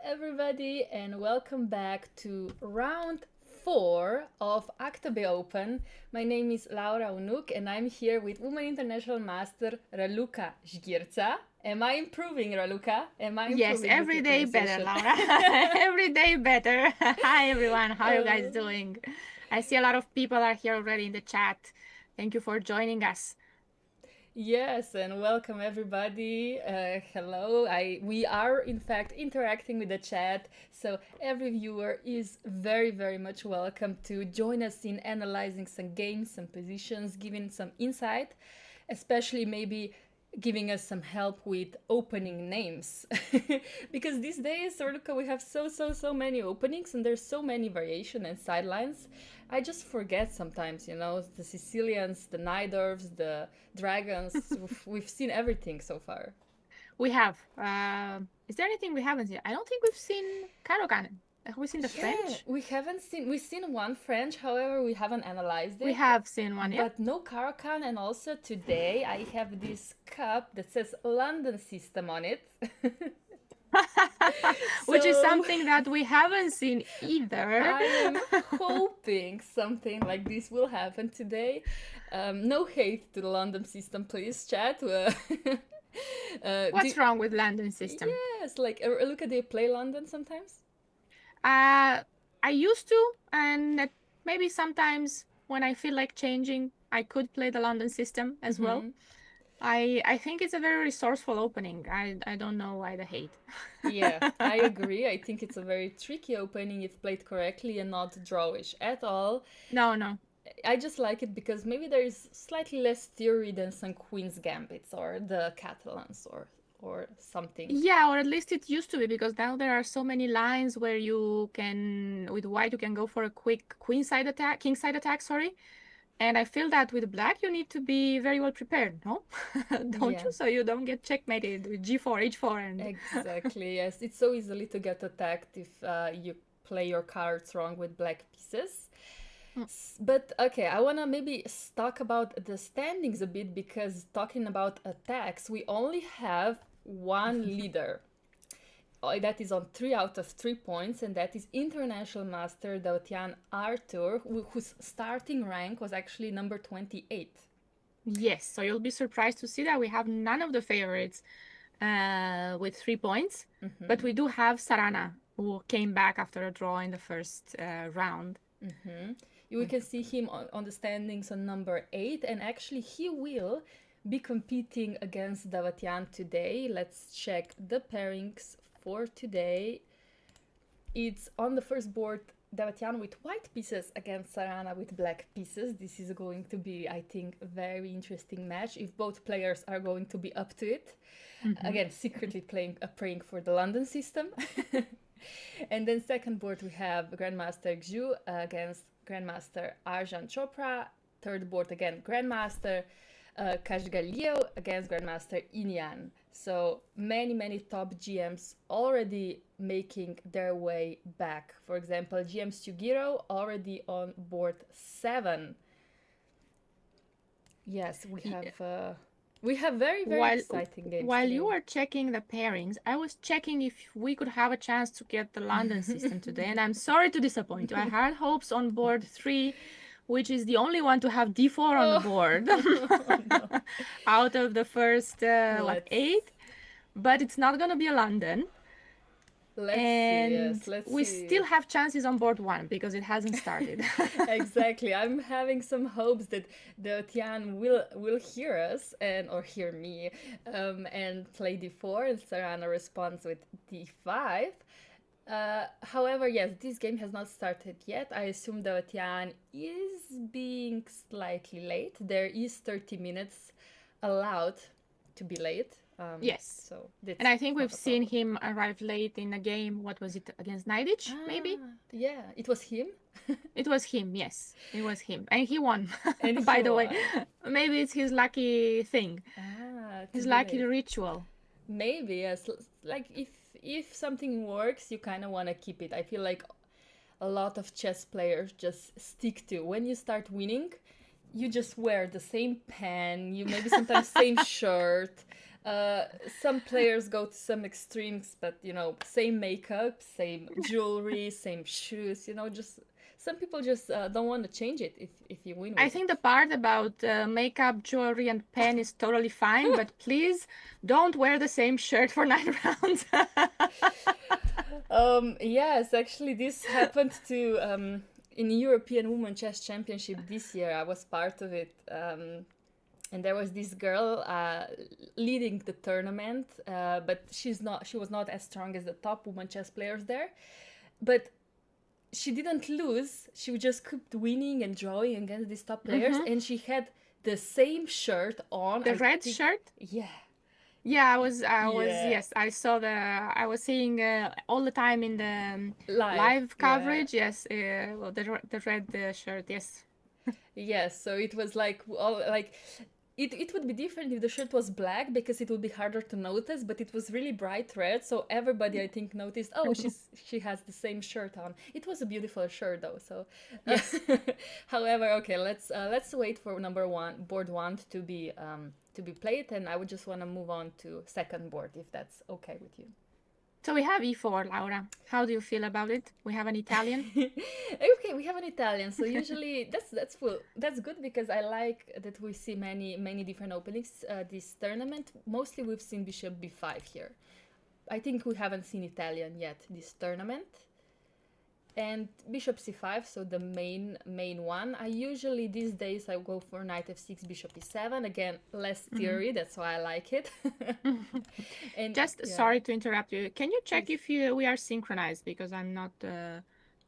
everybody, and welcome back to round 4 of Aktobe Open. My name is Laura Unuk, and I'm here with Women International Master Raluca Sgîrcea. Am I improving, Raluca? Am I Yes, improving every day better, pronunciation? Laura. Every day better. Hi, everyone. How are you guys doing? I see a lot of people are here already in the chat. Thank you for joining us. Yes, and welcome everybody. Hello. We are in fact interacting with the chat, so every viewer is very much welcome to join us in analyzing some games, some positions, giving some insight, especially maybe giving us some help with opening names. Because these days, Raluca, we have so many openings and there's so many variation and sidelines. I just forget sometimes, the Sicilians, the Nidorfs, the Dragons. We've seen everything so far. We have. Is there anything we haven't seen? I don't think we've seen Karogan. Have we seen the Yeah, French? we've seen one French, however, we haven't analyzed We it. have seen one, yeah. But no Caracan, and also today I have this cup that says London System on it. Which is So something that we haven't seen either. I am hoping something like this will happen today. No hate to the London System, please, chat. What's wrong with London System? Yes, like look at they play London sometimes. I used to, and maybe sometimes when I feel like changing, I could play the London System as well. I think it's a very resourceful opening. I don't know why the hate. Yeah, I agree. I think it's a very tricky opening if played correctly and not drawish at all. No. I just like it because maybe there is slightly less theory than some Queen's Gambits or the Catalans or something. Yeah, or at least it used to be, because now there are so many lines where you can, with white, you can go for a quick queenside attack, kingside attack, sorry. And I feel that with black, you need to be very well prepared, no? Don't Yeah. you? So you don't get checkmated with g4, h4, and Exactly, yes. It's so easily to get attacked if you play your cards wrong with black pieces. But okay, I want to maybe talk about the standings a bit, because talking about attacks, we only have one leader. That is on 3 out of 3 points, and that is International Master Dautian Arthur, whose starting rank was actually number 28. Yes, so you'll be surprised to see that we have none of the favorites with 3 points, but we do have Sarana, who came back after a draw in the first round. We can see him on the standings on number 8, and actually he will be competing against Davatian today. Let's check the pairings for today. It's on the first board, Davatian with white pieces against Sarana with black pieces. This is going to be, I think, a very interesting match if both players are going to be up to it. Again, secretly praying for the London System. And then second board we have Grandmaster Xu against Grandmaster Arjan Chopra. Third board again, Grandmaster Kashgalio against Grandmaster Inyan. So many top GMs already making their way back. For example, GM Sugiro already on board 7. Yes, we have very exciting games While today. you were checking the pairings, I was checking if we could have a chance to get the London System today, and I'm sorry to disappoint you. I had hopes on board 3, which is the only one to have d4 on the board out of the first 8, but it's not going to be a London. Let's see. We still have chances on board 1 because it hasn't started. Exactly. I'm having some hopes that the Tian will hear us or hear me and play d4, and Sarana responds with d5. However, yes, this game has not started yet. I assume the Tian is being slightly late. There is 30 minutes allowed to be late. Yes. So and I think we've seen him arrive late in a game. What was it, against Nidich, maybe? Yeah, it was him. It was him, yes. It was him. And he won, by the way. Maybe it's his lucky thing. His lucky ritual. Maybe, yes. Like, if something works, you kind of want to keep it. I feel like a lot of chess players just stick to, when you start winning, you just wear the same pen, you maybe sometimes same shirt. Uh, some players go to some extremes, but you know, same makeup, same jewelry, same shoes. You know, just some people just don't want to change it if you win I with think it. the part about makeup, jewelry, and pen is totally fine, but please don't wear the same shirt for 9 rounds. Yes, actually, this happened to in European Women Chess Championship this year. I was part of it. And there was this girl leading the tournament, but she was not as strong as the top women chess players there, but she didn't lose. She just kept winning and drawing against these top players, Hmm. and she had the same shirt on, The I red think. shirt? Yeah. Yeah, I was, Yeah. yes, I saw I was seeing all the time in the Live. live Yeah. coverage, yes, well, the red shirt, yes. Yes, so it was like all like it would be different if the shirt was black because it would be harder to notice, but it was really bright red, so everybody I think noticed, oh, she has the same shirt on. It was a beautiful shirt though, so Yes. however, okay, let's wait for number one, board one to be played, and I would just want to move on to second board if that's okay with you. So we have E4, Laura. How do you feel about it? We have an Italian. Okay, we have an Italian, so usually that's full. That's good because I like that we see many different openings this tournament. Mostly we've seen Bishop B5 here. I think we haven't seen Italian yet this tournament. And Bishop C5, so the main one. I usually these days I go for Knight F6, Bishop E7. Again, less theory, that's why I like it. And Just yeah. sorry to interrupt you. Can you check Please. if we are synchronized because I'm not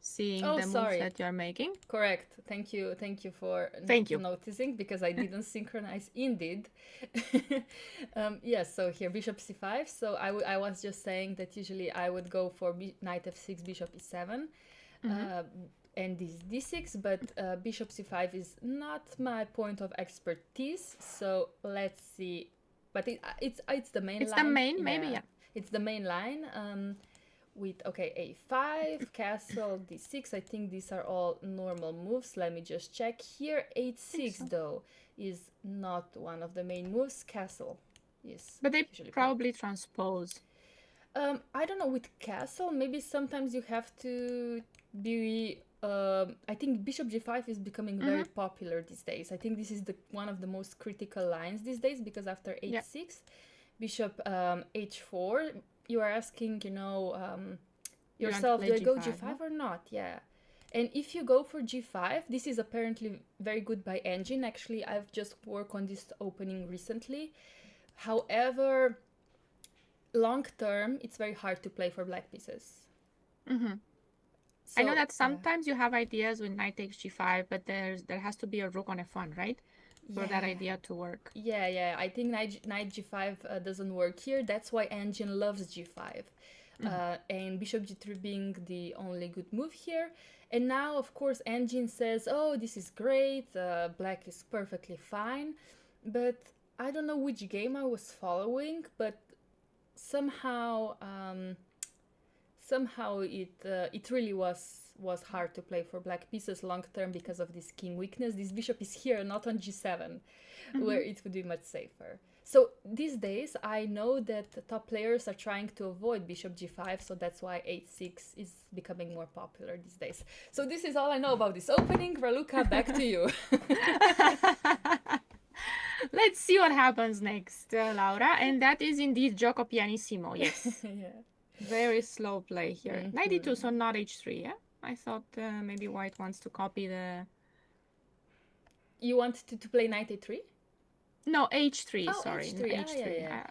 seeing Oh, the moves sorry. that you're making? Correct. Thank you for Thank you. noticing because I didn't synchronize indeed. Yes, so here Bishop C5. So I was just saying that usually I would go for Knight F6, Bishop E7, uh, and this D6. But Bishop C5 is not my point of expertise. So let's see. But it's the main It's the line. main, maybe, yeah. It's the main line. With okay, a5, castle, d6. I think these are all normal moves. Let me just check here. H6 so. though is not one of the main moves. Castle is But they usually probably transpose. I don't know, with castle maybe sometimes you have to be I think bishop g5 is becoming very popular these days. I think this is the one of the most critical lines these days because after h6, bishop h4, you are asking, you know, yourself, do I go g5 no? or not? Yeah. And if you go for g5, this is apparently very good by engine. Actually, I've just worked on this opening recently. However, long term, it's very hard to play for black pieces. So, I know that sometimes you have ideas with knight takes g5, but there has to be a rook on f1, right? For that idea to work. Yeah. I think knight g5 doesn't work here. That's why engine loves g5. And bishop g3 being the only good move here. And now, of course, engine says, oh, this is great, black is perfectly fine. But I don't know which game I was following, but somehow it really was hard to play for black pieces long term because of this king weakness. This bishop is here, not on g7, where it would be much safer. So these days, I know that top players are trying to avoid bishop g5, so that's why h6 is becoming more popular these days. So this is all I know about this opening. Raluca, back to you. Let's see what happens next, Laura. And that is indeed gioco pianissimo, yes. Yeah. Very slow play here. Knight e2, so not h3, yeah? I thought maybe white wants to copy the... You want to play knight a3? No, h3, Oh, sorry. h3. h3. Yeah.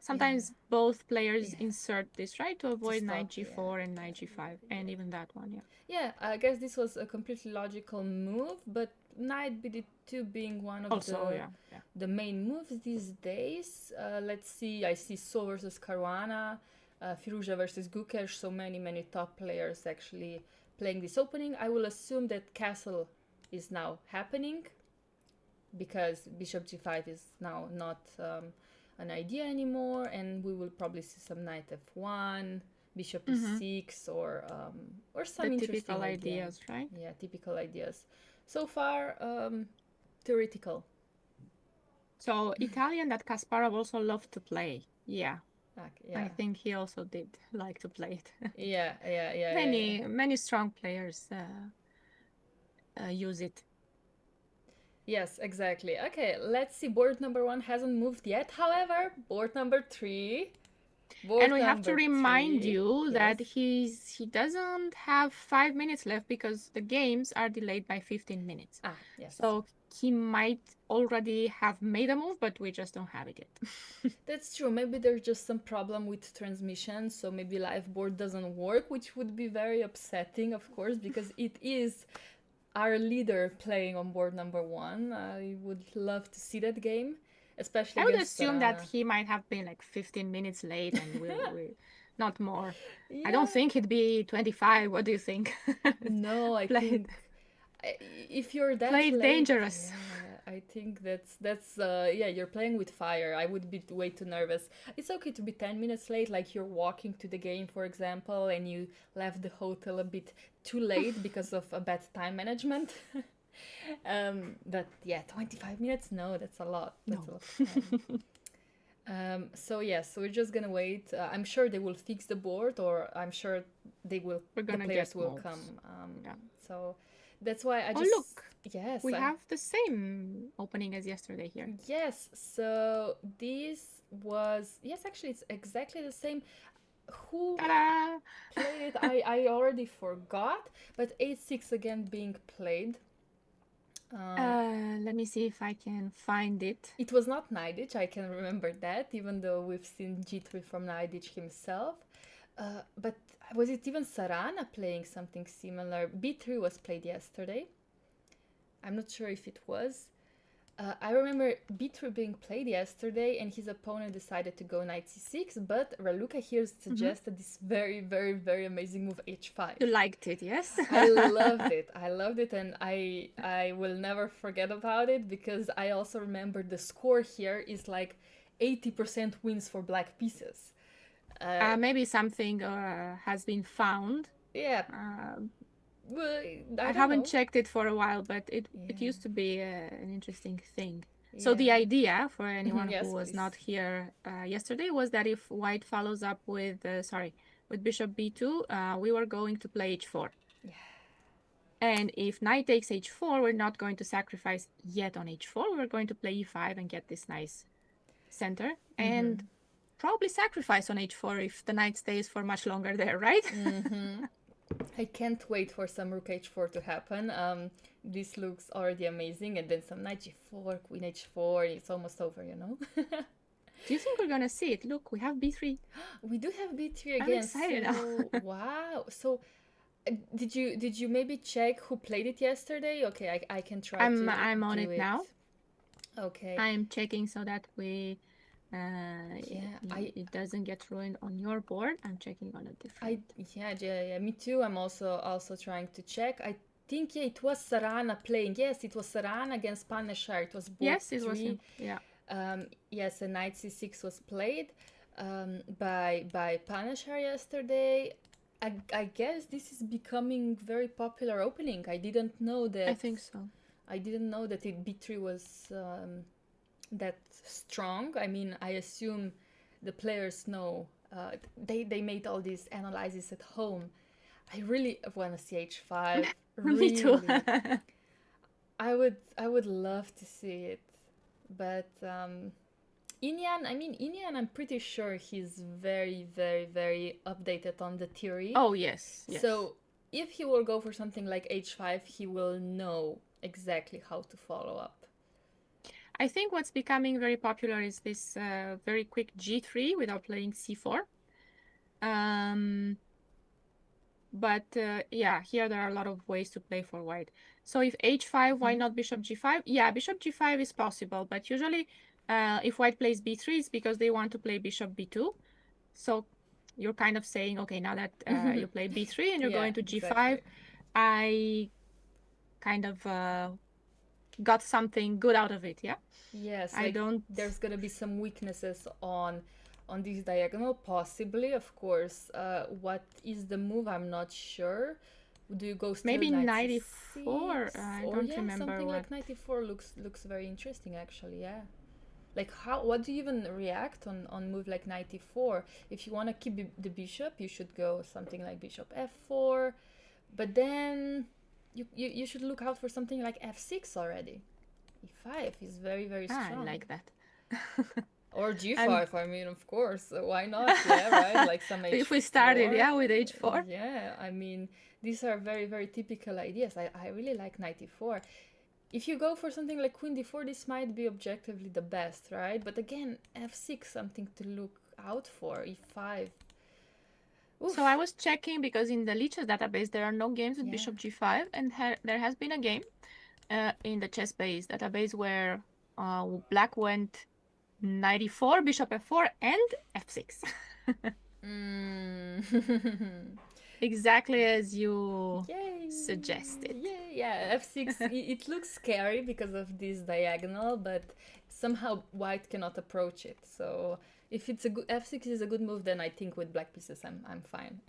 Sometimes both players insert this, right? To avoid stop, knight g4 and knight g5. And even that one, yeah. Yeah, I guess this was a completely logical move, but knight bd2 being one of Also, the main moves these days. Let's see, I see So versus Caruana, Firouzja versus Gukesh, so many top players actually playing this opening. I will assume that castle is now happening because bishop g5 is now not an idea anymore, and we will probably see some knight f1, bishop e6, or some the interesting typical ideas, right? Yeah, typical ideas. So far, theoretical. So Italian that Kasparov also loved to play. Yeah, Okay, I yeah. think he also did like to play it. Yeah. Many strong players use it. Yes, exactly. Okay, let's see. Board number 1 hasn't moved yet. However, board number 3. And Board we have to number remind 3. you Yes. that he doesn't have 5 minutes left because the games are delayed by 15 minutes. Ah, yes. So he might already have made a move, but we just don't have it yet. That's true. Maybe there's just some problem with transmission, so maybe live board doesn't work, which would be very upsetting, of course, because it is our leader playing on board number 1. I would love to see that game, especially I would against assume that Sarana. he might have been like 15 minutes late and we not more. Yeah. I don't think he'd be 25. What do you think? No, I Played- think if you're that Played late, dangerous. yeah, I think that's yeah, you're playing with fire. I would be way too nervous. It's okay to be 10 minutes late, like you're walking to the game, for example, and you left the hotel a bit too late because of a bad time management. But yeah, 25 minutes? No, that's a lot. That's a lot of time. So yes, we're just gonna wait. I'm sure they will fix the board, or I'm sure they will. We're The gonna players get will moves. come. Yeah. So that's why I Oh, just. look. Yes, We have the same opening as yesterday here. Yes. So this was yes, actually, it's exactly the same. Who Ta-da! played it? I already forgot. But 8-6 again being played. Let me see if I can find it. It was not Najdic, I can remember that, even though we've seen G3 from Najdic himself. But was it even Sarana playing something similar? B3 was played yesterday. I'm not sure if it was. I remember B3 being played yesterday and his opponent decided to go knight c6, but Raluca here suggested this very, very, very amazing move h5. You liked it, yes? I loved it. I loved it, and I will never forget about it because I also remember the score here is like 80% wins for black pieces. Maybe something has been found. Yeah. Well, I haven't checked it for a while, but it used to be an interesting thing. So the idea for anyone Yes, who was please. not here yesterday was that if white follows up with with bishop b2, we were going to play h4. Yeah. And if knight takes h4, we're not going to sacrifice yet on h4. We're going to play e5 and get this nice center and probably sacrifice on h4 if the knight stays for much longer there, right? I can't wait for some rook h4 to happen. This looks already amazing, and then some knight g4, queen h4, it's almost over, you know? Do you think we're gonna see it? Look, we have b3. We do have b3 again. I'm excited now. Wow. So did you maybe check who played it yesterday? Okay, I can try to I'm on do it now. Okay. I'm checking so that we it doesn't get ruined on your board. I'm checking on a different. Yeah, me too. I'm also trying to check. I think it was Sarana playing. Yes, it was Sarana against Paneshar. It was board Yes, it was him. Yeah. Yes, and knight c6 was played by Paneshar yesterday. I guess this is becoming very popular opening. I didn't know that. I think so. I didn't know that b3 was that strong. I mean, I assume the players know. They made all these analyses at home. I really want to see h5. Me too. I would love to see it, but Inyan, I'm pretty sure he's very, very, very updated on the theory. Oh yes. So if he will go for something like h5, he will know exactly how to follow up. I think what's becoming very popular is this very quick g3 without playing c4. But yeah, here there are a lot of ways to play for white. So if h5, why not bishop g5? Yeah, bishop g5 is possible, but usually if white plays b3, it's because they want to play bishop b2. So you're kind of saying, okay, now that you play b3 and you're going to g5, exactly. I kind of got something good out of it, yeah? Yes, I don't. There's gonna be some weaknesses on this diagonal, possibly, of course. What is the move? I'm not sure. Do you go still Maybe knight 94? c6? I Or don't remember something what. like 94 looks very interesting, actually. Yeah. Like what do you even react on move like knight e4? If you want to keep the bishop, you should go something like bishop f4, but then you should look out for something like f6 already. e5 is very, very strong. I like that. Or g5, I mean, of course, why not? Yeah, right, like some h4. If we started, yeah, with h4. Yeah, I mean, these are very, very typical ideas. I really like knight e4. If you go for something like queen d4, this might be objectively the best, right? But again, f6, something to look out for, e5. Oof. So I was checking because in the Lichess database, there are no games with bishop g5, and there has been a game in the chess-based database where black went knight e4, bishop f4, and f6. Exactly as you suggested. Yeah, f6, it looks scary because of this diagonal, but somehow white cannot approach it. So if it's a good f6 is a good move, then I think with black pieces I'm fine.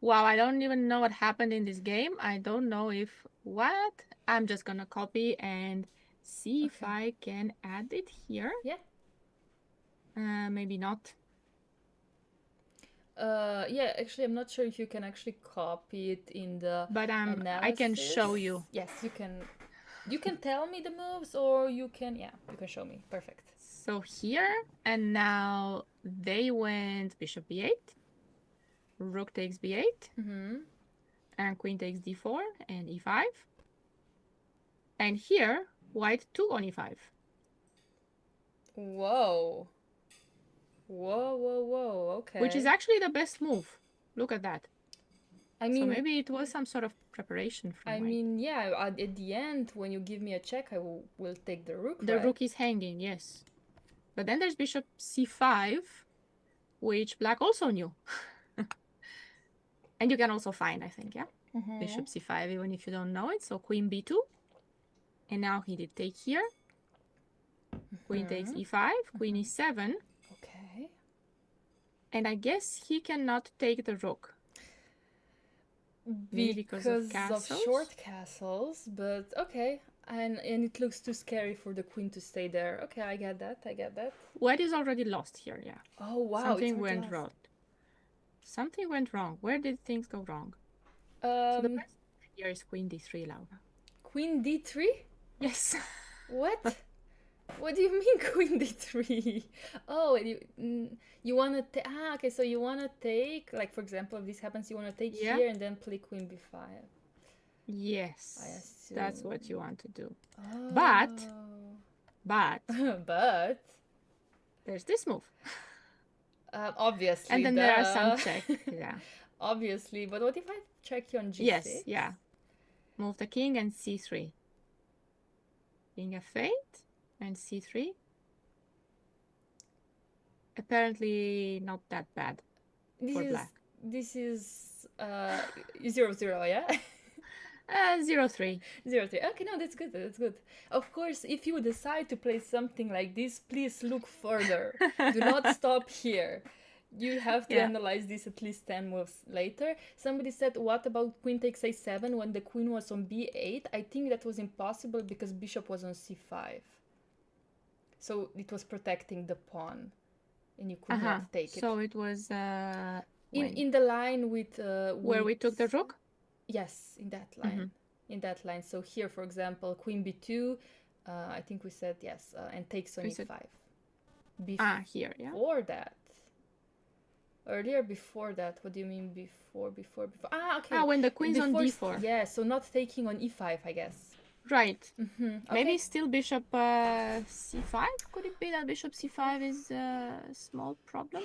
Wow, I don't even know what happened in this game. I don't know if what. I'm just gonna copy and see if I can add it here. Yeah. Maybe not. Yeah, actually, I'm not sure if you can actually copy it in the analysis. I can show you. Yes, you can. You can tell me the moves, or you can show me. Perfect. So here, and now they went bishop b8, rook takes b8, and queen takes d4 and e5. And here, white took on e5. Whoa. Whoa, okay. Which is actually the best move. Look at that. I mean, so maybe it was some sort of preparation from white. mean, yeah, at the end, when you give me a check, I will take the rook, The rook is hanging, yes. But then there's bishop c5, which black also knew. And you can also find, I think, yeah? Bishop c5, even if you don't know it. So queen b2. And now he did take here. Queen takes e5, queen e7. Okay. And I guess he cannot take the rook. Because of short castles, but okay. And it looks too scary for the queen to stay there. Okay, I get that. White is already lost here, yeah. Oh, wow. Something went wrong. Something went wrong. Where did things go wrong? So the best here is queen d3, Laura. Queen d3? Yes. What? What do you mean queen d3? Oh, you want to take... okay, so you want to take... Like, for example, if this happens, you want to take here and then play queen b5. Yes. I assume. That's what you want to do. Oh. But... but... There's this move. Obviously. And then there are some checks, yeah. Obviously, but what if I check you on g6? Yes, yeah. Move the king and c3. King f8 and c3. Apparently not that bad for black. This is 0-0, yeah? 0-3. 0-3. Okay, no, that's good. That's good. Of course, if you decide to play something like this, please look further. Do not stop here. You have to analyze this at least 10 moves later. Somebody said, what about queen takes a7 when the queen was on b8? I think that was impossible because bishop was on c5. So it was protecting the pawn. And you could not take it. So it was... in the line with... where we took the rook? Yes, in that line. In that line. So here, for example, queen b2, I think we said yes, and takes on e5. Here, yeah. Before that. Earlier, before that. What do you mean before? Okay. When the queen's on d4. Yeah, so not taking on e5, I guess. Right. Okay. Maybe still bishop c5? Could it be that bishop c5 is a small problem?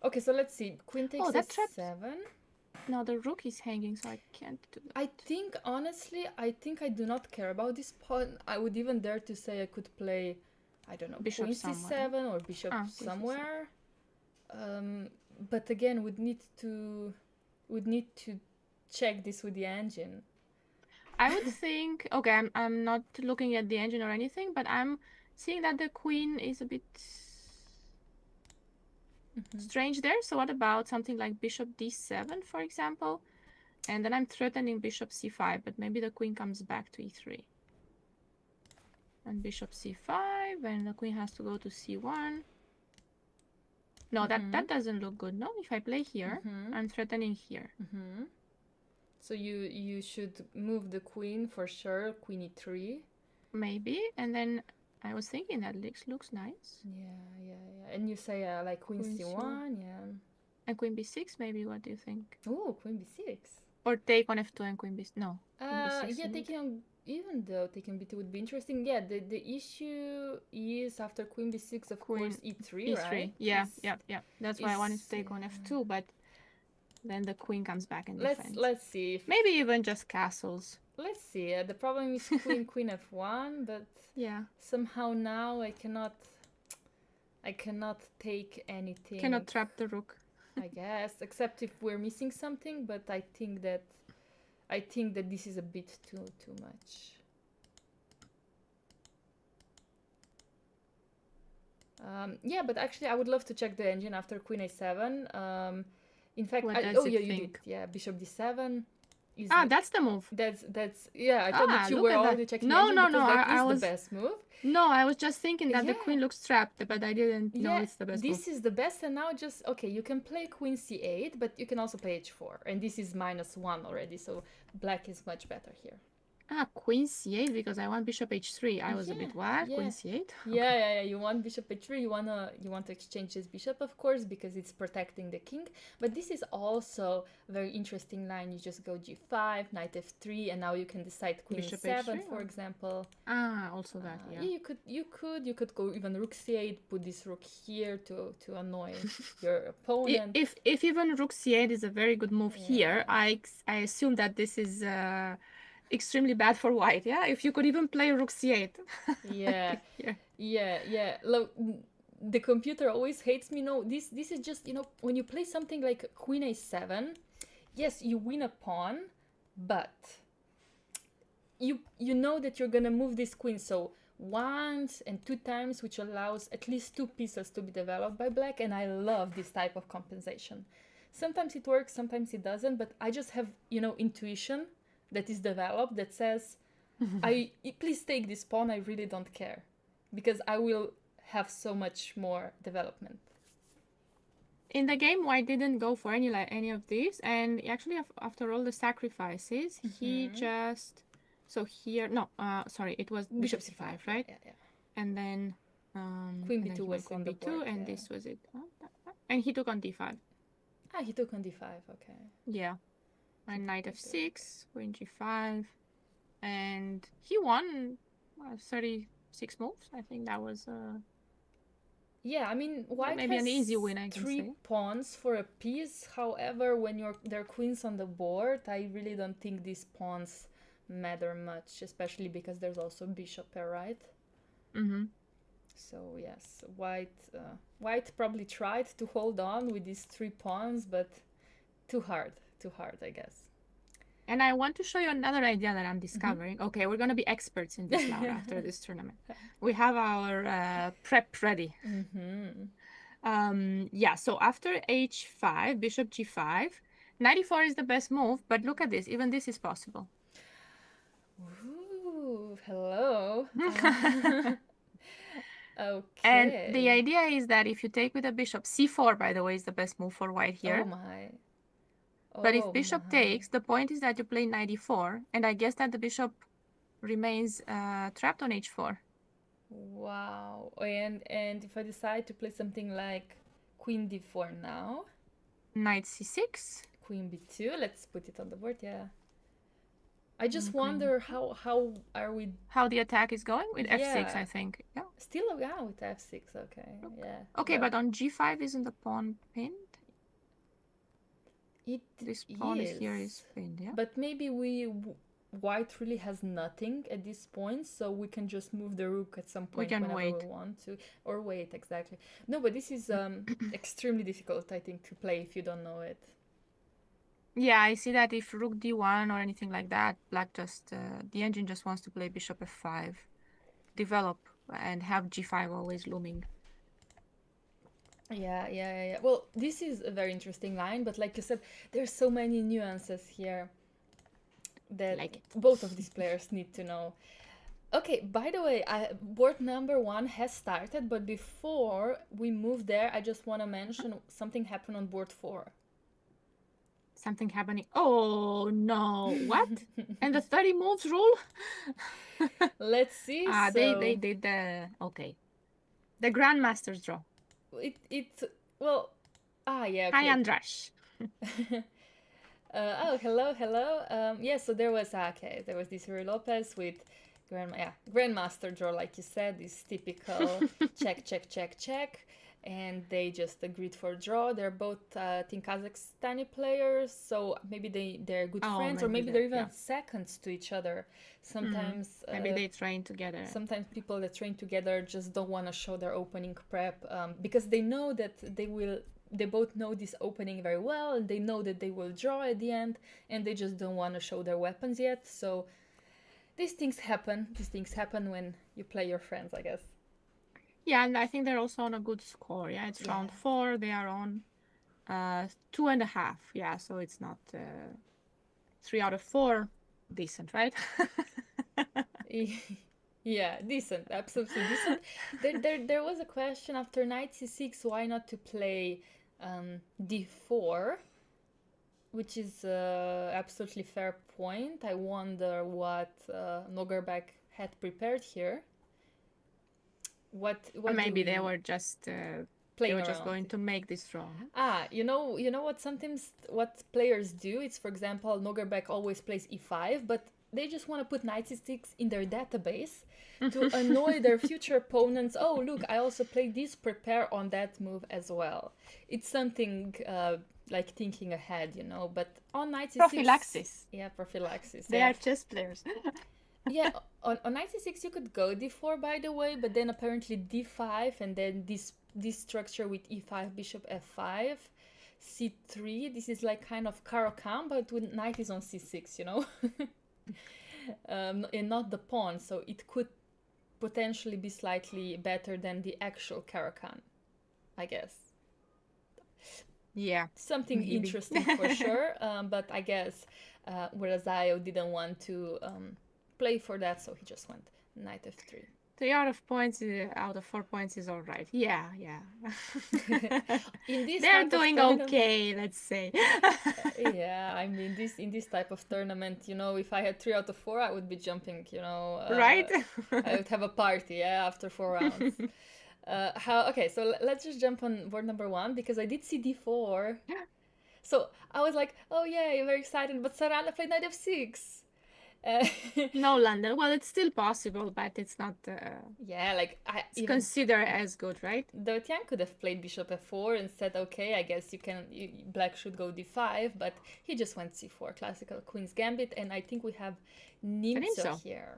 Okay, so let's see. Queen takes a7. No, the rook is hanging, so I can't do that. I think, honestly, I do not care about this pawn. I would even dare to say I could play, I don't know, bishop queen c7 or bishop somewhere. But again, would need to check this with the engine. I would think, okay, I'm not looking at the engine or anything, but I'm seeing that the queen is a bit strange there. So what about something like bishop d7, for example? And then I'm threatening bishop c5, but maybe the queen comes back to e3. And bishop c5, and the queen has to go to c1. No, that doesn't look good. No, if I play here, I'm threatening here. So you should move the queen for sure, queen e3. Maybe, and then I was thinking that looks nice. Yeah. And you say like queen c1, yeah. And queen b6, maybe. What do you think? Oh, queen b6. Or take on f2 and queen b6. No. Yeah, taking on, even though taking b2 would be interesting. Yeah, the issue is after queen b6, of course, e3, right? Yeah. That's why I wanted to take on f2, but then the queen comes back and defends. Let's see. If, maybe even just castles. Let's see. The problem is queen f1, but yeah, somehow now I cannot take anything. Cannot trap the rook. I guess, except if we're missing something, but I think that this is a bit too much. Yeah, but actually I would love to check the engine after queen a7. In fact, you did. Yeah, bishop d7. That's the move. That's yeah. I thought that you were already checking. No. That is the best move. No, I was just thinking that the queen looks trapped, but I didn't know it's the best move. This is the best, and now just you can play queen c8, but you can also play h4, and this is -1 already, so black is much better here. Queen c8 because I want bishop h3. I was a bit what? Yeah. Queen c8? Okay. Yeah. You want bishop h3. You want to exchange this bishop, of course, because it's protecting the king. But this is also a very interesting line. You just go g5, knight f3, and now you can decide queen bishop e7, h3, for example. Also that. Yeah. You could go even rook c8. Put this rook here to annoy your opponent. If even rook c8 is a very good move here, I assume that this is. Extremely bad for white, yeah? If you could even play rook c8. Yeah. Look, the computer always hates me. No, this is just, when you play something like queen a7, yes, you win a pawn, but you know that you're gonna move this queen, so once and 2 times, which allows at least 2 pieces to be developed by black, and I love this type of compensation. Sometimes it works, sometimes it doesn't, but I just have, intuition that is developed that says, please take this pawn, I really don't care, because I will have so much more development. In the game, white didn't go for any of these, and actually after all the sacrifices, he just, so here, sorry, it was bishop c5, right? Yeah. And then queen b2 was on the board, and this was it. And he took on d5. He took on d5, okay. Yeah. And knight f6, queen g5, and he won 36 moves. I think that was yeah, I mean, white maybe has an easy win, I can 3 say. pawns for a piece. However, when there are queens on the board, I really don't think these pawns matter much, especially because there's also bishop pair, right? So yes, white probably tried to hold on with these 3 pawns, but too hard, I guess. And I want to show you another idea that I'm discovering. Okay, we're going to be experts in this now after this tournament. We have our prep ready. Yeah, so after h5, bishop g5, knight e4 is the best move, but look at this, even this is possible. Ooh, hello. Okay. And the idea is that if you take with a bishop, c4, by the way, is the best move for white here. Oh my. But if bishop takes, the point is that you play knight e4, and I guess that the bishop remains trapped on h4. Wow. And if I decide to play something like queen d4 now, knight c6, queen b2, let's put it on the board, yeah. I just wonder how the attack is going with f6, I think. Yeah. Still, yeah, with f6, okay. Yeah. Okay, but on g5 isn't the pawn pinned? This pawn here is pinned, yeah? But maybe white really has nothing at this point, so we can just move the rook at some point whenever we want to. Or wait, exactly. No, but this is extremely difficult, I think, to play if you don't know it. Yeah, I see that if rook d1 or anything like that, black just, the engine just wants to play bishop f5, develop, and have g5 always looming. Yeah. Well, this is a very interesting line, but like you said, there's so many nuances here that both of these players need to know. Okay, by the way, board number 1 has started, but before we move there, I just want to mention something happened on board 4. Something happening. Oh no, what? And the 30 moves rule? Let's see. They did the okay. The Grandmaster's draw. Well, yeah, Hi okay. Andras. Hello. Yeah, so there was this Rui Lopez with Grandmaster draw, like you said, this typical check, and they just agreed for a draw. They're both, I think, Kazakhstani players, so maybe they're good friends, or maybe they're even seconds to each other. Sometimes maybe they train together. Sometimes people that train together just don't want to show their opening prep because they know that they both know this opening very well, and they know that they will draw at the end, and they just don't want to show their weapons yet. So these things happen when you play your friends, I guess. Yeah, and I think they're also on a good score. Yeah, it's round 4. They are on 2.5. Yeah, so it's not 3 out of 4. Decent, right? Yeah, decent, absolutely decent. There was a question after knight c6, why not to play d4, which is absolutely fair point. I wonder what Nogerbek had prepared here. What or maybe they were just going to make this draw. You know what, sometimes what players do, it's, for example, Nogerbek always plays e5, but they just want to put knight c6 in their database to annoy their future opponents. Oh, look, I also played this, prepare on that move as well. It's something like thinking ahead, but on knight c6... Prophylaxis. Yeah, prophylaxis. They are chess players. Yeah, on knight c6 you could go d4, by the way, but then apparently d5, and then this structure with e5, bishop f5, c3. This is like kind of Caro-Kann, but when knight is on c6, and not the pawn, so it could potentially be slightly better than the actual Caro-Kann, I guess. Yeah, something maybe. Interesting for sure, but I guess Werazayo didn't want to play for that, so he just went knight f3. 3 out of 4 points is all right. Yeah. They're doing okay, let's say. Yeah, I mean, in this type of tournament, if I had 3 out of 4, I would be jumping, right? I would have a party, after 4 rounds. Okay, so let's just jump on board number 1, because I did see d4. So I was like, oh yeah, you're very excited, but Sarana played knight f6. No, London. Well, it's still possible, but it's not. It's considered as good, right? Davidian could have played bishop f4 and said, okay, I guess black should go d5, but he just went c4, classical queen's gambit, and I think we have Nimzo here.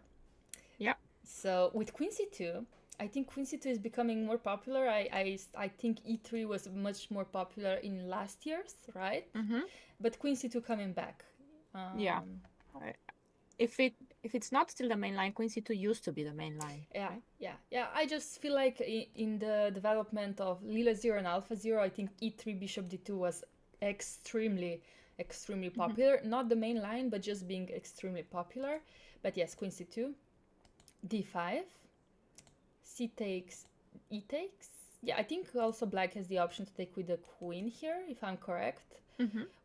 Yeah. So with queen c2, I think queen c2 is becoming more popular. I think e3 was much more popular in last years, right? But queen c2 coming back. Yeah. If it's not still the main line, queen c2 used to be the main line. Yeah, right? yeah. I just feel like in the development of Lila 0 and Alpha 0, I think e3 bishop d2 was extremely popular. Not the main line, but just being extremely popular. But yes, queen c2, d5, c takes, e takes. Yeah, I think also black has the option to take with the queen here, if I'm correct.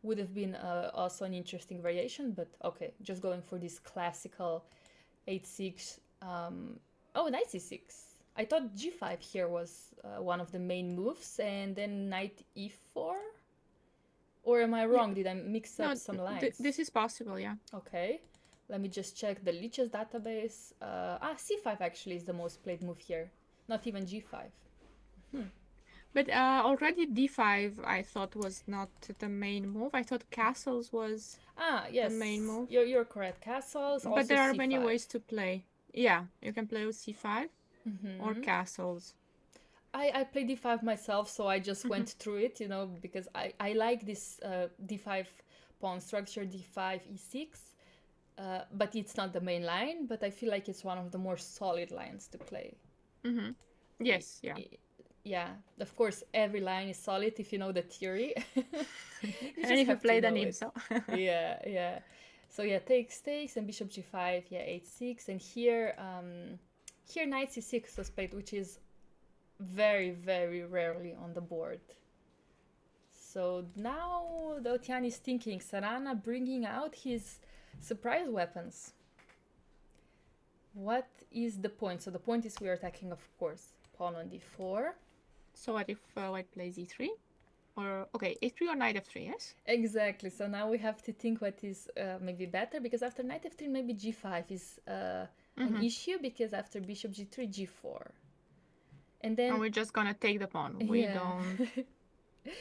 Would have been also an interesting variation, but okay, just going for this classical 8-6. Knight c6. I thought g5 here was one of the main moves, and then knight e4? Or am I wrong? Did I mix up some lines? This is possible, yeah. Okay, let me just check the Lichess database. c5 actually is the most played move here, not even g5. But already d5 I thought was not the main move. I thought castles was yes, the main move. You're correct, castles. But also there are c5. many ways to play. Yeah, you can play with c5 or castles. I played d5 myself, so I just went through it, because I like this d5 pawn structure, d5, e6, but it's not the main line, but I feel like it's one of the more solid lines to play. Yes, yeah. Yeah, of course, every line is solid if you know the theory. And if you play the Nimzo. Yeah. So yeah, takes, and bishop g5, yeah, h6, and here knight c6 was played, which is very, very rarely on the board. So now Dautian is thinking, Sarana bringing out his surprise weapons. What is the point? So the point is we are attacking, of course, pawn on d4. So what if white plays e3? Or, okay, a3 or knight f3, yes? Exactly. So now we have to think what is maybe better, because after knight f3, maybe g5 is an issue, because after bishop g3, g4. And then... And we're just gonna take the pawn. We don't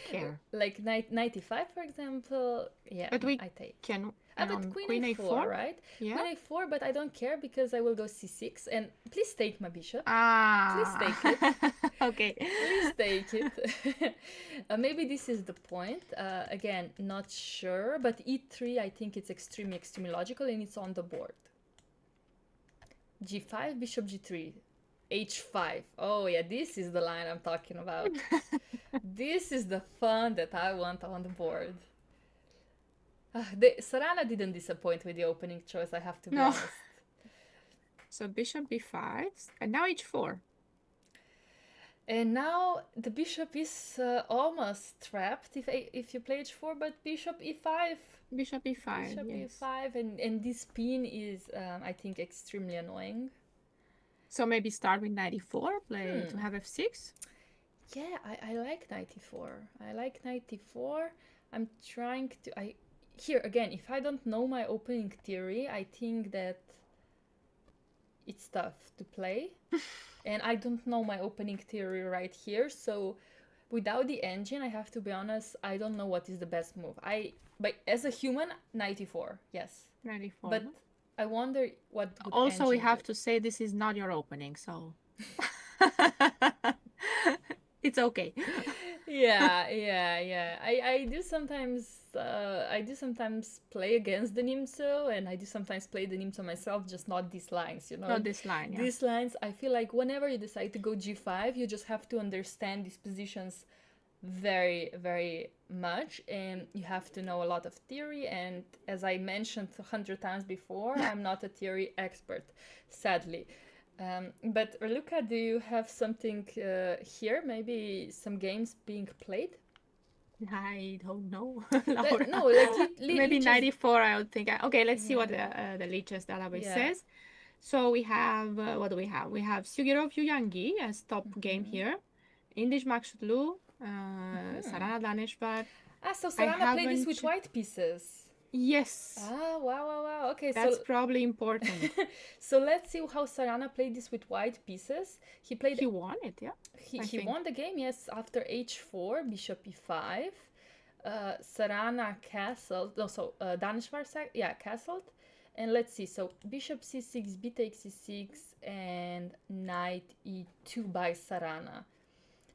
care. Like knight e5, for example. Yeah, but we I take. Can... but queen a4, right? Yeah. Queen a4, but I don't care because I will go c6. And please take my bishop. Ah. Please take it. Okay. Please take it. Maybe this is the point. Again, not sure. But e3, I think it's extremely, extremely logical, and it's on the board. g5, bishop g3. h5. Oh yeah, this is the line I'm talking about. This is the fun that I want on the board. Sarana didn't disappoint with the opening choice, I have to be honest. So bishop b5, and now h4. And now the bishop is almost trapped if you play h4, but bishop e5. Bishop e5, Bishop yes. e5, and this pin is, I think, extremely annoying. So maybe start with knight e4, play to have f6? Yeah, I like knight e4. I like knight e4. I'm trying to... Here, again, if I don't know my opening theory, I think that it's tough to play. And I don't know my opening theory right here, so without the engine, I have to be honest, I don't know what is the best move. But as a human, knight e4, yes. Knight e4. But I wonder what would also, we have do. to say this is not your opening, so... It's okay. Yeah. I do sometimes play against the Nimzo, and I do sometimes play the Nimzo myself, just not these lines, you know. Not this line, yeah. These lines, I feel like whenever you decide to go g5, you just have to understand these positions very, very much, and you have to know a lot of theory. And as I mentioned 100 times before, I'm not a theory expert, sadly. But Raluca, do you have something here? Maybe some games being played? I don't know. No, like maybe 94. I would think. Okay, let's see what the Lichess database says. So we have what do we have? We have Sugiro Yuyangi as top game here. Indish Makshutlu, Sarana Daneshvar. So Sarana played this with white pieces. Yes. Wow. Okay, that's probably important. So let's see how Sarana played this with white pieces. He won it, yeah. He won the game, yes, after h4, bishop e5. Sarana castled. No, so Daneshvar, castled. And let's see. So bishop c6, b takes c6, and knight e2 by Sarana.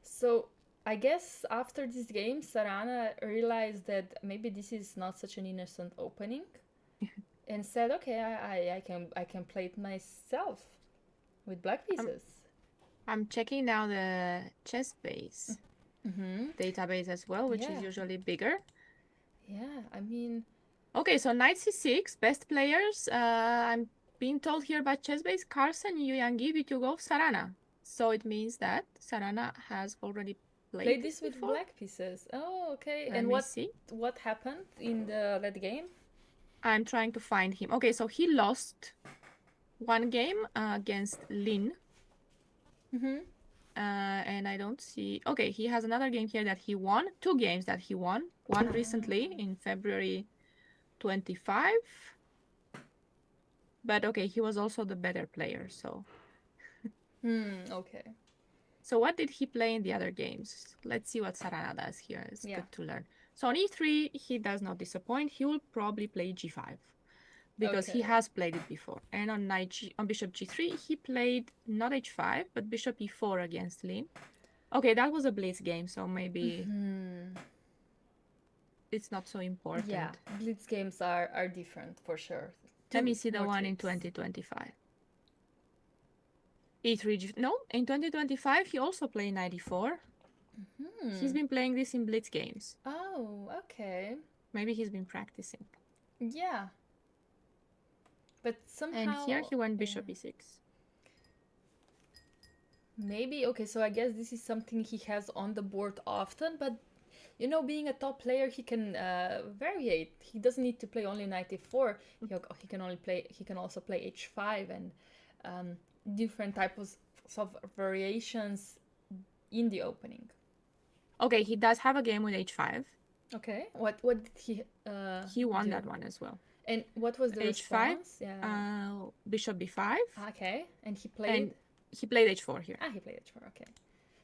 So I guess after this game, Sarana realized that maybe this is not such an innocent opening, and said, "Okay, I can play it myself with black pieces." I'm checking now the chess base database as well, which is usually bigger. Yeah, I mean. Okay, so knight c6, best players. I'm being told here by chess base, Carlsen, Yuyangi, Vitugov, Sarana. So it means that Sarana has already played this with before? black pieces. Oh, okay. Let and me see. What happened in that game? I'm trying to find him. Okay, so he lost one game against Lin. And I don't see... Okay, he has another game here that he won. 2 games that he won. One recently in February 25. But okay, he was also the better player, so... Okay. So what did he play in the other games? Let's see what Sarana does here. It's good to learn. So on e3, he does not disappoint. He will probably play g5 because he has played it before. And on bishop g3, he played not h5, but bishop e4 against Lin. Okay, that was a blitz game, so maybe it's not so important. Yeah, blitz games are different for sure. Let me see the one in 2025. E3, no, in 2025 he also played knight e4. He's been playing this in blitz games. Oh, okay. Maybe he's been practicing. Yeah. But And somehow, here he went bishop yeah. e6. Maybe, okay, so I guess this is something he has on the board often, but you know, being a top player, he can variate. He doesn't need to play only knight e4. He can only play. He can also play h5 and um, different types of variations in the opening. Okay, he does have a game with h5. Okay, what did He won do? that one as well. And what was the h5, response? Yeah. bishop b5. Okay, and he played. And he played h4 here. He played h4. Okay.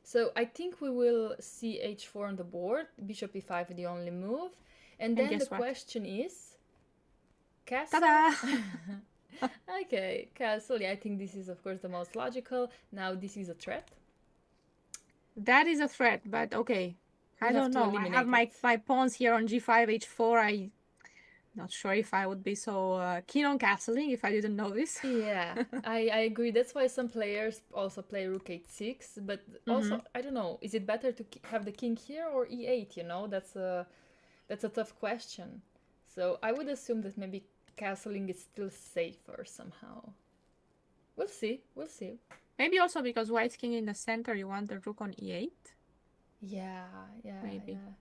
So I think we will see h4 on the board, bishop e5 the only move. And then the question is, castle? Ta-da! Okay, castle. Yeah, I think this is, of course, the most logical. Now this is a threat. That is a threat, but okay. I don't know. I have my pawns here on g5, h4. I'm not sure if I would be so keen on castling if I didn't know this. Yeah, I agree. That's why some players also play rook h6. But also, I don't know, is it better to have the king here or e8? You know, that's a tough question. So I would assume that maybe castling is still safer somehow. We'll see. We'll see. Maybe also because white's king in the center, you want the rook on e8? Yeah, maybe. Yeah.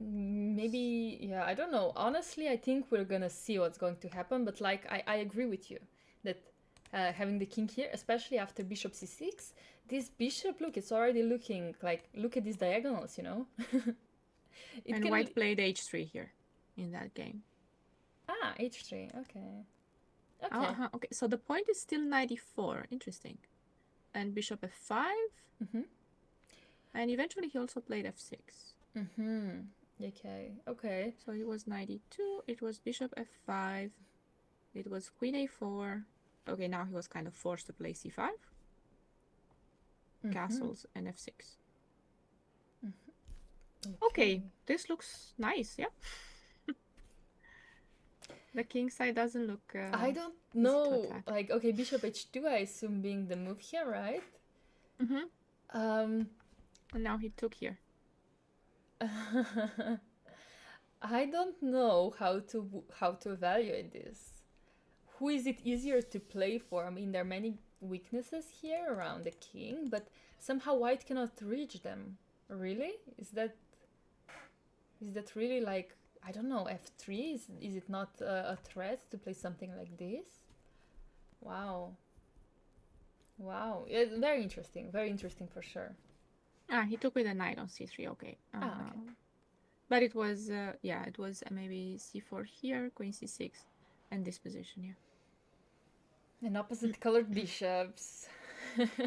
Maybe, yeah, I don't know. Honestly, I think we're gonna see what's going to happen, but like, I agree with you that having the king here, especially after bishop c6, this bishop, look, it's already looking like, look at these diagonals, you know? And white played h3 here in that game. Ah, h3, okay. Okay, so the point is still 94. Interesting. And bishop f5. And eventually he also played f6. Okay. So it was 92. It was bishop f5. It was queen a4. Okay, now he was kind of forced to play c5. Castles and f6. Okay, this looks nice, yeah. The king side doesn't look... I don't know. Like, okay, bishop h2, I assume being the move here, right? And now he took here. I don't know how to evaluate this. Who is it easier to play for? I mean, there are many weaknesses here around the king, but somehow white cannot reach them. Really? Is that really, like, I don't know, f3? Is it not a threat to play something like this? Wow. Yeah, very interesting for sure. He took with a knight on c3, okay. Okay. But it was, it was maybe c4 here, queen c6, and this position here. And opposite colored bishops.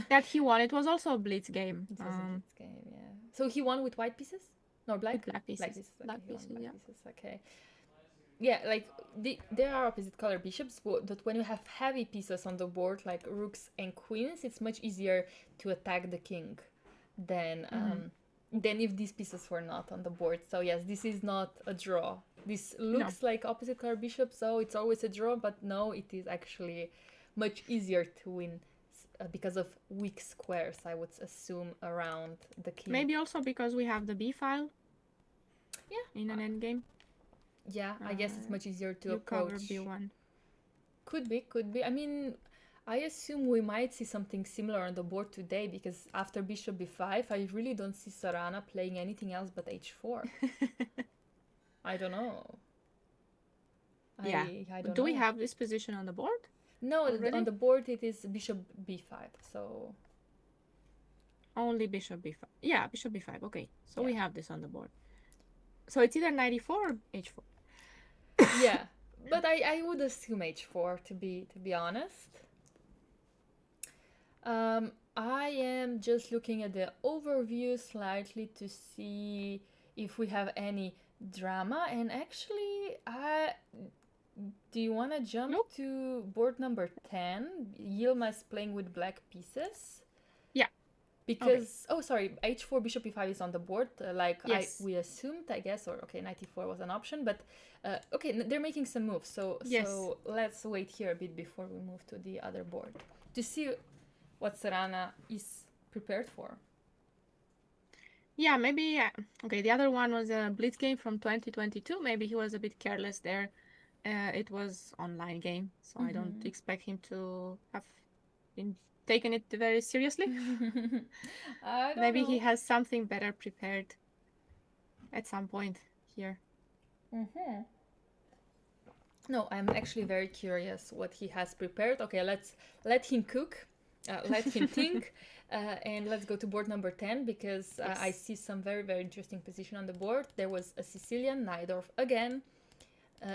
That he won. It was also a blitz game. It was a blitz game, yeah. So he won with white pieces? No, black pieces. Black pieces, yeah. Okay. Yeah, like there are opposite color bishops, but when you have heavy pieces on the board, like rooks and queens, it's much easier to attack the king than if these pieces were not on the board. So yes, this is not a draw. This looks like opposite color bishops, so it's always a draw, but no, it is actually much easier to win because of weak squares, I would assume, around the king. Maybe also because we have the b file. Yeah. In an endgame. Yeah, I guess it's much easier to approach. Cover b1. Could be. I mean, I assume we might see something similar on the board today, because after bishop b5, I really don't see Sarana playing anything else but h4. I don't know. Yeah. I don't Do know. we have this position on the board? No, on the board it is bishop b5, so... Only bishop b5. Yeah, bishop b5, okay. So we have this on the board. So it's either 94 or h4. Yeah, but I would assume h4, to be honest. I am just looking at the overview slightly to see if we have any drama, and actually, do you want to jump to board number 10? Yilma is playing with black pieces. Yeah. Because, oh, sorry, h4, bishop e5 is on the board, we assumed, I guess, or, okay, knight e4 was an option, but, okay, they're making some moves, so let's wait here a bit before we move to the other board to see what Sarana is prepared for. Yeah, maybe, okay, the other one was a blitz game from 2022, maybe he was a bit careless there, It was online game, so I don't expect him to have taken it very seriously. I don't Maybe he know. has something better prepared at some point here. No, I'm actually very curious what he has prepared. Okay, let's let him cook, let him think, and let's go to board number 10 because I Yes. see some very, very interesting position on the board. There was a Sicilian, Najdorf again.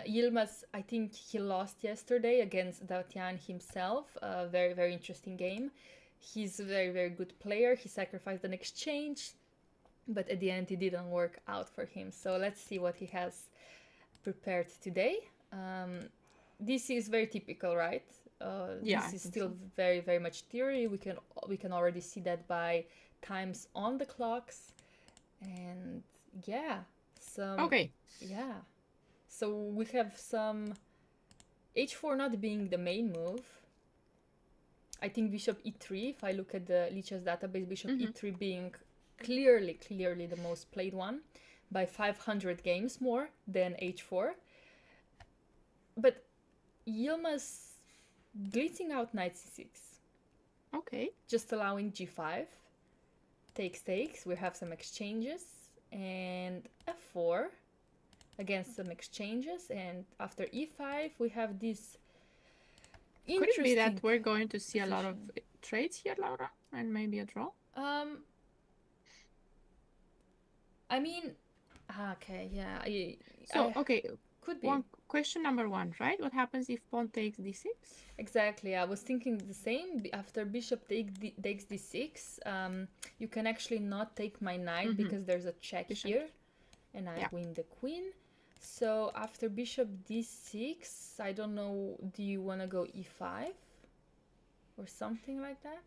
Yilmaz, I think he lost yesterday against Dautian himself. A very, very interesting game. He's a very, very good player. He sacrificed an exchange, but at the end it didn't work out for him. So let's see what he has prepared today. This is very typical, right? Yeah, This I is think still so. very, very much theory. We can already see that by times on the clocks, and yeah, some Okay. yeah. So we have some h4 not being the main move. I think bishop e3. If I look at the Lichess database, bishop e3 being clearly the most played one by 500 games more than h4. But Yilmaz blitzing out knight c6, Okay. just allowing g5, takes. We have some exchanges, and f4 against some exchanges, and after e5 we have this Could it be interesting that we're going to see a lot of position. trades here, Laura, and maybe a draw? I mean, okay, yeah, So, okay, could be. question number 1, right? What happens if pawn takes d6? Exactly, I was thinking the same. After bishop takes d6, you can actually not take my knight because there's a check Bishop. here, and I win the queen. So after bishop d6, I don't know, do you want to go e5 or something like that?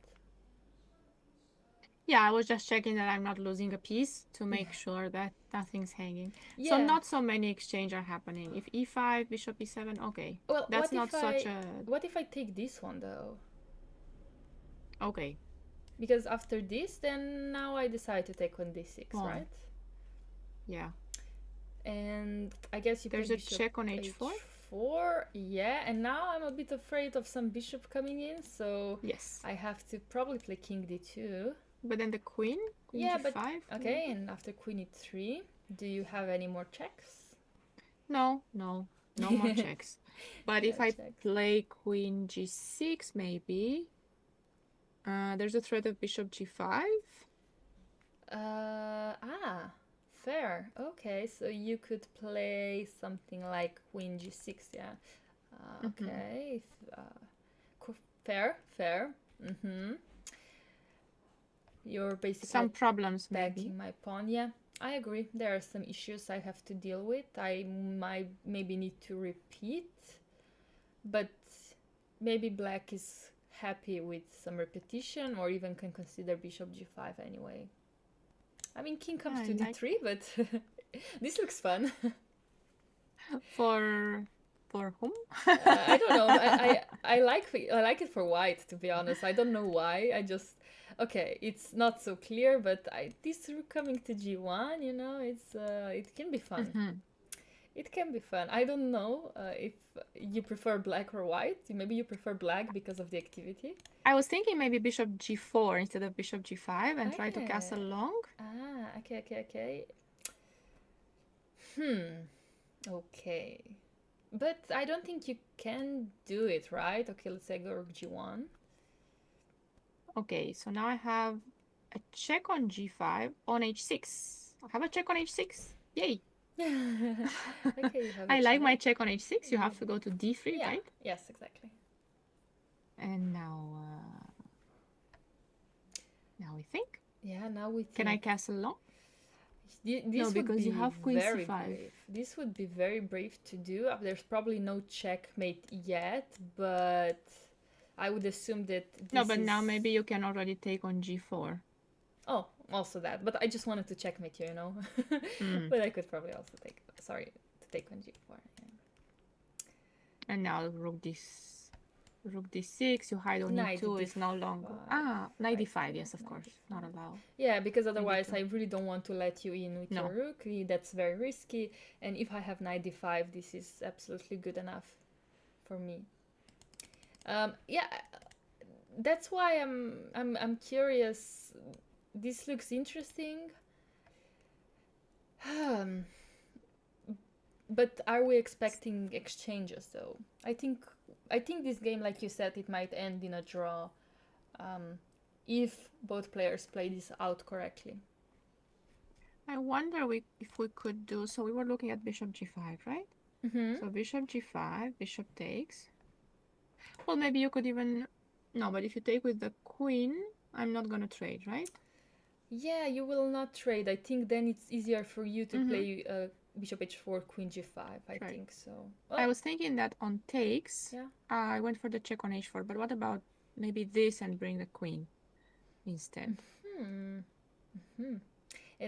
Yeah, I was just checking that I'm not losing a piece to make sure that nothing's hanging. Yeah. So not so many exchange are happening. If e5, bishop e7, okay. Well, That's not such a... What if I take this one though? Okay. Because after this, then now I decide to take on d6, right? Yeah. And I guess you There's a check on h4. h4, yeah, and now I'm a bit afraid of some bishop coming in, so yes, I have to probably play king d2. But then the queen yeah, g5. But okay, and after queen e3, do you have any more checks? No more checks. But if I play queen g6, maybe there's a threat of bishop g5. Fair. Okay, so you could play something like queen g6, yeah. Okay. Fair. You're basically some problems backing maybe. my pawn. Yeah, I agree. There are some issues I have to deal with. I might maybe need to repeat, but maybe black is happy with some repetition, or even can consider bishop g5 anyway. I mean, king comes to d3, but this looks fun. For whom? I don't know. I like it for white, to be honest. I don't know why. I just okay. It's not so clear, but this rook coming to g1, you know, it can be fun. It can be fun. I don't know if you prefer black or white. Maybe you prefer black because of the activity. I was thinking maybe bishop g4 instead of bishop g5 and try to castle long. Okay. Okay. But I don't think you can do it, right? Okay, let's say go rook g1. Okay, so now I have a check on g5 on h6. I have a check on h6. Yay! Okay, you have I like my check on h6. You have to go to d3, yeah. right? Yes, exactly. And now we think. Yeah, now we think. Can I castle long? This no, because you have queen very c5. Brave. This would be very brave to do. There's probably no checkmate yet, but I would assume that this no, but now maybe you can already take on g4. Oh, also that. But I just wanted to checkmate you, you know. But I could probably also take on g4. Yeah. And now rook this. Rook d6, you hide on Knight e2, it's no longer. Ah, knight d5, yes, of course, not allowed. Yeah, because otherwise d2. I really don't want to let you in with your rook. That's very risky. And if I have knight d5, this is absolutely good enough for me. Yeah, that's why I'm curious. This looks interesting. But are we expecting exchanges though? I think this game, like you said, it might end in a draw if both players play this out correctly. I wonder if we could do, so we were looking at bishop g5, right? So bishop g5, bishop takes. Well, maybe you could even, no, but if you take with the queen, I'm not going to trade, right? Yeah, you will not trade. I think then it's easier for you to play bishop h4, queen g5. I think so. Oh. I was thinking that on takes, I went for the check on h4, but what about maybe this and bring the queen instead? And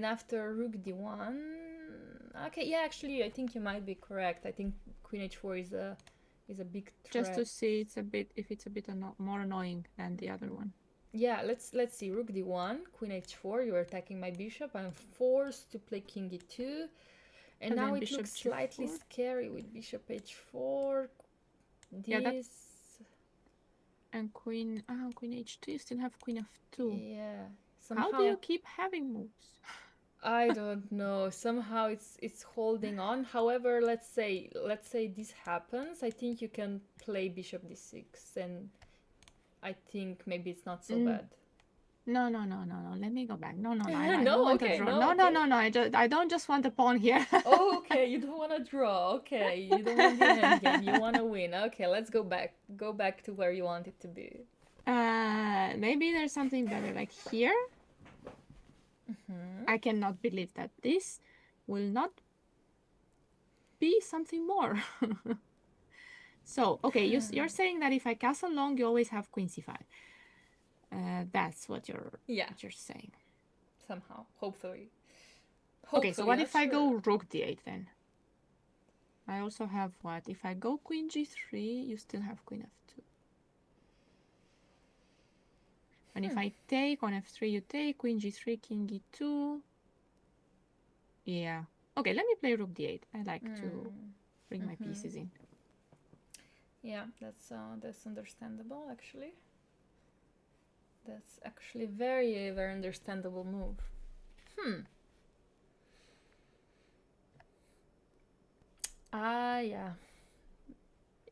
after rook d1, okay, yeah, actually, I think you might be correct. I think queen h4 is a big threat. Just to see if it's a bit more annoying than the other one. Yeah, let's see. Rook d1, queen h4. You're attacking my bishop. I'm forced to play king e2, and now it looks slightly scary with bishop h4. This and queen h2. You still have queen f2. Yeah. Somehow, how do you keep having moves? I don't know. Somehow it's holding on. However, let's say this happens. I think you can play bishop d6, and I think maybe it's not so bad. No. Let me go back. No. I no, don't want okay, to draw. No. I don't just want a pawn here. Oh, okay. You don't want to draw. Okay, you don't want the endgame. You want to win. Okay, let's go back. Go back to where you want it to be. Maybe there's something better, like here. I cannot believe that this will not be something more. So, okay, you're saying that if I castle long, you always have queen c5. That's what you're saying. Somehow, hopefully. Okay, so what if I go rook d8 then? I also have what? If I go queen g3, you still have queen f2. And if I take on f3, you take queen g3, king e2. Yeah. Okay, let me play rook d8. I like to bring my pieces in. Yeah, that's understandable actually. That's actually very, very understandable move. Yeah.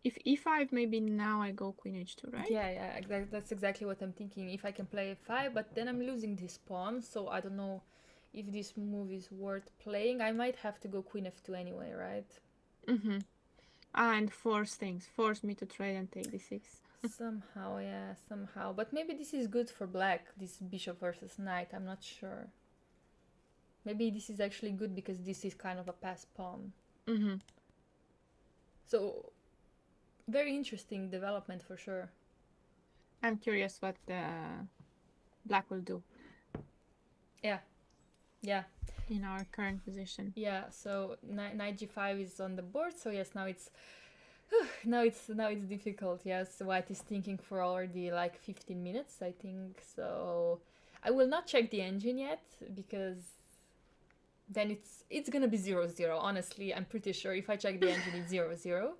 If e5, maybe now I go queen h2, right? Yeah, that's exactly what I'm thinking. If I can play f5, but then I'm losing this pawn, so I don't know if this move is worth playing. I might have to go queen f2 anyway, right? And force me to trade and take d6. Somehow. But maybe this is good for black, this bishop versus knight. I'm not sure. Maybe this is actually good because this is kind of a pass pawn. So, very interesting development for sure. I'm curious what black will do. Yeah. In our current position. Yeah, so knight g5 is on the board, so yes, now it's difficult. Yes, white is thinking for already like 15 minutes, I think. So I will not check the engine yet because then it's gonna be 0-0. Honestly, I'm pretty sure if I check the engine, it's 0-0.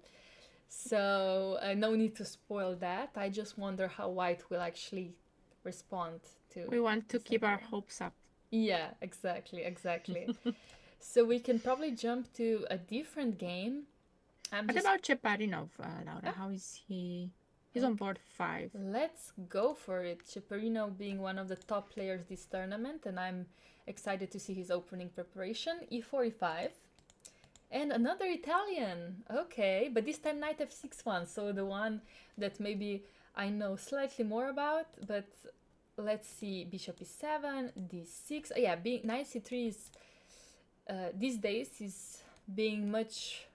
So no need to spoil that. I just wonder how white will actually respond to. We want to keep our hopes up. Yeah, exactly. So we can probably jump to a different game. What about Cheparinov, Laura? How is he? He's on board 5. Let's go for it. Cheparinov being one of the top players this tournament, and I'm excited to see his opening preparation. e4, e5. And another Italian. Okay, but this time knight f6 one, so the one that maybe I know slightly more about, but let's see, bishop e7, d6. Yeah, knight c3 is these days is being much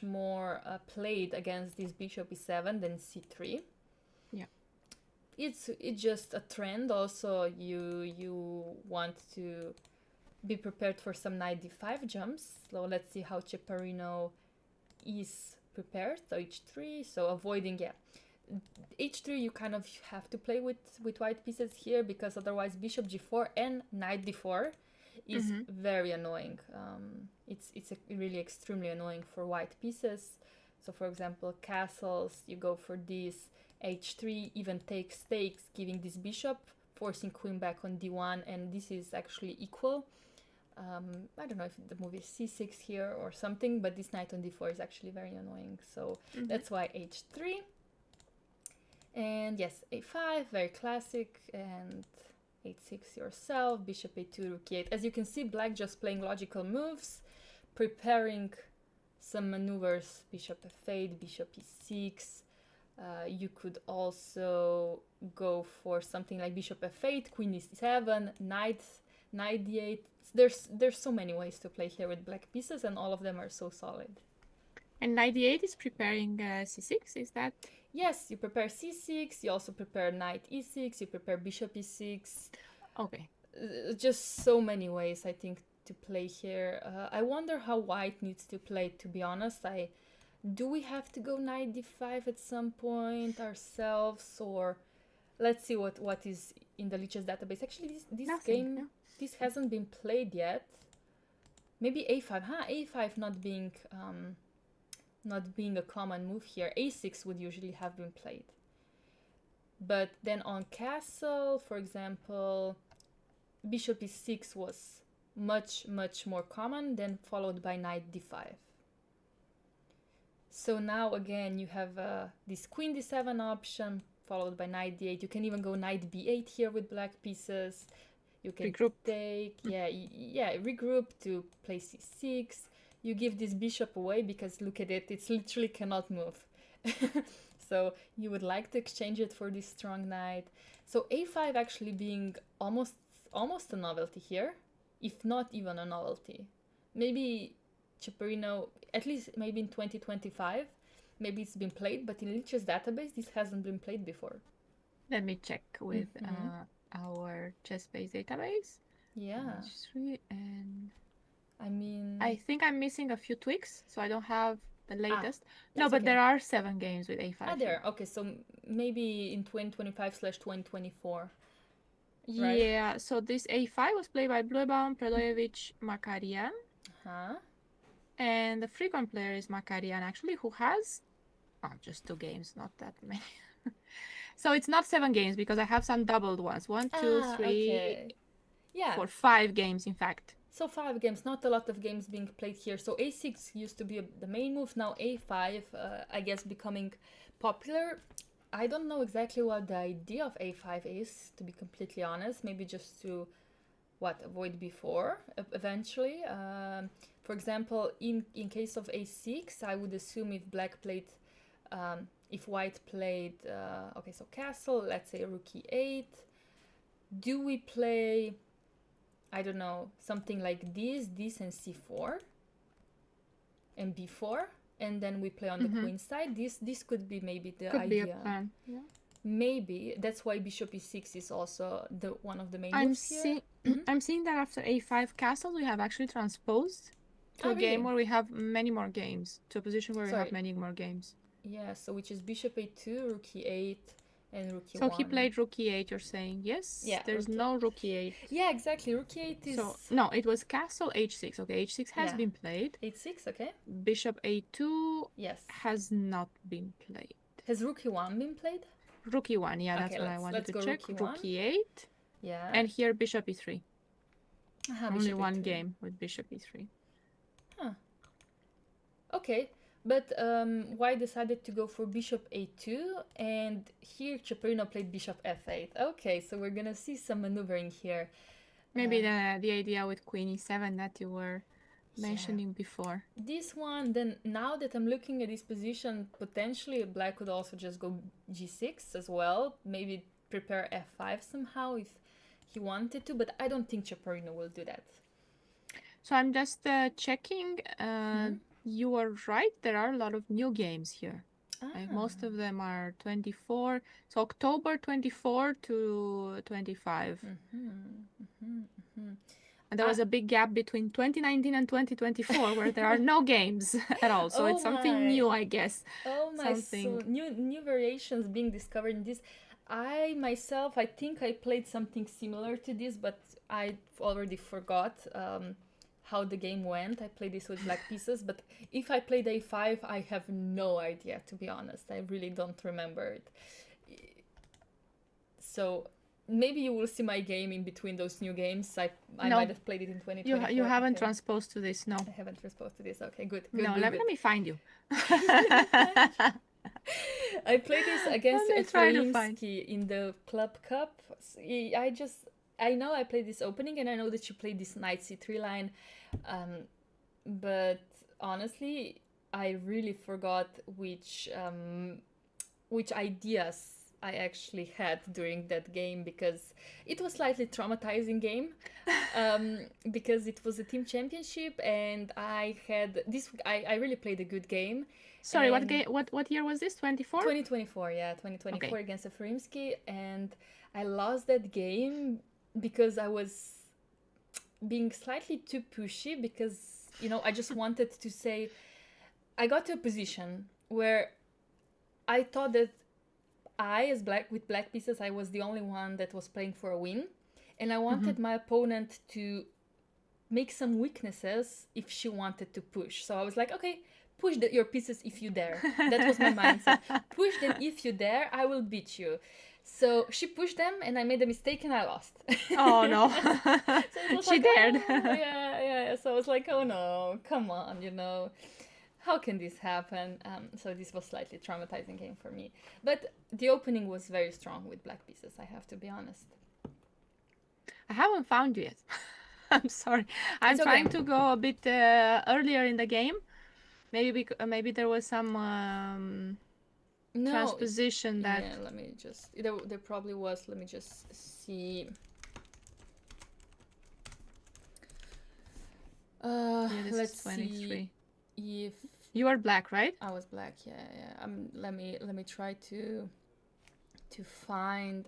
more played against this bishop e7 than c3. Yeah, it's just a trend. Also, you want to be prepared for some knight d5 jumps. So let's see how Cheparinov is prepared. So h3, so avoiding h3 you kind of have to play with white pieces here, because otherwise bishop g4 and knight d4 is very annoying. It's really extremely annoying for white pieces. So for example, castles, you go for this, h3 even takes stakes, giving this bishop, forcing queen back on d1, and this is actually equal. I don't know if the move is c6 here or something, but this knight on d4 is actually very annoying. So that's why h3. And yes, a5, very classic, and h6 yourself, bishop a2, rook e8. As you can see, black just playing logical moves, preparing some maneuvers, bishop f8, bishop e6. You could also go for something like bishop f8, queen e7, knight d8. There's so many ways to play here with black pieces, and all of them are so solid. And knight d8 is preparing c6, is that? Yes, you prepare c6, you also prepare knight e6, you prepare bishop e6. Okay. Just so many ways, I think, to play here. I wonder how white needs to play, to be honest. Do we have to go knight d5 at some point ourselves, or let's see what is in the Lichess database. Actually, this game, no. This hasn't been played yet. Maybe a5, a5 not being a common move here. a6 would usually have been played. But then on castle, for example, bishop e6 was much more common, then followed by knight d5. So now again you have this queen d7 option, followed by knight d8. You can even go knight b8 here with black pieces. You can take, regroup to play c6. You give this bishop away because look at it, it literally cannot move. So you would like to exchange it for this strong knight. So a5 actually being almost a novelty here, if not even a novelty. Maybe Ceperino, at least maybe in 2025, maybe it's been played, but in Lichess database, this hasn't been played before. Let me check with our chess-based database. Yeah. And I mean, I think I'm missing a few tweaks, so I don't have the latest. No, but okay. there are 7 games with a5. There. Okay, so maybe in 2025/2024. Right? Yeah, so this a5 was played by Bluebaum, Predojevic, Makarian. And the frequent player is Makarian, actually, who has just 2 games, not that many. So it's not 7 games because I have some doubled ones. 1, 2, 3, okay. Yeah. 4, 5 games, in fact. So 5 games, not a lot of games being played here. So a6 used to be the main move. Now a5, I guess, becoming popular. I don't know exactly what the idea of a5 is, to be completely honest. Maybe just to, avoid before, eventually. For example, in case of a6, I would assume if black played, if white played, okay, so castle, let's say rook e8. Do we play, I don't know, something like this and c4 and b4, and then we play on the queen side? This could be maybe the idea. Be a plan. Yeah. Maybe that's why bishop e6 is also one of the main moves here. I'm seeing that after a5 castle, we have actually transposed to a game where we have many more games, to a position where we have many more games. Yeah, so which is bishop a2, rook e8, and rook e1. So he played rook e8, you're saying? Yes? Yeah. There's no rook e8. Yeah, exactly. Rook e8 is... So, no, it was castle h6. Okay, h6 has been played. h6, okay. Bishop a2 has not been played. Has rook e1 been played? Rook e1, yeah, that's what I wanted to check. Rook e8. Yeah. And here bishop e3. Only bishop one e3. game with bishop e3. Okay. But white decided to go for bishop a2, and here Ceperino played bishop f8. Okay, so we're gonna see some maneuvering here. Maybe the idea with queen e7 that you were mentioning before. This one, then now that I'm looking at this position, potentially black could also just go g6 as well. Maybe prepare f5 somehow if he wanted to, but I don't think Ceperino will do that. So I'm just checking. You are right, there are a lot of new games here. Like most of them are 24, so October 24 to 25. And there was a big gap between 2019 and 2024 where there are no games at all. So Oh it's something my. new, I guess. Oh my, so Something. new variations being discovered in this. I myself, I think I played something similar to this, but I already forgot how the game went. I played this with black pieces, but if I played a5, I have no idea, to be honest. I really don't remember it. So maybe you will see my game in between those new games. I No, might have played it in 2024. you haven't Okay. transposed to this. No. I haven't responded to this. Okay, good, No, good. let me find you. I played this against Let me try to find. Efraimski in the Club Cup. I know I played this opening and I know that she played this knight c3 line, but honestly, I really forgot which ideas I actually had during that game, because it was slightly traumatizing game, because it was a team championship and I had this. I really played a good game. Sorry, what game? What year was this? 24? 2024, yeah, 2024 Okay. against Efraimski, and I lost that game because I was being slightly too pushy, because I just wanted to say. I got to a position where I thought that as with black pieces, I was the only one that was playing for a win, and I wanted my opponent to make some weaknesses if she wanted to push. So I was like, okay, push your pieces if you dare. That was my mindset. Push them if you dare, I will beat you. So she pushed them and I made a mistake and I lost. Oh no. So it was She like, dared. oh, yeah. So I was like, oh no, come on, how can this happen? So this was slightly traumatizing game for me. But the opening was very strong with black pieces, I have to be honest. I haven't found you yet. I'm sorry. I'm trying to go a bit earlier in the game. Maybe there was some transposition that. Yeah, let me just. There probably was. Let me just see. This Let's is 23. See if you are black, right? I was black. Yeah. Let me try to find.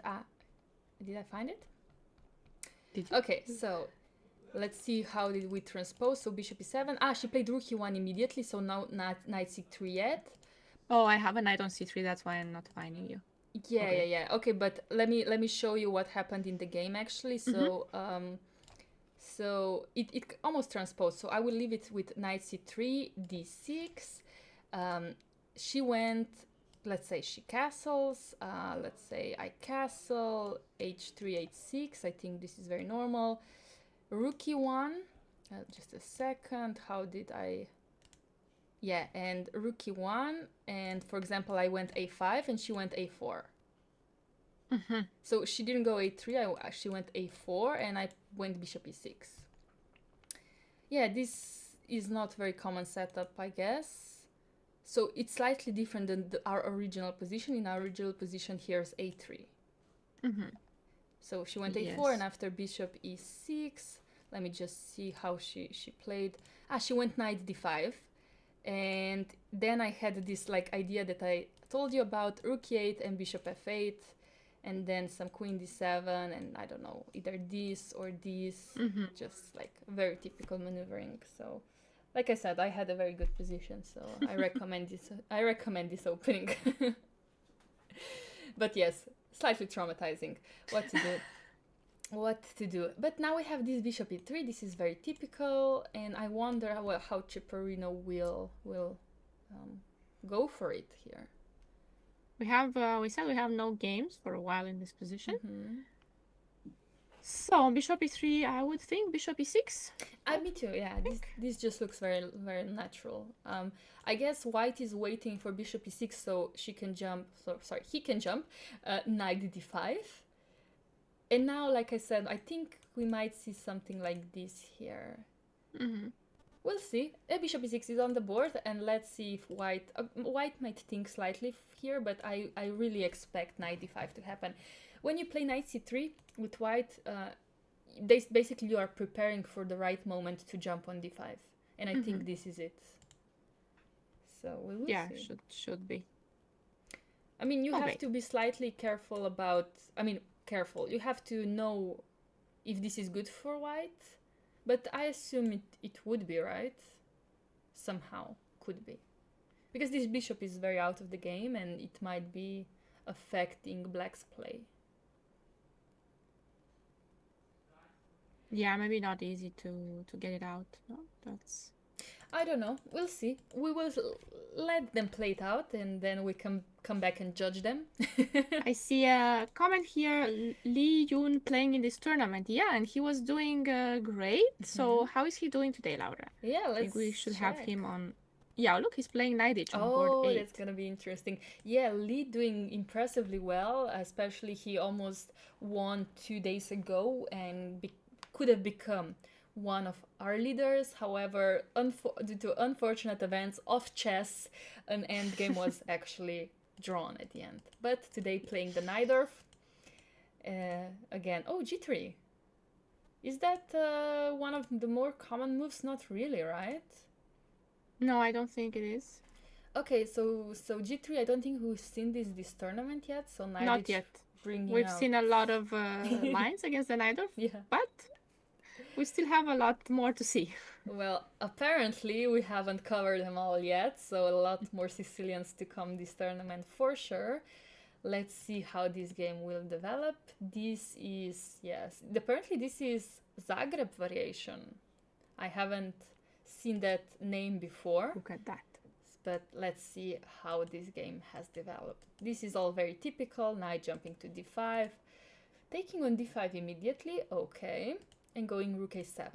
Did I find it? Did you? Okay, so let's see how did we transpose. So bishop e7. She played rook e1 immediately. So now not knight c3 yet. Oh, I have a knight on c3. That's why I'm not finding you. Yeah. Okay, but let me show you what happened in the game actually. So so it almost transposed. So I will leave it with knight c3, d6. She went. Let's say she castles. Let's say I castle, h3, h6. I think this is very normal. Rook e1. Just a second. How did I? Yeah, and rook e1. And for example, I went a5 and she went a4. So she didn't go a3. She went a4 and I went bishop e6. Yeah, this is not very common setup, I guess. So it's slightly different than our original position. In our original position, here's a3. So she went a4 and after bishop e6, let me just see how she played. She went knight d5. And then I had this idea that I told you about, rook e8 and bishop f8. And then some queen d7 and I don't know, either this or this. Just very typical maneuvering. So like I said, I had a very good position, so I recommend this. I recommend this opening. But yes, slightly traumatizing. What to do? But now we have this bishop e3. This is very typical, and I wonder how Ceperino will go for it here. We said we have no games for a while in this position. So bishop e3, I would think bishop e6. Me too. Yeah, this just looks very very natural. I guess white is waiting for bishop e6 so she can jump. He can jump. Knight d5. And now, like I said, I think we might see something like this here. We'll see. Bishop e6 is on the board, and let's see if white might think slightly here, but I really expect knight d5 to happen. When you play knight c3 with white, basically you are preparing for the right moment to jump on d5, and I think this is it. So we will see. Yeah, should be. I mean, you have to be slightly careful about. Careful. You have to know if this is good for white, But I assume it would be, right? Somehow, could be. Because this bishop is very out of the game and it might be affecting black's play. Yeah, maybe not easy to get it out. No, that's... I don't know. We'll see. We will let them play it out and then we can come back and judge them. I see a comment here, Lee Yun playing in this tournament. Yeah, and he was doing great. So how is he doing today, Laura? Yeah, let's I think we should have check. him on... Yeah, look, he's playing knight h on board 8. Oh, that's gonna be interesting. Yeah, Lee doing impressively well, especially he almost won 2 days ago and could have become one of our leaders. However, due to unfortunate events of chess, an endgame was actually drawn at the end. But today playing the Najdorf. Again, oh, g3. Is that one of the more common moves? Not really, right? No, I don't think it is. Okay, so g3, I don't think we've seen this tournament yet. So Not yet. We've seen a lot of lines against the Najdorf, yeah, but we still have a lot more to see. Well, apparently we haven't covered them all yet, so a lot more Sicilians to come this tournament for sure. Let's see how this game will develop. This is, yes, apparently this is Zagreb variation. I haven't seen that name before. Look at that. But let's see how this game has developed. This is all very typical. Knight jumping to d5, taking on d5 immediately, okay, and going rook a7.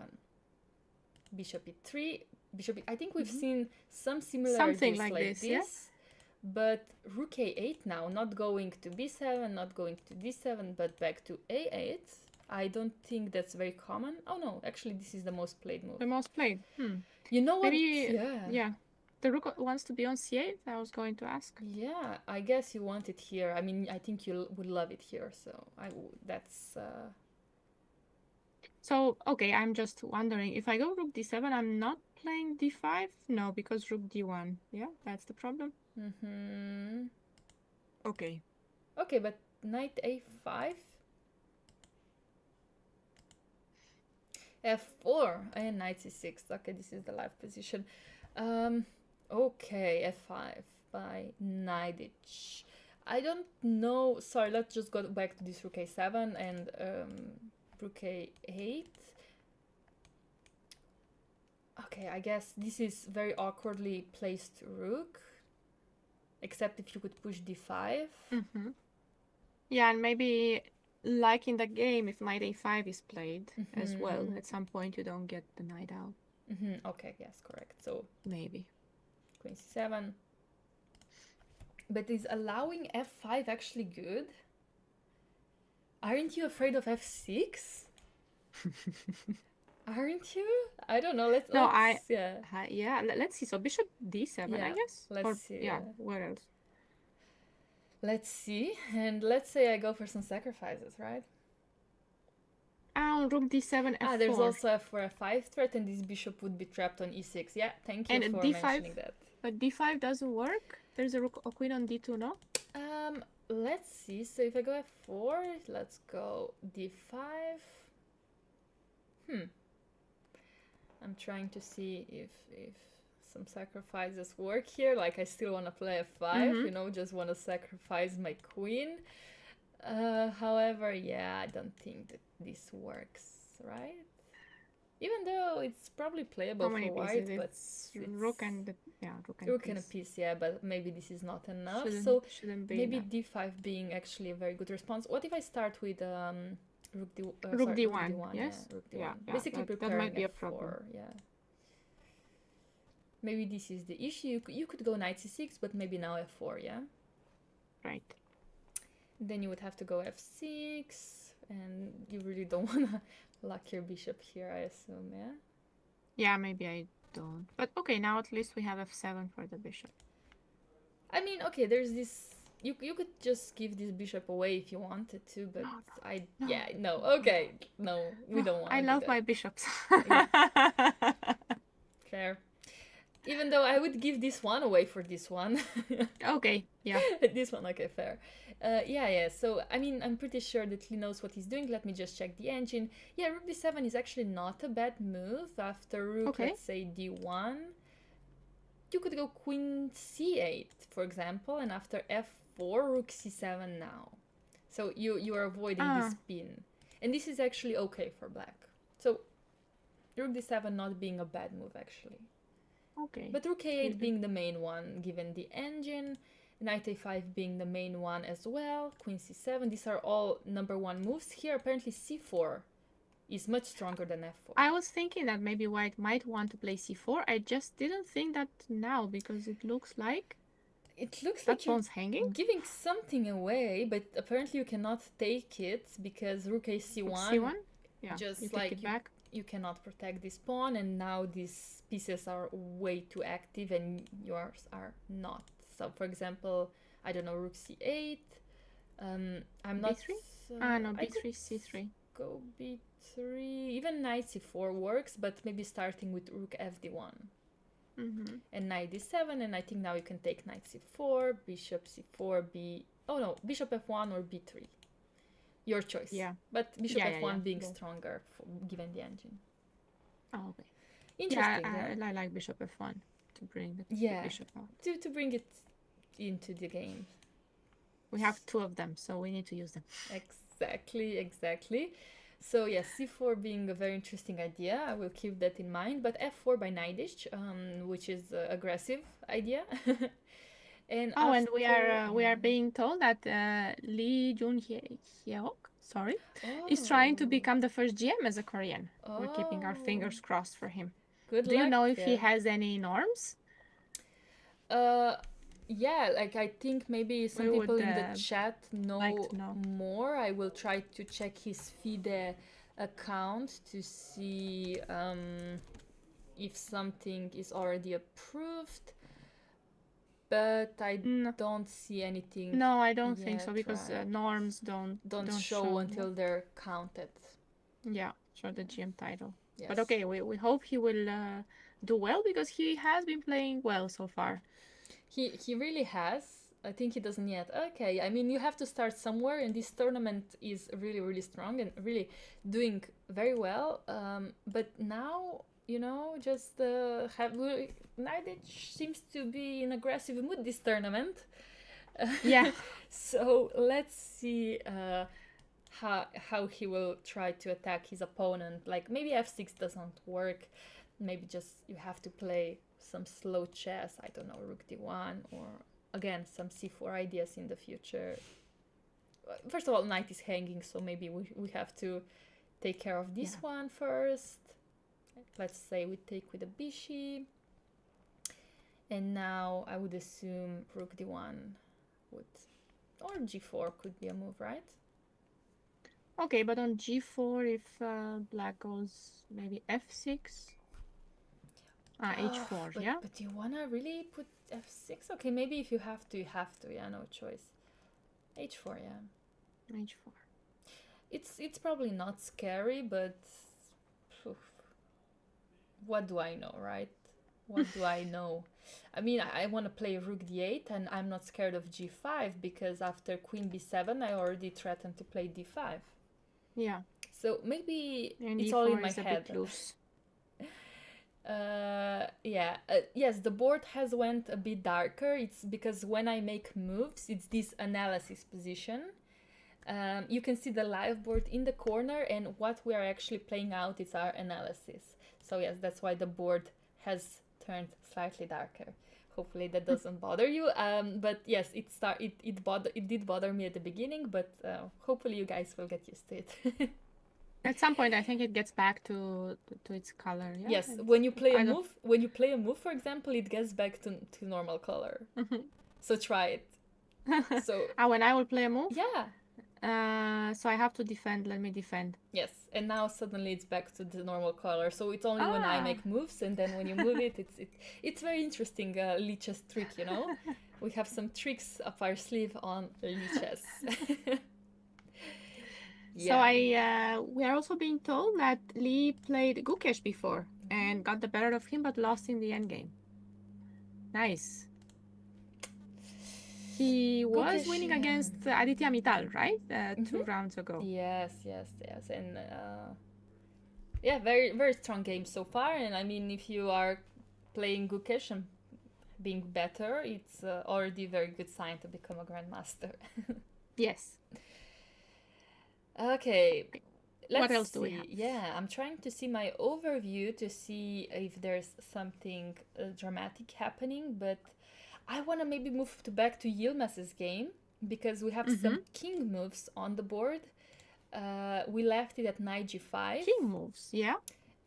Bishop e3, bishop I think we've seen some similarities Something like this, yeah? But rook a8 now, not going to b7, not going to d7, but back to a8. I don't think that's very common. Oh no, actually this is the most played move. The most played. You know what? Maybe, yeah. The rook wants to be on c8, I was going to ask. Yeah, I guess you want it here. I mean, I think you would love it here, so that's... So, okay, I'm just wondering, if I go rook d7, I'm not playing d5? No, because rook d1. Yeah, that's the problem. Okay. Okay, but knight a5? f4 and knight c6. Okay, this is the live position. Okay, f5 by knight h. I don't know. Sorry, let's just go back to this rook a7 and rook a8. Okay, I guess this is very awkwardly placed rook. Except if you could push d5. Yeah, and maybe like in the game, if knight a5 is played as well, at some point you don't get the knight out. Okay, yes, correct. So maybe. Queen c7. But is allowing f5 actually good? Aren't you afraid of f6? Aren't you? I don't know. Let's see. So bishop d7, I guess. Let's see. Yeah. What else? Let's see. And let's say I go for some sacrifices, right? Rook d7, f4. There's also f4, f5 threat, and this bishop would be trapped on e6. Yeah, thank you for mentioning that. But d5 doesn't work. There's a rook or queen on d2, no? Let's see. So if I go f4, let's go d5. I'm trying to see if some sacrifices work here. Like I still want to play f5, you know, just want to sacrifice my queen. However, yeah, I don't think that this works, right? Even though it's probably playable for white, but it's rook and a piece, yeah, but maybe this is not enough. Shouldn't be maybe enough. d5 being actually a very good response. What if I start with rook d1? Rook d1, yes. Yeah, rook d1. Yeah, basically preparing that might be a f4, problem. yeah. Maybe this is the issue. You could go knight c6, but maybe now f4, yeah? Right. Then you would have to go f6, and you really don't want to lock your bishop here, I assume, yeah? Yeah, maybe I don't. But okay, now at least we have f7 for the bishop. I mean, okay, there's this... You could just give this bishop away if you wanted to, but we don't want to I love my bishops. Fair. Even though I would give this one away for this one. Okay, yeah. This one, okay, fair. Yeah. So, I mean, I'm pretty sure that he knows what he's doing. Let me just check the engine. Yeah, rook d7 is actually not a bad move. After rook, Okay. let's say d1, you could go queen c8, for example, and after f4, rook c7 now. So you are avoiding this pin. And this is actually okay for black. So rook d7 not being a bad move, actually. Okay. But rook a8 being the main one, given the engine. Knight a5 being the main one as well. Queen c7. These are all #1 moves. Here, apparently c4 is much stronger than f4. I was thinking that maybe white might want to play c4. I just didn't think that now, because it looks like that pawn's hanging, giving something away, but apparently you cannot take it because rook a c1. C1? Yeah, just you like take it back. You cannot protect this pawn, and now these pieces are way too active and yours are not. So, for example, I don't know, rook c8. I'm not. B3? No, b3, c3. Go b3. Even knight c4 works, but maybe starting with rook fd1. And knight d7, and I think now you can take knight c4, bishop c4, bishop f1 or b3. Your choice. Yeah. But bishop f1 being stronger given the engine. Oh, okay. Interesting. Yeah, I like bishop f1 to bring the bishop out. To bring it into the game. We have 2 of them, so we need to use them. Exactly. So yes, c4 being a very interesting idea. I will keep that in mind. But f4 by knightish, which is aggressive idea. And we are being told that Lee Jun-hyuk, is trying to become the first GM as a Korean. We're keeping our fingers crossed for him. Good luck. Do you know if he has any norms? Yeah, like I think maybe some people in the chat know more. I will try to check his FIDE account to see if something is already approved. But I don't see anything. No, I don't think so, because norms don't show until they're counted. Yeah, show the GM title. Yes. But okay, we hope he will do well, because he has been playing well so far. He really has. I think he doesn't yet. Okay, I mean, you have to start somewhere, and this tournament is really, really strong and really doing very well. But now, you know, just Nardich seems to be in aggressive mood this tournament. Yeah. So let's see how he will try to attack his opponent. Like maybe f6 doesn't work. Maybe just you have to play some slow chess. I don't know, rook d1, or again some c4 ideas in the future. First of all, knight is hanging, so maybe we have to take care of this one first. Let's say we take with a bishi. And now I would assume rook d1 would, or g4 could be a move, right? Okay, but on g4, if black goes maybe f6, h4, but, yeah? But you wanna really put f6? Okay, maybe if you have to, yeah, no choice. h4, yeah. h4. It's probably not scary, but what do I know, right? What do I know? I mean, I want to play rook d8, and I'm not scared of g5, because after queen b7, I already threatened to play d5. Yeah. So maybe and it's e4 all in my is a head. bit loose. Yes, the board has went a bit darker. It's because when I make moves, it's this analysis position. You can see the live board in the corner, and what we are actually playing out is our analysis. So yes, that's why the board has turned slightly darker. Hopefully that doesn't bother you. But yes, it did bother me at the beginning, but hopefully you guys will get used to it. At some point, I think it gets back to its color. Yeah? Yes, when you play a move, for example, it gets back to normal color. So try it. So when I will play a move? Yeah. So I have to defend. Let me defend. Yes, and now suddenly it's back to the normal color. So it's only when I make moves, and then when you move it, it's very interesting Lichess trick, you know. We have some tricks up our sleeve on Lichess. So we are also being told that Lee played Gukesh before and got the better of him, but lost in the endgame. Nice. He was winning against Aditya Mittal, right? 2 rounds ago. Yes, and yeah, very very strong game so far. And I mean, if you are playing Gukesh and being better, it's already a very good sign to become a grandmaster. Yes. Okay. What else do we have? Yeah, I'm trying to see my overview to see if there's something dramatic happening, but I want to maybe move back to Yilmaz's game because we have some king moves on the board. We left it at knight g5. King moves, yeah.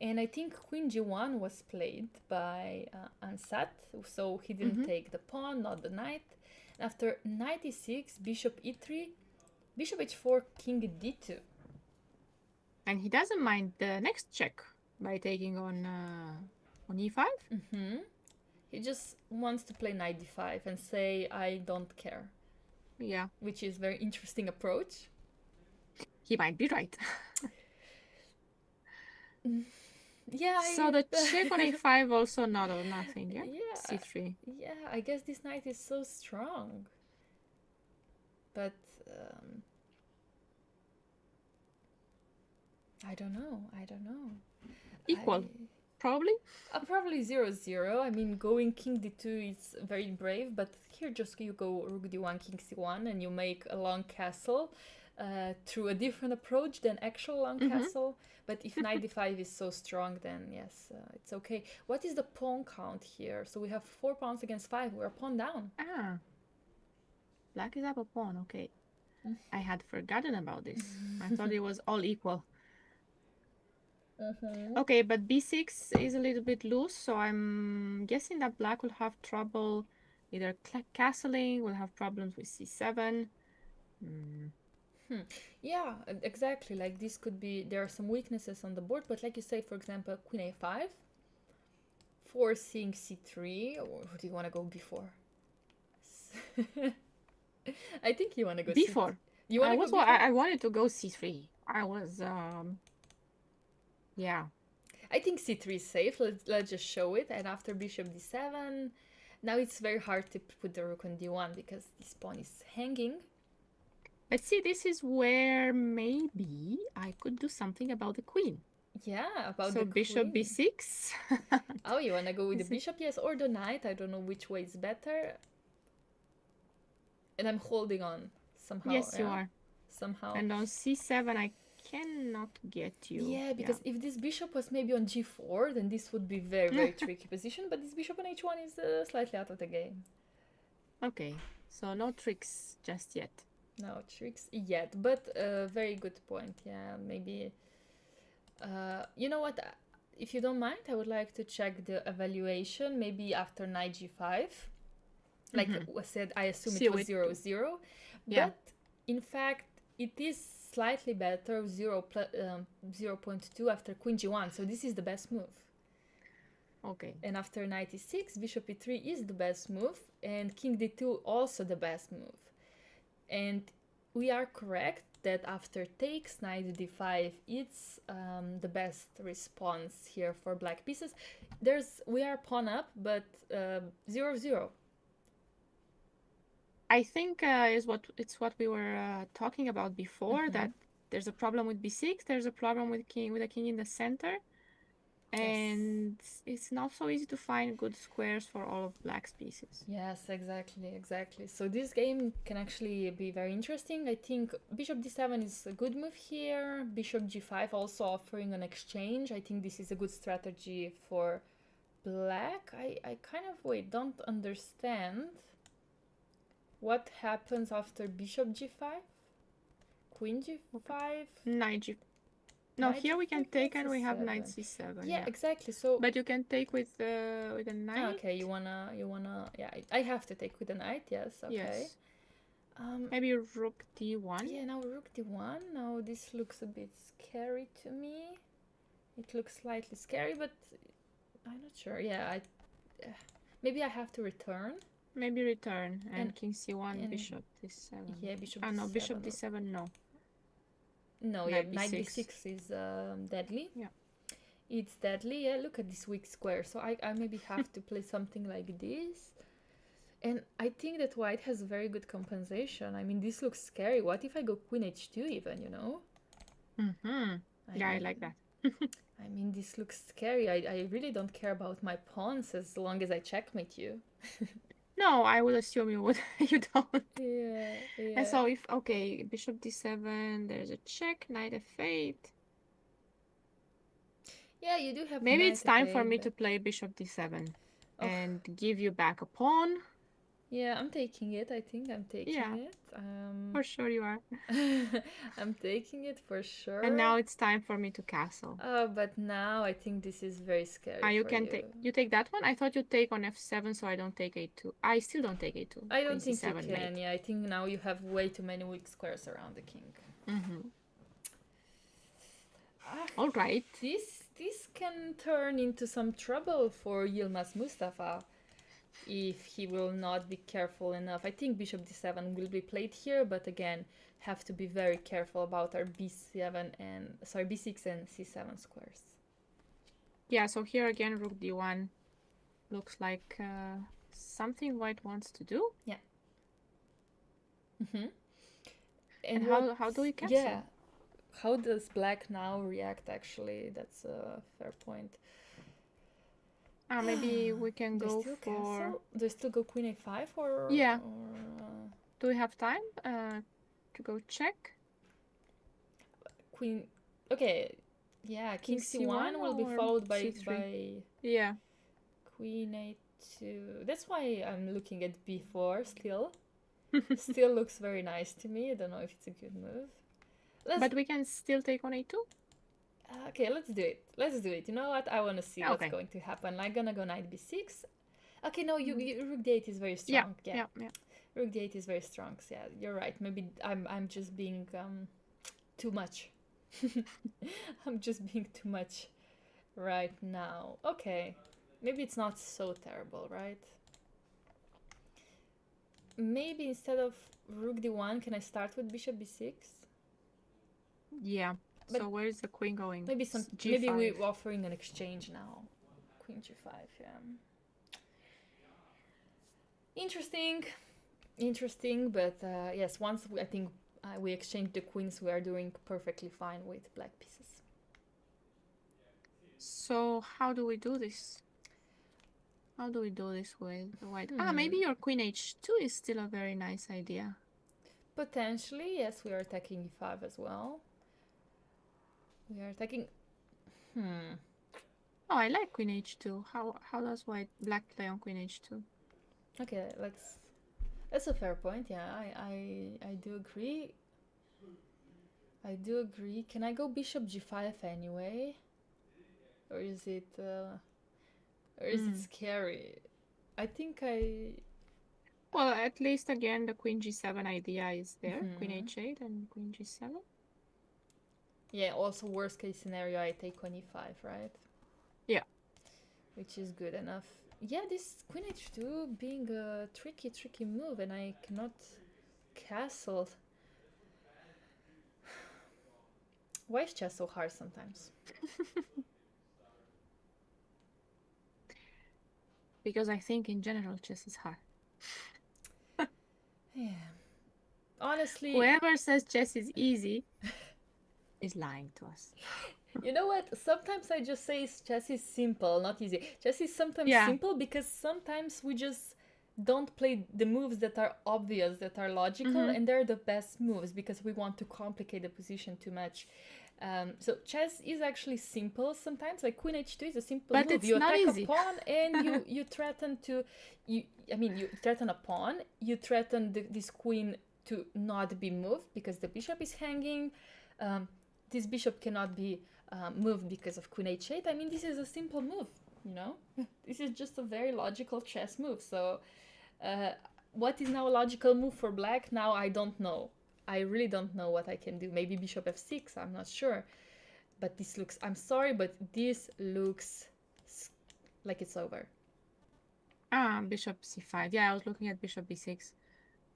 And I think queen g1 was played by Ansat, so he didn't take the pawn, not the knight. After knight e6, bishop e3, bishop h4, king d2. And he doesn't mind the next check by taking on e5. He just wants to play knight d5 and say, I don't care. Yeah. Which is a very interesting approach. He might be right. Yeah. So the check on a5 also not or nothing, yeah? Yeah. c3. Yeah, I guess this knight is so strong. But I don't know. Equal, probably? Probably 0-0. I mean, going king d2 is very brave, but here just you go rook d1, king c1, and you make a long castle through a different approach than actual long castle. But if knight d5 is so strong, then yes, it's okay. What is the pawn count here? So we have 4 pawns against 5. We're pawn down. Ah. Black is up a pawn, okay. I had forgotten about this. I thought it was all equal. Okay, but b6 is a little bit loose, so I'm guessing that black will have trouble either castling, will have problems with c7. Yeah, exactly. Like this could be, there are some weaknesses on the board, but like you say, for example, queen a5, forcing c3, or do you want to go before? I think you want to go before. You want to go before? I wanted to go c3. I was yeah. I think c3 is safe. Let's just show it. And after bishop d7, now it's very hard to put the rook on d1 because this pawn is hanging. But see, this is where maybe I could do something about the queen. Yeah, about so the bishop queen. b6. Oh, you want to go with the bishop? Yes, or the knight. I don't know which way is better. And I'm holding on somehow. Yes, you are. Somehow. And on c7, I cannot get you. Yeah, because if this bishop was maybe on g4, then this would be very, very tricky position. But this bishop on h1 is slightly out of the game. Okay, so no tricks just yet. No tricks yet, but very good point. Yeah, maybe. You know what? If you don't mind, I would like to check the evaluation. Maybe after knight g5. Like I said, I assume it was 0-0. Yeah. But in fact, it is slightly better, 0.2 after queen g1. So this is the best move. Okay. And after knight e6, bishop e3 is the best move. And king d2 also the best move. And we are correct that after takes, knight d5, it's the best response here for black pieces. We are pawn up, but 0-0. I think it's what we were talking about before, that there's a problem with b6, there's a problem with a king in the center, and it's not so easy to find good squares for all of black's pieces. Yes, exactly. So this game can actually be very interesting. I think bishop d7 is a good move here. Bishop g5 also offering an exchange. I think this is a good strategy for black. I kind of don't understand. What happens after bishop g5? Queen g5? Knight g. No, here we can take and we have knight c7. Yeah, exactly. So, but you can take with a knight. Okay, you wanna. Yeah, I have to take with a knight. Yes. Okay. Yes. Maybe rook d1. Yeah, now rook d1. Now this looks a bit scary to me. It looks slightly scary, but I'm not sure. Yeah, maybe I have to return. Maybe return and king c1, bishop d7. Yeah, bishop. No, bishop d7. No. No, yeah, knight b6 is deadly. Yeah. It's deadly. Yeah, look at this weak square. So I maybe have to play something like this. And I think that white has very good compensation. I mean, this looks scary. What if I go queen h2 even, you know? Yeah, I like that. I mean, this looks scary. I really don't care about my pawns as long as I checkmate you. No, I would assume you would. You don't. Yeah, yeah. And so if, okay, bishop d7, there's a check, knight f8. Yeah, you do have Maybe knight it's time f8, for me but... to play bishop d7 Oh. and give you back a pawn. Yeah, I'm taking it. I think I'm taking it. For sure you are. I'm taking it for sure. And now it's time for me to castle. But now I think this is very scary you for can you. You take that one? I thought you'd take on f7, so I don't take a2. I still don't take a2. I don't Queen think you c7 can. mate. Yeah, I think now you have way too many weak squares around the king. All right. This can turn into some trouble for Yilmaz Mustafa if he will not be careful enough. I think bishop d7 will be played here, but again, have to be very careful about our b6 and c7 squares. Yeah, so here again, rook d1 looks like something white wants to do. Yeah. And how do we cancel? Yeah. How does black now react, actually? That's a fair point. Maybe we can go for... Cancel? Do you still go queen a5 or... Yeah. Or, do we have time to go check? Queen... Okay. Yeah, king c1 will be followed by c3. Yeah. Queen a2. That's why I'm looking at b4 still. Still looks very nice to me. I don't know if it's a good move. But we can still take on a2? Okay, let's do it. Let's do it. You know what? I want to see what's going to happen. I'm gonna go knight b6. Okay, no, rook d8 is very strong. Yeah. Rook d8 is very strong. So yeah, you're right. Maybe I'm just being too much. I'm just being too much right now. Okay, maybe it's not so terrible, right? Maybe instead of rook d1, can I start with bishop b6? Yeah. But so where is the queen going? Maybe G5. Maybe we're offering an exchange now. Queen g5, yeah. Interesting, but yes, once I think we exchange the queens, we are doing perfectly fine with black pieces. So how do we do this? How do we do this with the white? Maybe your queen h2 is still a very nice idea. Potentially, yes, we are attacking e5 as well. We are attacking... Oh, I like queen h2. How does black play on queen h2? Okay, that's a fair point. Yeah, I do agree. I do agree. Can I go bishop g5 anyway? Or is it scary? I think well, at least again the queen g7 idea is there. Queen h8 and queen g7. Yeah, also worst case scenario, I take on e5, right? Yeah. Which is good enough. Yeah, this queen h2 being a tricky move, and I cannot castle. Why is chess so hard sometimes? Because I think in general chess is hard. Yeah. Honestly... Whoever says chess is easy is lying to us. You know what? Sometimes I just say chess is simple, not easy. Chess is sometimes simple because sometimes we just don't play the moves that are obvious, that are logical, and they're the best moves because we want to complicate the position too much. So chess is actually simple sometimes. Like queen h2 is a simple move. It's you not attack easy. a pawn and you threaten to... you threaten a pawn, you threaten this queen to not be moved because the bishop is hanging. This bishop cannot be moved because of queen h8. I mean, this is a simple move, you know? This is just a very logical chess move. So what is now a logical move for black? Now I don't know. I really don't know what I can do. Maybe bishop f6, I'm not sure. But this looks... I'm sorry, but this looks like it's over. Bishop c5. Yeah, I was looking at bishop b6.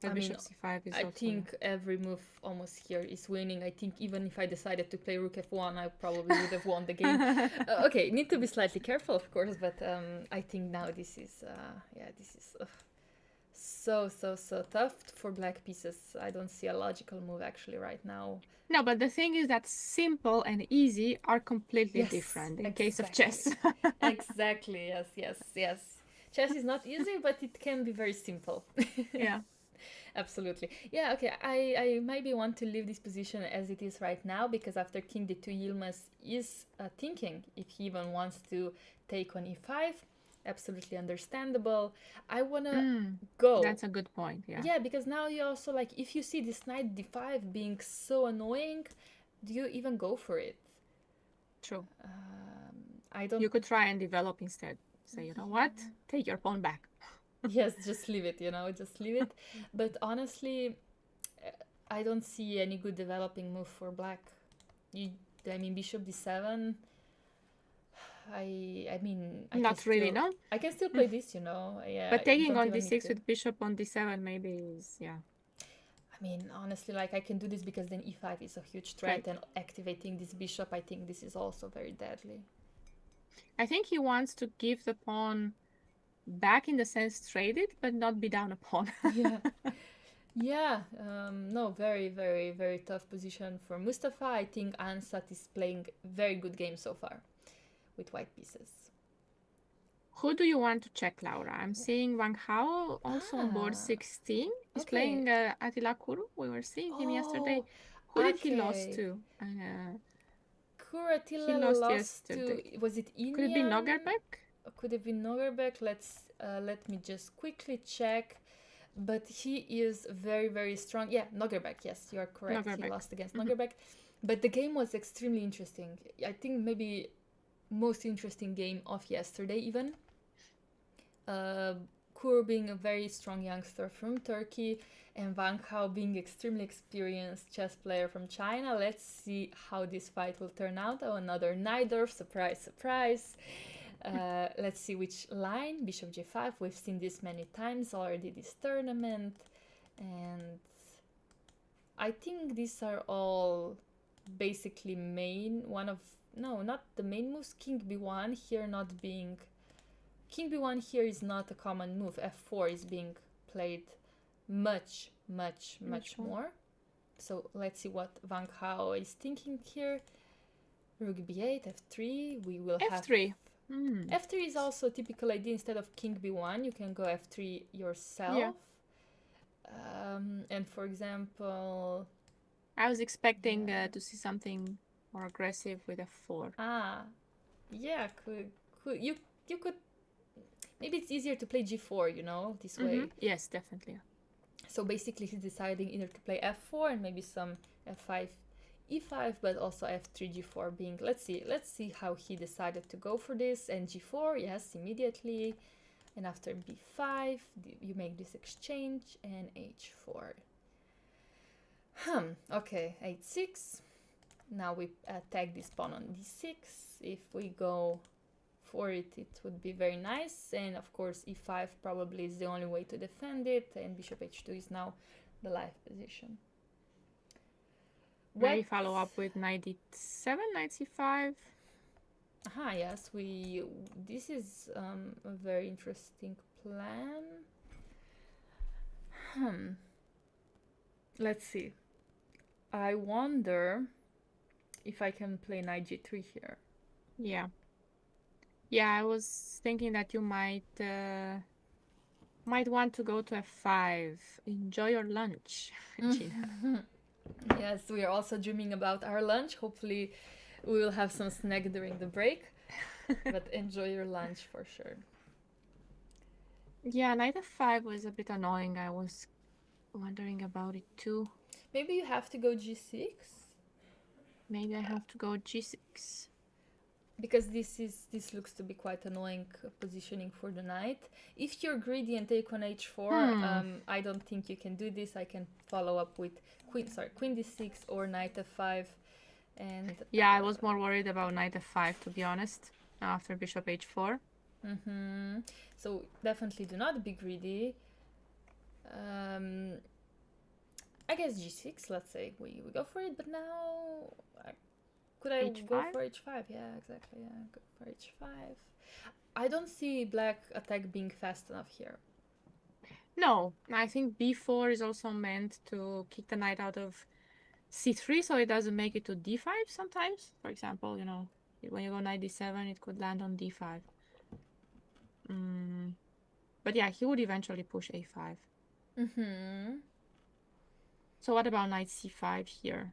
But I mean, bishop c5 is I also... think every move almost here is winning. I think even if I decided to play rook f1, I probably would have won the game. Okay, need to be slightly careful, of course, but I think now this is, yeah, this is so tough for black pieces. I don't see a logical move actually right now. No, but the thing is that simple and easy are completely Yes, different in exactly. case of chess. Exactly, yes. Chess is not easy, but it can be very simple. Yeah. Absolutely. Yeah, okay. I maybe want to leave this position as it is right now because after king d2, Yilmaz is thinking if he even wants to take on e5. Absolutely understandable. I want to go. That's a good point, yeah. Yeah, because now you also like, if you see this knight d5 being so annoying, do you even go for it? True. I don't... You could try and develop instead. Say, you know what? Take your pawn back. Yes, just leave it, just leave it. But honestly, I don't see any good developing move for black. I mean, bishop d7. I mean, Not really, no? I can still play this, Yeah. But taking don't on even need d6 to. with bishop on d7 maybe is, yeah. I mean, honestly, like I can do this because then e5 is a huge threat, Right. and activating this bishop, I think this is also very deadly. I think he wants to give the pawn back in the sense trade it, but not be down a pawn. Yeah. Yeah, no, very, very, very tough position for Mustafa. I think Ansat is playing very good game so far with white pieces. Who do you want to check, Laura? I'm seeing Wang Hao also on board 16. He's okay. playing Attila Kuru. We were seeing him yesterday. Who did he lose to? Kuru Attila he lost yesterday. To... Was it Inyan? Could it be Nogerbek? Could it be Nogerbek? Let me just quickly check. But he is very, very strong. Yeah, Nogerbek. Yes, you are correct. Nogerbek. He lost against Nogerbek. But the game was extremely interesting. I think maybe most interesting game of yesterday even. Kur being a very strong youngster from Turkey and Wang Hao being extremely experienced chess player from China. Let's see how this fight will turn out. Oh, another Najdorf, surprise, surprise. Let's see which line. Bishop g5. We've seen this many times already this tournament, and I think these are all basically main. No, not the main moves. King b1 here not being... King b1 here is not a common move. f4 is being played much more. So let's see what Wang Hao is thinking here. Rook b8, f3. We will have f3. F3 is also a typical idea. Instead of king b1, you can go f3 yourself. Yeah. And for example... I was expecting to see something more aggressive with f4. Yeah, you could... Maybe it's easier to play g4, this way. Yes, definitely. So basically he's deciding either to play f4 and maybe some f5, e5, but also f3, g4 being... Let's see how he decided to go for this. And g4, yes, immediately. And after b5, you make this exchange, and h4. Okay, h6. Now we tag this pawn on d6. If we go for it, it would be very nice. And of course, e5 probably is the only way to defend it. And bishop h2 is now the live position. Maybe follow up with knight d7, knight c5. Yes, this is a very interesting plan. Let's see. I wonder if I can play knight g3 here. Yeah, I was thinking that you might want to go to f5. Enjoy your lunch, Gina. Yes, we are also dreaming about our lunch. Hopefully we will have some snack during the break. But enjoy your lunch for sure. Yeah, knight f5 was a bit annoying. I was wondering about it too. Maybe you have to go g6? Maybe I have to go g6. Because this looks to be quite annoying positioning for the knight. If you're greedy and take on h4, I don't think you can do this. I can follow up with queen d6 or knight f5. And yeah, I was more worried about knight f5, to be honest, after bishop h4. So definitely do not be greedy. Um, I guess g6, let's say. We go for it, but now... Could I go H5? for h5? Yeah, exactly. Yeah, go for h5. I don't see black attack being fast enough here. No, I think b4 is also meant to kick the knight out of c3, so it doesn't make it to d5 sometimes. For example, you know, when you go knight d7, it could land on d5. But yeah, he would eventually push a5. Mm-hmm. So what about knight c5 here?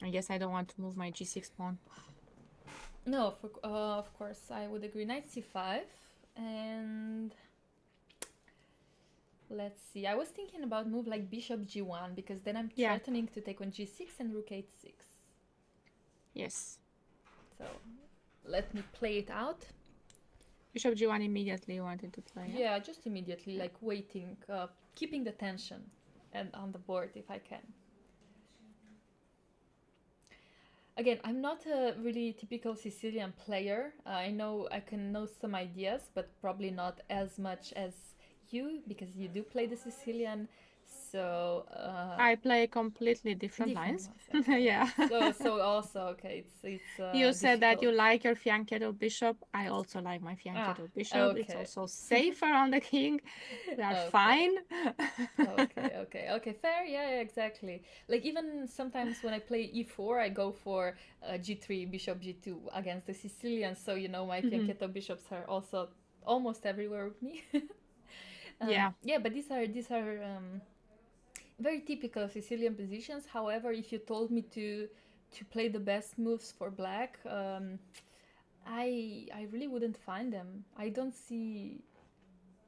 I guess I don't want to move my g6 pawn. No, of course, I would agree. Knight c5, and let's see. I was thinking about move like bishop g1, because then I'm Yeah. threatening to take on g6 and rook h6. Yes. So let me play it out. Bishop g1 immediately you wanted to play. Yeah, just immediately, like waiting, keeping the tension and on the board if I can. Again, I'm not a really typical Sicilian player. I know I can know some ideas, but probably not as much as you, because you do play the Sicilian. So I play completely different lines. ones, okay. Yeah. So also okay. It's You said that you difficult. like your fianchetto bishop. I also like my fianchetto bishop. It's okay. also safer on the king. We are Okay. fine. Okay. Fair, yeah, exactly. Like even sometimes when I play e4, I go for g3, bishop g2 against the Sicilians. So you know my fianchetto bishops are also almost everywhere with me. Yeah. Yeah, but these are very typical Sicilian positions. However, if you told me to play the best moves for black, I really wouldn't find them. I don't see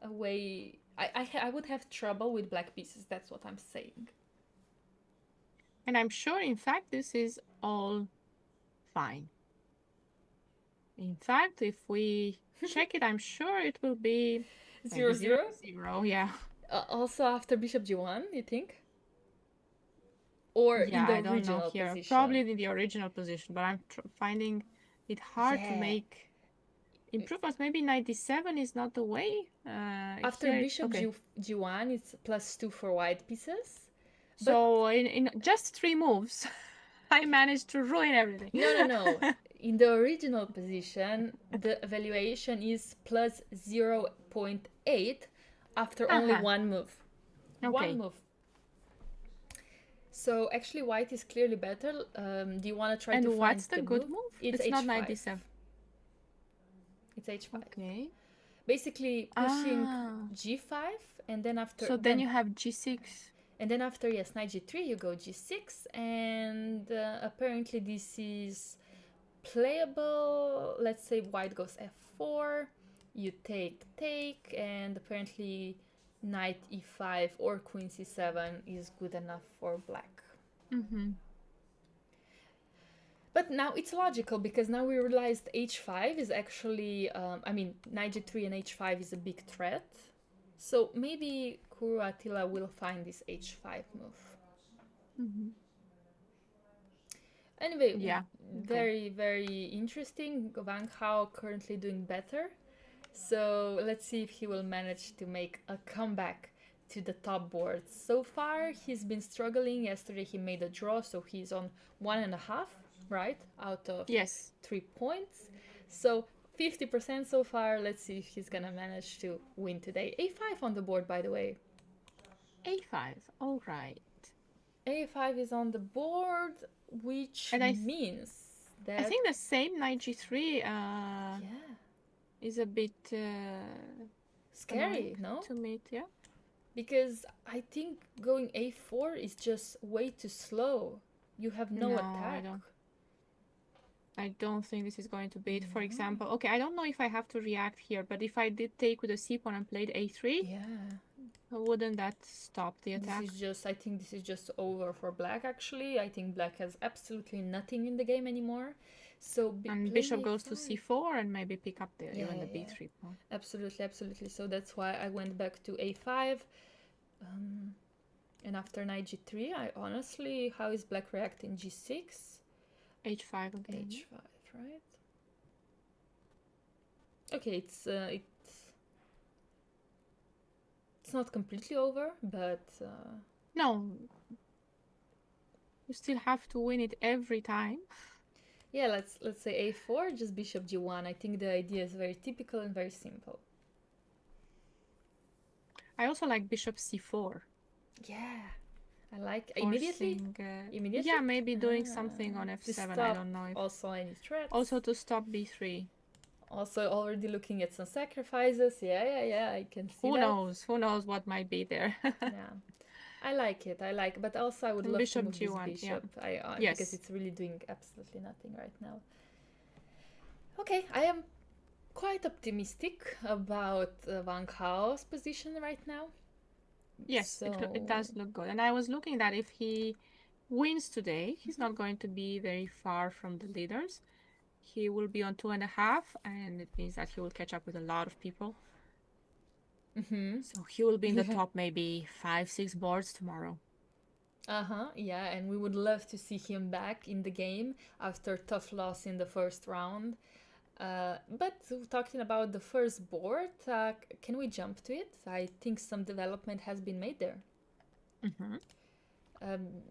a way. I would have trouble with black pieces. That's what I'm saying. And I'm sure, in fact, this is all fine. In fact, if we check it, I'm sure it will be 0-0. Yeah. Also after bishop g1, you think? Or Yeah, in the I don't know original here. position? Probably in the original position, but I'm finding it hard to Yeah. make improvements. Maybe knight d7 is not the way. After bishop g1, it's +2 for white pieces. So in just 3 moves, I managed to ruin everything. No. In the original position, the evaluation is +0.8 after only one move. Okay. One move. So actually white is clearly better. Do you want to try to find what's the good move? move? It's not h5. knight d7. It's h5. Okay. Basically pushing g5, and then after... So then you have g6. And then after, yes, knight g3, you go g6, and apparently this is playable. Let's say white goes f4, you take, and apparently knight e5 or queen c7 is good enough for black. But now it's logical, because now we realized h5 is actually, I mean, knight g3 and h5 is a big threat. So maybe Kuru Attila will find this h5 move. Anyway, yeah, very, very interesting. Wang Hao currently doing better. So let's see if he will manage to make a comeback to the top board. So far, he's been struggling. Yesterday, he made a draw, so he's on 1.5, right? Out of 3 points. So 50% so far. Let's see if he's gonna manage to win today. a5 on the board, by the way. a5, all right. a5 is on the board, which means that... I think the same knight g3 is a bit scary, no? To meet, yeah. Because I think going a4 is just way too slow. You have no attack. I don't think this is going to be it. For example, okay, I don't know if I have to react here, but if I did take with a c pawn and played a3, wouldn't that stop the attack? I think this is just over for black, actually. I think black has absolutely nothing in the game anymore. So and bishop goes to c4 and maybe pick up even the b3 pawn. Absolutely. So that's why I went back to a5. And after knight g3, I honestly, how is black reacting? g6? h5 again. h5, right? Okay, It's not completely over, but No, you still have to win it every time. yeah, let's say a4, just bishop g1. I think the idea is very typical and very simple. I also like bishop c4. Yeah, I like Forcing, immediately. yeah, maybe doing something on To f7. stop I don't know if also any threats. also to stop b3. Also already looking at some sacrifices. Yeah, I can see Who that. knows? Who knows what might be there? Yeah, I like it. But also I would And love to bishop move this g1, bishop. yeah. Because Yes. it's really doing absolutely nothing right now. Okay, I am quite optimistic about Van Gaal's position right now. Yes, it So does look good. And I was looking that if he wins today, he's not going to be very far from the leaders. He will be on 2.5, and it means that he will catch up with a lot of people. So he will be in the top maybe 5-6 boards tomorrow. yeah, and we would love to see him back in the game after tough loss in the first round. But talking about the first board, can we jump to it? I think some development has been made there.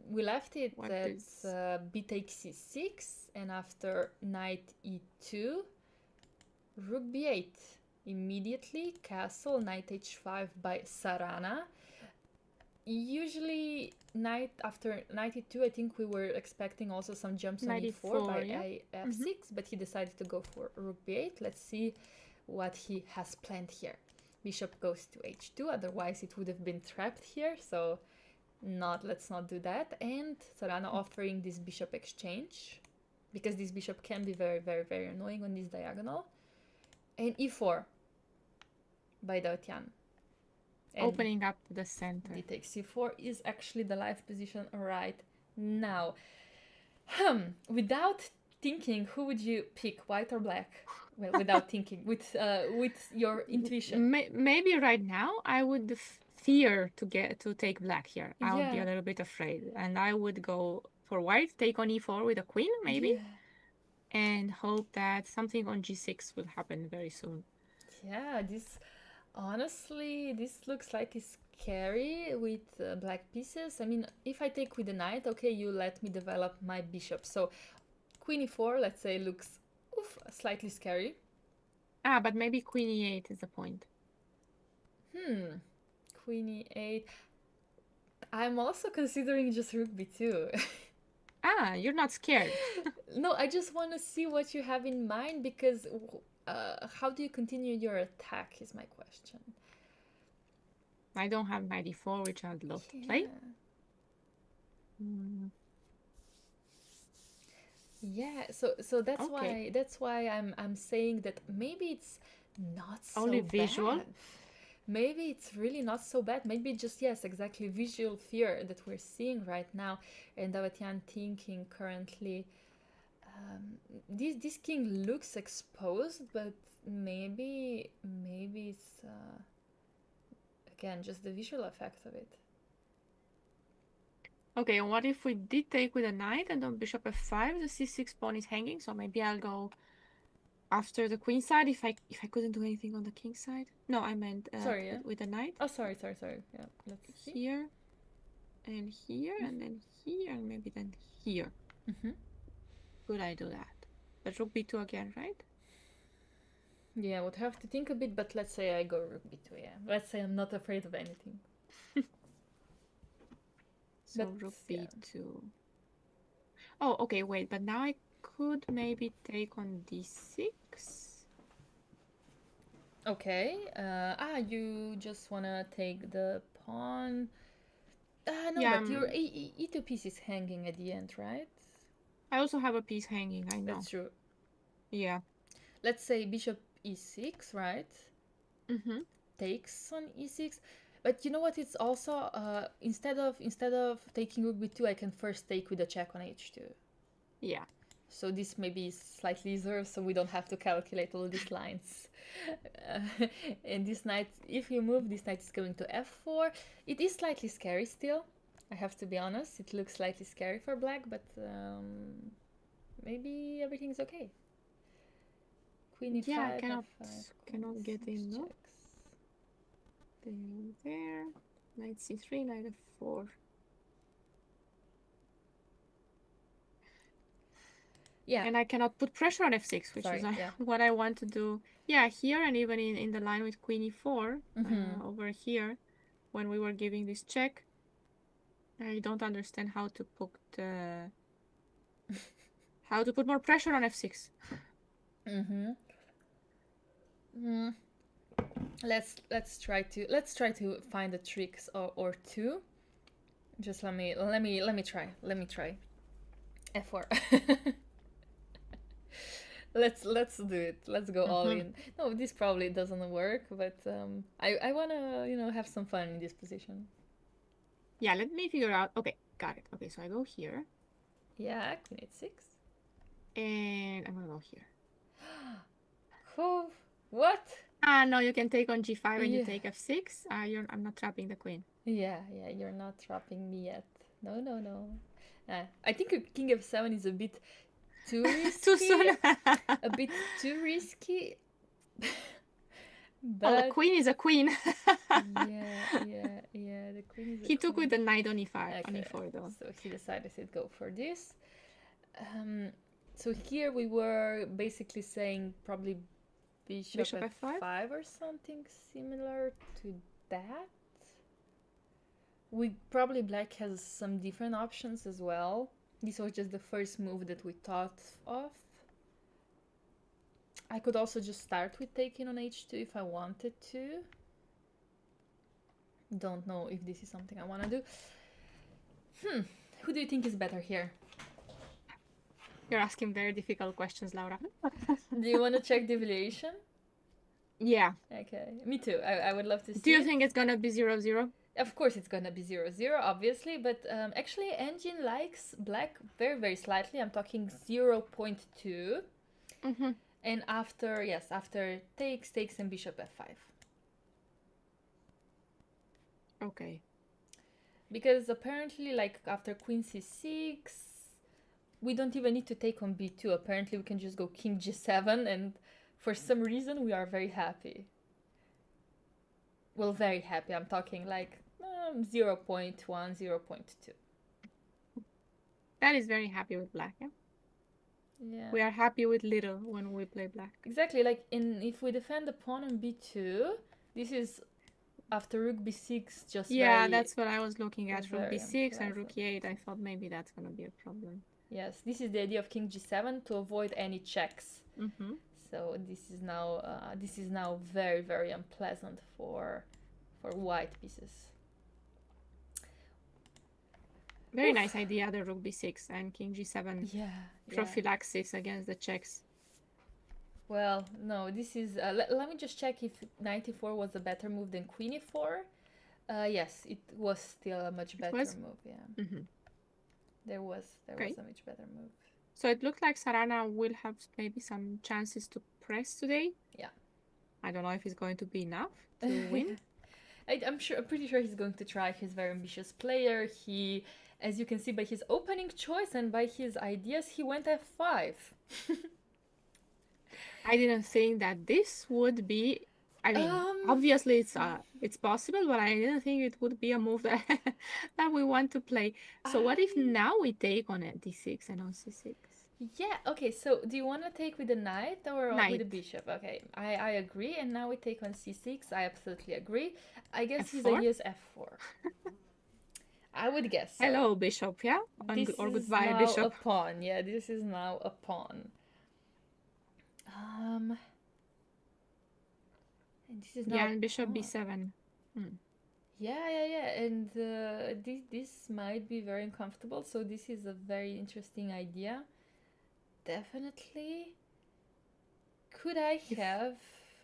We left it at b takes c6, and after knight e2, rook b8. Immediately, castle, knight h5 by Sarana. Usually, after knight e2, I think we were expecting also some jumps on e4 by f6, but he decided to go for rook b8. Let's see what he has planned here. Bishop goes to h2, otherwise it would have been trapped here, so let's not do that. And Sarana offering this bishop exchange, because this bishop can be very, very, very annoying on this diagonal. And e4 by Dautian. Opening up the center. D takes c4 is actually the live position right now. Without thinking, who would you pick, white or black? Well, without thinking, with your intuition. Maybe right now I would fear to take black here. I would be a little bit afraid, and I would go for white, take on e4 with a queen maybe, and hope that something on g6 will happen very soon. Yeah, honestly, this looks like it's scary with black pieces. I mean, if I take with the knight, okay, you let me develop my bishop. So queen e4, let's say, looks slightly scary. But maybe queen e8 is the point. Queen e8. I'm also considering just rook b2. You're not scared. No, I just want to see what you have in mind, because how do you continue your attack is my question. I don't have knight e4, which I'd love to play. Yeah, so that's why I'm saying that maybe it's not so only visual. Bad. Maybe it's really not so bad. Maybe just, yes, exactly, visual fear that we're seeing right now. And Davatian thinking currently, this king looks exposed, but maybe it's again just the visual effect of it. Okay, and what if we did take with a knight and on bishop f5, the c6 pawn is hanging, so maybe I'll go after the queen side if I couldn't do anything on the king side. No, I meant with the knight. Oh, sorry. Yeah, let's see. Here, and here, and then here, and maybe then here. Could I do that? But rook b2 again, right? Yeah, I would have to think a bit, but let's say I go rook b2, yeah. Let's say I'm not afraid of anything. So rook b2. Oh, okay, wait, but now I could maybe take on d6. Okay. You just wanna take the pawn. No, yeah, but your e2 piece is hanging at the end, right? I also have a piece hanging, I know. That's true. Yeah. Let's say bishop e6, right? Takes on e6. But you know what? It's also instead of taking rook b2, I can first take with a check on h2. Yeah. So this maybe is slightly easier, so we don't have to calculate all these lines. And this knight, if you move, this knight is going to f4. It is slightly scary still, I have to be honest. It looks slightly scary for black, but maybe everything's okay. Queen e5, yeah, f5, cannot get in, no? There. Knight c3, knight f4. Yeah. And I cannot put pressure on f6, which is what I want to do. Yeah, here and even in the line with queen e4, over here, when we were giving this check, I don't understand how to put more pressure on f6. Let's try to find a tricks or two. Just let me try. F4. Let's do it. Let's go all in. No, this probably doesn't work, but I wanna have some fun in this position. Yeah, let me figure out. Okay, got it. Okay, so I go here. Yeah, queen h6. And I'm gonna go here. Oh, what? No, you can take on g5 and you take f6. I'm not trapping the queen. Yeah, you're not trapping me yet. No. I think king f7 is a bit too risky. Too soon. A bit too risky. But well, the queen is a queen. yeah. The queen is. He took with the knight on e5, on e4 though. So he decided to go for this. So here we were basically saying probably bishop f5 or something similar to that. Probably black has some different options as well. This was just the first move that we thought of. I could also just start with taking on h2 if I wanted to. Don't know if this is something I want to do. Who do you think is better here? You're asking very difficult questions, Laura. Do you want to check the evaluation? Yeah. Okay, me too. I would love to see. Do you think it's gonna be 0-0? Of course it's gonna be 0-0, obviously, but actually engine likes black very, very slightly. I'm talking 0.2. And after takes and bishop f5. Okay. Because apparently, like, after queen c6, we don't even need to take on b2. Apparently, we can just go king g7, and for some reason, we are very happy. Well, very happy. I'm talking like 0.1, 0.2. That is very happy with black, yeah? Yeah. We are happy with little when we play black. Exactly. Like, if we defend the pawn on b2, this is after rook b6 just that's what I was looking at. Rook b6 and rook e8. I thought maybe that's going to be a problem. Yes, this is the idea of king g7 to avoid any checks. So this is now very, very unpleasant for white pieces. Very nice idea, the rook b6 and king g7 prophylaxis against the checks. Well, no, this is... let me just check if knight e4 was a better move than queen e4. Yes, it was still a much better move, yeah. There was a much better move. So it looked like Sarana will have maybe some chances to press today. Yeah. I don't know if it's going to be enough to win. I'm pretty sure he's going to try. He's a very ambitious player. He, as you can see by his opening choice and by his ideas, he went f5. I didn't think that this would be... I mean, obviously it's possible, but I didn't think it would be a move that that we want to play. So what if now we take on d6 and on c6? Yeah, okay, so do you want to take with the knight or with the bishop? Okay, I agree, and now we take on c6. I absolutely agree. I guess his idea is f4. I would guess so. Hello, bishop, yeah? Or goodbye, bishop. This is now a pawn. Yeah, this is now a pawn. And this is now and bishop b7. Yeah, and this might be very uncomfortable, so this is a very interesting idea. Definitely. Could I have...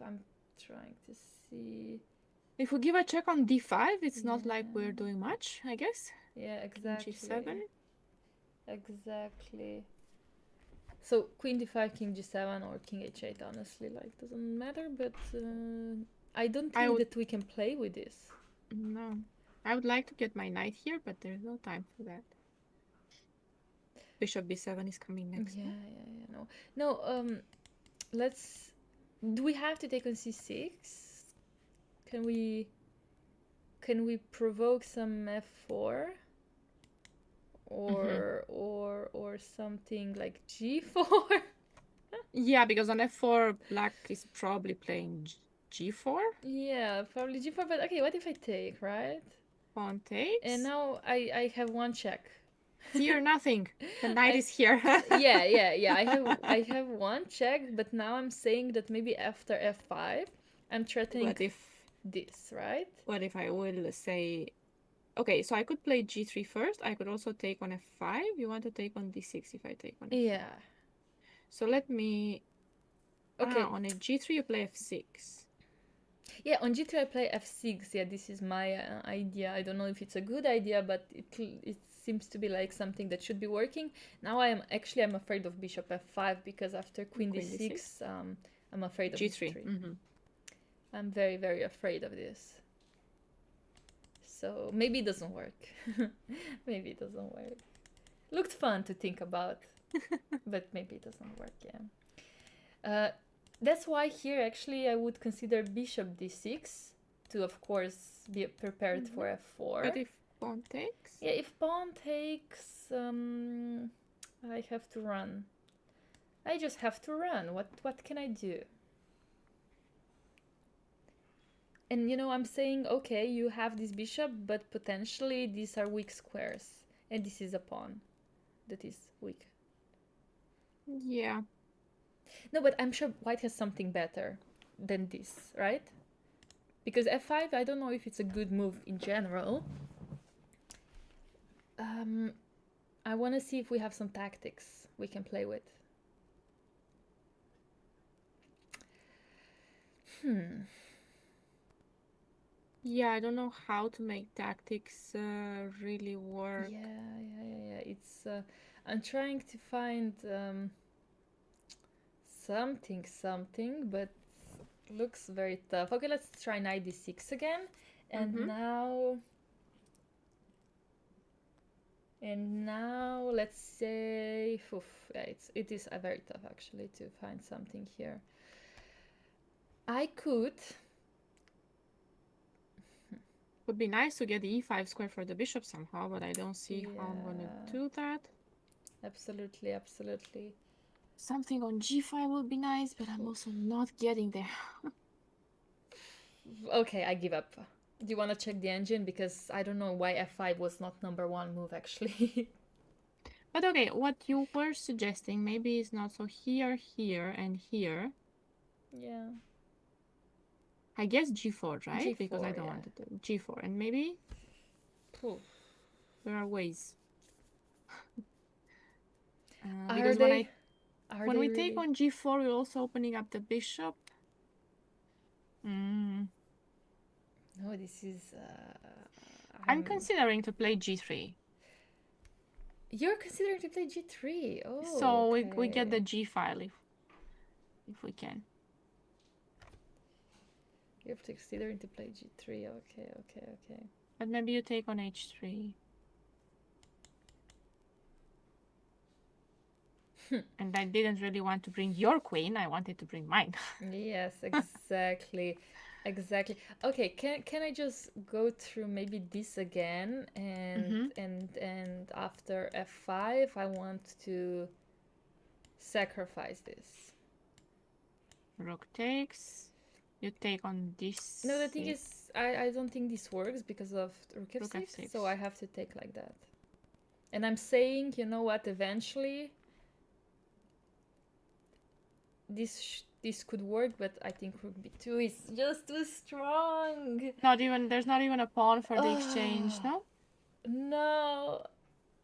I'm trying to see... If we give a check on d5, it's not like we're doing much, I guess. Yeah, exactly. g7. Exactly. So queen d5, king g7, or king h8, honestly, like, doesn't matter, but I don't think that we can play with this. No. I would like to get my knight here, but there's no time for that. Bishop b7 is coming next. No, let's... Do we have to take on c6? Can we... can we provoke some f4? Or something like g4? Yeah, because on f4, black is probably playing g4. Yeah, probably g4, but okay, what if I take, right? Pawn takes. And now I have one check. Fear nothing. The knight is here. yeah. I have one check, but now I'm saying that maybe after f5, I'm threatening this, right? What if I will say... Okay, so I could play g3 first. I could also take on f5. You want to take on d6 if I take on f5. Yeah. So let me... Okay. On a g3 you play f6. Yeah, on g3 I play f6. Yeah, this is my idea. I don't know if it's a good idea, but it seems to be like something that should be working. Now I'm afraid of bishop f5 because after queen d6, I'm afraid of g3. I'm very, very afraid of this. So maybe it doesn't work. Maybe it doesn't work. Looked fun to think about, but maybe it doesn't work, yeah. That's why here actually I would consider bishop d6 to, of course, be prepared for f4. But if pawn takes? Yeah, if pawn takes, I have to run. I just have to run. What can I do? And you know, I'm saying, okay, you have this bishop, but potentially these are weak squares. And this is a pawn that is weak. Yeah. No, but I'm sure white has something better than this, right? Because f5, I don't know if it's a good move in general. I want to see if we have some tactics we can play with. Yeah, I don't know how to make tactics really work. Yeah. It's I'm trying to find something, but looks very tough. Okay, let's try knight d6 again. And now let's say, it is very tough actually to find something here. I could. Would be nice to get the e5 square for the bishop somehow, but I don't see how I'm gonna do that. Absolutely. Something on g5 would be nice, but I'm also not getting there. Okay, I give up. Do you want to check the engine? Because I don't know why f5 was not #1 move actually. But okay, what you were suggesting maybe is not so here, and here. Yeah. I guess g4, right? G4, because I don't want to do g4, and maybe there are ways. Because when we take on g4, we're also opening up the bishop. No, this is. I'm considering to play g3. You're considering to play g3. Oh. So we get the g file if we can. You're considering to play g3. Okay. But maybe you take on h3. And I didn't really want to bring your queen. I wanted to bring mine. Yes, exactly. Okay, can I just go through maybe this again and after f5 I want to sacrifice this. Rook takes. You take on this. No, the thing is, I don't think this works because of rook f6, so I have to take like that. And I'm saying, you know what, eventually this could work, but I think rook b2 is just too strong. There's not even a pawn for the exchange, no? No,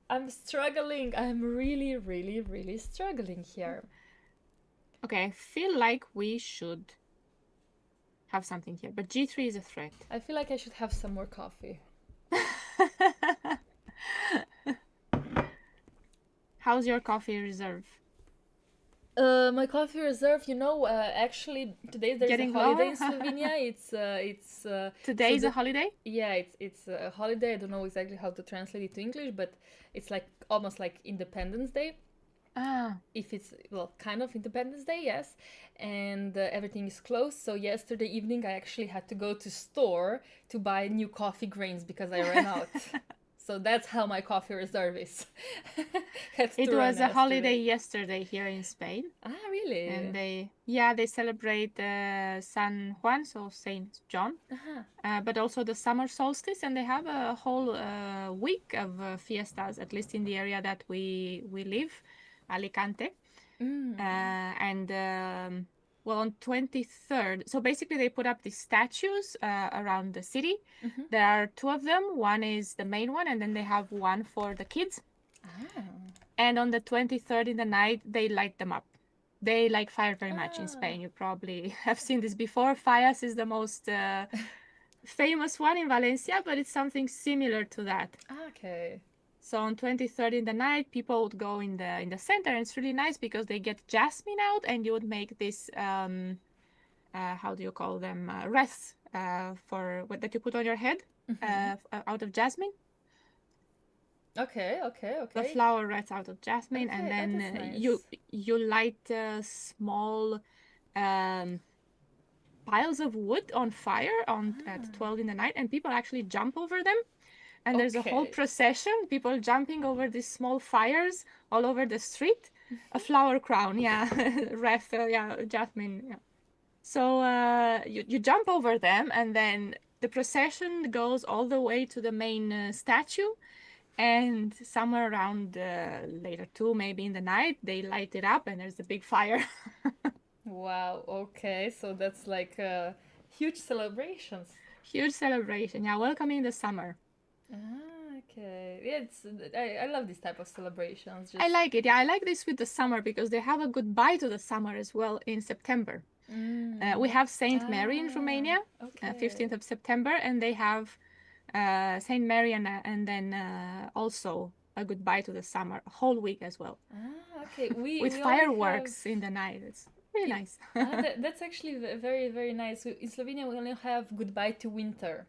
I'm struggling. I'm really struggling here. Okay, I feel like we should have something here, but g3 is a threat. I feel like I should have some more coffee. How's your coffee reserve? My coffee reserve, you know, actually today there's a holiday in Slovenia. It's today is a holiday? Yeah, it's a holiday. I don't know exactly how to translate it to English, but it's like almost like Independence Day. Ah, If it's, well, kind of Independence Day, yes, and everything is closed. So yesterday evening I actually had to go to store to buy new coffee grains because I ran out. So that's how my coffee reserve is. Had it to run was a holiday yesterday. yesterday here in Spain. Ah, And really? they celebrate San Juan, so Saint John, Uh-huh. but also the summer solstice, and they have a whole week of fiestas, at least in the area that we live, Alicante. And well, on 23rd, so basically they put up these statues around the city. There are two of them. One is the main one, and then they have one for the kids. Ah. And on the 23rd in the night, they light them up. They like fire very much in Ah. Spain. You probably have seen this before. Fallas is the most famous one in Valencia, but it's something similar to that. Okay. So on 23rd in the night, people would go in the center, and it's really nice because they get jasmine out, and you would make this how do you call them, wreaths for what that you put on your head out of jasmine. Okay, okay, The okay. flower wreaths out of jasmine, and Okay, that then is nice. you light small um, piles of wood on fire on at 12 in the night, and people actually jump over them. And there's a whole Okay. procession, people jumping over these small fires all over the street. A flower crown, yeah, wreath, yeah, jasmine, yeah. So you jump over them, and then the procession goes all the way to the main statue. And somewhere around later too, maybe in the night, they light it up, and there's a big fire. Wow, okay. So that's like huge celebrations. Huge celebration, yeah, welcoming the summer. Ah, okay. Yeah, I love this type of celebrations. I Just like it, yeah, I like this with the summer because they have a goodbye to the summer as well in September. We have Saint Mary in Romania, okay. 15th of September, and they have Saint Mary, and then also a goodbye to the summer, a whole week as well, Ah, okay. with We only have fireworks in the night. It's really it, nice. that's actually very very nice. In Slovenia, we only have goodbye to winter.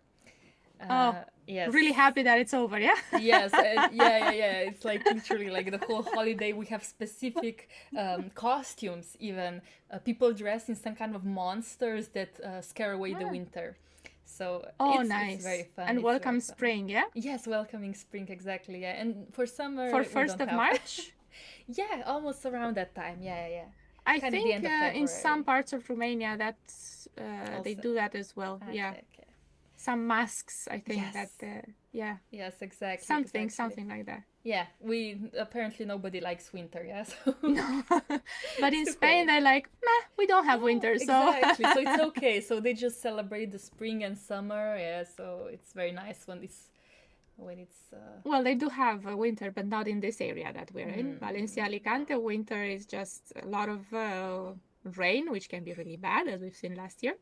Oh, Yes. really happy that it's over, yeah? Yes, yeah. It's like literally like the whole holiday. We have specific costumes, even people dress in some kind of monsters that scare away the Ah. winter. So Oh, it's very nice. fun. And It's very welcome fun. spring, yeah? Yes, welcoming spring exactly. Yeah, and for For summer we 1st don't of have. March. Yeah, almost around that time. Yeah. I Kind of the think end of in some February. parts of Romania that's they Also. do that as well. Yeah. Okay. Some masks, I think that Yes. yeah, Yes, exactly. something like that. Yeah, we apparently nobody likes winter, yeah, so No. But it's in too Spain cold. they're like, nah, we don't have No, winter, so exactly. So it's okay. So they just celebrate the spring and summer, yeah. So it's very nice when it's well, they do have a winter, but not in this area that we're in. Valencia, Alicante, winter is just a lot of rain, which can be really bad, as we've seen last year.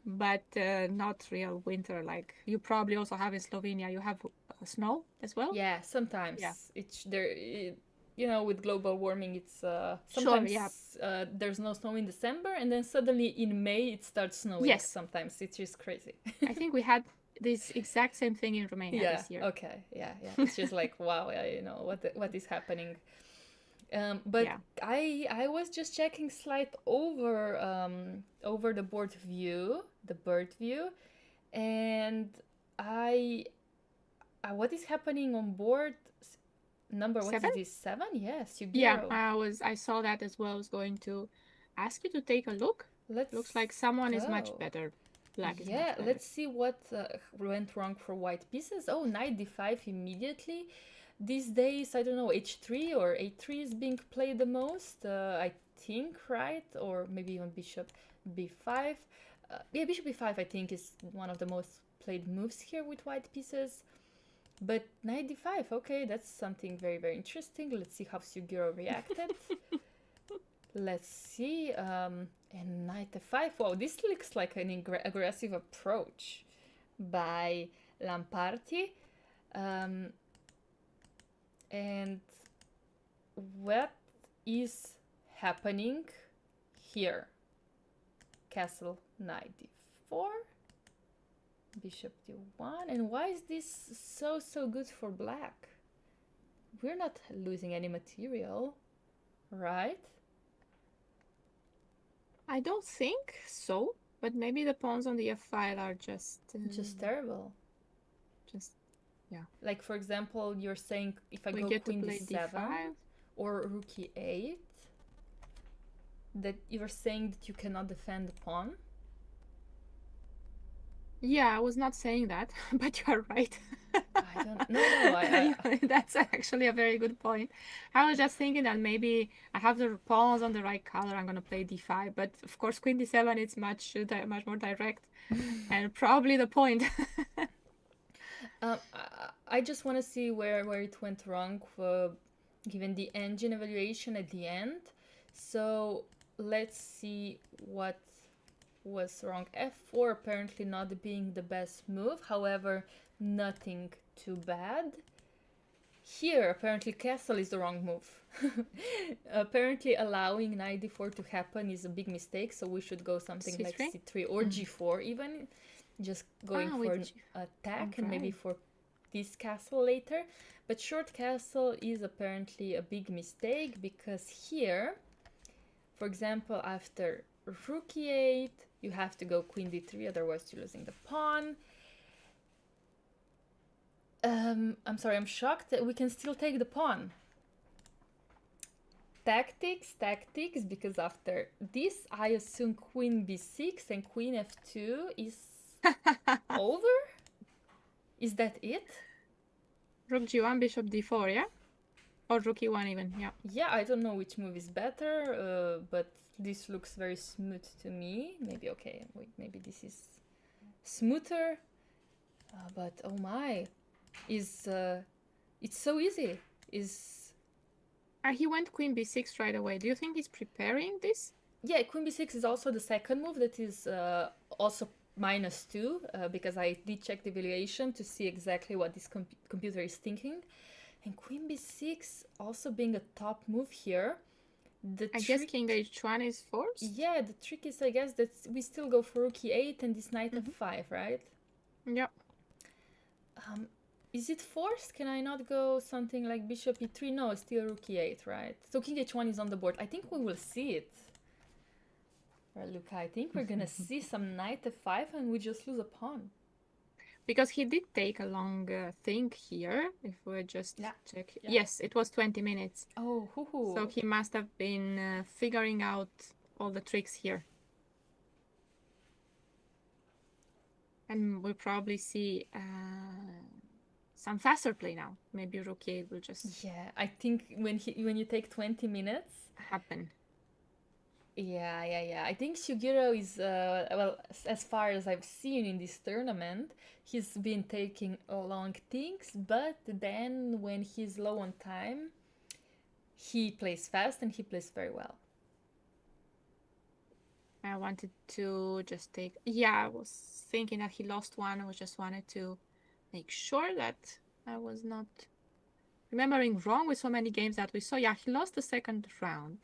But not real winter like you probably also have in Slovenia. You have snow as well. yeah. Sometimes Yeah. it's there. You know, with global warming, it's Sure. Yeah. sometimes there's no snow in December, and then suddenly in May it starts snowing. Yes. Sometimes it's just crazy. I think we had this exact same thing in Romania Yeah. this year. Okay. Yeah. It's just like wow. You know what is happening. But Yeah. I was just checking slide over the bird view, and I what is happening on board number what is 7? this 7? Yes, Yeah, Sugiro. I saw that as well. I was going to ask you to take a look. Looks Let's like someone is much go. better. Black is Yeah, much better. let's see what went wrong for white pieces. Oh, knight d5 immediately. These days, I don't know, h3 or a3 is being played the most, I think, right? Or maybe even bishop b5. Yeah, bishop b5, I think, is one of the most played moves here with white pieces. But knight d5, okay, that's something very, very interesting. Let's see how Sugiro reacted. Let's see. And knight f5. Wow, this looks like an aggressive approach by Lamparty. And what is happening here? Castle knight d4, bishop d1, and why is this so good for black? We're not losing any material. right? I don't think so, but maybe the pawns on the f-file are just terrible. Yeah. Like, for example, you're saying if I we go get queen to play d7 or rook e8, that you're saying that you cannot defend the pawn. Yeah, I was not saying that, but you are right. I don't know. That's actually a very good point. I was just thinking that maybe I have the pawns on the right color. I'm gonna play d5, but of course queen d7 it's much more direct, and probably the point. I just want to see where it went wrong, given the engine evaluation at the end. So let's see what was wrong. F4 apparently not being the best move, however, nothing too bad. Here, apparently castle is the wrong move. Apparently allowing knight d4 to happen is a big mistake, so we should go something C3? like c3 or g4 even. Just going for an attack and maybe for this castle later. But short castle is apparently a big mistake, because here, for example, after rook e8, you have to go queen d3, otherwise you're losing the pawn. I'm sorry, I'm shocked that we can still take the pawn. Tactics, because after this, I assume queen b6 and queen f2 is over? Is that it? Rook g1, bishop d4, yeah? Or rook e1 even, yeah. Yeah, I don't know which move is better, but this looks very smooth to me. Maybe, okay, wait, maybe this is smoother. But oh my, it's so easy. He went queen b6 right away. Do you think he's preparing this? Yeah, queen b6 is also the second move that is also -2, because I did check the evaluation to see exactly what this computer is thinking. And queen b6 also being a top move here. I guess king h1 is forced? Yeah, the trick is, I guess, that we still go for rook e8 and this knight f5, right? Yep. Is it forced? Can I not go something like bishop e3? No, still rook e8, right? So king h1 is on the board. I think we will see it. Raluca, I think we're gonna see some knight f5 and we just lose a pawn. Because he did take a long think here. If we just check. Yeah. Yes, it was 20 minutes. Oh, hoo-hoo. So he must have been figuring out all the tricks here. And we'll probably see some faster play now. Maybe rook e8 will just... Yeah, I think when you take 20 minutes... happen. Yeah. I think Sgîrcea is, well, as far as I've seen in this tournament, he's been taking long things, but then when he's low on time, he plays fast and he plays very well. I wanted to just take... Yeah, I was thinking that he lost one. I just wanted to make sure that I was not remembering wrong with so many games that we saw. Yeah, he lost the second round.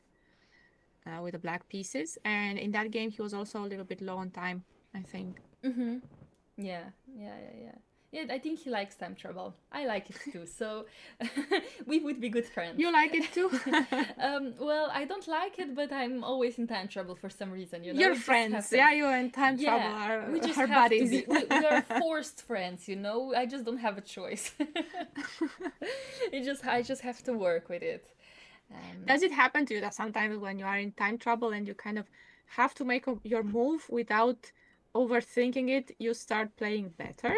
With the black pieces, and in that game he was also a little bit low on time, I think. Yeah, I think he likes time trouble. I like it too, so we would be good friends. You like it too? Well, I don't like it, but I'm always in time trouble for some reason, you know. You're friends, yeah, you and time trouble are we just our have buddies. To be. We are forced friends, you know. I just don't have a choice. I just have to work with it. Does it happen to you that sometimes when you are in time trouble and you kind of have to make your move without overthinking it, you start playing better?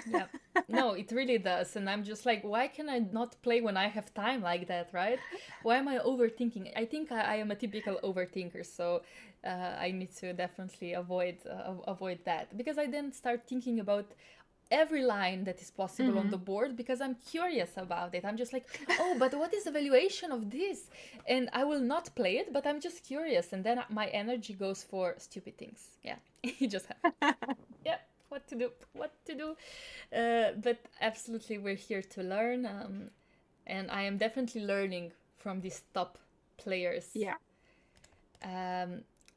Yeah, no, it really does. And I'm just like, why can I not play when I have time like that, right? Why am I overthinking? I think I am a typical overthinker, so I need to definitely avoid that, because I then start thinking about every line that is possible on the board, because I'm curious about it. I'm just like, oh, but what is the valuation of this? And I will not play it, but I'm just curious, and then my energy goes for stupid things. Yeah, you just have yeah, what to do. But absolutely, we're here to learn, and I am definitely learning from these top players. Yeah.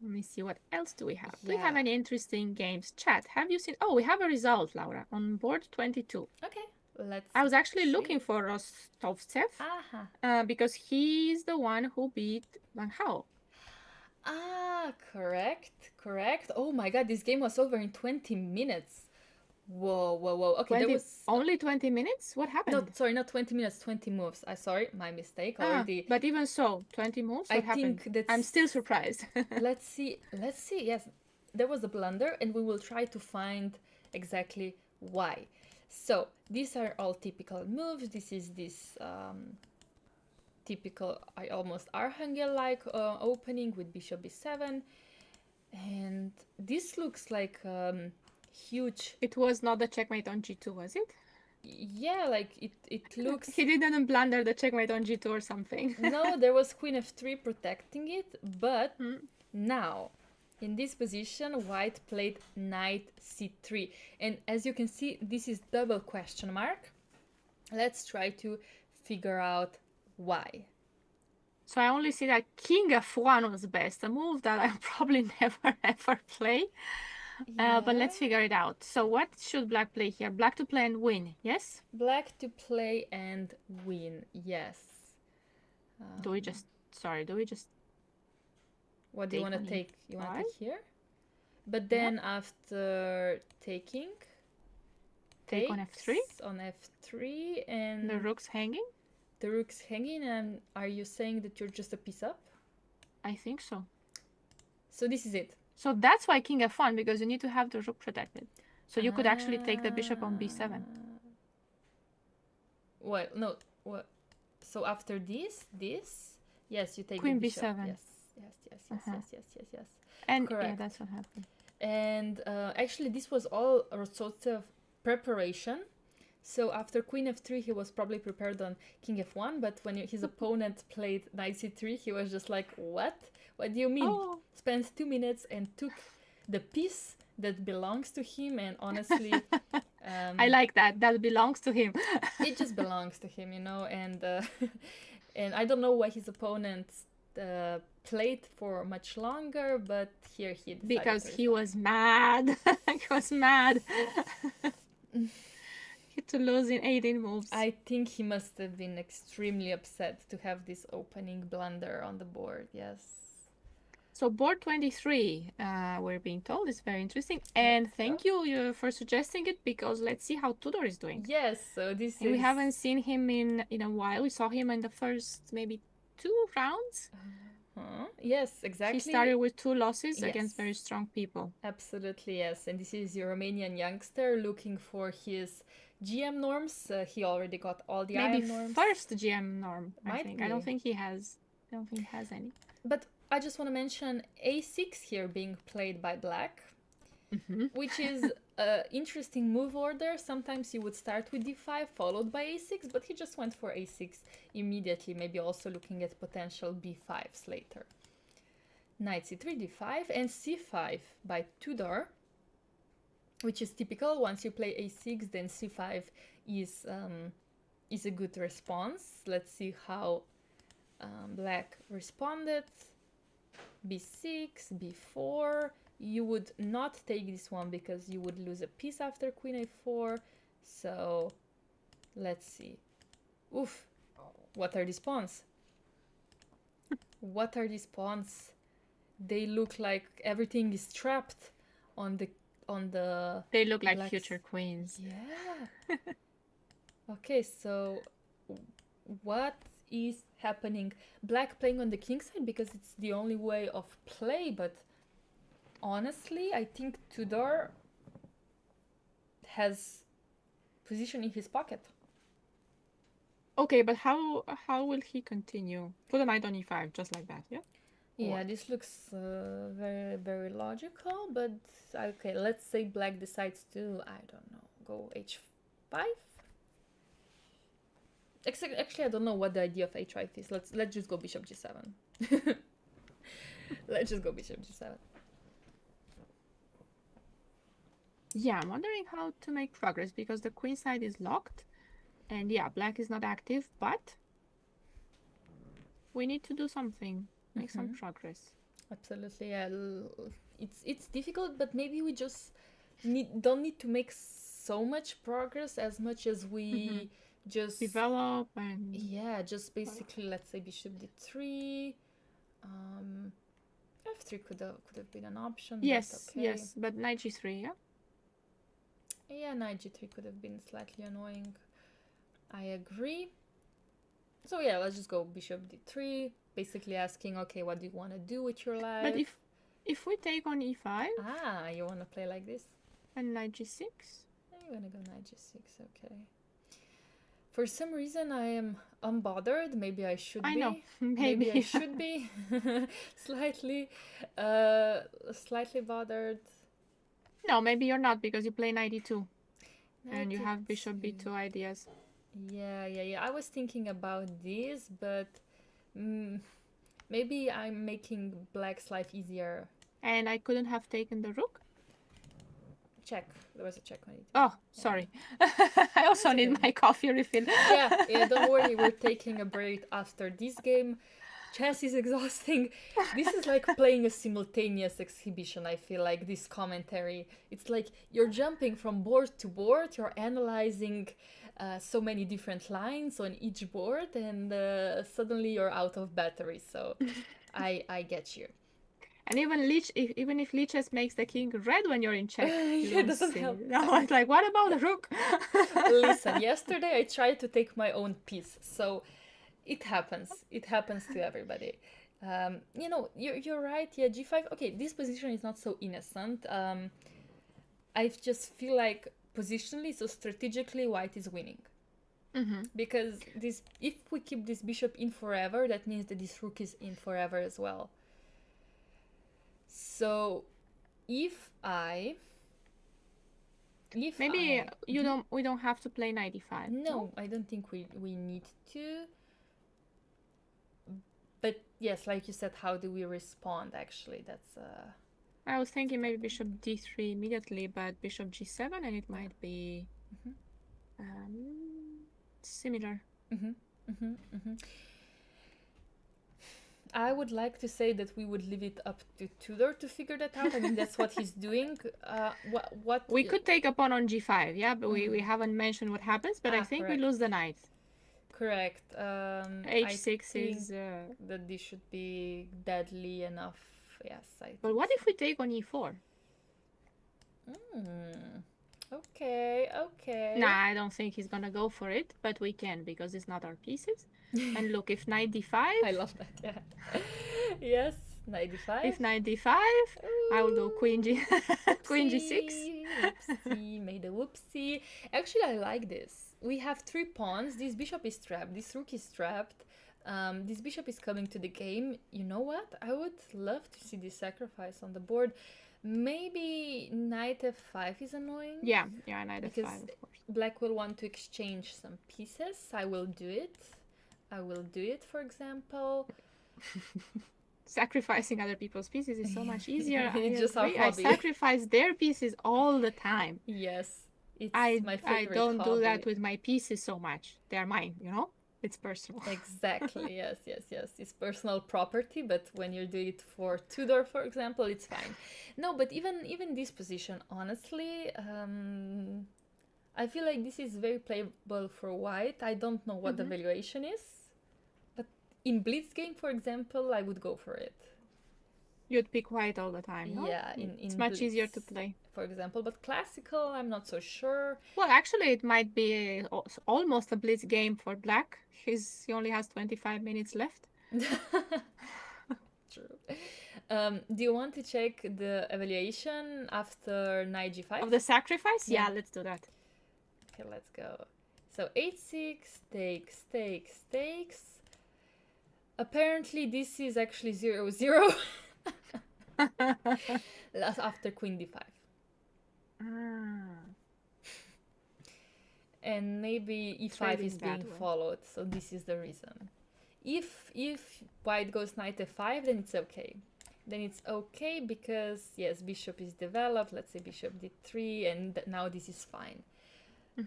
Let me see, what else do we have? Do we have any interesting games? Chat, have you seen... Oh, we have a result, Laura, on board 22. Okay, let's I was actually see. looking for Rostovtsev Aha. because he's the one who beat Van Hao. Ah, correct, correct. Oh my god, this game was over in 20 minutes. Whoa, whoa, whoa. Okay, there was only 20 minutes? What happened? no, sorry, not 20 minutes, 20 moves. I sorry, my mistake already. But even so, 20 moves? What happened? think that's I'm still surprised. let's see. Yes, there was a blunder, and we will try to find exactly why. So these are all typical moves. This is this typical, I almost Arhangel-like opening with bishop b7, and this looks like huge. It was not the checkmate on g2, was it? Yeah, like it looks. He didn't blunder the checkmate on g2 or something. No, there was queen f3 protecting it, but now in this position white played knight c3, and as you can see, this is double question mark. Let's try to figure out why. So I only see that king f1 was best, a move that I'll probably never ever play. But let's figure it out. So what should black play here? Black to play and win, yes? Black to play and win, yes. Do we just what do you want to take? You want to take here? But then after taking, take on f3? On f3, and the rook's hanging? The rook's hanging, and are you saying that you're just a piece up? I think so. So this is it. So that's why king f1, because you need to have the rook protected. So you could actually take the bishop on b7. Well, no. What? So after this, yes, you take queen the bishop. b7. Yes. And correct. Yeah, that's what happened. And actually, this was all Rostov preparation. So after queen f3, he was probably prepared on king f1, but when his opponent played knight c3, he was just like, what? What do you mean? Oh. Spent 2 minutes and took the piece that belongs to him, and honestly... I like that. That belongs to him. It just belongs to him, you know, and and I don't know why his opponent played for much longer, but here he decided because he was mad. He was mad. To lose in 18 moves. I think he must have been extremely upset to have this opening blunder on the board, yes. So board 23, we're being told, is very interesting. And thank you for suggesting it, because let's see how Tudor is doing. Yes, so this is... We haven't seen him in a while. We saw him in the first maybe 2 rounds. Yes, exactly. He started with 2 losses against very strong people. Absolutely, yes. And this is a Romanian youngster looking for his GM norms. He already got all the IM norms. Maybe first GM norm, I think. I don't think he has any. But I just want to mention a6 here being played by black, which is an interesting move order. Sometimes you would start with d5 followed by a6, but he just went for a6 immediately, maybe also looking at potential b5s later. Knight c3, d5, and c5 by Tudor, which is typical. Once you play a6, then c5 is a good response. Let's see how black responded. b6, b4. You would not take this one because you would lose a piece after queen a4. So let's see. Oof, what are these pawns? What are these pawns? They look like everything is trapped on the They look like future queens. Yeah. Okay, so what is happening? Black playing on the king side because it's the only way of play, but honestly, I think Tudor has position in his pocket. Okay, but how will he continue? Put a knight on e5, just like that, yeah? Yeah, this looks very, very logical, but okay, let's say black decides to, I don't know, go h5? Actually, I don't know what the idea of h5 is. Let's just go bishop g7. Let's just go bishop g7. Yeah, I'm wondering how to make progress, because the queen side is locked, and yeah, black is not active, but we need to do something. Make some progress. Absolutely, yeah. It's difficult, but maybe we just don't need to make so much progress as much as we just develop and yeah, just basically let's say bishop d3. F3 could have been an option. yes, but okay. yes, but knight g3, yeah. Yeah, knight g3 could have been slightly annoying. I agree. So yeah, let's just go bishop d3, basically asking, okay, what do you want to do with your life? But if we take on e5 you want to play like this? and knight g6? You want to go knight g6, okay. For some reason, I am unbothered. Maybe I should be. I know, Maybe I should be slightly bothered. No, maybe you're not because you play knight e2 and you have bishop b2 ideas. Yeah. I was thinking about this, but maybe I'm making black's life easier. And I couldn't have taken the rook? Check. There was a check on it. Oh, sorry. I also need my coffee refill. Yeah, don't worry. We're taking a break after this game. Chess is exhausting. This is like playing a simultaneous exhibition, I feel like, this commentary. It's like you're jumping from board to board, you're analyzing so many different lines on each board, and suddenly you're out of battery. So I get you. And even if Lichess makes the king red when you're in check, it doesn't help. No, it's like, what about the rook? Listen, yesterday I tried to take my own piece, so it happens. It happens to everybody. You're right. Yeah, g5. Okay, this position is not so innocent. I just feel like positionally, so strategically, white is winning. Because if we keep this bishop in forever, that means that this rook is in forever as well. So we don't have to play knight e5. No, I don't think we need to. But yes, like you said, how do we respond? Actually, that's. I was thinking maybe bishop d3 immediately, but bishop g7, and it might be similar. I would like to say that we would leave it up to Tudor to figure that out. I mean, that's what he's doing. What we could take a pawn on g5, yeah, but we haven't mentioned what happens. But I think correct. we lose the knight. Correct. H6 is that this should be deadly enough. Yes. But what if we take on e4? Okay. Nah, I don't think he's gonna go for it, but we can because it's not our pieces. And look, if knight d5, I love that. Yeah. Yes, knight d5. If knight d5, I will go queen g6. Whoopsie, made a whoopsie. Actually, I like this. We have 3 pawns. This bishop is trapped. This rook is trapped. This bishop is coming to the game. You know what? I would love to see this sacrifice on the board. Maybe knight f5 is annoying. Yeah, knight f5, of course. Black will want to exchange some pieces. I will do it. For example. Sacrificing other people's pieces is so much easier. It's just our hobby. I sacrifice their pieces all the time. Yes, it's my favorite I don't hobby. do that with my pieces so much. They are mine, It's personal. Exactly. Yes. It's personal property, but when you do it for Tudor, for example, it's fine. No, but even this position, honestly, I feel like this is very playable for white. I don't know what the valuation is, but in blitz game, for example, I would go for it. You'd pick white all the time, no? Yeah, it's much blitz, easier to play. For example, but classical, I'm not so sure. Well, actually, it might be almost a blitz game for black. He only has 25 minutes left. True. Do you want to check the evaluation after knight g5? Of the sacrifice? Yeah, let's do that. Okay, let's go. So h6, takes. Apparently, this is actually 0-0. After queen d5. And maybe e5 is being followed, so this is the reason. If white goes knight f5, then it's okay. Because yes, bishop is developed. Let's say bishop d3, and now this is fine.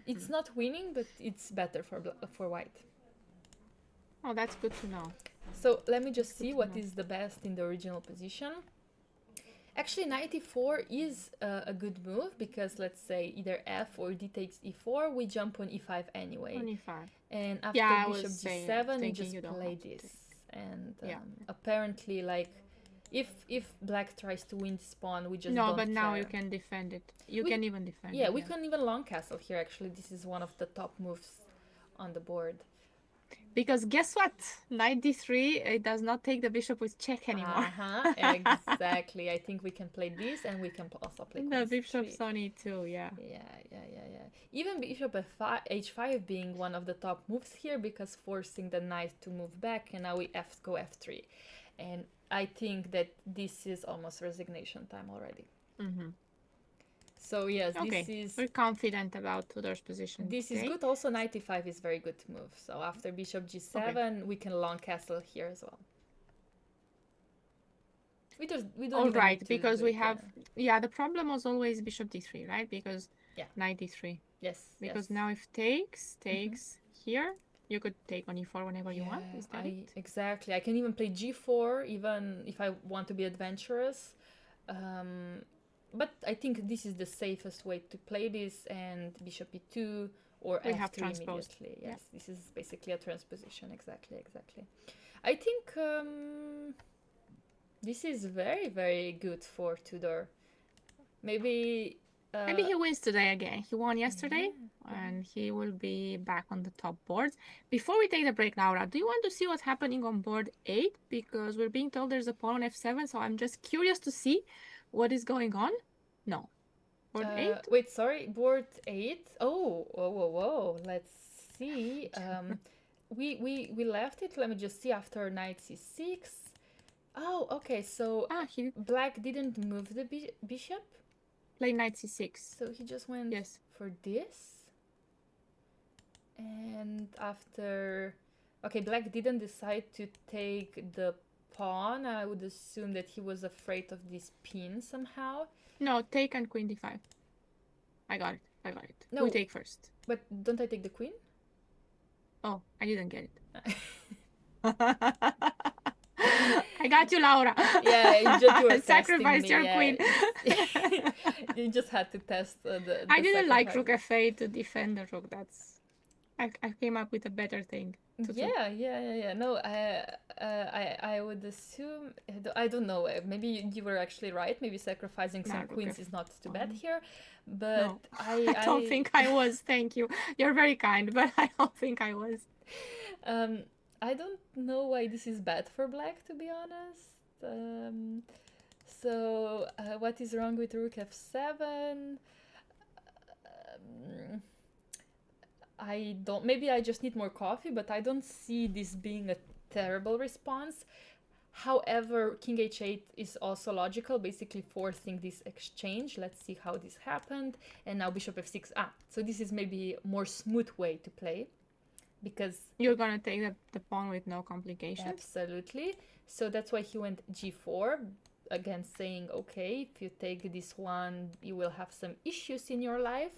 It's not winning, but it's better for white. Oh, that's good to know. So let me just see what is the best in the original position. Actually, knight e4 is a good move because let's say either f or d takes e4, we jump on e5 anyway. 25. And after Yeah, I bishop was g7, we thinking just you don't play have to this. take. And Yeah. apparently, like, if black tries to win this pawn, we just No, don't but now care. you can defend it. You We- can even defend Yeah, it. we can even long castle here. Actually, this is one of the top moves on the board. Because guess what? Knight d3, it does not take the bishop with check anymore. Exactly. I think we can play this, and we can also play The queen bishop's c3. on e2, yeah. Yeah. Even bishop h5 being one of the top moves here because forcing the knight to move back, and now we go f3. And I think that this is almost resignation time already. Mm-hmm. So yes, Okay, this is we're confident about Tudor's position. this is today. good. Also, knight e5 is very good move. So after bishop g7, we can long castle here as well. We don't All even right, need to because do we it, have, yeah, the problem was always bishop d3, right? Because Yeah. knight d3. Yes. Because yes. now if takes here, you could take on e4 whenever you want. Yeah, Is that it? exactly. I can even play g4, even if I want to be adventurous. But I think this is the safest way to play this, and bishop e2 or We f3 have transposed. immediately. Yes, this is basically a transposition. Exactly. I think this is very, very good for Tudor. Maybe Maybe he wins today again. He won yesterday, and he will be back on the top boards. Before we take the break, Laura, do you want to see what's happening on board 8? Because we're being told there's a pawn on f7, so I'm just curious to see what is going on. No. Board 8? Wait, sorry, board 8. Oh, whoa. Let's see. We left it. Let me just see after knight c6. Oh, okay. So He black didn't move the bishop, played knight c6. so he just went Yes. for this. And after, okay, black didn't decide to take the pawn. I would assume that he was afraid of this pin somehow. No, take and queen d5. I got it. No. We take first. But don't I take the queen? Oh, I didn't get it. I got you, Laura. Yeah, you were sacrificed your yeah. queen. You just had to test the I didn't like sacrifice. rook f8 to defend the rook. I came up with a better thing. Yeah. No, I would assume, I don't know. Maybe you were actually right. Maybe sacrificing some queens is not too bad here. But No, I don't think I was. Thank you. You're very kind, but I don't think I was. I don't know why this is bad for black, to be honest. So what is wrong with rook f7? I don't. Maybe I just need more coffee, but I don't see this being a terrible response. However, king h8 is also logical, basically forcing this exchange. Let's see how this happened. And now bishop f6. So this is maybe a more smooth way to play, because you're gonna take the pawn with no complications. Absolutely. So that's why he went g4, again saying, okay, if you take this one, you will have some issues in your life.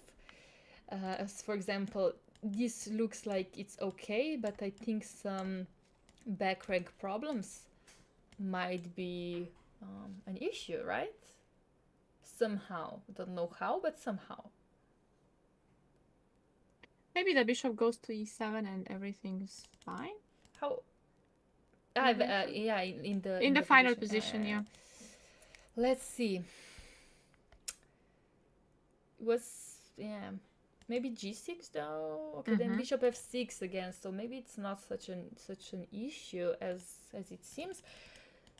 As for example, this looks like it's okay, but I think some back rank problems might be an issue, right? Somehow. Don't know how, but somehow. Maybe the bishop goes to e7 and everything's fine. How? Yeah, in the final position, yeah. Let's see. It was, yeah, maybe g6 though. Okay, then bishop f6 again. So maybe it's not such an issue as it seems.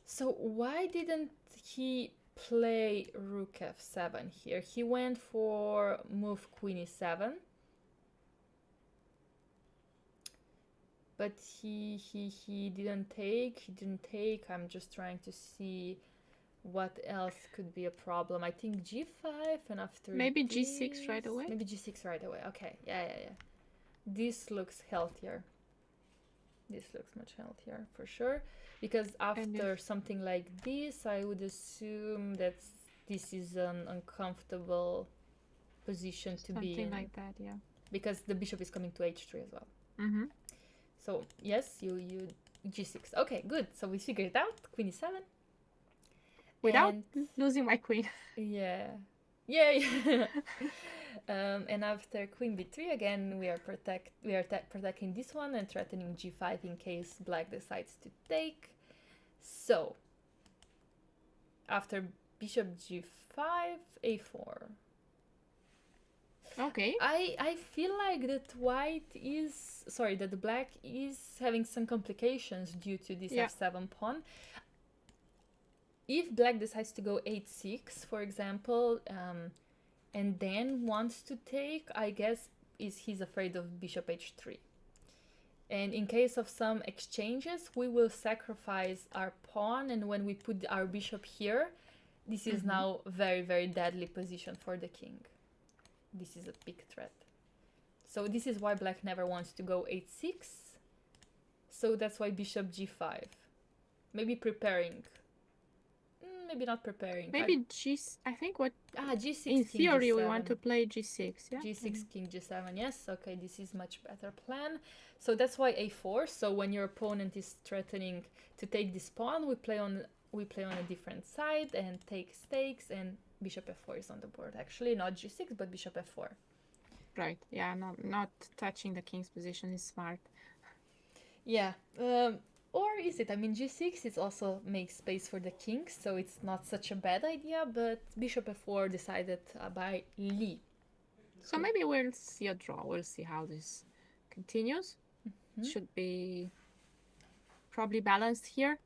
So why didn't he play rook f7 here? He went for move queen e7. But he didn't take. I'm just trying to see what else could be a problem. I think g5, and after maybe this, g6 right away. Maybe g6 right away. Okay, yeah. This looks healthier. This looks much healthier for sure, because after something like this, I would assume that this is an uncomfortable position to be in. Something like that, yeah. Because the bishop is coming to h3 as well. So yes, you g6. Okay, good. So we figured it out. Queen e7. without And losing my queen. yeah. Yeah, yeah. And after queen b3 again, we are protecting this one and threatening g5 in case black decides to take. So after bishop g5, a4. Okay. I feel like that that black is having some complications due to this f7 pawn. If black decides to go h6, for example, and then wants to take, I guess he's afraid of bishop h3. And in case of some exchanges, we will sacrifice our pawn, and when we put our bishop here, this is now very, very deadly position for the king. This is a big threat. So this is why black never wants to go h6. So that's why bishop g5. Maybe preparing. Maybe not preparing. Maybe I think what... g6, in king theory, g7. we want to play g6, yeah? g6, king g7, yes. Okay, this is much better plan. So that's why a4. So when your opponent is threatening to take this pawn, we play on a different side and take stakes, and bishop f4 is on the board. Actually, not g6, but bishop f4. Right, yeah, not touching the king's position is smart. Yeah, or is it? I mean, g6 is also makes space for the king, so it's not such a bad idea, but bishop f4 decided by Li. So maybe we'll see a draw. We'll see how this continues. Should be probably balanced here.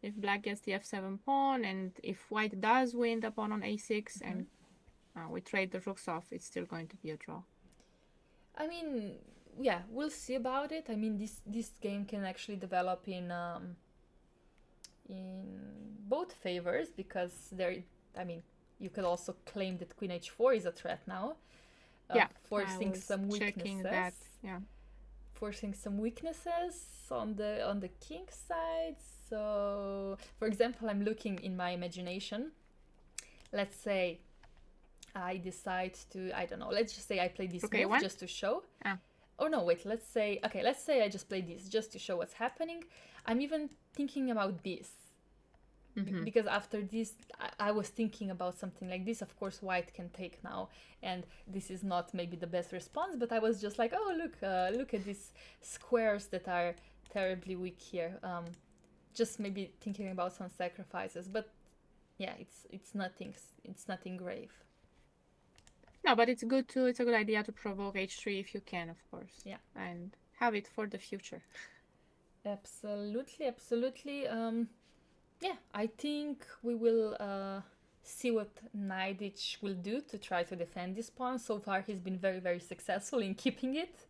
If black gets the f7 pawn, and if white does win the pawn on a6 and we trade the rooks off, it's still going to be a draw. I mean, yeah, we'll see about it. I mean, this game can actually develop in both favors, because you could also claim that queen h4 is a threat now. Forcing some weaknesses. That, yeah. Forcing some weaknesses on the king side. So, for example, I'm looking in my imagination. Let's say I decide to, I don't know, let's just say I play this move just to show. Oh no, wait, let's say I just play this just to show what's happening. I'm even thinking about this. Because after this, I was thinking about something like this. Of course, white can take now, and this is not maybe the best response, but I was just like, oh, look at these squares that are terribly weak here. Just maybe thinking about some sacrifices, but yeah, it's nothing grave. No, but it's a good idea to provoke h3 if you can, of course. Yeah. And have it for the future. Absolutely, absolutely. Yeah, I think we will see what Naiditsch will do to try to defend this pawn. So far, he's been very, very successful in keeping it.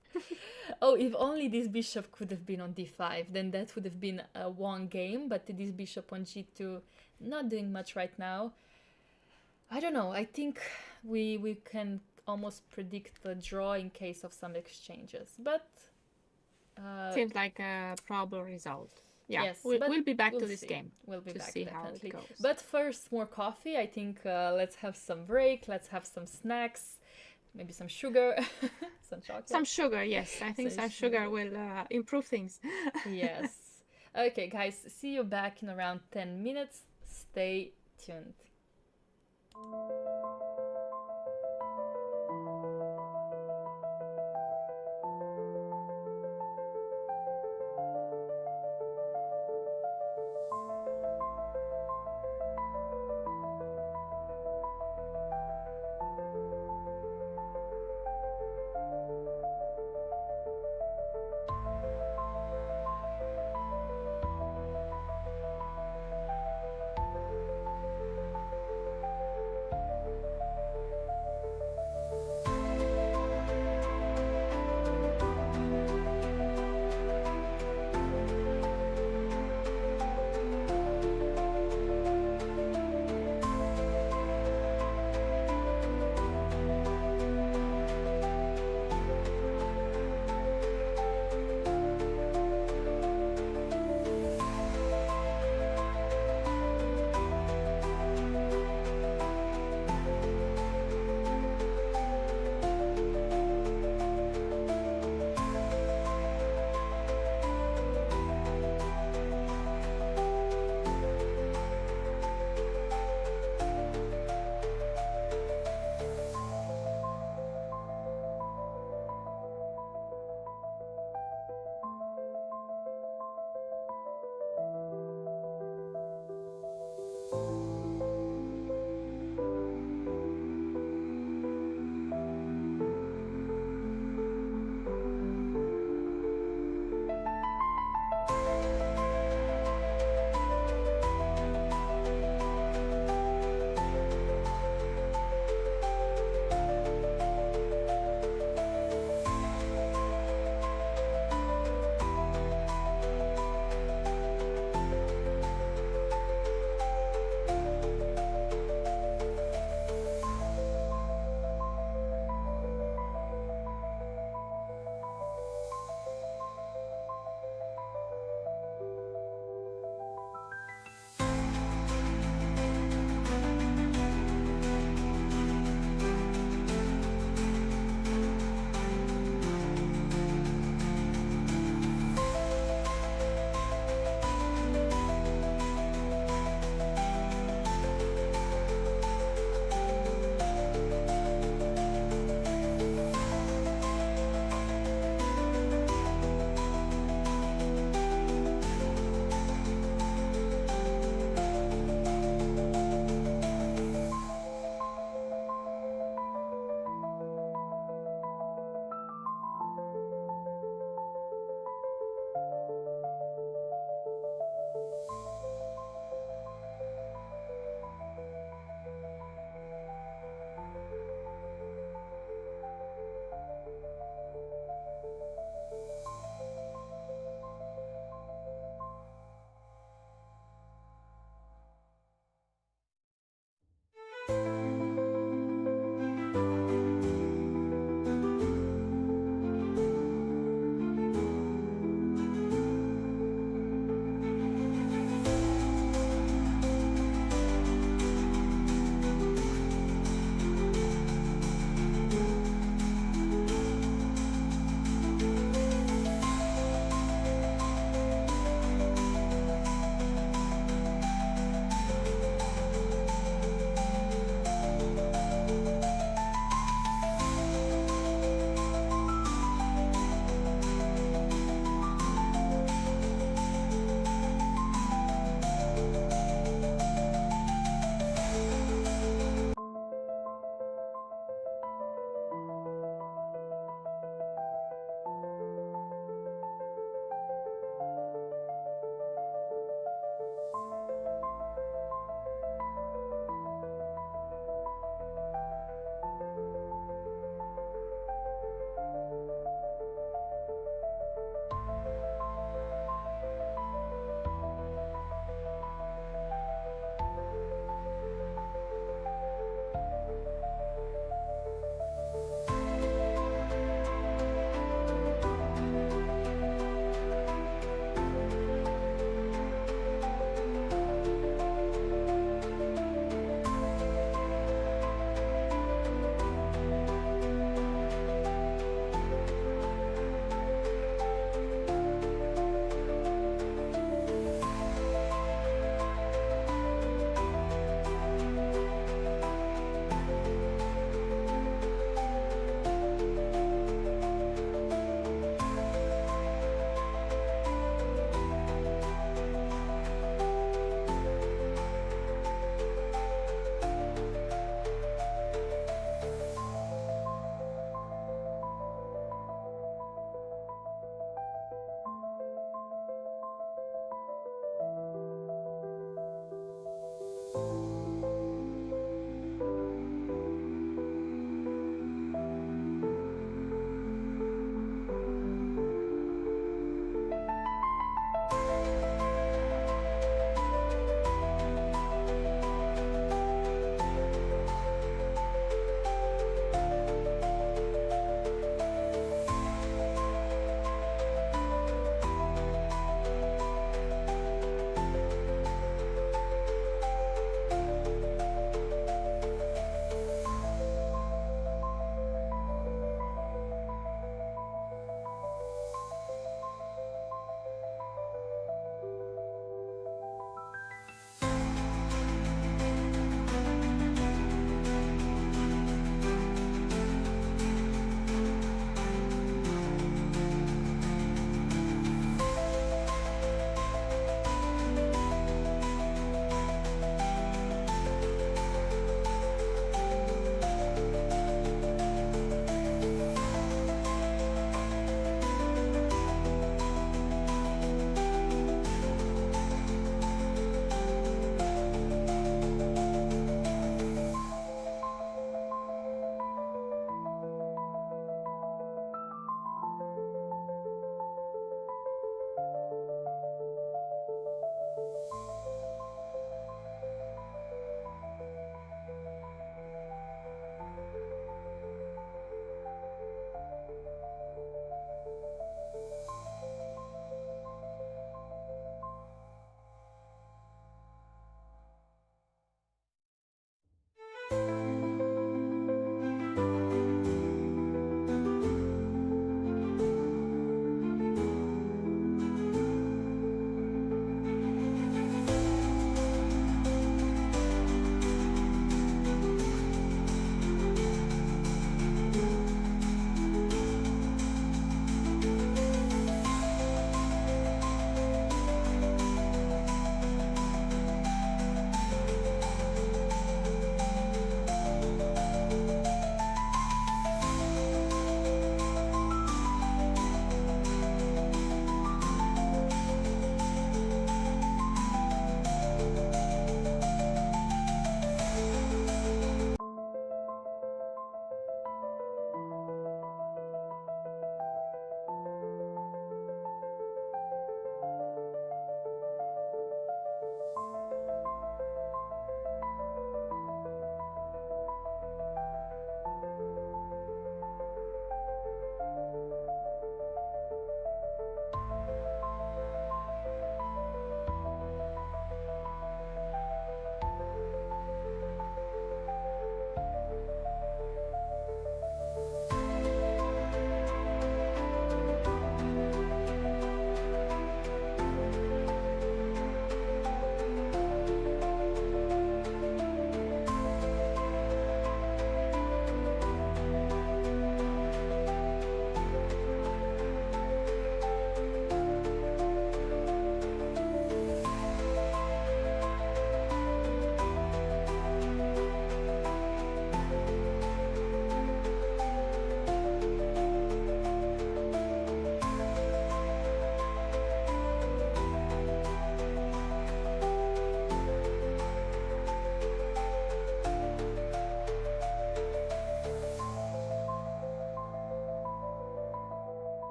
Oh, if only this bishop could have been on d5, then that would have been a one game. But this bishop on g2, not doing much right now. I don't know. I think we can almost predict the draw in case of some exchanges. But seems like a probable result. Yeah, yes, we'll be back to this game. We'll be to back, see definitely. How it goes. But first, more coffee. I think let's have some break. Let's have some snacks. Maybe some sugar, some chocolate. Some sugar, yes. I think some sugar will improve things. Yes. Okay, guys. See you back in around 10 minutes. Stay tuned.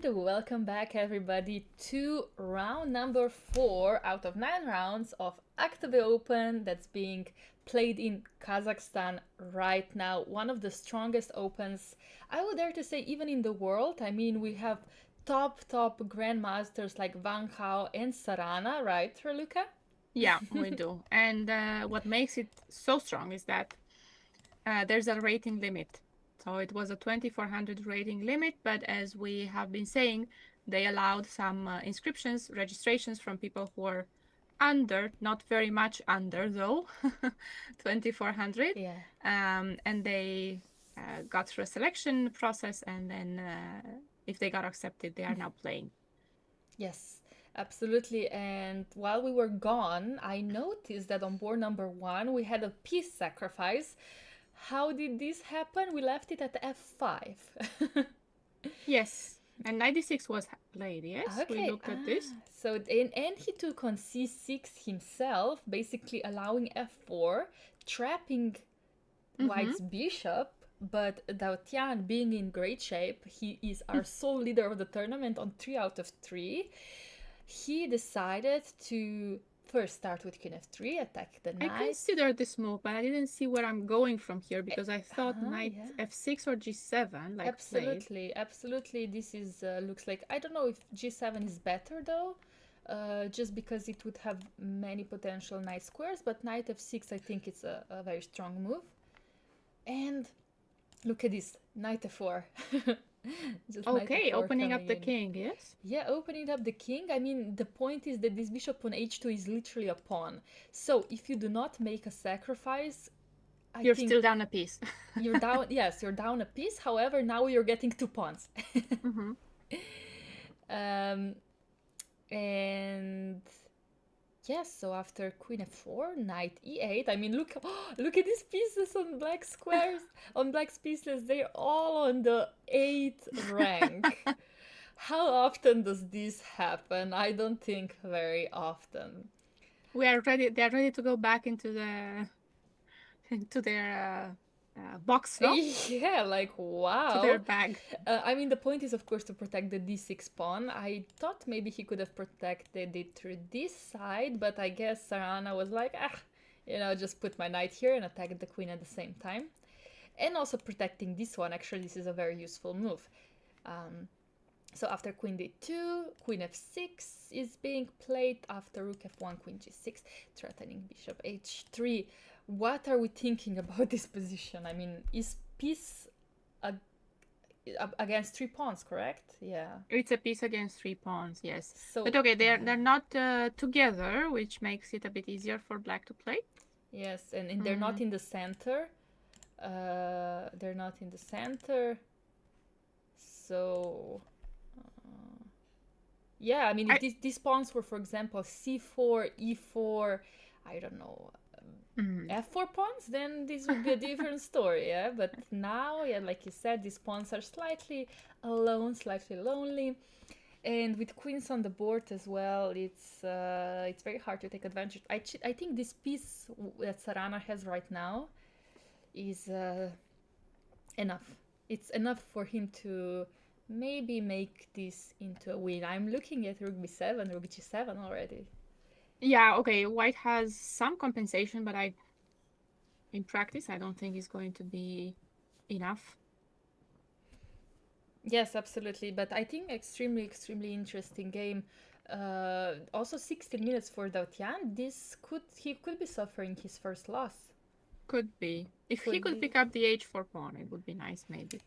And welcome back everybody to round number 4 out of 9 rounds of Aktobe Open that's being played in Kazakhstan right now. One of the strongest opens, I would dare to say, even in the world. I mean, we have top grandmasters like Van Hao and Sarana, right, Raluca? Yeah, we do. And what makes it so strong is that there's a rating limit. So it was a 2400 rating limit, but as we have been saying, they allowed some inscriptions, registrations from people who are under, not very much under though, 2400. Yeah. And they got through a selection process, and then if they got accepted, they are now playing. Yes, absolutely. And while we were gone, I noticed that on board number 1 we had a piece sacrifice. How did this happen? We left it at f5. Yes, and 96 was played, yes. Okay. We looked at this. So, and he took on c6 himself, basically allowing f4, trapping White's bishop. But Daotian, being in great shape, he is our sole leader of the tournament on 3 out of 3. He decided to first start with Queen f3, attack the knight. I considered this move, but I didn't see where I'm going from here because I thought knight f6 or g7, like Absolutely. This is looks like, I don't know if g7 is better though, just because it would have many potential knight squares. But knight f6, I think it's a very strong move. And look at this, knight f4. Okay, opening up the king, yes? Yeah, opening up the king. I mean, the point is that this bishop on h2 is literally a pawn. So if you do not make a sacrifice, you're still down a piece. You're down, yes, you're down a piece. However, now you're getting 2 pawns. And yes, so after queen f4, knight e8. I mean, look at these pieces on black squares, on black pieces. They're all on the 8th rank. How often does this happen? I don't think very often. They're ready to go back into their box, no? Yeah, like, wow. To their bag. I mean, the point is, of course, to protect the d6 pawn. I thought maybe he could have protected it through this side, but I guess Sarana was like, just put my knight here and attack the queen at the same time. And also protecting this one. Actually, this is a very useful move. So after queen d2, queen f6 is being played. After rook f1, queen g6, threatening bishop h3. What are we thinking about this position? I mean, is piece against 3 pawns, correct? Yeah. It's a piece against 3 pawns, yes. So, but okay, they're not together, which makes it a bit easier for black to play. Yes, and they're not in the center. They're not in the center. So, yeah, I mean, if these pawns were, for example, c4, e4, I don't know, f4 pawns, then this would be a different story, yeah? But now, yeah, like you said, these pawns are slightly alone, slightly lonely. And with queens on the board as well, it's very hard to take advantage. I think this piece that Sarana has right now is enough. It's enough for him to maybe make this into a win. I'm looking at rook b7, rook g7 already. Yeah, okay, white has some compensation, but in practice, I don't think it's going to be enough. Yes, absolutely. But I think extremely interesting game. Also 16 minutes for Daotian. He could be suffering his first loss. Could be. If he could pick up the h4 pawn, it would be nice, maybe.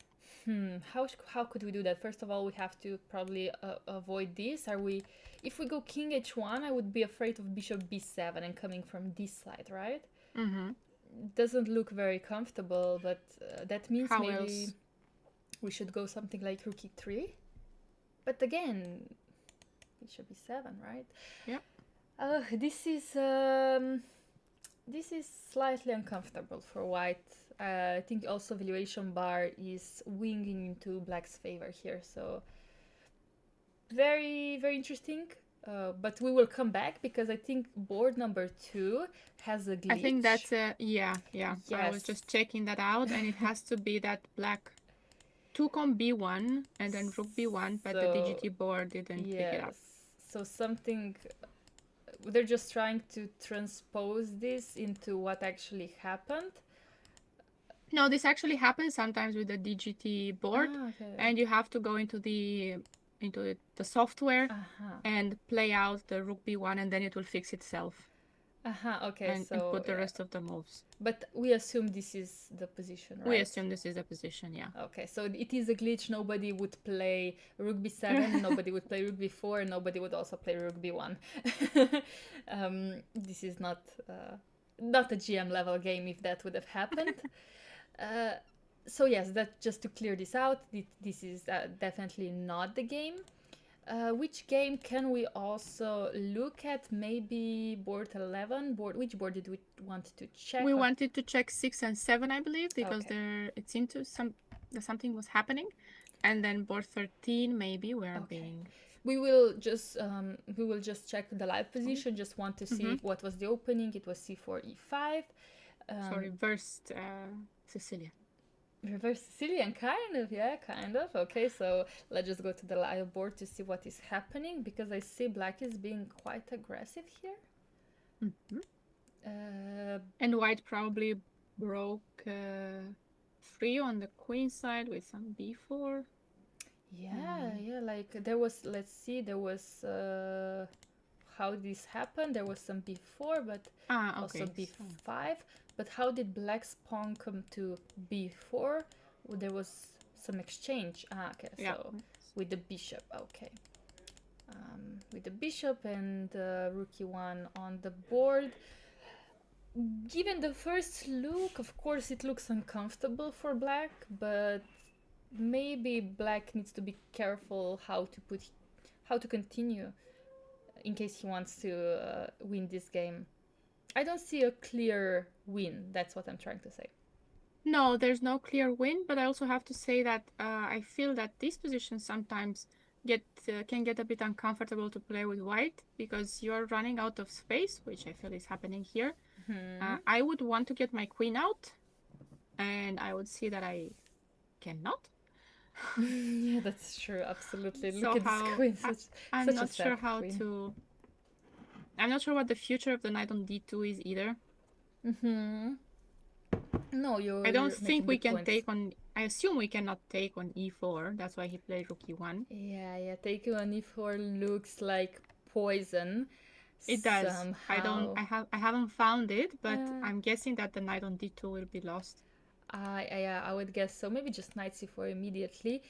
How could we do that? First of all, we have to probably avoid this. If we go king h1, I would be afraid of bishop b7 and coming from this side, right? Doesn't look very comfortable, but that means maybe we should go something like rook e3. But again, bishop b7, right? Yeah. This is slightly uncomfortable for white. I think also valuation bar is winging into black's favor here, so very interesting. But we will come back because I think board number 2 has a glitch. I think that's yeah. Yes. I was just checking that out, and it has to be that black took on b1 and then rook b1, but the So, DGT board didn't pick it up. yes. So something, they're just trying to transpose this into what actually happened. No, this actually happens sometimes with the DGT board, Okay. and you have to go into the software and play out the rook b1, and then it will fix itself. Okay, and put the rest of the moves. But we assume this is the position, right? We assume this is the position, yeah. Okay, so it is a glitch. Nobody would play rook b7, nobody would play rook b4, and nobody would also play rook b1. This is not a GM level game if that would have happened. So yes, that just to clear this out, this is definitely not the game. Which game can we also look at? Maybe board 11. Which board did we want to check? We wanted to check 6 and 7, I believe, because it seemed to something was happening, and then board 13 maybe being. We will just check the live position. Just want to see what was the opening. It was c4 e5. So reversed Sicilian. Reverse Sicilian, kind of. Okay, so let's just go to the live board to see what is happening, because I see black is being quite aggressive here. And white probably broke 3 on the queen side with some b4. Yeah, like there was, let's see, there was how this happened. There was some b4, but also b5. But how did black's pawn come to b4? Well, there was some exchange. Okay, so with the bishop, okay. With the bishop and rook e1 on the board. Given the first look, of course, it looks uncomfortable for black, but maybe black needs to be careful how to continue in case he wants to win this game. I don't see a clear win. That's what I'm trying to say. No, there's no clear win, but I also have to say that I feel that these positions sometimes can get a bit uncomfortable to play with white, because you're running out of space, which I feel is happening here. I would want to get my queen out, and I would see that I cannot. Yeah, that's true. Absolutely. So look at this queen. I'm not sure how to. I'm not sure what the future of the knight on d2 is either. No, I don't think we can take on. I assume we cannot take on e4. That's why he played rook e1. Yeah. Taking on e4 looks like poison. It does. Somehow. I haven't found it, but I'm guessing that the knight on d2 will be lost. I would guess so. Maybe just knight c4 immediately,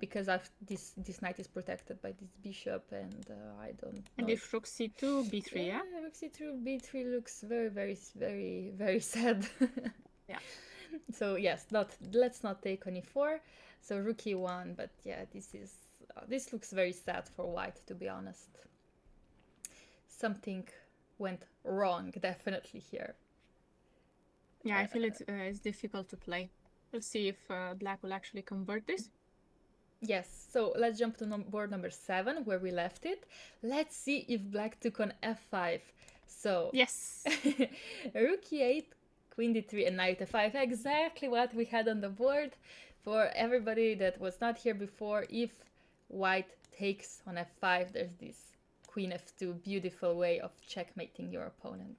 because this knight is protected by this bishop, and I don't know. And if rook c2, b3, yeah? Rook c2, b3 looks very, very, very, very sad. Yeah. So yes, let's not take on e4. So rook e1, but yeah, this looks very sad for white, to be honest. Something went wrong, definitely here. Yeah, I feel it's difficult to play. We'll see if black will actually convert this. Yes, so let's jump to board number 7, where we left it. Let's see if black took on f5. So yes, rook e8, queen d3, and knight f5. Exactly what we had on the board. For everybody that was not here before, if white takes on f5, there's this queen f2 beautiful way of checkmating your opponent.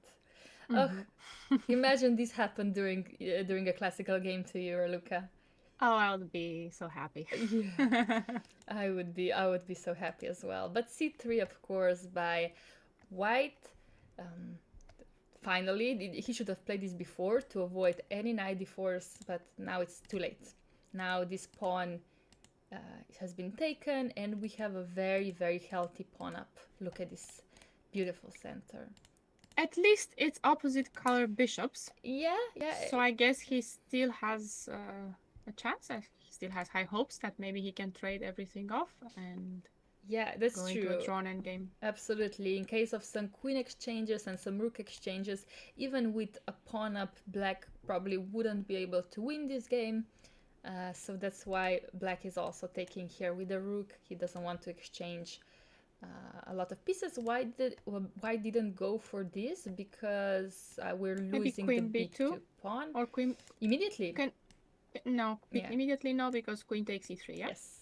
Imagine this happened during a classical game to you, Raluca. Oh, I would be so happy. Yeah, I would be so happy as well. But c3, of course, by white. Finally, he should have played this before to avoid any knight d4s, but now it's too late. Now this pawn has been taken, and we have a very, very healthy pawn up. Look at this beautiful center. At least it's opposite color bishops. Yeah. So I guess he still has a chance. He still has high hopes that maybe he can trade everything off and that's go true. into a drawn endgame. Absolutely. In case of some queen exchanges and some rook exchanges, even with a pawn up, black probably wouldn't be able to win this game. So that's why black is also taking here with the rook. He doesn't want to exchange a lot of pieces. Why didn't go for this? Because we're losing the b2 pawn. Or queen immediately. No, Yeah. immediately no, because queen takes e3, yeah? Yes.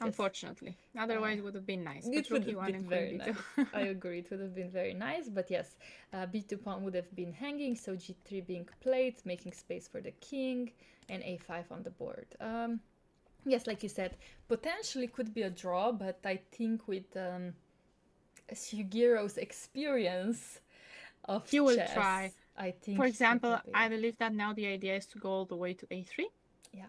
Unfortunately. Otherwise, it would have been nice. But It would rook have e1 been and very queen nice. b2. I agree, it would have been very nice, but yes, b2 pawn would have been hanging, so g3 being played, making space for the king, and a5 on the board. Yes, like you said, potentially could be a draw, but I think with Sugiero's experience of He will chess, try. I think For he example, will be, I believe that now the idea is to go all the way to a3. yeah,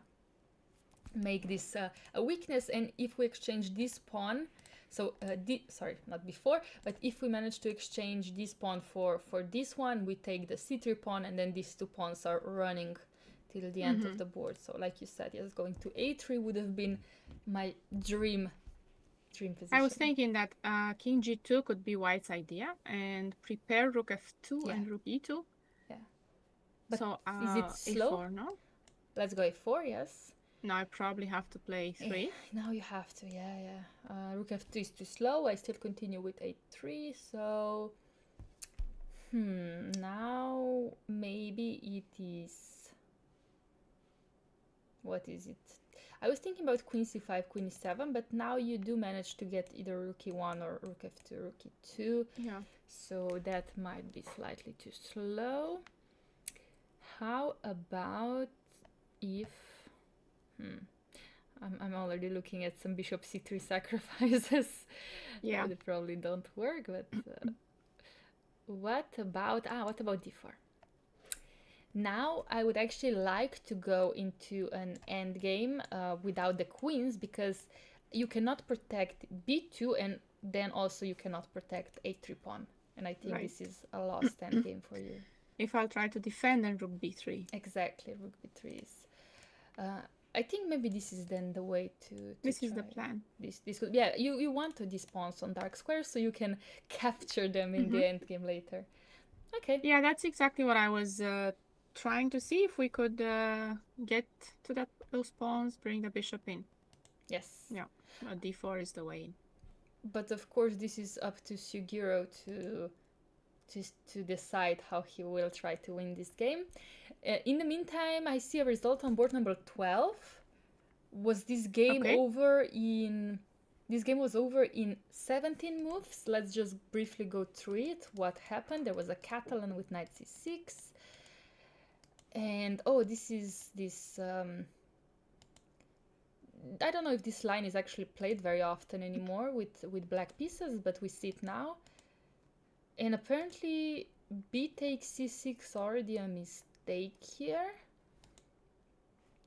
make this a weakness, and if we exchange this pawn, so sorry, not before, but if we manage to exchange this pawn for this one, we take the c3 pawn, and then these two pawns are running till the end of the board. So like you said, yes, going to a3 would have been my dream position. I was thinking that king g2 could be white's idea, and prepare rook f2 and rook e2. Yeah. But so is it slow? a4, no? Let's go a4, yes. Now I probably have to play 3. Yeah, now you have to, yeah. Rook f2 is too slow. I still continue with a3, so... now maybe it is... What is it? I was thinking about queen c5, queen e7, but now you do manage to get either rook e1 or rook f2, rook e2. Yeah. So that might be slightly too slow. How about if... I'm already looking at some bishop c3 sacrifices. Yeah. They probably don't work, but what about d4? Now I would actually like to go into an endgame without the queens, because you cannot protect b2, and then also you cannot protect a3 pawn. And I think this is a lost endgame for you. If I'll try to defend, then rook b3. Exactly, rook b3 is... I think maybe this is then the way to this try. Is the plan. This could, yeah, you want these pawns on dark squares so you can capture them in the endgame later. Okay. Yeah, that's exactly what I was trying to see, if we could get to those pawns, bring the bishop in. Yes. Yeah, d4 is the way in. But of course this is up to Sugiro to decide how he will try to win this game. In the meantime, I see a result on board number 12. Was this game over in... This game was over in 17 moves. Let's just briefly go through it. What happened? There was a Catalan with knight c6. And, this is this... I don't know if this line is actually played very often anymore with black pieces, but we see it now. And apparently b takes c6 already a mistake here.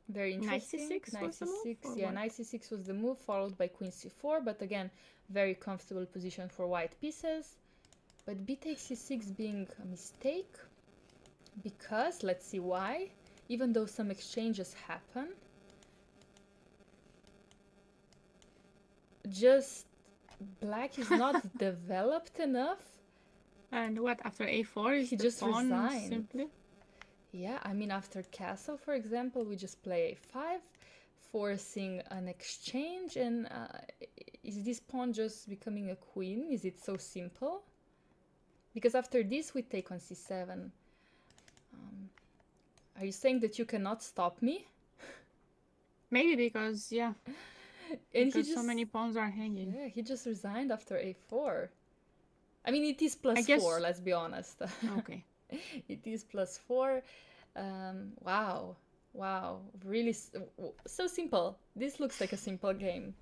Very interesting. Knight c6 was the move? Yeah, knight c6 was the move, followed by queen c4, but again, very comfortable position for white pieces. But b takes c6 being a mistake, because, let's see why, even though some exchanges happen, just black is not developed enough. And what, after a4 is he the just pawn resigned. Simply? Yeah, I mean, after castle, for example, we just play a5, forcing an exchange, and is this pawn just becoming a queen? Is it so simple? Because after this, we take on c7. Are you saying that you cannot stop me? Maybe because, yeah, and because so many pawns are hanging. Yeah, he just resigned after a4. I mean, it is plus 4, let's be honest. Okay. It is plus 4. Wow, really so simple. This looks like a simple game.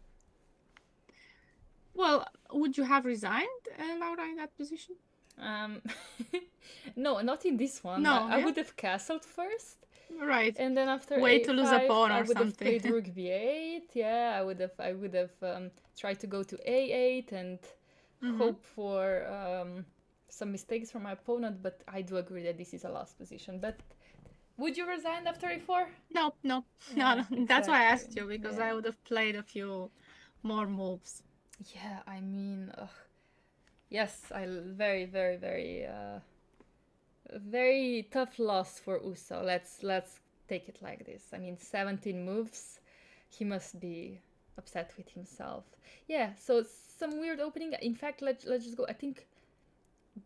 Well, would you have resigned, Laura, in that position? No, not in this one. No, I would have castled first. Right. And then after wait a5, to lose a pawn or I would something. have played rook b8. Yeah, I would have tried to go to a8 and hope for some mistakes from my opponent, but I do agree that this is a lost position. But would you resign after a4? No. Yeah, No. That's why I asked exactly. you, because Yeah. I would have played a few more moves. Yeah, I mean, yes, very, very, very, very tough loss for Uso. Let's take it like this. I mean, 17 moves. He must be upset with himself. Yeah, so some weird opening. In fact, let's just go. I think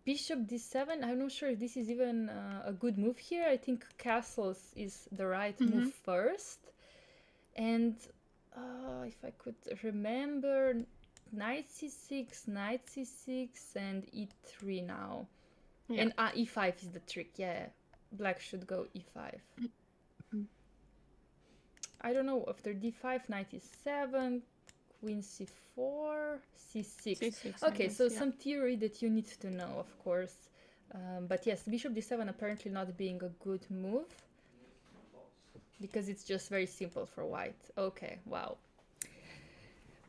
Bishop d7. I'm not sure if this is even a good move here. I think castles is the right move first. And if I could remember, knight c6, knight c6, and e3 now. Yeah. And e5 is the trick. Yeah, black should go e5. I don't know, after d5, knight e7, queen c4, c6. C6, Okay, guess, so yeah. some theory that you need to know, of course. But yes, bishop d7 apparently not being a good move, because it's just very simple for white. Okay, wow.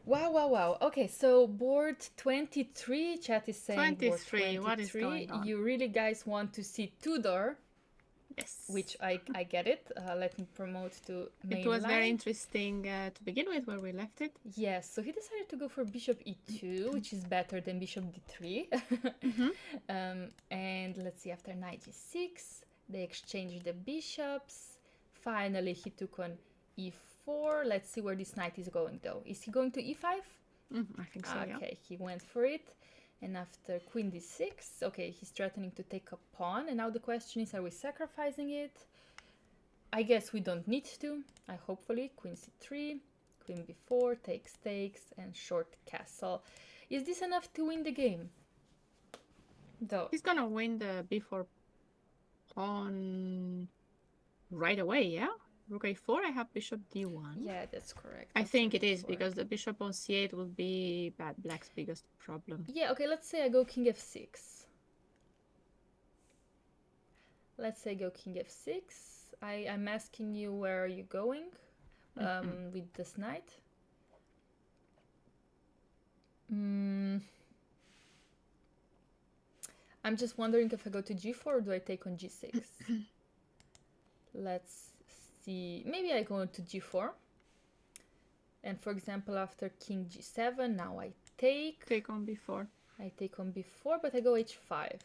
Wow. Okay, so board 23, chat is saying 23, board 23. what is going on? You really guys want to see Tudor, Yes. which I get it. Let me promote to main It was line. very interesting to begin with where we left it. Yes, so he decided to go for bishop e2, which is better than bishop d3. And let's see, after knight e6, they exchanged the bishops. Finally, he took on e4. Let's see where this knight is going, though. Is he going to e5? I think so, yeah. Okay, he went for it. And after queen d6, okay, he's threatening to take a pawn. And now the question is, are we sacrificing it? I guess we don't need to. Hopefully, queen c3, queen b4, takes, and short castle. Is this enough to win the game? Though. He's gonna win the b4 pawn right away, yeah? Rook a4, I have bishop d1. Yeah, that's correct. I think it is, because the bishop on c8 will be black's biggest problem. Yeah, okay, let's say I go king f6. Let's say go king f6. I'm asking you, where are you going with this knight? I'm just wondering if I go to g4 or do I take on g6? Let's see. Maybe I go to g4. And for example, after king g7, now I take. Take on b4. I take on b4, but I go h5.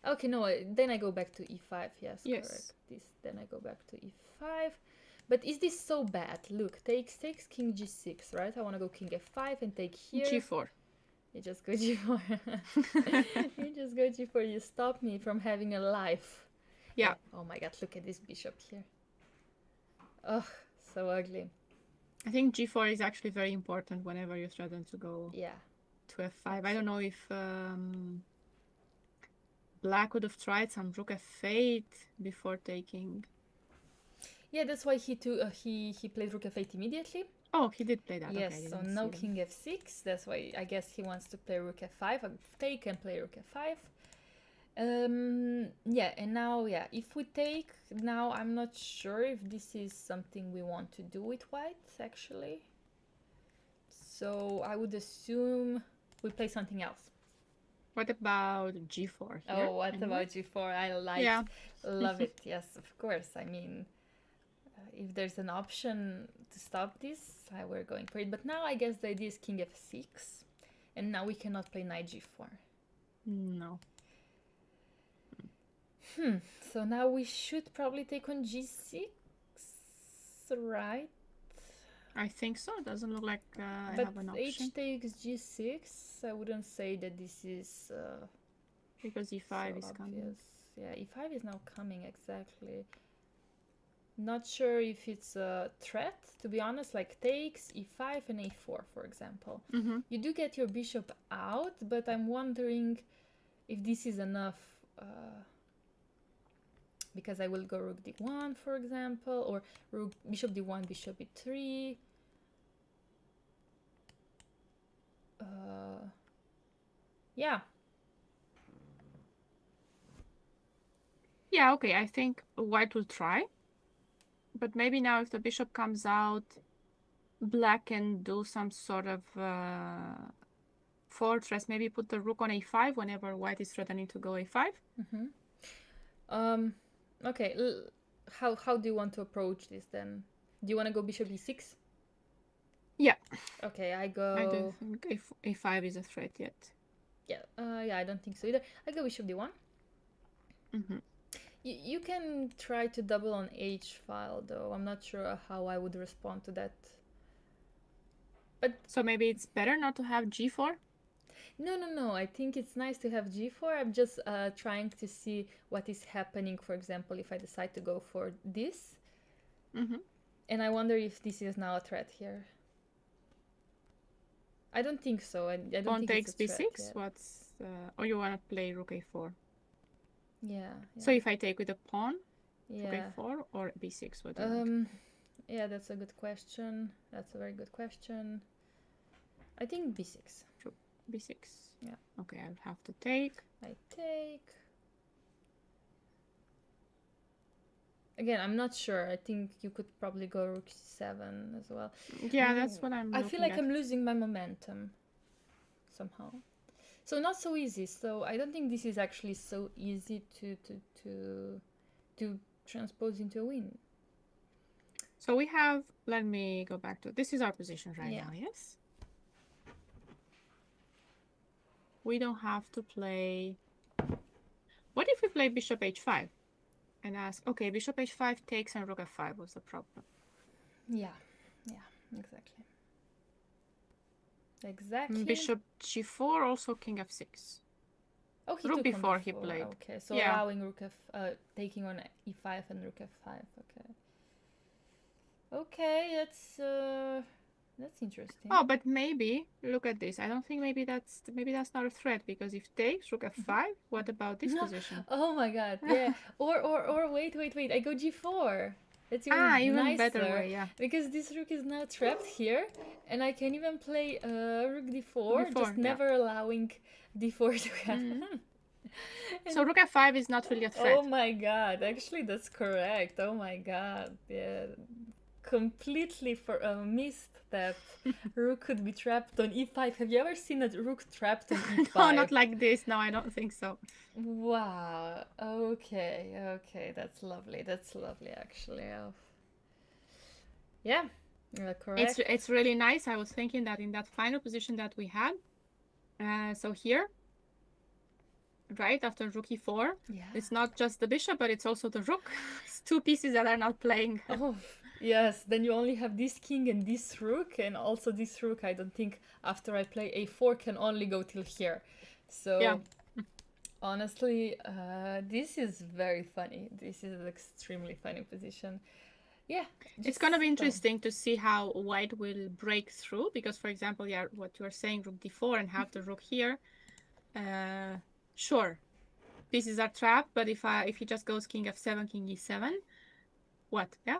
Okay, no, then I go back to e5. Yes, correct. Then I go back to e5. But is this so bad? Look, takes king g6, right? I want to go king f5 and take here. g4. You just go g4. You just go g4. You stop me from having a life. Yeah. Oh my god, look at this bishop here. Ugh, so ugly. I think g4 is actually very important whenever you threaten to go to f5. I don't know if black would have tried some rook f8 before taking. Yeah, that's why he played rook f8 immediately. Oh, he did play that. Yes, okay, so no king f6. That's why I guess he wants to play rook f5. Take and play rook f5. Yeah, and now, if we take, now I'm not sure if this is something we want to do with white, actually. So I would assume we play something else. What about g4 here? Oh, what about g4? I like, love it. Yes, of course. I mean, if there's an option to stop this, we're going for it. But now I guess the idea is king f6, and now we cannot play knight g4. No. So now we should probably take on g6, right? I think so. It doesn't look like I but have an option. h takes g6. I wouldn't say that this is because e5 is obvious. coming. Yeah, e5 is now coming, exactly. Not sure if it's a threat, to be honest, like takes, e5 and a4, for example. You do get your bishop out, but I'm wondering if this is enough, because I will go rook d1, for example, or rook bishop d1, bishop e3. Yeah. Yeah, okay, I think white will try. But maybe now if the bishop comes out, black can do some sort of fortress, maybe put the rook on a5 whenever white is threatening to go a5. Okay, how do you want to approach this then? Do you want to go bishop e6? Yeah. Okay, I go... I don't think a5 is a threat yet. Yeah, I don't think so either. I go bishop d1. You can try to double on h file, though. I'm not sure how I would respond to that. But so maybe it's better not to have g4? No. I think it's nice to have g4. I'm just trying to see what is happening, for example, if I decide to go for this. And I wonder if this is now a threat here. I don't think so. I don't Pawn think takes it's a threat b6. yet. What's or you want to play rook a4? Yeah. So if I take with a pawn, rook Yeah. a4 or b6, what do you want? Yeah, that's a good question. That's a very good question. I think b6. Rook b6. Yeah. Okay, I'll have to take. I take. Again, I'm not sure. I think you could probably go rook c7 as well. Yeah, that's what I'm I feel like I'm losing my momentum somehow. So not so easy. So I don't think this is actually so easy to transpose into a win. So we have, let me go back to, this is our position right now, yes? We don't have to play, what if we play bishop h5 and ask, okay, bishop h5 takes and rook f5, what's the problem? Yeah, exactly. Exactly. Bishop g4, also king f6. Oh, he rook took before on he played. Okay, so allowing rook f, taking on e5 and rook f5. Okay. Okay, that's interesting. Oh, but maybe look at this. I don't think maybe that's not a threat, because if takes rook f5, what about this position? Oh my god, yeah. or wait. I go g4. That's even nicer, better way, yeah. Because this rook is now trapped here, and I can even play rook d4, just never allowing d4 to happen. So rook f5 is not really a threat. Oh my god, actually that's correct. Oh my god, yeah. Completely missed that rook could be trapped on e5. Have you ever seen a rook trapped on e5? No, not like this. No, I don't think so. Wow. Okay. That's lovely. That's lovely, actually. Yeah, correct. It's really nice. I was thinking that in that final position that we had, so here, right after rook e4, it's not just the bishop, but it's also the rook. It's two pieces that are not playing. Oh, yes. Then you only have this king and this rook, and also this rook, I don't think after I play a4 can only go till here. So honestly, this is very funny. This is an extremely funny position. Yeah, it's gonna be interesting to see how white will break through, because, for example, what you are saying, rook d4 and have the rook here. Sure, pieces are trapped, but if he just goes king f7, king e7, what? Yeah.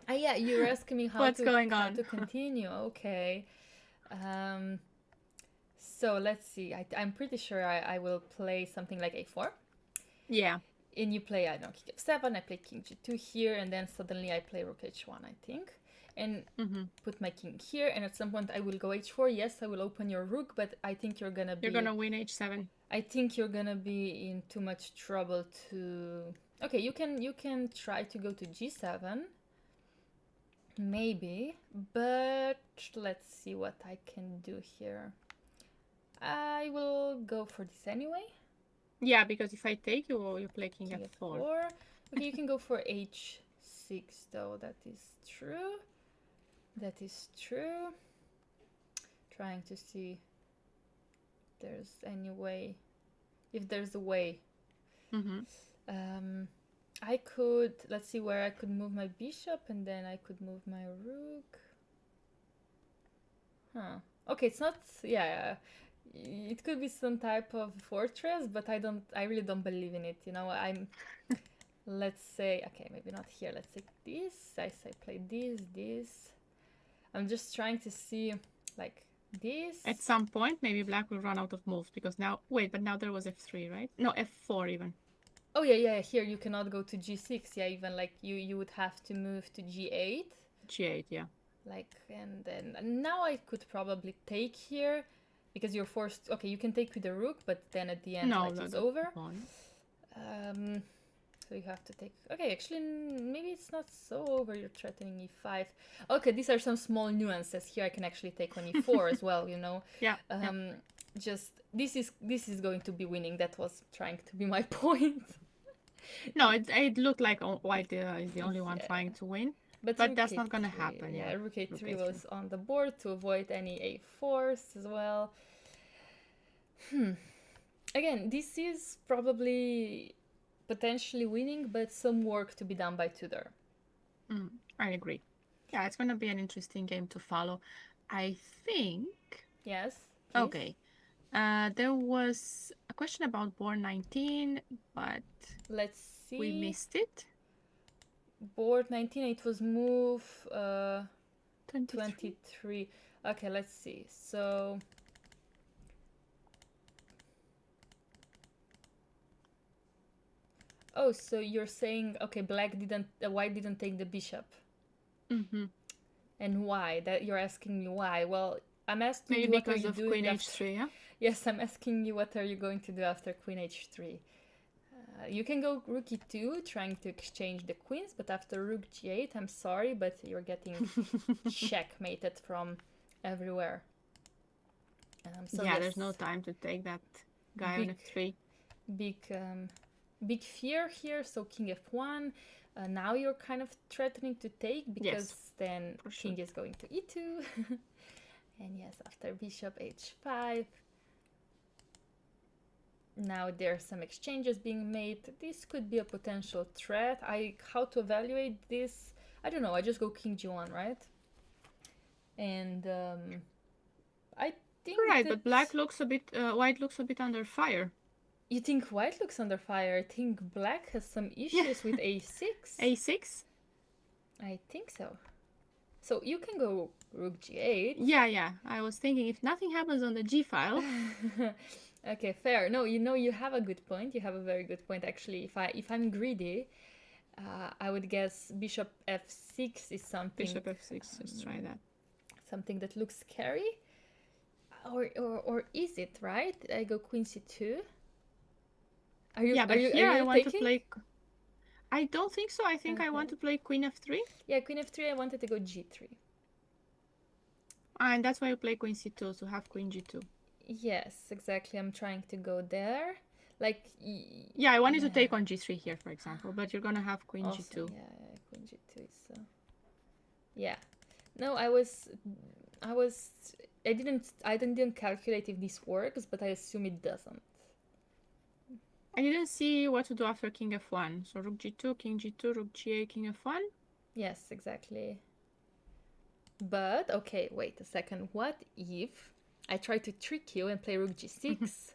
Yeah, you're asking me how to continue. Okay. So let's see. I'm pretty sure I will play something like a4. Yeah. And you play, I don't know, king f7, I play king g2 here, and then suddenly I play rook h1, I think. And put my king here, and at some point I will go h4. Yes, I will open your rook, but I think you're gonna win h7. I think you're gonna be in too much trouble to... Okay, you can try to go to g7. Maybe, but let's see what I can do here. I will go for this anyway. Yeah, because if I take you play king f4. Okay, you can go for h6 though. That is true. That is true. Trying to see if there's any way. If there's a way. I could, let's see where I could move my bishop, and then I could move my rook. Okay, it's not, it could be some type of fortress, but I really don't believe in it, you know. Let's say, okay, maybe not here, let's take this, I say play this. I'm just trying to see, like, this. At some point, maybe black will run out of moves, because now, wait, but now there was f3, right? No, f4 even. Oh yeah, here you cannot go to g6, even like you would have to move to g8. G8, yeah. Like, and then now I could probably take here, because you're forced. Okay, you can take with the rook, but then at the end it's over. So you have to take. Okay, actually maybe it's not so over. You're threatening e5. Okay, these are some small nuances here. I can actually take on e4 as well, you know. Yeah. Just this is going to be winning. That was trying to be my point. No, it looked like white is the only one trying to win. But that's not going to happen. Yeah, rook a3 was on the board to avoid any a4s as well. Again, this is probably potentially winning, but some work to be done by Tudor. I agree. Yeah, it's going to be an interesting game to follow. I think. Yes, please. Okay. There was a question about board 19, but Let's see. we missed it. Board 19, it was move 23. 23. Okay, let's see. So oh, so you're saying, okay, white didn't take the bishop. And why? That you're asking me why? Well, I'm asking Maybe you what because are you of doing queen after... h3, yeah? Yes, I'm asking you what are you going to do after queen h3. You can go rook e2, trying to exchange the queens, but after rook g8, I'm sorry, but you're getting checkmated from everywhere. So yeah, yes, there's no time to take that guy on f3. Big fear here, so king f1. Now you're kind of threatening to take, because then king is going to e2. And yes, after bishop h5. Now there's some exchanges being made. This could be a potential threat. How to evaluate this? I don't know. I just go king g1, right? And I think right, but black looks a bit, white looks a bit under fire. You think white looks under fire? I think black has some issues with a6. a6? I think so. So you can go rook g8. Yeah. I was thinking if nothing happens on the g file. Okay, fair. No, you have a good point. You have a very good point, actually. If I'm greedy, I would guess bishop f6 is something. Bishop f6. Let's try that. Something that looks scary, or is it right? I go queen c2. Are you? Yeah, but are you, here are you I want taking? to play. I don't think so. I think I want to play queen f3. Yeah, queen f3. I wanted to go g3. And that's why you play queen c2 to have queen g2. Yes, exactly. I'm trying to go there. Like, yeah, I wanted to take on g3 here, for example, but you're gonna have queen also, g2. Yeah, queen g2 is so. Yeah, no, I didn't calculate if this works, but I assume it doesn't. I didn't see what to do after king f1. So rook g2, king g2, rook g8, king f1. Yes, exactly. But okay, wait a second. What if I try to trick you and play rook g6?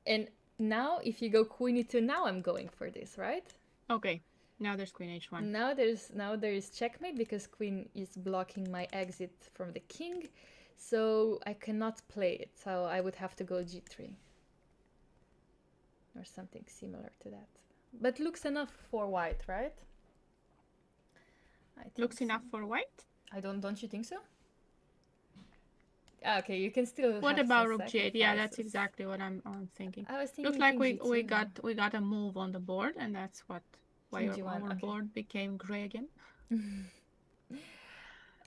And now if you go queen e2, now I'm going for this, right? Okay. Now there's queen h1. Now there is checkmate, because queen is blocking my exit from the king, so I cannot play it. So I would have to go g3 or something similar to that. But looks enough for white, right? I think looks enough for white. Don't you think so? Okay, you can still. What about rook g8? Yeah, that's exactly what I'm thinking. I was thinking. Looks like we got a move on the board, and that's why our board became gray again.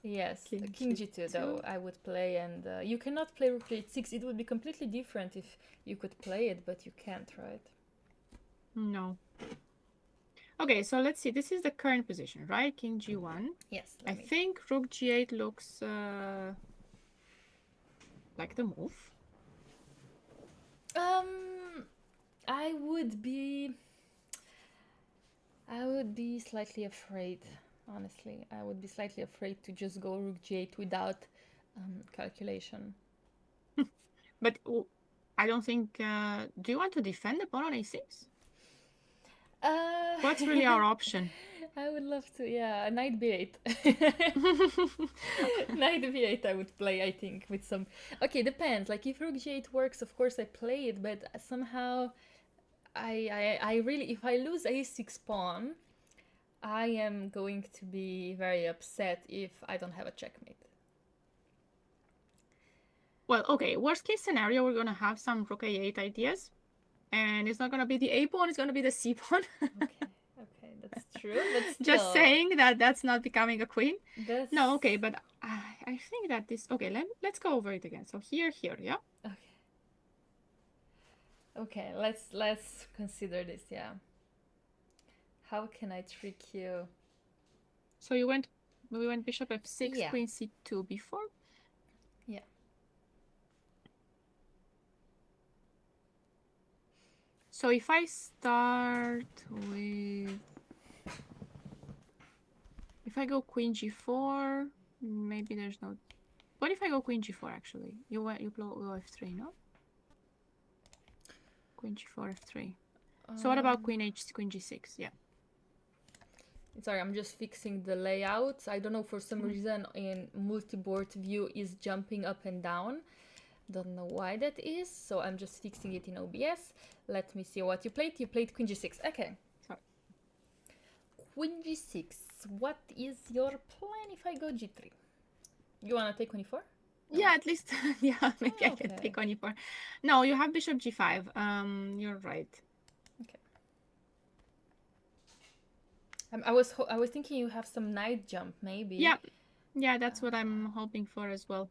Yes, king g2 though I would play, and you cannot play rook h6. It would be completely different if you could play it, but you can't, right? No. Okay, so let's see. This is the current position, right? King g1. Yes. I think rook g8 looks like the move. I would be slightly afraid, honestly. I would be slightly afraid to just go rook g8 without calculation. But I don't think... do you want to defend the pawn on a6? What's really our option? I would love to, yeah, knight b8. Knight b8 I would play, I think, with some... Okay, depends. Like, if rook g8 works, of course I play it, but somehow I really... If I lose a6 pawn, I am going to be very upset if I don't have a checkmate. Well, okay, worst case scenario, we're going to have some rook a8 ideas, and it's not going to be the a pawn, it's going to be the c pawn. Okay, that's true, but still... Just saying that's not becoming a queen. No, okay, but I think that this... Okay, let's go over it again. So here, yeah? Okay, let's consider this, yeah. How can I trick you? So we went bishop f6, queen c2 before? Yeah. So if I start with, if I go queen g4, maybe there's no. What if I go queen g4? Actually, you go f3, no? Queen g4, f3. So what about queen g6? Yeah. Sorry, I'm just fixing the layout. I don't know, for some reason in multi-board view is jumping up and down. Don't know why that is, so I'm just fixing it in OBS. Let me see what you played. You played queen g6. Okay. Sorry. Queen g6. What is your plan if I go g3? You wanna take queen e4? No. Yeah, at least, yeah, maybe I can take queen e4. No, you have bishop g5. You're right. Okay. I was thinking you have some knight jump, maybe. Yeah, that's what I'm hoping for as well.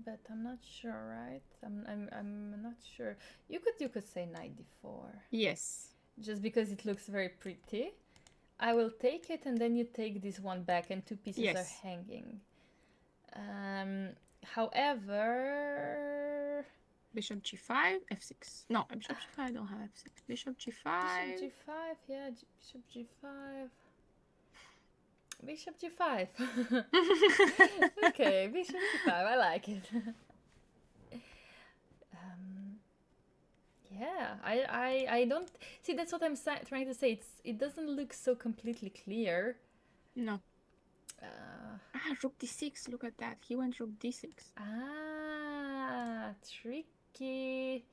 But I'm not sure, right? I'm not sure. You could say knight d4. Yes. Just because it looks very pretty. I will take it, and then you take this one back, and two pieces are hanging. However, bishop g5, f6. No, bishop g5. I don't have f6. Bishop g5. Bishop g5. Yeah, bishop g5. Bishop g5. Okay, bishop g5. I like it. Yeah, I don't see. That's what I'm trying to say. It doesn't look so completely clear. No. Rook d6. Look at that. He went rook d6. Tricky.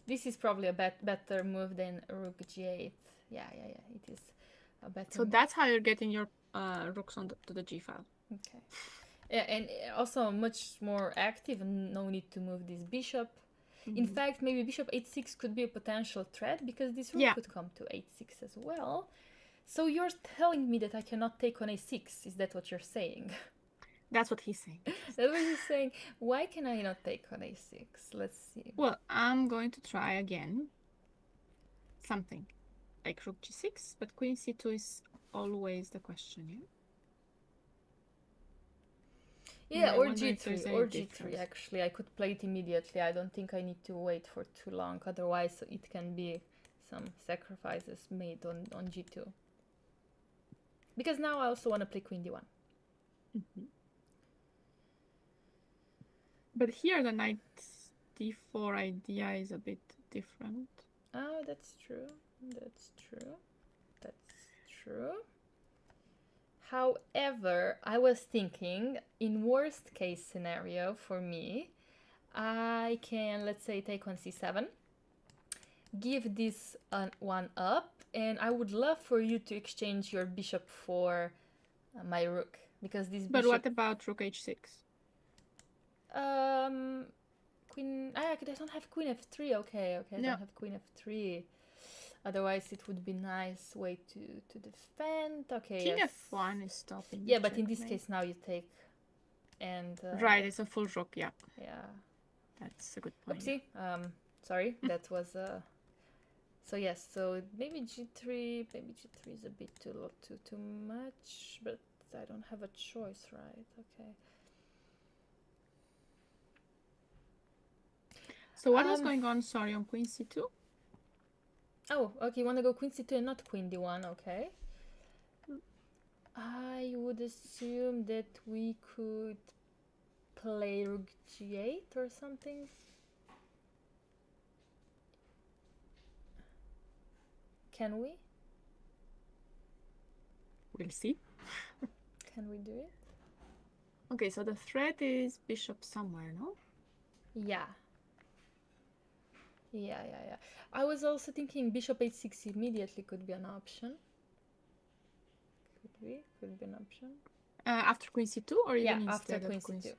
This is probably a better move than rook g8. Yeah, it is a better So move. that's how you're getting your rooks to the g file. Okay. Yeah, and also much more active, and no need to move this bishop. In fact, maybe bishop h6 could be a potential threat, because this rook could come to h6 as well. So you're telling me that I cannot take on a6? Is that what you're saying? That's what he's saying. That's what he's saying. Why can I not take on a6? Let's see. Well, I'm going to try again. Something like rook g6, but queen c2 is always the question, yeah? Yeah, or g3, or g3, actually. I could play it immediately. I don't think I need to wait for too long. Otherwise, it can be some sacrifices made on g2. Because now I also want to play queen d1. But here the knight d4 idea is a bit different. Oh, that's true. That's true. That's true. However, I was thinking, in worst case scenario for me, I can, let's say, take on c7, give this one up, and I would love for you to exchange your bishop for my rook, because this bishop... But what about rook h6? Queen... I don't have queen f3, okay, I don't have queen f3. Otherwise, it would be nice way to defend. Okay, king f1 is stopping. Yeah, but in this case now you take, and right, it's a full rook. Yeah. Yeah. That's a good point. Oopsie. Sorry, that was So yes, so maybe g3. Maybe g3 is a bit too much, but I don't have a choice, right? Okay. So what was going on? Sorry, on queen c2. Oh, okay, you want to go queen c2 and not queen d1, okay. I would assume that we could play rook g8 or something. Can we? We'll see. Can we do it? Okay, so the threat is bishop somewhere, no? Yeah. Yeah. I was also thinking bishop h6 immediately could be an option. Could be an option. After queen c2 or even instead after of queen c2.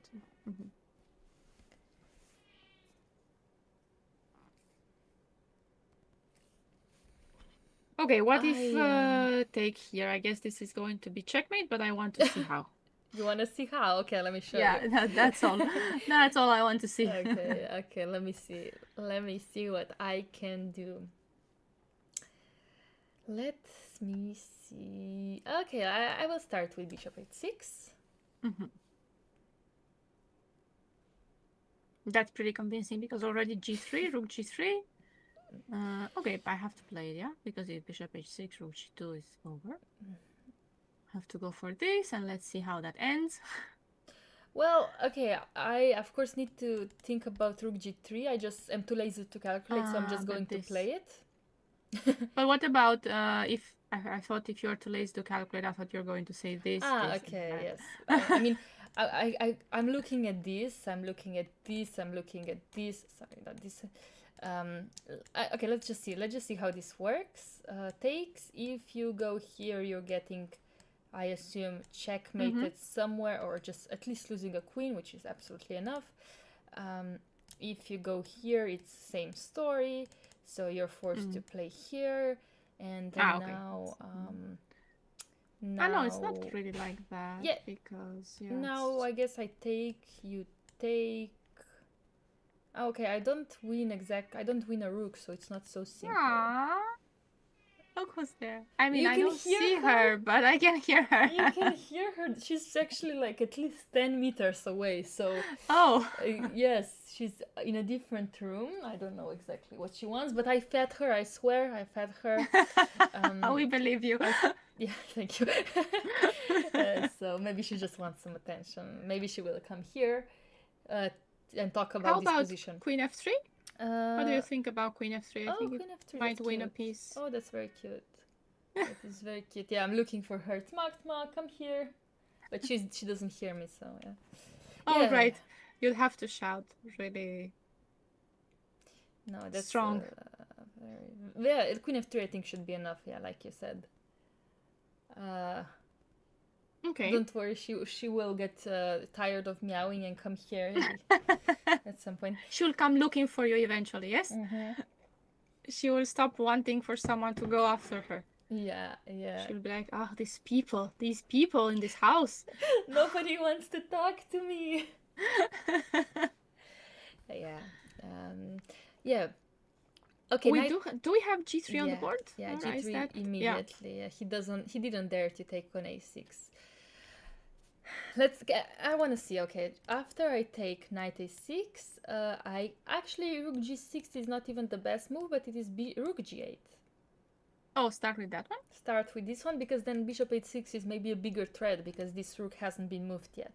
Okay, what if take here? I guess this is going to be checkmate, but I want to see how. You want to see how? Okay, let me show you. Yeah, that's all. That's all I want to see. Okay, let me see. Let me see what I can do. Let me see. Okay, I will start with bishop h6. That's pretty convincing because already g3, rook g3. Okay, I have to play it, yeah? Because if bishop h6, rook g2 is over. Have to go for this, and let's see how that ends. Well, okay, I of course need to think about rook g3. I just am too lazy to calculate, so I'm just going to play it. But what about if I thought if you're too lazy to calculate, I thought you're going to say this. Ah, this, okay, and that. yes. I mean, I'm looking at this. I'm looking at this. I'm looking at this. Sorry, not this. Okay, let's just see. Let's just see how this works. Takes. If you go here, you're getting, I assume, checkmated somewhere, or just at least losing a queen, which is absolutely enough. If you go here, it's same story. So you're forced to play here, and then okay. now. No, it's not really like that. Yeah. Because now I guess I take. You take. Okay, I don't win a rook, so it's not so simple. Aww. Look who's there. I mean, I don't hear see her, but I can hear her. You can hear her. She's actually like at least 10 meters away. So, yes, she's in a different room. I don't know exactly what she wants, but I fed her. I swear, I fed her. We believe you. Yeah, thank you. So maybe she just wants some attention. Maybe she will come here and talk about this position. Queen f3? What do you think about Queen f3? I think Queen f3 might win a piece. Oh, that's very cute. That is very cute. Yeah, I'm looking for her. Tma, come here. But she doesn't hear me, so yeah. Oh, yeah. Right. You'll have to shout, really. No, that's strong. Yeah, Queen f3 I think should be enough. Yeah, like you said. Okay. Don't worry, she will get tired of meowing and come here at some point. She'll come looking for you eventually, yes? She will stop wanting for someone to go after her. Yeah. She'll be like, oh, these people in this house. Nobody wants to talk to me. Yeah. Okay. Do we have g3 on the board? Yeah, g3 immediately. Yeah. He didn't dare to take on a6. I want to see. Okay, after I take knight a6, I actually rook g6 is not even the best move, but it is rook g8. Oh, start with that one? Start with this one, because then bishop h6 is maybe a bigger threat, because this rook hasn't been moved yet.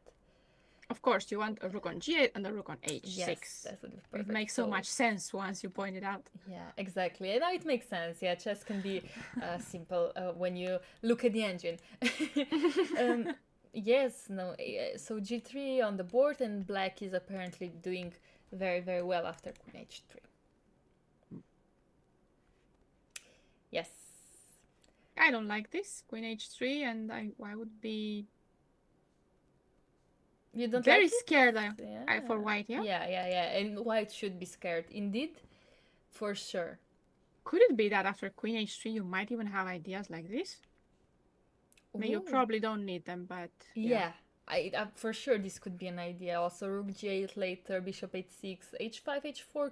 Of course, you want a rook on g8 and a rook on h6. Yes, that would be perfect. It makes so much sense once you point it out. Yeah, exactly. And now it makes sense. Yeah, chess can be simple when you look at the engine. Yes, no. So g3 on the board, and black is apparently doing very, very well after queen h3. Yes. I don't like this queen h3, and I would be very scared for white. Yeah. And white should be scared, indeed, for sure. Could it be that after queen h3 you might even have ideas like this? I mean, you probably don't need them, but yeah. I for sure this could be an idea. Also, rook g8 later, bishop h6, h5, h4.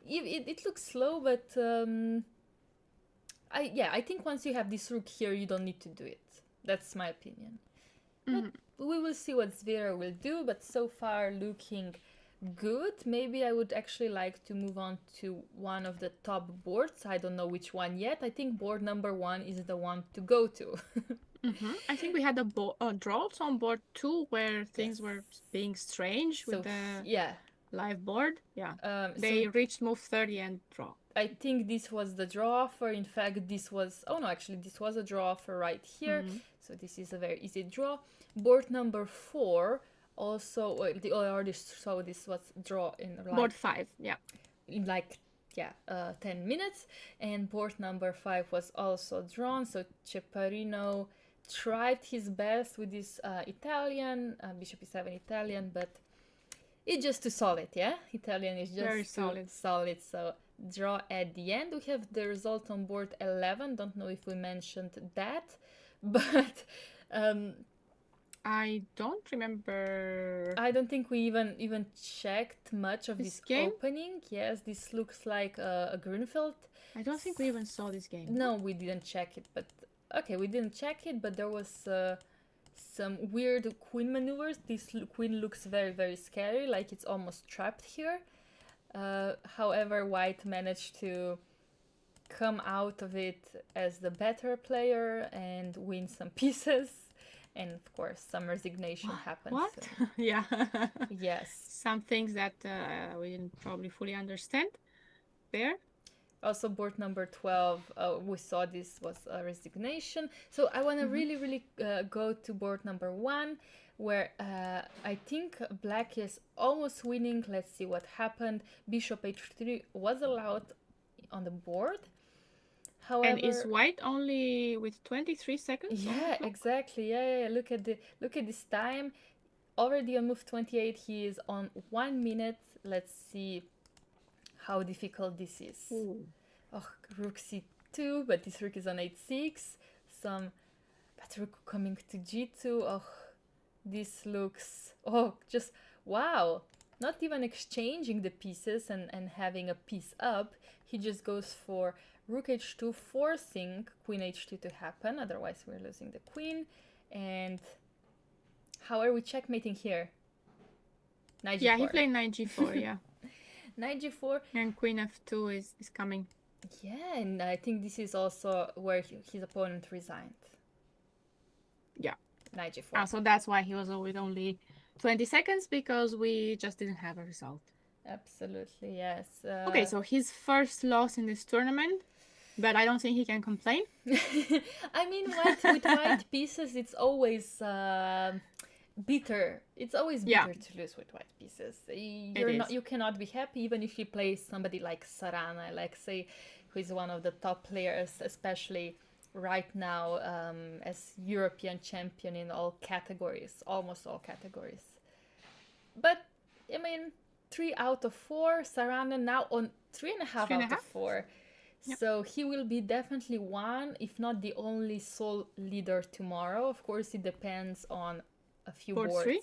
It looks slow, but I think once you have this rook here, you don't need to do it. That's my opinion. But we will see what Sgîrcea will do. But so far, looking good. Maybe I would actually like to move on to one of the top boards. I don't know which one yet. I think board number 1 is the one to go to. I think we had a draw on board 2 where things were being strange with the live board. Yeah, they reached move 30 and draw. I think this was the draw offer. In fact, this was... Oh no, actually this was a draw offer right here. So this is a very easy draw. Board number 4 also... I already saw this was draw in... Board 5, yeah. In 10 minutes. And board number 5 was also drawn. So Ceparino tried his best with this Italian, bishop e7 Italian, but it's just too solid, yeah? Italian is just very solid, so draw at the end. We have the result on board 11. Don't know if we mentioned that, but I don't remember. I don't think we even checked much of this opening. Yes, this looks like a Grunfeld. I don't think we even saw this game. No, we didn't check it, but okay, we didn't check it, but there was some weird queen maneuvers. This queen looks very, very scary, like it's almost trapped here. However, white managed to come out of it as the better player and win some pieces. And of course, some resignation happens. What? Yeah. Yes. Some things that we didn't probably fully understand there. Also, board number 12, we saw this was a resignation. So I want to really go to board number 1, where I think black is almost winning. Let's see what happened. Bishop h3 was allowed on the board. However, and is white only with 23 seconds? Yeah, exactly. Yeah. Look at this time. Already on move 28, he is on 1 minute. Let's see how difficult this is. Ooh. Oh, rook c2, but this rook is on h6. But rook coming to g2. Oh, this looks, just wow. Not even exchanging the pieces and having a piece up. He just goes for rook h2, forcing queen h2 to happen. Otherwise, we're losing the queen. And how are we checkmating here? Knight g4. Yeah, he played knight g4, yeah. Knight g4. And queen f2 is coming. Yeah, and I think this is also where his opponent resigned. Yeah. Knight g4. So that's why he was with only 20 seconds, because we just didn't have a result. Absolutely, yes. Okay, so his first loss in this tournament, but I don't think he can complain. I mean, with white pieces, it's always bitter. It's always bitter to lose with white pieces. You cannot be happy even if you play somebody like Sarana, like say, who is one of the top players, especially right now as European champion in all categories, almost all categories. But I mean, 3 out of 4. Sarana now on 3.5 out of 4. Yep. So he will be definitely one, if not the only sole leader tomorrow. Of course, it depends on a few boards. 3?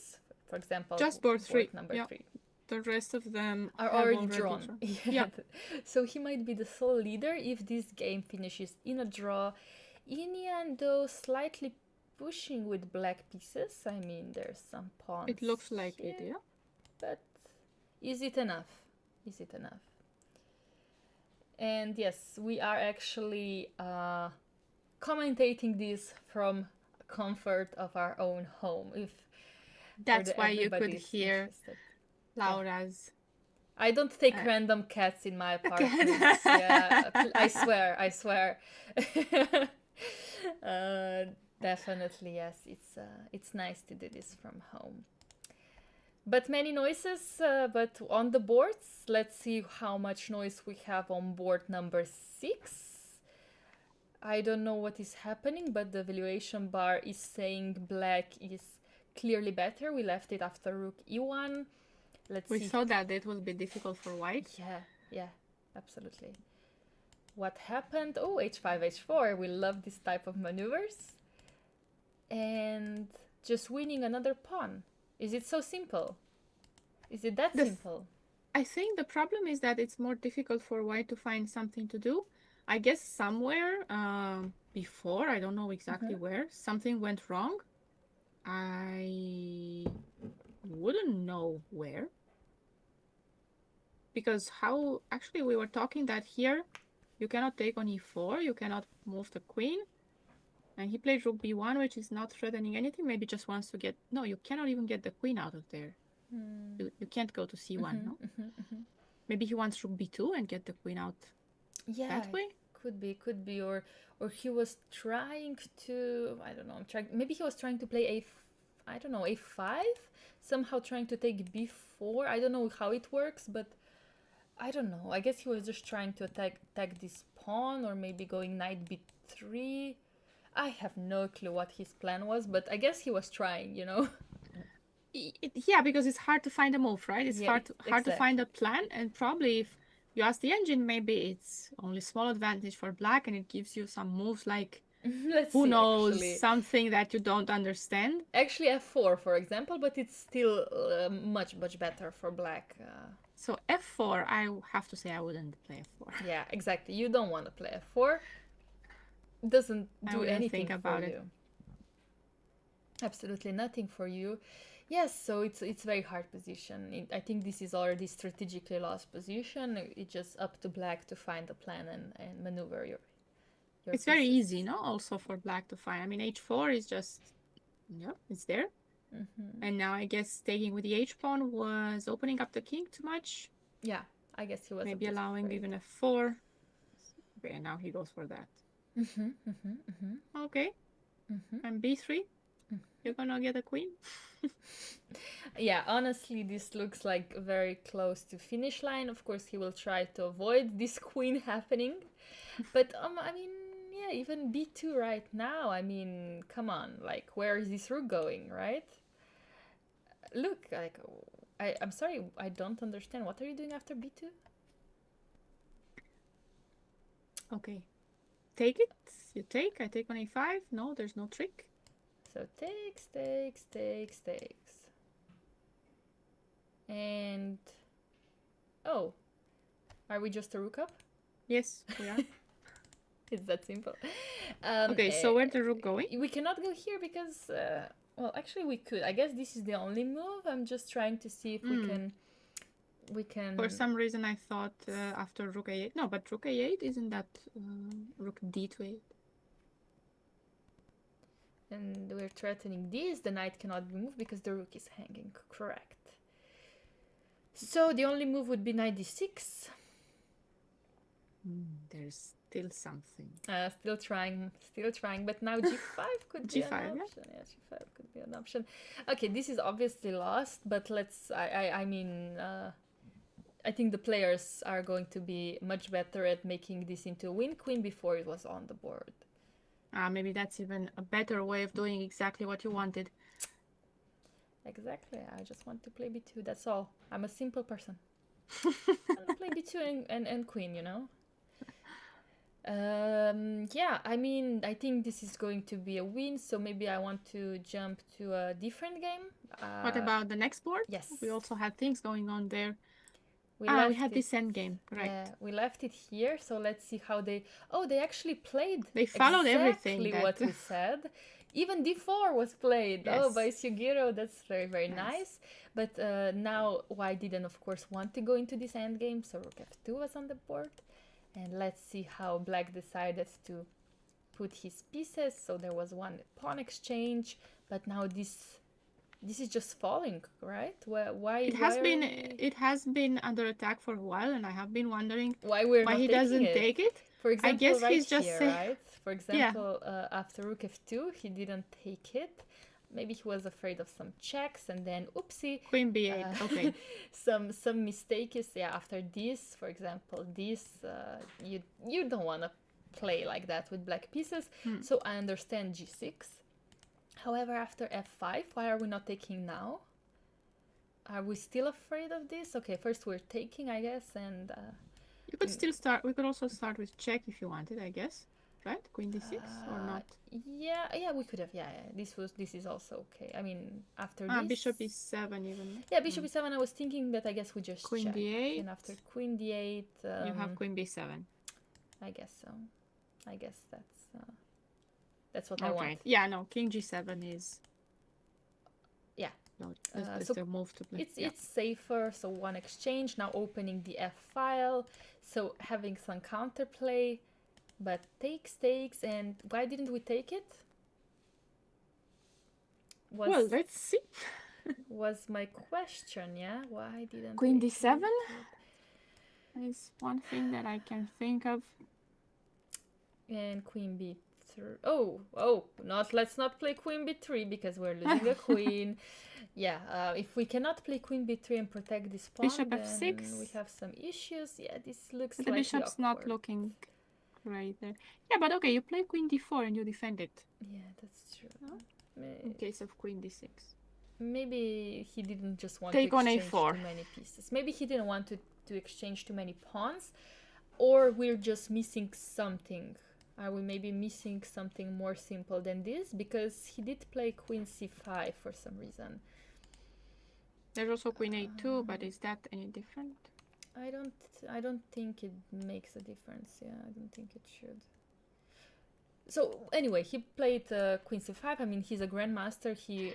For example, just board 3. Number 3. The rest of them are already drawn. Yeah. So he might be the sole leader if this game finishes in a draw. Inian, though, slightly pushing with black pieces. I mean, there's some pawns. It looks like it, yeah. But is it enough? Is it enough? And yes, we are actually commentating this from comfort of our own home. That's why you could hear Laura's. I don't take random cats in my apartment. Yeah, I swear. Definitely, yes. It's nice to do this from home. But many noises, but on the boards, let's see how much noise we have on board number 6. I don't know what is happening, but the valuation bar is saying black is clearly better. We left it after rook e1. We thought that it would be difficult for white. Yeah, absolutely. What happened? Oh, h5, h4. We love this type of maneuvers. And just winning another pawn. Is it so simple? Is it that simple? I think the problem is that it's more difficult for white to find something to do. I guess somewhere before, I don't know exactly where, something went wrong. I wouldn't know where. Because actually we were talking that here, you cannot take on e4, you cannot move the queen. And he played rook b1, which is not threatening anything, maybe just wants to get... No, you cannot even get the queen out of there. You can't go to c1, no? Maybe he wants rook b2 and get the queen out that way? Could be, or he was trying to, I don't know, maybe he was trying to play a5, somehow trying to take b4. I don't know how it works, but I don't know. I guess he was just trying to attack this pawn, or maybe going knight b3. I have no clue what his plan was, but I guess he was trying, you know? Yeah, because it's hard to find a move, right? It's hard to find a plan, and probably if you ask the engine, maybe it's only small advantage for black, and it gives you some moves like, who knows, actually, something that you don't understand. Actually, f4, for example, but it's still much better for black. So f4, I have to say I wouldn't play f4. Yeah, exactly. You don't want to play f4. Doesn't do anything about for it. you. Absolutely nothing for you. Yes, so it's very hard position. I think this is already strategically lost position. It's just up to black to find a plan and maneuver your It's very pieces. easy, no? Also for black to find. I mean, h4 is just, yeah, it's there. And now I guess taking with the h pawn was opening up the king too much. Yeah, I guess he was Maybe a bit allowing afraid. even f4. Okay, and now he goes for that. Okay. And b3. You're gonna get a queen. Yeah, honestly, this looks like very close to finish line. Of course, he will try to avoid this queen happening. But I mean, yeah, even b2 right now. I mean, come on, like where is this rook going, right? Look, like I'm sorry, I don't understand. What are you doing after b2? Okay. Take it. You take. I take on a5. No, there's no trick. So takes. And oh, are we just a rook up? Yes, we are. It's that simple. Okay, so where's the rook going? We cannot go here because, well, actually we could. I guess this is the only move. I'm just trying to see if we can. For some reason, I thought after rook a8. No, but rook a8 isn't that rook d to 8. And we're threatening this. The knight cannot be moved because the rook is hanging. Correct. So the only move would be knight d6. There's still something. Still trying, but now g5 could be G5, an option. Yeah, g5 could be an option. Okay, this is obviously lost, but let's, I mean, I think the players are going to be much better at making this into a win queen before it was on the board. Maybe that's even a better way of doing exactly what you wanted. Exactly, I just want to play b2, that's all. I'm a simple person. I play b2 and queen, you know? Yeah, I mean, I think this is going to be a win, so maybe I want to jump to a different game. What about the next board? Yes. We also had things going on there. We had this endgame, right? Yeah, we left it here, so let's see how they... Oh, they actually played. They followed everything. Exactly what we said. Even d4 was played. Yes. Oh, by Sugiro, that's very, very nice. But now White didn't, of course, want to go into this endgame, so rook f2 was on the board. And let's see how Black decided to put his pieces. So there was one pawn exchange, but now this is just falling, right? Why? It has been under attack for a while, and I have been wondering why he doesn't take it. For example, I guess right he's just here, right? For example, after rook f2, he didn't take it. Maybe he was afraid of some checks, and then oopsie, queen b8. Okay, some mistakes. Yeah, after this, for example, this you don't want to play like that with black pieces. So I understand g6. However, after f5, why are we not taking now? Are we still afraid of this? Okay, first we're taking, I guess, and you could still start. We could also start with check if you wanted, I guess. Right? Queen d6 or not? Yeah, we could have. Yeah. This is also okay. I mean, after this, bishop e7 even. Yeah, bishop e7. I was thinking, but I guess we just queen check. d8. And after queen d8, you have queen b7. I guess so. I guess that's what I want. Yeah, no, king g7 is. Yeah. No, it's so the move to play. It's safer. So one exchange. Now opening the f file. So having some counterplay. But takes, and why didn't we take it? Well, let's see. Was my question, yeah? Why didn't Queen d7 is one thing that I can think of. And queen b3. Oh, let's not play queen b3 because we're losing a queen. Yeah, if we cannot play queen b3 and protect this pawn, bishop then f6. we have some issues. Yeah, this looks like the bishop's awkward. not looking right there. Yeah, but okay, you play queen d4 and you defend it. Yeah, that's true. No? In case of queen d6. Maybe he didn't just want take to exchange on a4. too many pieces. Maybe he didn't want to exchange too many pawns. Or we're just missing something. Are we maybe missing something more simple than this? Because he did play queen c5 for some reason. There's also queen a2, but is that any different? I don't think it makes a difference. Yeah, I don't think it should. So anyway, he played queen c5. I mean, he's a grandmaster. He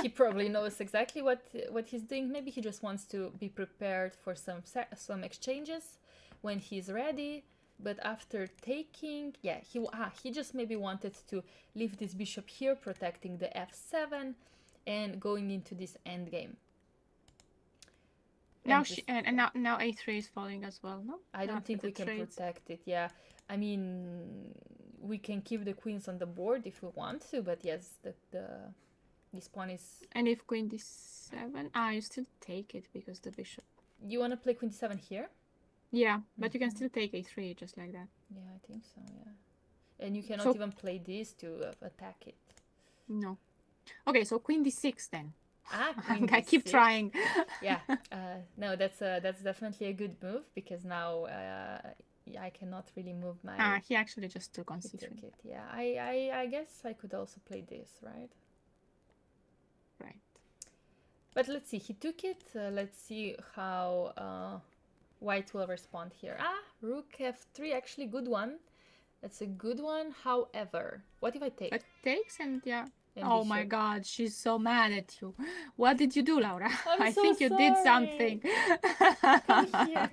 probably knows exactly what he's doing. Maybe he just wants to be prepared for some exchanges when he's ready. But after taking, yeah, he just maybe wanted to leave this bishop here, protecting the f7, and going into this endgame. Now now a3 is falling as well, no? I don't think we can protect it. Yeah, I mean, we can keep the queens on the board if we want to, but yes, this pawn is. And if queen d7, you still take it because the bishop. You want to play queen d7 here? Yeah, but you can still take a3 just like that. Yeah, I think so. Yeah, and you cannot even play this to attack it. No. Okay, so queen d6 then. Queen I keep trying. Yeah, no, that's definitely a good move because now I cannot really move my. He actually just took on c3. Yeah, I guess I could also play this, right? Right. But let's see. He took it. Let's see how White will respond here. Rook f3, actually good one. That's a good one. However, what if I take? But takes and yeah. Oh my God, she's so mad at you. What did you do, Laura? I think you did something. Come here,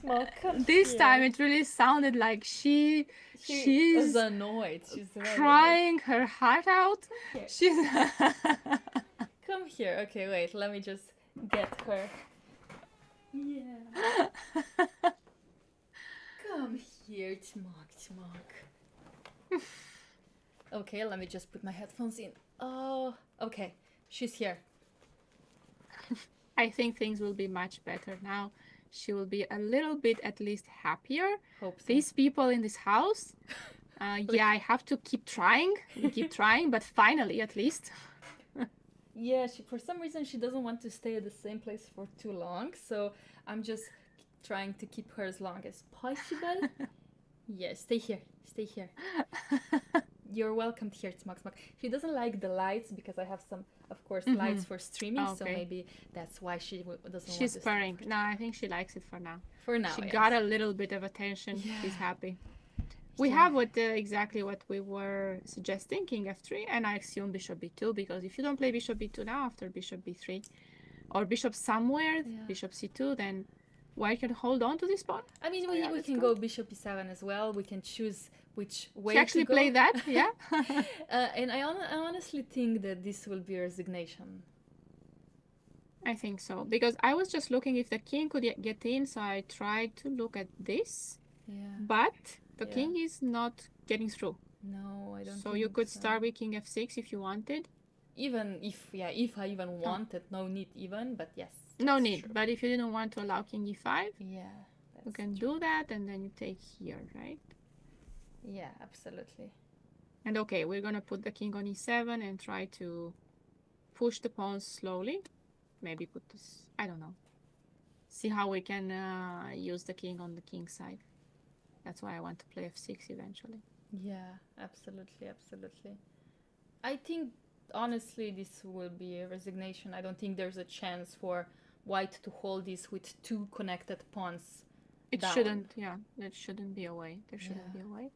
Smug. This time it really sounded like she's annoyed. She's crying her heart out. She's Come here. Okay, wait. Let me just get her. Yeah. Come here, Smug. Okay, let me just put my headphones in. Oh, okay. She's here. I think things will be much better now. She will be a little bit at least happier. Hope so. These people in this house, yeah, I have to keep trying. We keep trying, but finally, at least. Yeah, for some reason, she doesn't want to stay at the same place for too long. So I'm just trying to keep her as long as possible. Yeah, stay here. Stay here. You're welcome here, Smug. She doesn't like the lights because I have some, of course, lights for streaming. So maybe that's why she doesn't want to. She's purring. No, I think she likes it for now. For now, she got a little bit of attention. Yeah. She's happy. We have exactly what we were suggesting, king f3, and I assume bishop b2, because if you don't play bishop b2 now after bishop b3, or bishop somewhere, bishop c2, then White can hold on to this pawn. I mean, we can go bishop e7 as well. We can choose which way to actually play that, yeah. And I honestly think that this will be a resignation. I think so, because I was just looking if the king could get in, so I tried to look at this. Yeah. But the king is not getting through. No, I don't. So you could start with king f6 if you wanted. Even if I even wanted, no need even, but yes. No need, true. But if you didn't want to allow king e5, you can do that, and then you take here, right? Yeah, absolutely. And okay, we're gonna put the king on e7 and try to push the pawns slowly. Maybe put this, I don't know. See how we can use the king on the king side. That's why I want to play f6 eventually. Yeah, absolutely. I think, honestly, this will be a resignation. I don't think there's a chance for White to hold this with two connected pawns. It shouldn't, that shouldn't be a way. There shouldn't be a way.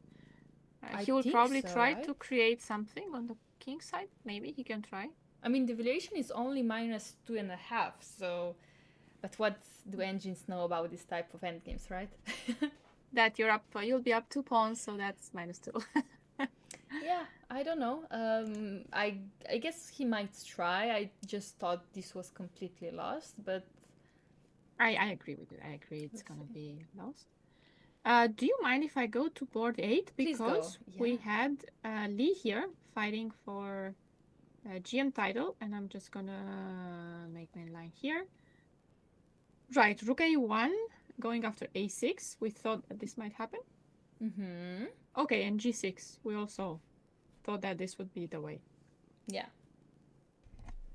He will probably try to create something on the king side. Maybe he can try. I mean, the valuation is only -2.5, so... But what do engines know about this type of endgames, right? That you'll be up 2 pawns, so that's -2. Yeah, I don't know. I guess he might try. I just thought this was completely lost, but... I agree with you. I agree it's gonna be lost. Do you mind if I go to board 8? Because we had Lee here fighting for GM title, and I'm just gonna make my line here. Right, rook a1, going after a6. We thought that this might happen. Okay, and g6. We also thought that this would be the way. Yeah.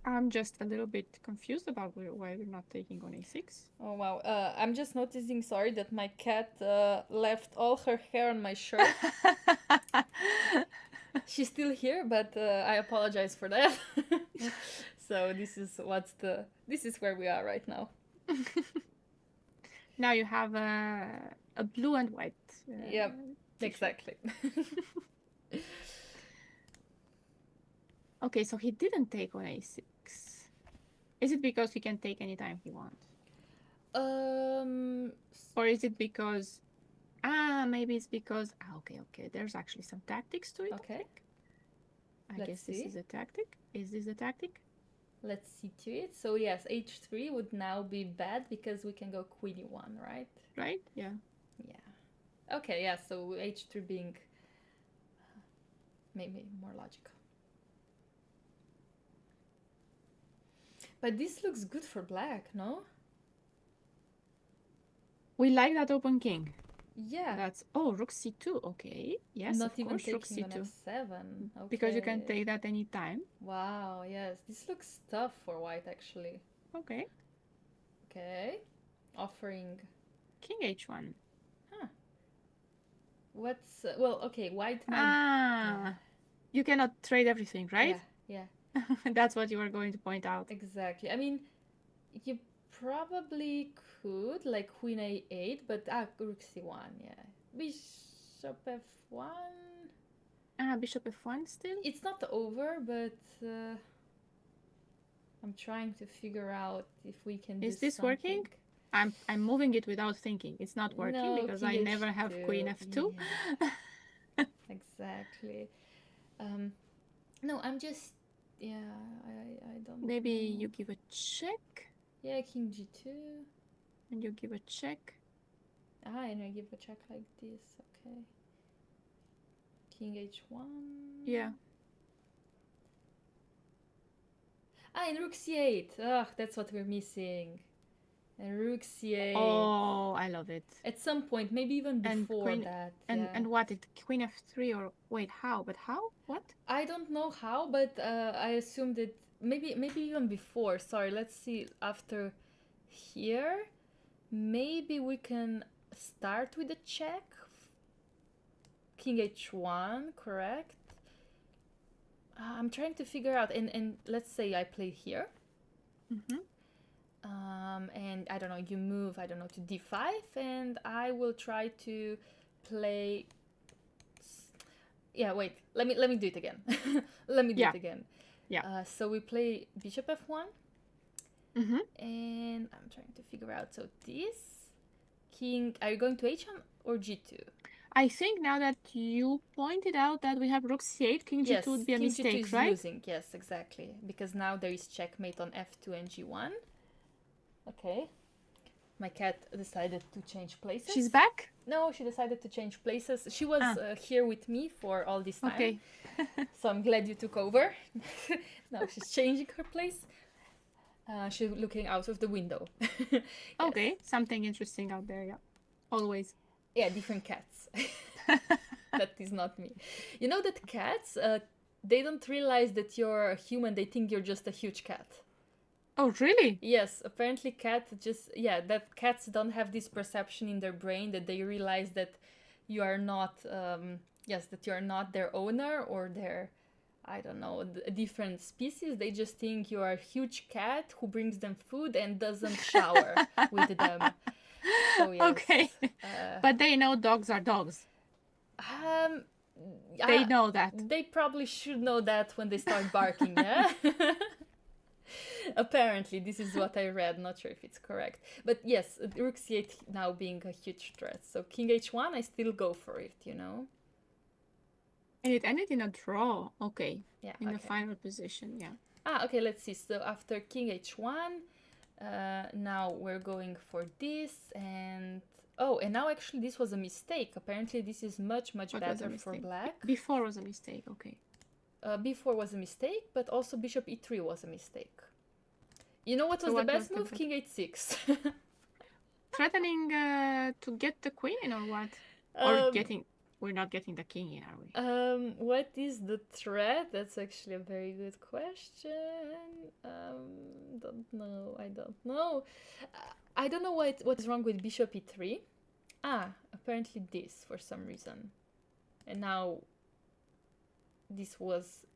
I'm just a little bit confused about why we're not taking on a6. Oh, wow. I'm just noticing, sorry, that my cat left all her hair on my shirt. She's still here, but I apologize for that. So this is where we are right now. Now you have a blue and white. Yep, exactly. Okay, so he didn't take on a6. Is it because he can take anytime he wants? Or is it because... maybe it's because... okay. There's actually some tactics to it, Okay. I think. I Let's guess this see. is a tactic. Is this a tactic? Let's see to it. So yes, h3 would now be bad because we can go queen e1, right? Right? Yeah. Yeah. Okay, yeah, so h3 being maybe more logical. But this looks good for black, no? We like that open king. Yeah. That's... Oh, rook c2. Okay. Yes, Not of even course, rook taking on c2. f7. Okay. Because you can take that anytime. Wow, yes. This looks tough for white, actually. Okay. Okay. Offering... King h1. Huh. What's... well, okay, white might... You cannot trade everything, right? Yeah. That's what you were going to point out. Exactly. I mean, you probably could, like queen a8, but rook c1, yeah. Bishop f1. Bishop f1 still? It's not over, but I'm trying to figure out if we can do Is this something. working? I'm moving it without thinking. It's not working No, because I never have queen f2. Yeah. Exactly. No, I'm just... yeah, I don't Maybe know. you give a check. Yeah, king g2. And you give a check. And I give a check like this. Okay. King h1. Yeah. And rook c8. Ugh, that's what we're missing. And rook c8. Oh, I love it. At some point, maybe even before that. And what? Queen f3 or... Wait, how? But how? What? I don't know how, but I assume that maybe even before. Sorry, let's see. After here, maybe we can start with a check. King h1, correct? I'm trying to figure out, and let's say I play here. And I don't know, you move, I don't know, to d5, and I will try to play... yeah, wait, let me do it again. Let me do it again. Yeah. So we play bishop f1, and I'm trying to figure out, so this king, are you going to h1 or g2? I think now that you pointed out that we have rook c8, king g2 would be a mistake, king g2 is right? losing, yes, exactly, because now there is checkmate on f2 and g1. Okay. My cat decided to change places. She's back? No, she decided to change places. She was here with me for all this time. Okay. So I'm glad you took over. Now she's changing her place. She's looking out of the window. Yes. Okay, something interesting out there, yeah. Always. Yeah, different cats. That is not me. You know that cats, they don't realize that you're a human. They think you're just a huge cat. Oh, really? Yes, apparently cats that cats don't have this perception in their brain that they realize that you are not, that you're not their owner or their, I don't know, a different species. They just think you are a huge cat who brings them food and doesn't shower with them. So, yes, okay. But they know dogs are dogs. They know that. They probably should know that when they start barking, yeah? Apparently, this is what I read, not sure if it's correct. But yes, rook c8 now being a huge threat. So king h1, I still go for it, you know? And it ended in a draw. Okay. Yeah. In the final position, yeah. Okay, let's see. So after king h1, now we're going for this and... oh, and now actually this was a mistake. Apparently this is much better for black. Before was a mistake, okay. Before was a mistake, but also bishop e3 was a mistake. You know what was the best move? King h6. Threatening to get the queen in or what? Or getting... We're not getting the king in, are we? What is the threat? That's actually a very good question. Don't know. I don't know. I don't know what is wrong with bishop e3. Apparently this for some reason. And now this was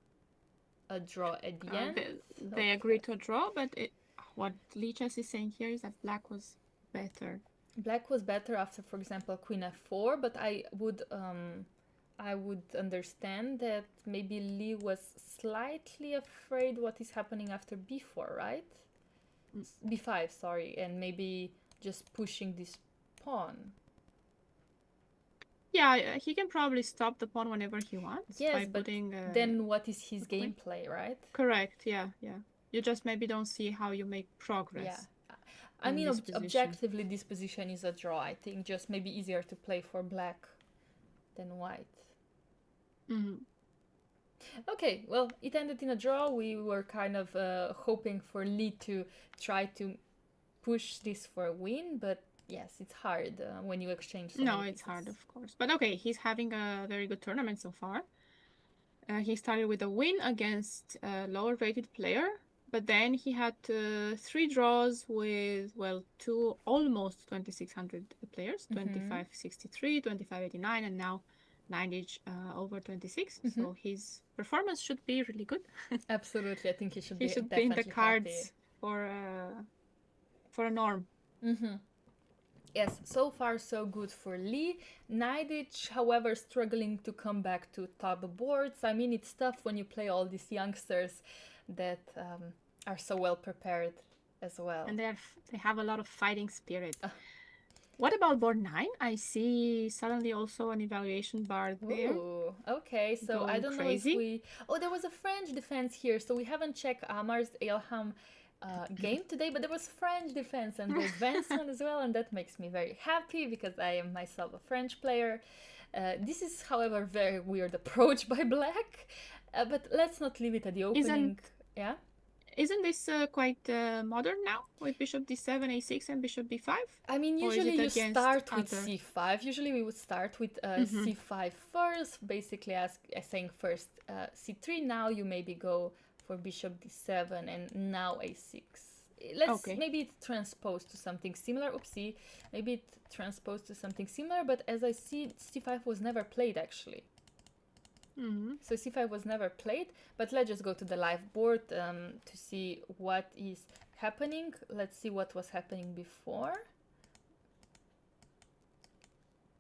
a draw at the end. They agreed to a draw, but what Lichess is saying here is that black was better. Black was better after, for example, queen f4, but I would I would understand that maybe Li was slightly afraid what is happening after b4, right? b5, sorry, and maybe just pushing this pawn. Yeah, he can probably stop the pawn whenever he wants Yes, by but putting. then what is his a queen. gameplay, right? Correct. Yeah, yeah. You just maybe don't see how you make progress. Yeah. I mean, this position. objectively, this position is a draw. I think just maybe easier to play for black than white. Okay, well, it ended in a draw. We were kind of hoping for Li to try to push this for a win, but yes, it's hard when you exchange so No, many it's pieces. hard, of course. But okay, he's having a very good tournament so far. He started with a win against a lower rated player, but then he had 3 draws with, well, 2 almost 2600 players, 2563, 2589, and now 9 each over 26. So his performance should be really good. Absolutely, I think he should He be should definitely be in the cards happy. for a norm. Yes, so far so good for Li. Naidich, however, struggling to come back to top boards. I mean, it's tough when you play all these youngsters that are so well prepared as well. And they have a lot of fighting spirit. What about board 9? I see suddenly also an evaluation bar there. Ooh, okay, so Going I don't crazy. know if we... Oh, there was a French defense here, so we haven't checked Amar's Ilham game today, but there was French defense and the advanced one as well, and that makes me very happy because I am myself a French player. This is, however, very weird approach by black, but let's not leave it at the opening. Isn't this quite modern now with bishop d7, a6, and bishop b5? I mean, usually you start with c5. Usually we would start with c5 first, basically as saying first c3. Now you maybe go for bishop d7 and now a6. Maybe it transposed to something similar. Oopsie. Maybe it transposed to something similar, but as I see, c5 was never played actually. So c5 was never played, but let's just go to the live board to see what is happening. Let's see what was happening before.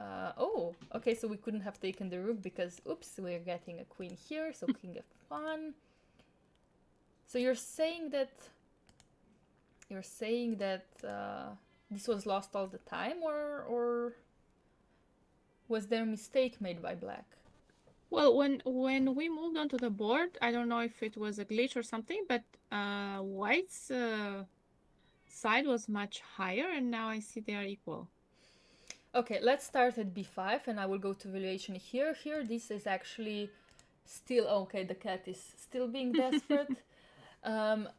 Oh, okay, so we couldn't have taken the rook because, oops, we're getting a queen here, so king f1. So you're saying that this was lost all the time, or was there a mistake made by black? Well, when we moved onto the board, I don't know if it was a glitch or something, but white's side was much higher, and now I see they are equal. Okay, let's start at b5, and I will go to valuation here. Here, this is actually still... Okay, the cat is still being desperate.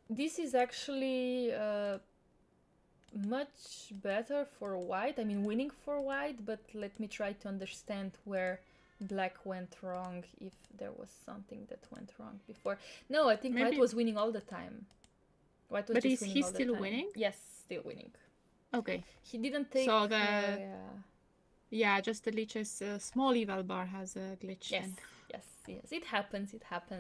This is actually much better for white. I mean, winning for white, but let me try to understand where black went wrong, if there was something that went wrong before. No, I think white was winning all the time. White was but is he still winning? Yes, still winning. Okay. He didn't take... So yeah, just the Lichess small eval bar has a glitch. Yes, yes, it happens,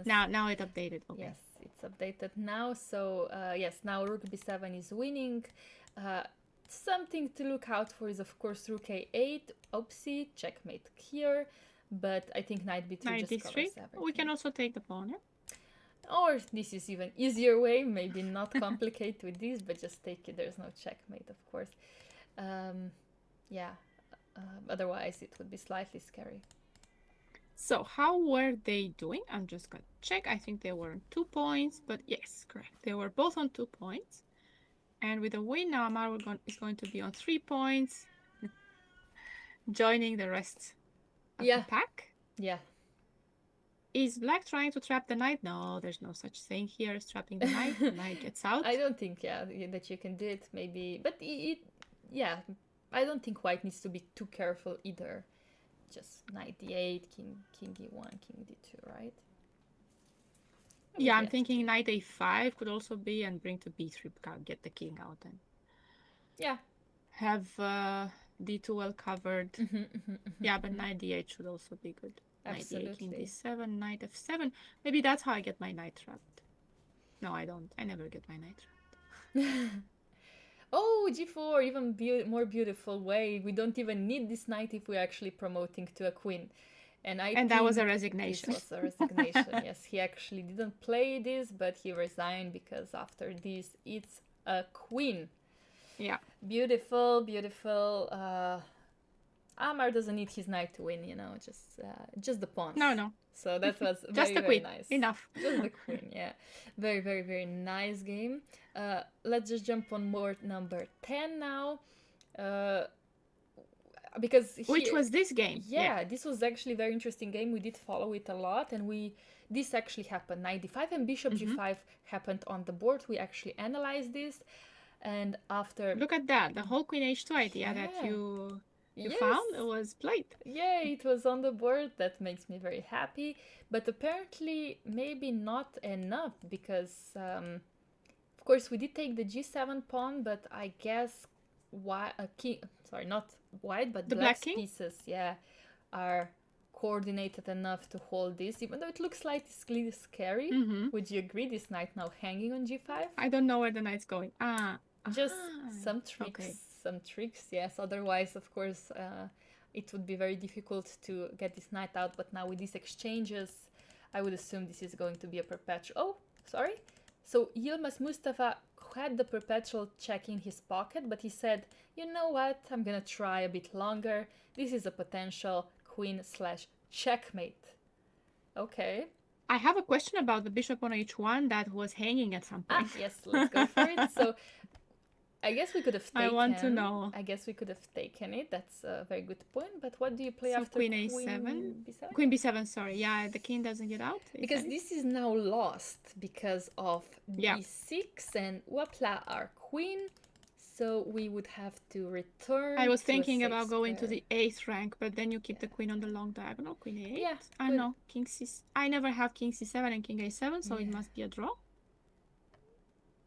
Now it updated, okay. Yes, it's updated now, so yes, now rook b7 is winning. Something to look out for is, of course, rook a8, oopsie, checkmate here. But I think knight b3 just covers everything. We can also take the pawn, yeah? Or this is even easier way, maybe not complicate with this, but just take it. There's no checkmate, of course. Otherwise it would be slightly scary. So how were they doing? I'm just gonna check. I think they were on 2 points, but yes, correct. They were both on 2 points. And with a win now, Amar is going to be on 3 points, joining the rest of the pack. Yeah. Is black trying to trap the knight? No, there's no such thing here as trapping the knight. The knight gets out. I don't think, that you can do it, maybe. But I don't think white needs to be too careful either. Just knight d8, king e1, king d2, right? Yeah, I'm thinking knight a5 could also be, and bring to b3, get the king out, and have d2 well covered. Yeah, but knight d8 should also be good. Absolutely. Knight d8, king d7, knight f7. Maybe that's how I get my knight trapped. No, I don't. I never get my knight trapped. Oh, g4, even more beautiful way. We don't even need this knight if we're actually promoting to a queen. And I And that was a think resignation. this was a resignation. Yes, he actually didn't play this, but he resigned because after this, it's a queen. Yeah. Beautiful, beautiful. Amar doesn't need his knight to win, you know, just the pawns. No. So that was Just very, the very queen. nice. Enough. Just the queen, yeah. Very, very, very nice game. Let's just jump on board number 10 now. Because Which was this game? Yeah, this was actually a very interesting game. We did follow it a lot, and this actually happened. Knight d5 and bishop g5 happened on the board. We actually analyzed this, and after Look at that, the whole queen h2 idea that you found was played. Yeah, it was on the board. That makes me very happy. But apparently, maybe not enough because, of course, we did take the g7 pawn, but I guess not white, but the black's black king? Pieces, yeah, are coordinated enough to hold this, even though it looks slightly scary. Would you agree? This knight now hanging on g5? I don't know where the knight's going. Just some tricks, yes. Otherwise, of course, it would be very difficult to get this knight out. But now with these exchanges, I would assume this is going to be a perpetual. Oh, sorry. So Yilmaz Mustafa had the perpetual check in his pocket, but he said, you know what, I'm gonna try a bit longer. This is a potential queen/checkmate. Okay. I have a question about the bishop on h1 that was hanging at some point. Yes, let's go for it. So I guess we could have taken... I want to know. I guess we could have taken it. That's a very good point. But what do you play so after queen a7? b7? Queen b7, sorry. Yeah, the king doesn't get out. Because this is now lost because of d6 and whoopla, our queen. So we would have to return. I was thinking about going to the 8th rank, but then you keep the queen on the long diagonal. Queen a8. Yeah. I know. King c6. I never have king c7 and king a7, so it must be a draw.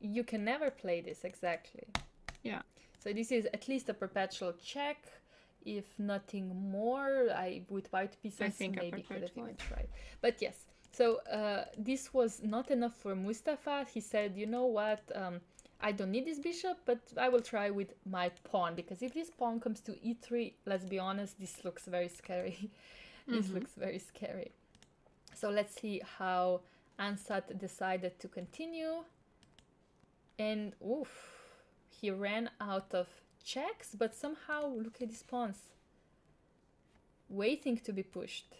You can never play this, exactly. Yeah. So this is at least a perpetual check. If nothing more, with white pieces, maybe could have even tried. But yes, so this was not enough for Mustafa. He said, you know what, I don't need this bishop, but I will try with my pawn. Because if this pawn comes to e3, let's be honest, this looks very scary. This looks very scary. So let's see how Ansat decided to continue. And oof. He ran out of checks, but somehow, look at these pawns. Waiting to be pushed.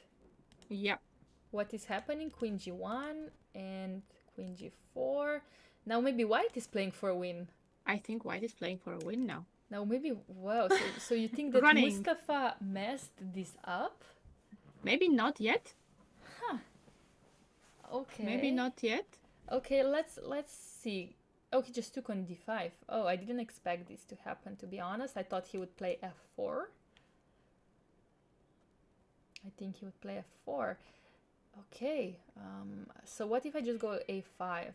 Yeah. What is happening? Queen g1 and queen g4. Now maybe white is playing for a win. I think white is playing for a win now. Now maybe, wow. So you think that Mustafa messed this up? Maybe not yet. Huh. Okay. Maybe not yet. Okay, let's see. Oh, he just took on d5. Oh, I didn't expect this to happen, to be honest. I thought he would play f4. I think he would play f4. Okay, so what if I just go a5?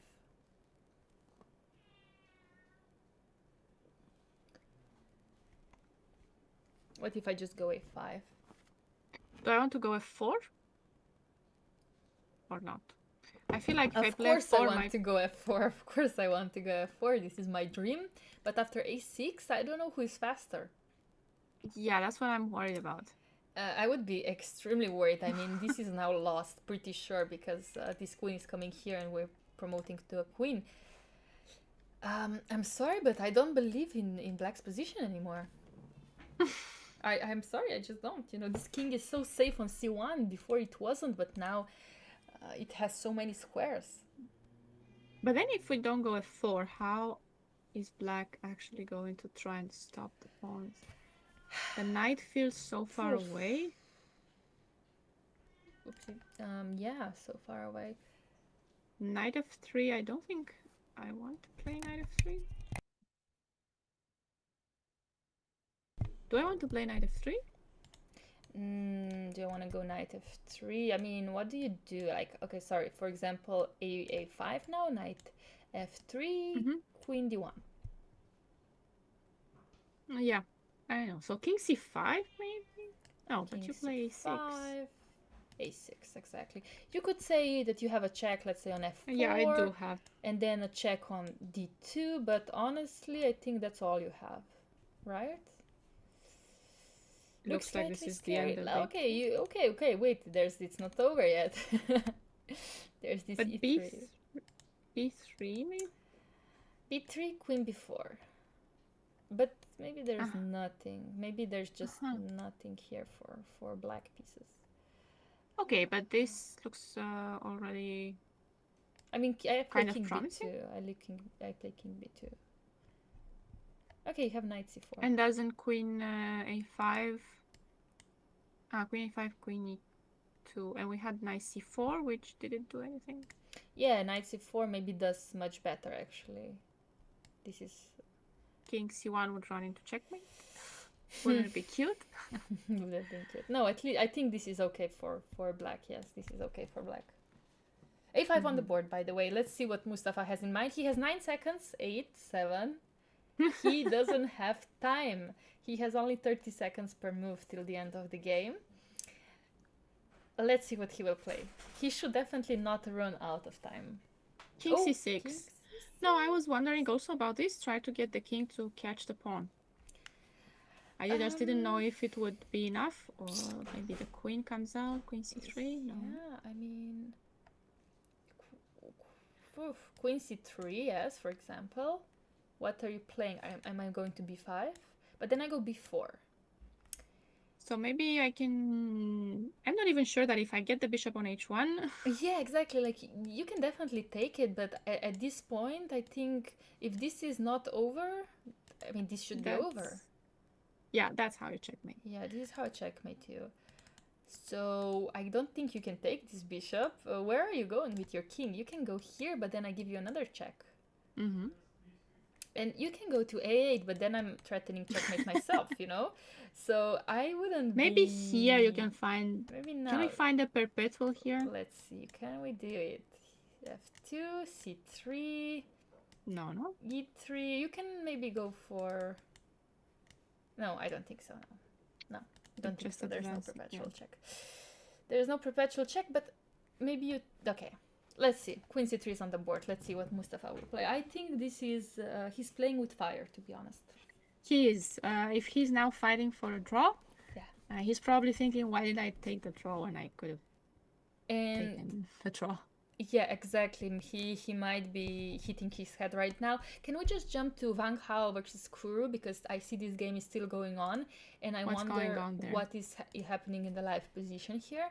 What if I just go a5? Do I want to go f4? Or not? I feel like if I play f4... Of course I want to go f4. Of course I want to go f4. This is my dream. But after a6, I don't know who is faster. Yeah, that's what I'm worried about. I would be extremely worried. I mean, this is now lost, pretty sure, because this queen is coming here and we're promoting to a queen. I'm sorry, but I don't believe in black's position anymore. I'm sorry, I just don't. You know, this king is so safe on c1. Before it wasn't, but now it has so many squares. But then if we don't go f4, how is black actually going to try and stop the pawns? The knight feels so far away. Oopsie. Yeah, so far away. Knight f3, I don't think I want to play knight f3. Do I want to play knight f3? Do you want to go knight f3? I mean, what do you do? Like, okay, sorry. For example, a5 now, knight f3, queen d1. Yeah, I don't know. So king c5 maybe? No, but you play a6. A6, exactly. You could say that you have a check, let's say on f4. Yeah, I do have. And then a check on d2, but honestly, I think that's all you have, right? Looks like this slightly is the end scary. of it. Okay, okay, wait, it's not over yet. There's this But e3. b3 maybe? b3, queen b4. But maybe there's nothing. Maybe there's just nothing here for black pieces. Okay, but this looks already. I mean, I play kind of king promising. b2. I play king b2. Okay, you have knight c4. And doesn't queen a5? Queen a5, queen e2, and we had knight c4, which didn't do anything. Yeah, knight c4 maybe does much better actually. This is king c1 would run into checkmate. Wouldn't it be cute? Would have been cute. No, at least I think this is okay for black. Yes, this is okay for black. a5 on the board, by the way. Let's see what Mustafa has in mind. He has 9 seconds. 8, 7. He doesn't have time. He has only 30 seconds per move till the end of the game. Let's see what he will play. He should definitely not run out of time. King c6. No, I was wondering also about this. Try to get the king to catch the pawn. I just didn't know if it would be enough, or maybe the queen comes out, queen c3. No. Yeah, I mean, queen c3, yes, for example. What are you playing? Am I going to b5? But then I go b4. So maybe I can... I'm not even sure that if I get the bishop on h1... Yeah, exactly. Like, you can definitely take it, but at this point, I think if this is not over, I mean, this should be over. Yeah, that's how you checkmate. Yeah, this is how I checkmate you. So I don't think you can take this bishop. Where are you going with your king? You can go here, but then I give you another check. Mm-hmm. And you can go to a8, but then I'm threatening checkmate myself, you know? So I wouldn't Maybe here you can find... Maybe now. Can we find a perpetual here? Let's see. Can we do it? f2, c3. No. e3. You can maybe go for... No, I don't think so. No, I don't think so. There's no perpetual check. There's no perpetual check, but maybe you... Okay. Let's see. Queen c3 is on the board. Let's see what Mustafa will play. I think this is... he's playing with fire, to be honest. He is. If he's now fighting for a draw, he's probably thinking, why did I take the draw when I could have taken the draw? Yeah, exactly. He might be hitting his head right now. Can we just jump to Wang Hao versus Kuru? Because I see this game is still going on. And I wonder what is happening in the live position here.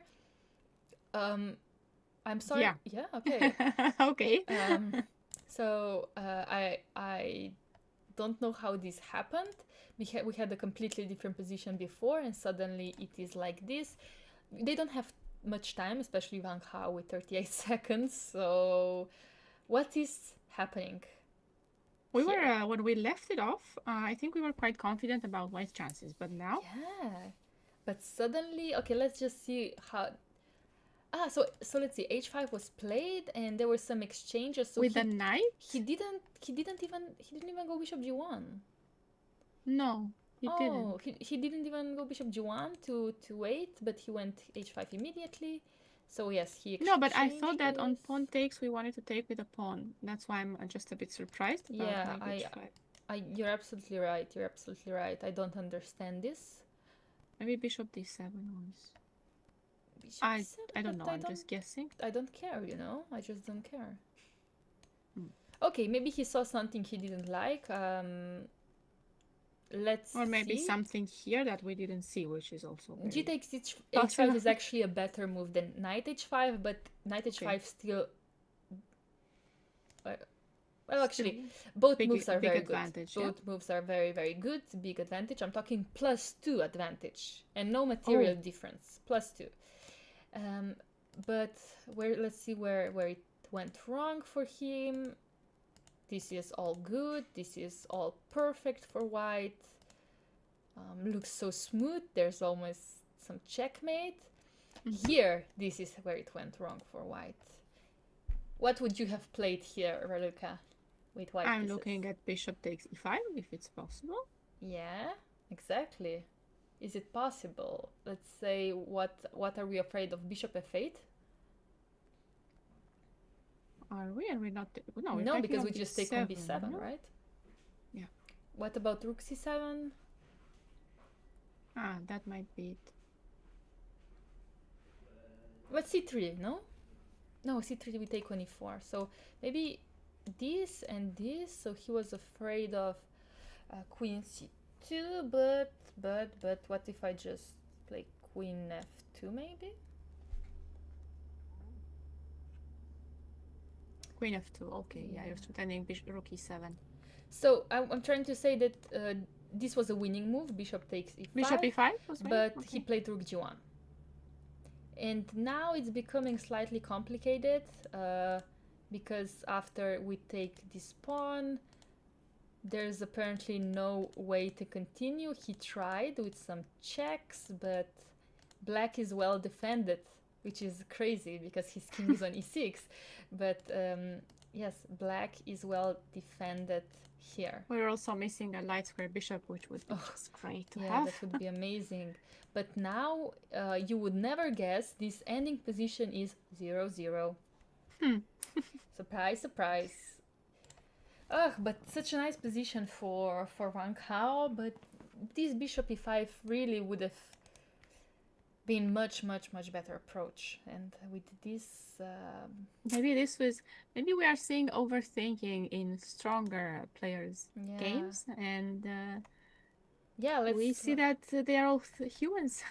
I'm sorry. Yeah, okay. Okay. So I don't know how this happened. We had a completely different position before, and suddenly it is like this. They don't have much time, especially Wang Hao with 38 seconds. So what is happening? We were when we left it off, I think we were quite confident about White's chances, but now... Yeah. But suddenly, okay, let's just see how... so let's see. H5 was played, and there were some exchanges. So with the knight? He didn't even go bishop g1. No, he didn't. He didn't even go bishop g1 to wait, but he went h5 immediately. So yes, he exchanged. No, but I thought that on pawn takes we wanted to take with a pawn. That's why I'm just a bit surprised about h5. You're absolutely right. You're absolutely right. I don't understand this. Maybe bishop d7 was... I don't know. I'm just guessing. I don't care, you know. I just don't care. Okay, maybe he saw something he didn't like. Or maybe something here that we didn't see, which is also G takes h5 is actually a better move than knight h5, but knight h5 still... Well, actually, both moves are very good. Both moves are very, very good. Big advantage. I'm talking +2 advantage. And no material difference. +2. But let's see where it went wrong for him. This is all good. This is all perfect for white. Looks so smooth. There's almost some checkmate. Here, this is where it went wrong for white. What would you have played here, Raluca, with white I'm pieces? looking at bishop takes e5, if it's possible. Yeah, exactly. Is it possible? Let's say, what are we afraid of? Bishop f8? Are we? Are we not? No, because we just take on b7, right? Yeah. What about rook c7? Ah, that might be it. But c3, no? No, c3 we take on e4. So maybe this and this. So he was afraid of queen c2, but what if I just play queen f2 maybe? Queen f2. Okay, yeah, you're threatening rook e7. So I'm trying to say that this was a winning move. Bishop takes e5. Bishop e5 was winning? But okay. he played rook g1. And now it's becoming slightly complicated because after we take this pawn, there's apparently no way to continue. He tried with some checks, but black is well defended, which is crazy because his king is on e6. But yes, black is well defended here. We're also missing a light square bishop, which would be just great to have. That would be amazing. But now you would never guess this ending position is 0-0. Surprise, surprise. Ugh, but such a nice position for Wang Hao, but this bishop e5 really would have been much better approach. And with this... maybe we are seeing overthinking in stronger players' games, and we see that they are all humans.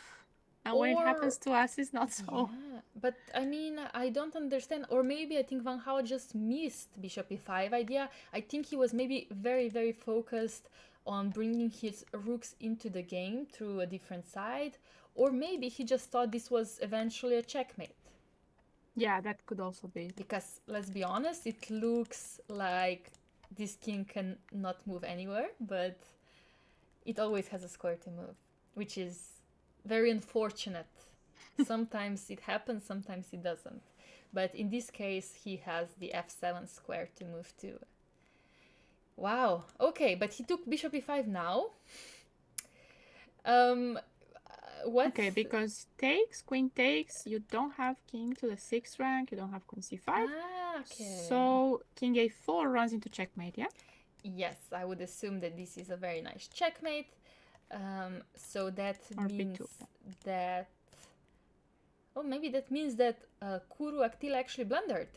And when it happens to us, it's not so. Yeah, but I mean, I don't understand. Or maybe I think Wang Hao just missed bishop e5 idea. I think he was maybe very focused on bringing his rooks into the game through a different side. Or maybe he just thought this was eventually a checkmate. Yeah, that could also be. Because, let's be honest, it looks like this king can not move anywhere, but it always has a square to move, which is very unfortunate. Sometimes it happens, sometimes it doesn't. But in this case, he has the f7 square to move to. Wow, okay, but he took bishop e5 now. What? Okay, because takes, queen takes, you don't have king to the 6th rank, you don't have queen c5. Ah, okay. So king a4 runs into checkmate, yeah? Yes, I would assume that this is a very nice checkmate. So that means that... Oh, maybe that means that Kuru Aktil actually blundered.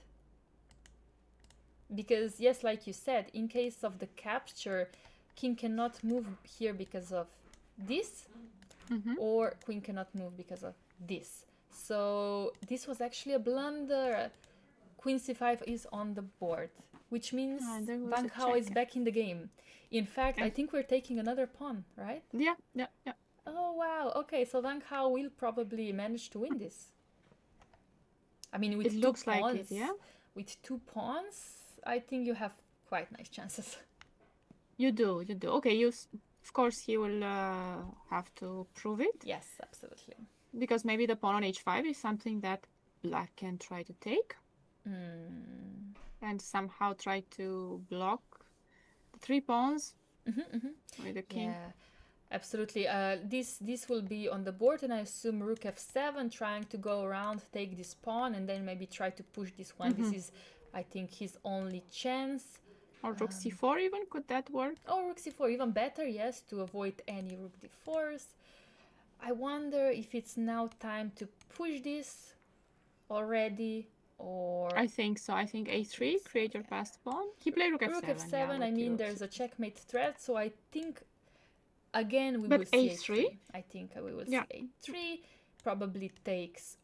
Because, yes, like you said, in case of the capture, king cannot move here because of this. Or queen cannot move because of this. So this was actually a blunder. Queen c5 is on the board, which means Wang Hao is back in the game. In fact, I think we're taking another pawn, right? Yeah. Oh, wow. Okay, so Wang Hao will probably manage to win this. I mean, with two pawns, like it, yeah? With 2 pawns, I think you have quite nice chances. You do. Okay, of course, he will have to prove it. Yes, absolutely. Because maybe the pawn on h5 is something that black can try to take. And somehow try to block the 3 pawns with the king. Yeah, absolutely. This will be on the board, and I assume rook f7, trying to go around, take this pawn, and then maybe try to push this one. This is, I think, his only chance. Or rook c4 even, could that work? Oh, rook c4, even better, yes, to avoid any rook d4s. I wonder if it's now time to push this already, or... I think so. I think a3, create your passed pawn. He played rook f7. Rook f7, I mean, there's a checkmate threat, so I think, again, we will see a3. I think we will see a3, probably takes...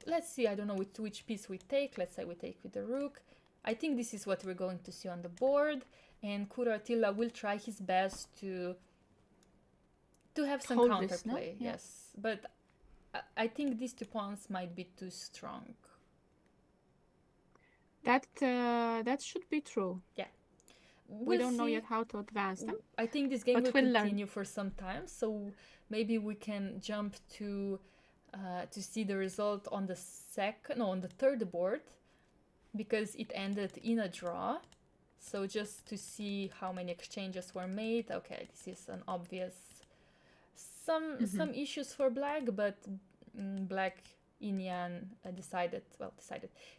Let's see, I don't know which piece we take. Let's say we take with the rook. I think this is what we're going to see on the board, and Kuru Attila will try his best to have some counterplay. No? Yes, but I think these 2 pawns might be too strong. That should be true. Yeah, we don't know yet how to advance them. I think this game will continue for some time, so maybe we can jump to see the result on the on the 3rd board. Because it ended in a draw. So just to see how many exchanges were made. Okay, this is an obvious... Some issues for black, but black Inyan decided...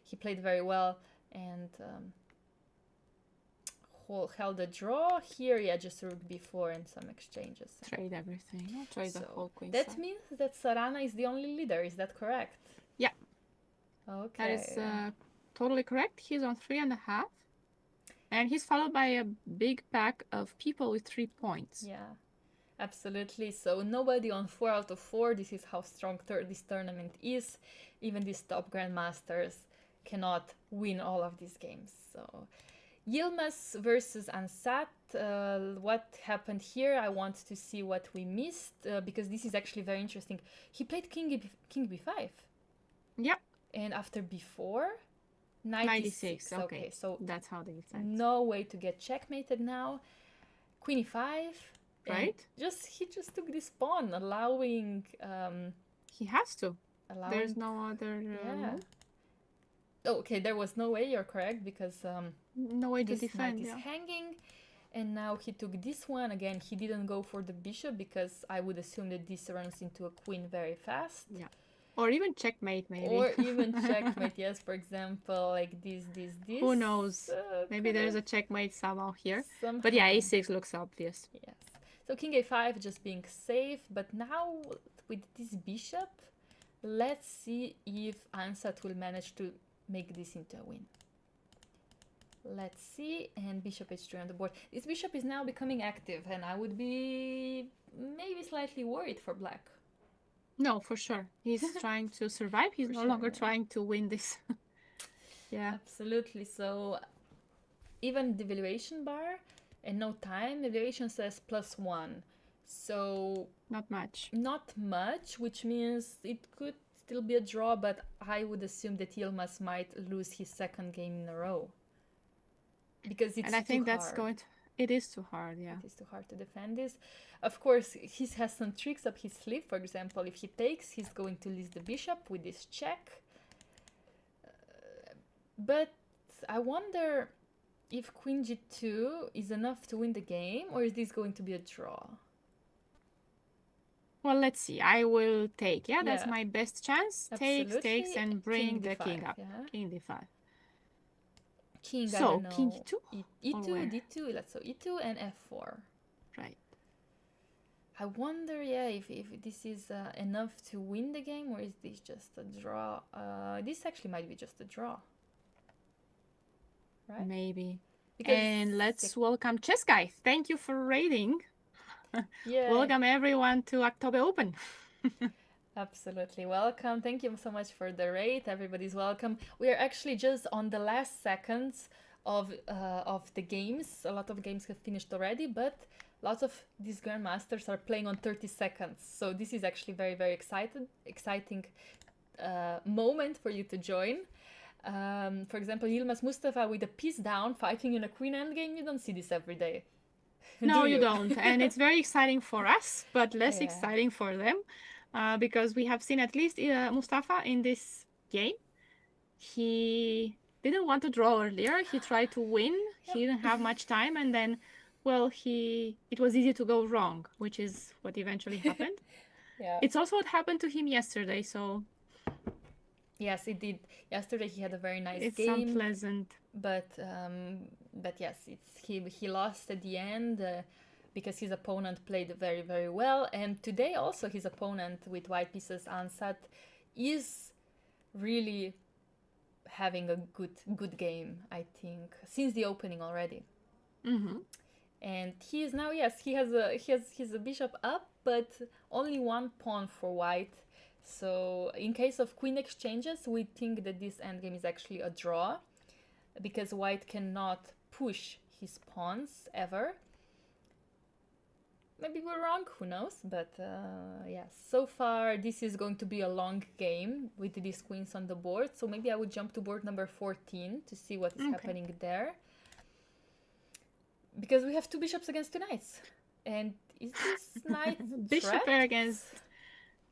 He played very well, and... held a draw. Here, yeah, just rook b4 and some exchanges. Trade everything. I'll trade the whole queen That side. means that Sarana is the only leader. Is that correct? Yeah. Okay. That is totally correct. He's on 3.5. And he's followed by a big pack of people with 3 points. Yeah, absolutely. So nobody on 4 out of 4. This is how strong this tournament is. Even these top grandmasters cannot win all of these games. So Yilmaz versus Ansat. What happened here? I want to see what we missed because this is actually very interesting. He played king b5. Yep. And after b4, 96. Okay, so that's how they decide. no way to get checkmated now. Queen e5. Right? He just took this pawn, allowing. He has to. There's no other. Yeah. Oh, okay, there was no way. You're correct because no way to this defend. knight is hanging, and now he took this one again. He didn't go for the bishop because I would assume that this runs into a queen very fast. Yeah. Or even checkmate, maybe. Or even checkmate, yes. For example, like this. Who knows? Maybe there's a checkmate somehow here. Somehow. But yeah, a6 looks obvious. Yes. So king a5 just being safe. But now with this bishop, let's see if Ansat will manage to make this into a win. Let's see. And bishop h3 on the board. This bishop is now becoming active, and I would be maybe slightly worried for black. No, for sure. He's trying to survive. He's no longer trying to win this. Yeah. Absolutely. So even the valuation bar and no time, the valuation says +1. So not much. Not much, which means it could still be a draw, but I would assume that Yilmaz might lose his second game in a row. Because it's and I think that's hard. going to... It is too hard, yeah. It is too hard to defend this. Of course, he has some tricks up his sleeve. For example, if he takes, he's going to lose the bishop with this check. But I wonder if queen g2 is enough to win the game, or is this going to be a draw? Well, let's see. I will take. Yeah, that's my best chance. Absolutely. Takes, and bring the king up. Yeah. King d5. King, so, I don't know. king e2? E2, d2, let's so e2 and f4. Right. I wonder, yeah, if this is enough to win the game, or is this just a draw? This actually might be just a draw. Right? Maybe. And let's welcome Chess Guy. Thank you for raiding. Yeah. Welcome everyone to Aktobe Open. Absolutely welcome. Thank you so much for the raid. Everybody's welcome. We are actually just on the last seconds of the games. A lot of games have finished already, but lots of these grandmasters are playing on 30 seconds. So this is actually very, very exciting moment for you to join. For example, Yilmaz Mustafa with a piece down fighting in a queen endgame. You don't see this every day. No, you don't. And it's very exciting for us, but less exciting for them. Because we have seen at least Mustafa in this game. He didn't want to draw earlier. He tried to win. He didn't have much time. And then, well, it was easy to go wrong, which is what eventually happened. It's also what happened to him yesterday. So yes, it did. Yesterday he had a very nice it's game. It's unpleasant. But yes, he lost at the end. Because his opponent played very, very well. And today also his opponent with white pieces, Ansat, is really having a good game, I think, since the opening already. Mm-hmm. And he is now, yes, he has a bishop up, but only one pawn for white. So in case of queen exchanges, we think that this endgame is actually a draw, because white cannot push his pawns ever. Maybe we're wrong, who knows, but yes, so far this is going to be a long game with these queens on the board, so maybe I would jump to board number 14 to see what is happening there. Because we have two bishops against two knights, and is this knight bishop pair against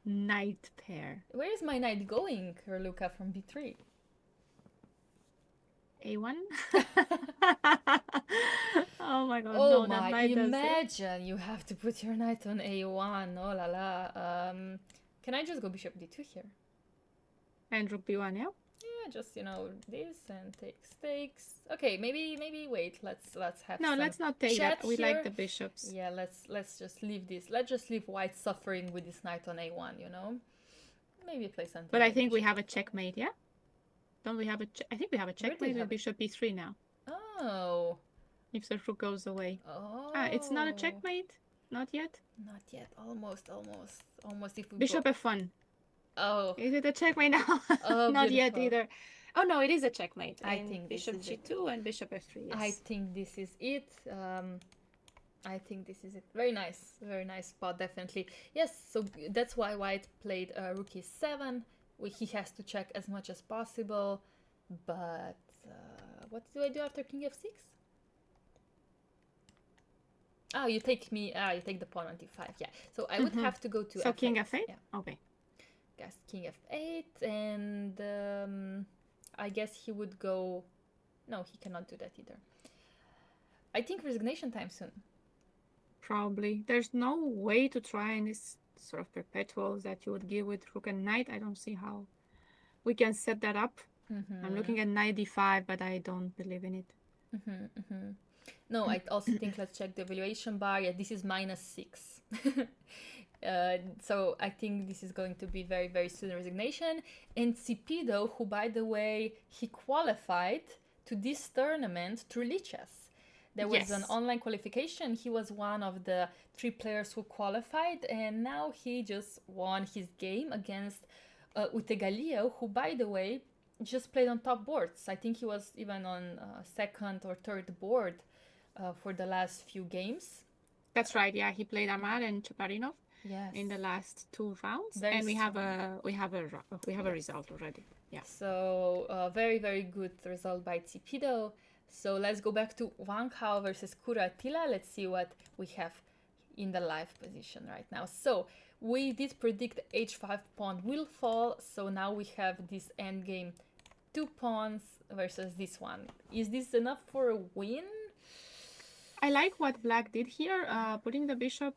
knight pair? Where is my knight going, Raluca, from b3? A1? Oh my god, oh no, my, that knight imagine you have to put your knight on A1, oh la la. Can I just go bishop D2 here? And rook B1, yeah? Yeah, just, you know, this and takes. Okay, maybe wait. Let's have No, some let's not take chat that. We here. like the bishops. Yeah, let's just leave this. Let's just leave white suffering with this knight on a1, you know? Maybe play something. But I like think we bishop have a f4. checkmate, yeah? Don't we have a I think we have a Where do you checkmate with have it? bishop e3 now. Oh. If the rook goes away. Oh. Ah, it's not a checkmate? Not yet? Not yet. Almost if we Bishop f1. Oh. Is it a checkmate now? Oh, Not yet beautiful. either. Oh no, it is a checkmate. I And think this bishop is it. g2 and bishop f3, yes. I think this is it. I think this is it. Very nice spot, definitely. Yes, so that's why white played rook e7. He has to check as much as possible. But what do I do after king f6? Oh, you take the pawn on d5. Yeah, so I would have to go to So f8. king f8? Yeah. Okay. Guess king f8, and I guess he would go. No, he cannot do that either. I think resignation time soon. Probably. There's no way to try in this sort of perpetuals that you would give with rook and knight. I don't see how we can set that up. I'm looking at knight d5, but I don't believe in it. No, I also think let's check the evaluation bar. Yeah, this is -6. So I think this is going to be very soon resignation. And Cipido, who by the way, he qualified to this tournament through Lichess. There was an online qualification. He was one of the 3 players who qualified, and now he just won his game against Utegalio, who by the way just played on top boards. I think he was even on second or third board for the last few games. That's right. Yeah, he played Amar and Chaparinov. Yes. In the last 2 rounds, Very and we have strong. a result already. Yeah. So very good result by Cipido. So let's go back to Wang Hao versus Kura Attila. Let's see what we have in the live position right now. So we did predict h5 pawn will fall. So now we have this endgame 2 pawns versus this one. Is this enough for a win? I like what black did here, putting the bishop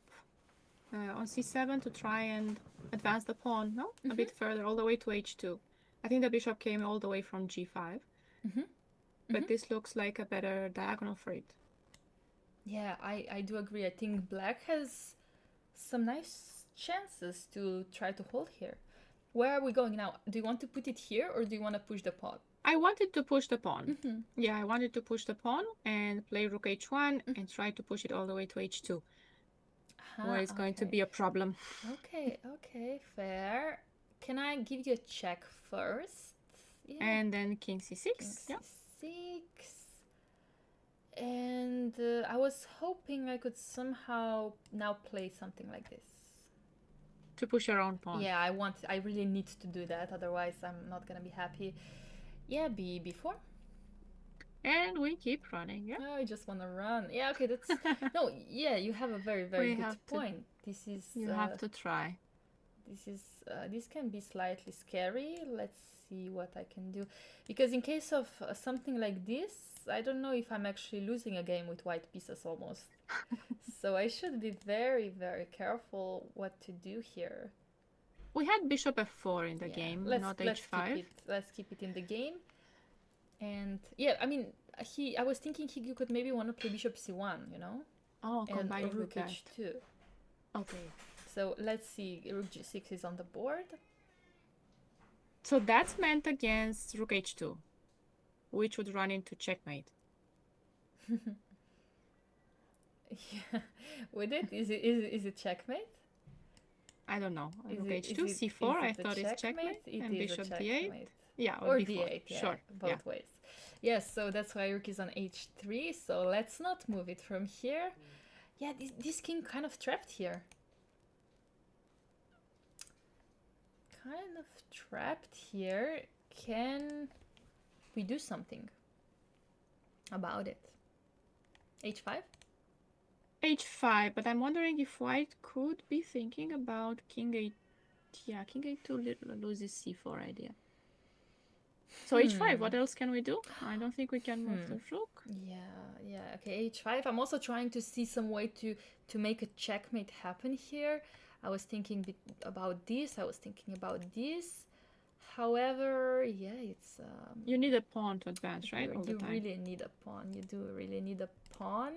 on c7 to try and advance the pawn, no? A bit further, all the way to h2. I think the bishop came all the way from g5. But this looks like a better diagonal for it. Yeah, I do agree. I think black has some nice chances to try to hold here. Where are we going now? Do you want to put it here or do you want to push the pawn? I wanted to push the pawn. Yeah, I wanted to push the pawn and play rook h1 and try to push it all the way to h2. Where it's going to be a problem. Okay, fair. Can I give you a check first? Yeah. And then king c6. King c6. And I was hoping I could somehow now play something like this. To push your own pawn. Yeah, I really need to do that, otherwise I'm not gonna be happy. Yeah, b4. And we keep running, yeah? Oh, I just want to run. Yeah, okay, that's... No, yeah, you have a very good point. This is... You have to try. This can be slightly scary. Let's see what I can do. Because in case of something like this, I don't know if I'm actually losing a game with white pieces almost. So I should be very careful what to do here. We had bishop f4 in the game, not h5. Let's keep it in the game. And yeah, I mean, I was thinking you could maybe want to play bishop c1, you know? Oh, and combine rook that. h2. Okay. So let's see, rook g6 is on the board. So that's meant against rook h2, which would run into checkmate. Yeah, would it? Is it checkmate? I don't know. Rook h2, c4, I thought it's checkmate. And bishop d8. Yeah, or d8, yeah, sure. Both ways. Yes, so that's why rook is on h3. So let's not move it from here. Yeah, this king kind of trapped here. Can we do something about it? h5? h5, but I'm wondering if white could be thinking about king 8. Yeah, king a2 loses c4 idea. So h5, what else can we do? I don't think we can move the rook. Yeah, okay, h5. I'm also trying to see some way to make a checkmate happen here. I was thinking about this, I was thinking about this. However, yeah, it's You need a pawn to advance, right? All the you time. really need a pawn. You do really need a pawn.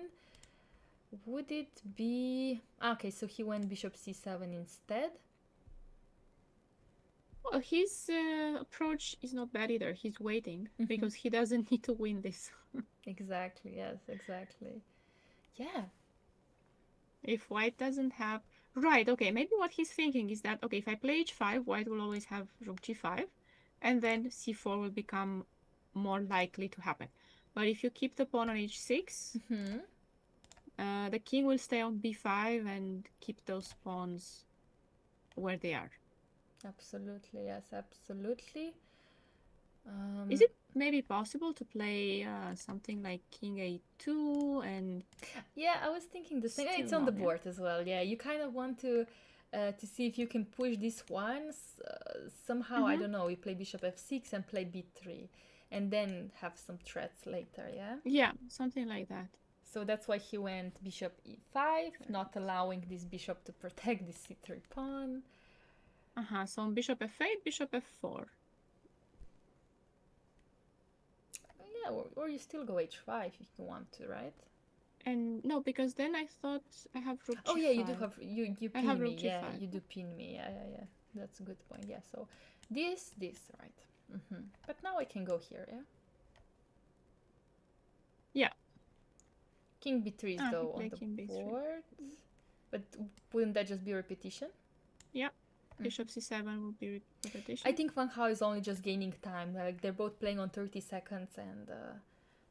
Would it be okay? So he went bishop c7 instead. Well, his approach is not bad either. He's waiting because he doesn't need to win this. Exactly. Yes. Exactly. Yeah. If white doesn't have... Right, okay, maybe what he's thinking is that, okay, if I play h5, white will always have rook g5, and then c4 will become more likely to happen. But if you keep the pawn on h6, the king will stay on b5 and keep those pawns where they are. Absolutely. Yes. Absolutely. Is it maybe possible to play something like king a2 and... Yeah, I was thinking the same. Still It's on the not, yeah. board as well. Yeah, you kind of want to see if you can push this once. Somehow, I don't know. You play bishop f6 and play b3, and then have some threats later. Yeah. Yeah, something like that. So that's why he went bishop e5, not allowing this bishop to protect this c3 pawn. So on bishop f8, bishop f4. Yeah, or you still go h5 if you want to, right? And no, because then I thought I have rook g5. Oh yeah, you do have you pin have me. rook Yeah, g5. you do pin me. Yeah. That's a good point. Yeah. So this right. But now I can go here. Yeah. Yeah. King b3 is though on the king b3. board. But wouldn't that just be repetition? Yeah. Bishop c7 will be repetition. I think Van Hao is only just gaining time. Like they're both playing on 30 seconds and.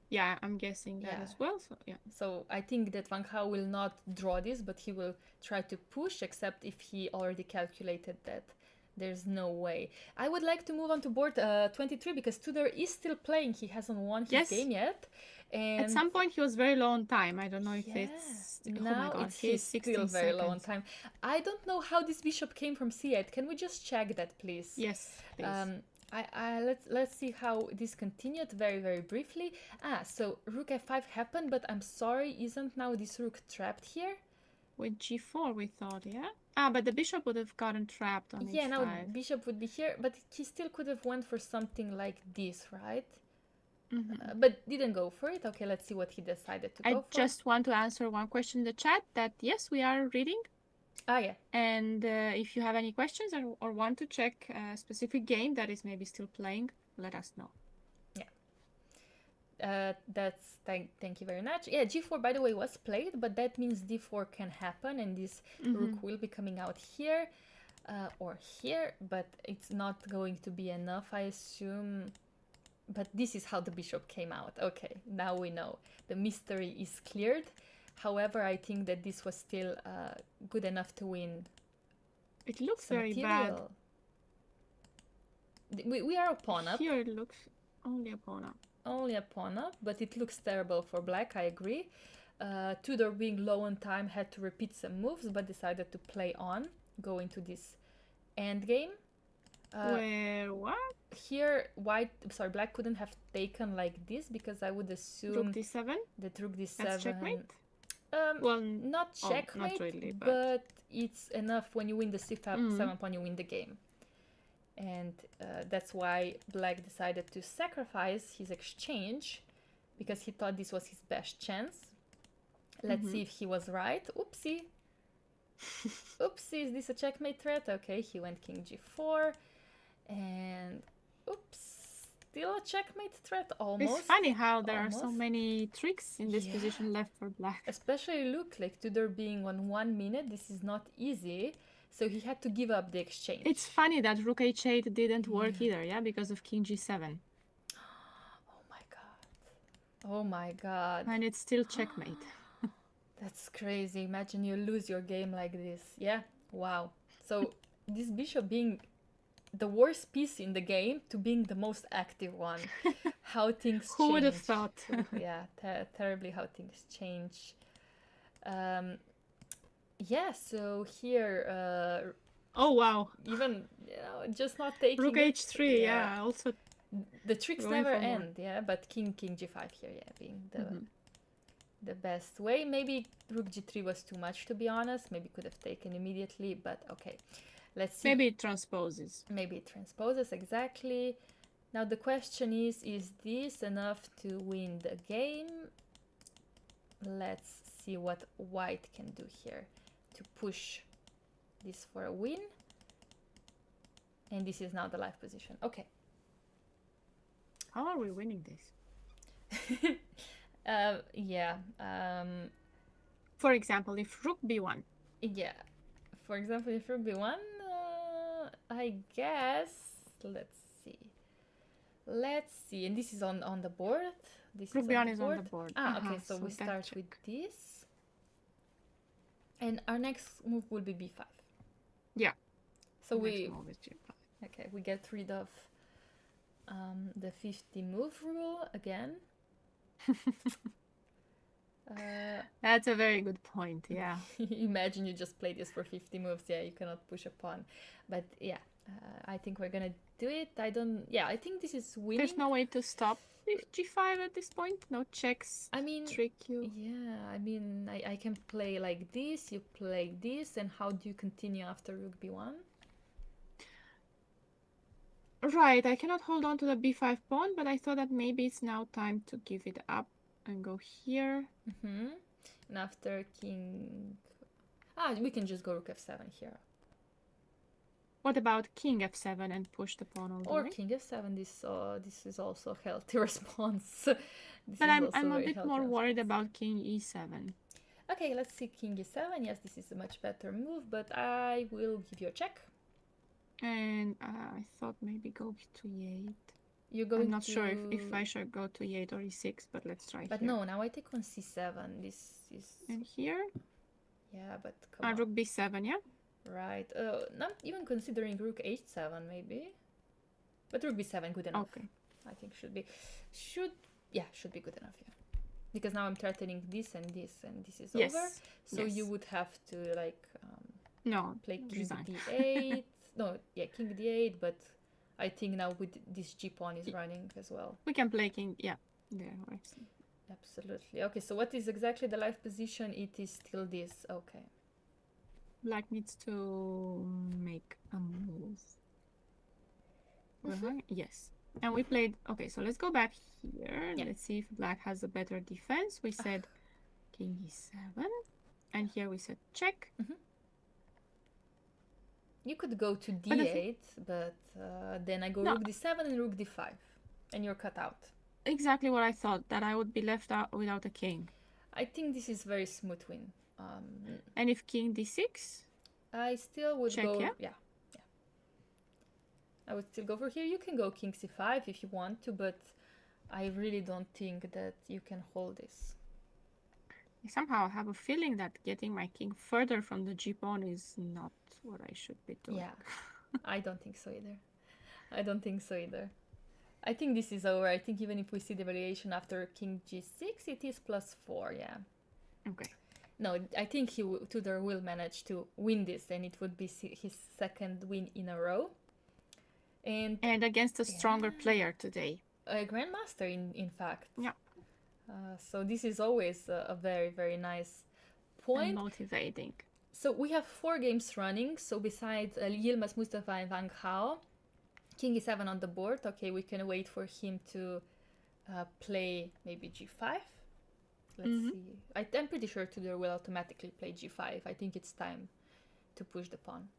Yeah, I'm guessing that as well. So yeah. So I think that Van Hao will not draw this, but he will try to push, except if he already calculated that there's no way. I would like to move on to board 23 because Tudor is still playing. He hasn't won his game yet. And at some point he was very low on time. I don't know if it's... now oh my God, he's still very low on seconds. time. I don't know how this bishop came from c8. Can we just check that, please? Yes, please. Let's see how this continued very briefly. So rook f5 happened, but I'm sorry, isn't now this rook trapped here? With g4 we thought, yeah? But the bishop would have gotten trapped on h5. Yeah, now bishop would be here, but he still could have went for something like this, right? But didn't go for it. Okay, let's see what he decided to go for. I just want to answer one question in the chat that yes, we are reading. Yeah. And if you have any questions or want to check a specific game that is maybe still playing, let us know. Yeah. Thank you very much. Yeah, g4 by the way was played, but that means d4 can happen and this rook will be coming out here or here, but it's not going to be enough, I assume. But this is how the bishop came out. Okay, now we know. The mystery is cleared. However, I think that this was still good enough to win. It looks very bad. We are a pawn up. Here it looks only a pawn up. Only a pawn up, but it looks terrible for black, I agree. Tudor, being low on time, had to repeat some moves, but decided to play on, go into this endgame. Where what? Here, black couldn't have taken like this because I would assume rook d7. That rook d7. That's checkmate. Well, not checkmate, not really, but it's enough. When you win the c7 pawn, you win the game, and that's why black decided to sacrifice his exchange because he thought this was his best chance. Let's see if he was right. Oopsie. Oopsie, is this a checkmate threat? Okay, he went king g4. And oops, still a checkmate threat, almost. It's funny how there are so many tricks in this position left for black. Especially look, like Tudor being on 1 minute, this is not easy. So he had to give up the exchange. It's funny that rook h8 didn't work either, yeah, because of king g7. Oh my god. Oh my god. And it's still checkmate. That's crazy. Imagine you lose your game like this. Yeah, wow. So this bishop being the worst piece in the game to being the most active one. How things change. Who would have thought? Yeah, terribly how things change. Yeah, so here... oh, wow. Even, just not taking rook h3, yeah, also... The tricks never end, yeah, but king g5 here, yeah, being the best way. Maybe rook g3 was too much, to be honest. Maybe could have taken immediately, but okay. Let's see. Maybe it transposes. Maybe it transposes, exactly. Now the question is this enough to win the game? Let's see what white can do here to push this for a win. And this is now the life position. Okay. How are we winning this? Yeah. For example, if rook b1. Yeah. For example, if rook b1, I guess. Let's see. Let's see. And this is on the board. This Rook is b1 is on the board. Ah, okay. So we start with this. And our next move will be b5. Yeah. So Next move is g5. Okay, we get rid of the 50 move rule again. That's a very good point, yeah. Imagine you just play this for 50 moves. Yeah, you cannot push a pawn. But yeah, I think we're gonna do it. I think this is winning. There's no way to stop g5 at this point? No checks trick you? Yeah, I can play like this, you play this, and how do you continue after rook b1? Right, I cannot hold on to the b5 pawn, but I thought that maybe it's now time to give it up and go here. And after king... we can just go rook f7 here. What about king f7 and push the pawn all the way? Or king f7, this is also a healthy response. But I'm a bit more worried about king e7. Okay, let's see king e7. Yes, this is a much better move, but I will give you a check. And I thought maybe go to e8. You're going I'm not sure if I should go to e8 or e6, but let's try but here. no, now I take on c7. This is... And here? Yeah, but come on. Rook b7, yeah? Right. Not even considering rook h7, maybe. But rook b7, good enough. Okay. I think should be good enough, yeah. Because now I'm threatening this and this, and this is over. So you would have to, like... no, play king resign. d8. No, yeah, king d8, but I think now with this g pawn is running as well. We can play king, yeah, there, right. Absolutely. Okay, so what is exactly the life position? It is still this. Okay. Black needs to make a move. Yes. And we played, okay, so let's go back here. Yeah. Let's see if black has a better defense. We said king e7, and here we said check. You could go to d8, but then I go rook d7 and rook d5, and you're cut out. Exactly what I thought, that I would be left out without a king. I think this is very smooth win. And if king d6? I still would check, go... Yeah? Yeah. I would still go for here. You can go king c5 if you want to, but I really don't think that you can hold this. Somehow I have a feeling that getting my king further from the g-pawn is not what I should be doing. Yeah, I don't think so either. I think this is over. I think even if we see the variation after king g6, it is +4, yeah. Okay. No, I think Tudor will manage to win this, and it would be his second win in a row. And against a stronger player today. A grandmaster, in fact. Yeah. So this is always a very, very nice point. And motivating. So we have 4 games running. So besides Yilmaz, Mustafa and Wang Hao, king e7 on the board. Okay, we can wait for him to play maybe g5. Let's see. I'm pretty sure Tudor will automatically play g5. I think it's time to push the pawn.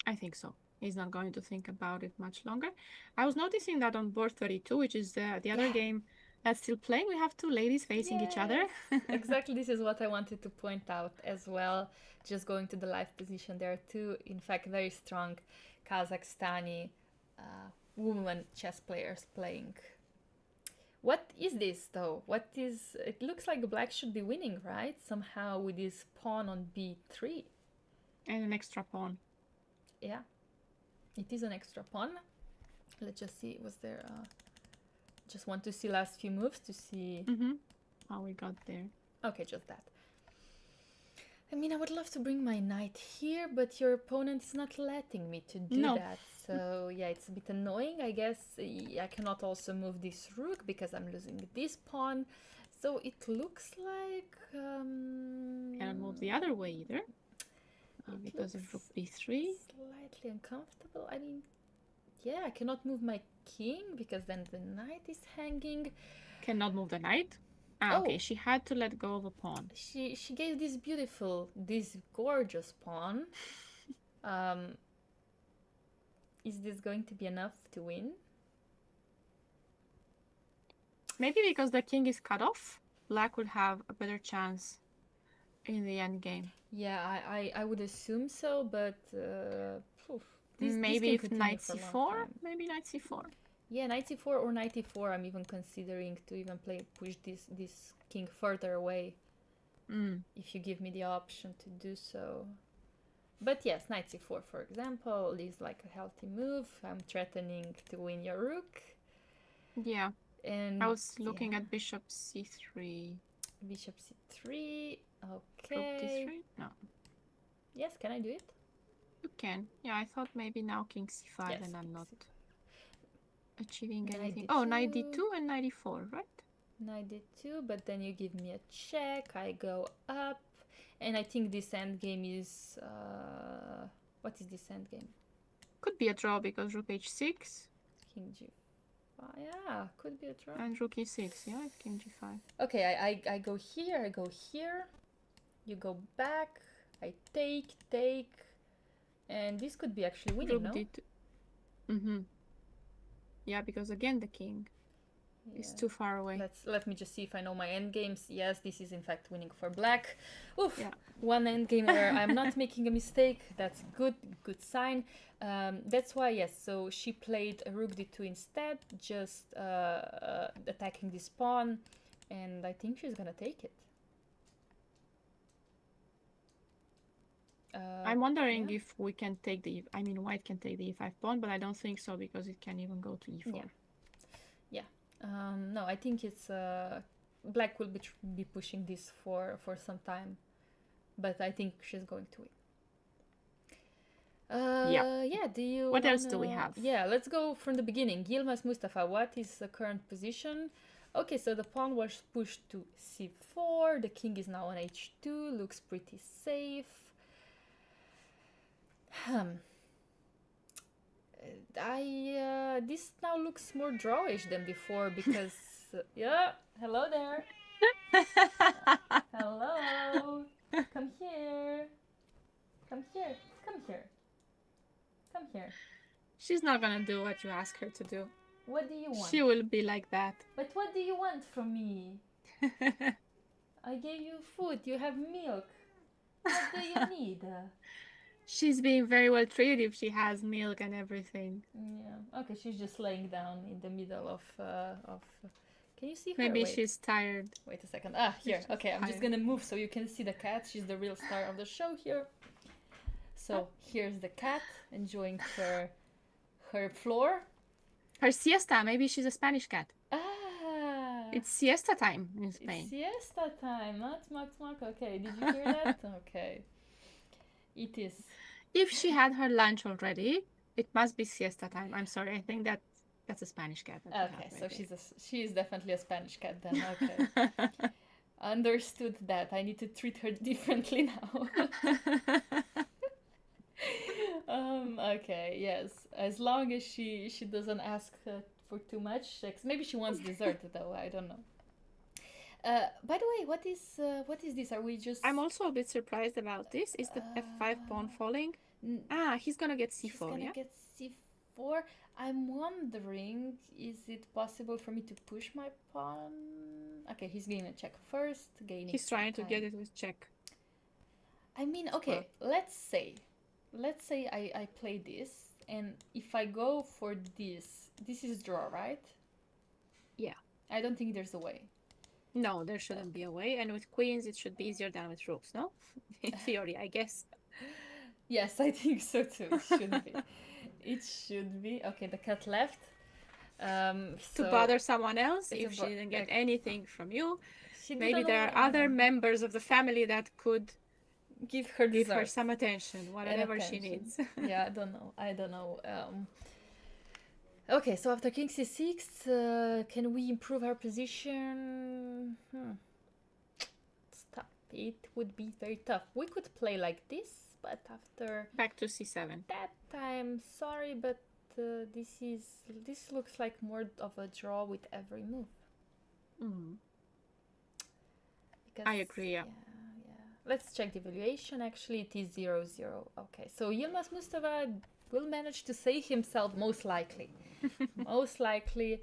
I think so. He's not going to think about it much longer. I was noticing that on board 32, which is the other game that's still playing, we have 2 ladies facing each other. Exactly, this is what I wanted to point out as well. Just going to the live position, there are 2, in fact, very strong Kazakhstani women chess players playing. What is this, though? It looks like black should be winning, right? Somehow with this pawn on b3. And an extra pawn. Yeah. It is an extra pawn. Let's just see, was there... just want to see last few moves to see... how we got there. Okay, just that. I mean, I would love to bring my knight here, but your opponent is not letting me to do that. So, yeah, it's a bit annoying. I guess I cannot also move this rook because I'm losing this pawn. So it looks like... Cannot move the other way either. maybe because of rook Looks b3. slightly uncomfortable. I mean, yeah, I cannot move my king because then the knight is hanging. Cannot move the knight. Ah, okay, Oh, she had to let go of a pawn. she gave this beautiful, this gorgeous pawn. Is this going to be enough to win? Maybe because the king is cut off, black would have a better chance in the end game. Yeah, I would assume so, but phew, this Maybe can if continue knight for a long c4, time. maybe knight c4. Yeah, knight c4 or knight e4. I'm even considering to even push this king further away. If you give me the option to do so. But yes, knight c4, for example, is like a healthy move. I'm threatening to win your rook. Yeah. And I was looking at bishop c3. Bishop c3. Okay. Rook d3? No. Yes, can I do it? You can. Yeah, I thought maybe now king c5 Yes, and I'm king not c5. achieving Knight anything. d2. Oh, knight d2 and knight e4, right? Knight d2, but then you give me a check. I go up. And I think this endgame is... what is this endgame? Could be a draw because rook h6. King g5. Yeah, could be a draw. And rook e6, yeah, king g5. Okay, I go here, I go here. You go back. I take. And this could be actually winning, Rook no? d2. Yeah, because again the king is too far away. Let me just see if I know my endgames. Yes, this is in fact winning for black. Oof, Yeah. one endgame where I'm not making a mistake. That's good sign. That's why, yes, so she played a rook d2 instead, just attacking this pawn, and I think she's gonna take it. I'm wondering if we can take the, I mean, white can take the e5 pawn, but I don't think so because it can even go to e4. Yeah. No, I think it's black will be pushing this for some time, but I think she's going to win. Yeah. Do you? What else do we have? Yeah, let's go from the beginning. Yilmaz Mustafa, what is the current position? Okay, so the pawn was pushed to c4. The king is now on h2. Looks pretty safe. This now looks more drawish than before because yeah. Hello there. Hello. Come here. Come here. Come here. Come here. She's not gonna do what you ask her to do. What do you want? She will be like that. But what do you want from me? I gave you food. You have milk. What do you need? She's being very well treated if she has milk and everything. Yeah. Okay, she's just laying down in the middle of Can you see her? Maybe Wait. She's tired. Wait a second. Here. Okay, I'm just gonna move so you can see the cat. She's the real star of the show here. So here's the cat enjoying her floor. Her siesta. Maybe she's a Spanish cat. It's siesta time in Spain. It's siesta time, not smack. Okay, did you hear that? Okay. It is. If she had her lunch already, it must be siesta time. I'm sorry. I think that's a Spanish cat. Okay, so she is definitely a Spanish cat then. Okay. Understood that. I need to treat her differently now. Okay, yes. As long as she doesn't ask for too much. Maybe she wants dessert though. I don't know. By the way, what is this? Are we just? I'm also a bit surprised about this. Is the f5 pawn falling? He's gonna get c4. He's gonna get c4. I'm wondering, is it possible for me to push my pawn? Okay, he's gonna check first, gaining. He's trying to get it with check. I mean, okay, let's say I play this, and if I go for this is draw, right? Yeah. I don't think there's a way. No, there shouldn't be a way, and with queens it should be easier than with rooks, no? In theory, I guess. Yes, I think so too. It should be. It should be. Okay, the cat left. To bother someone else if she didn't get anything from you. Maybe there are other members of the family that could give her some attention, whatever she needs. Yeah, I don't know. Okay, so after king c6, can we improve our position? It's tough. It would be very tough. We could play like this, but after Back to c7. that time, sorry, but this looks like more of a draw with every move. Because, I agree, yeah. Let's check the evaluation. Actually, it is 0-0. Okay, so Yilmaz Mustafa will manage to save himself, most likely. Most likely.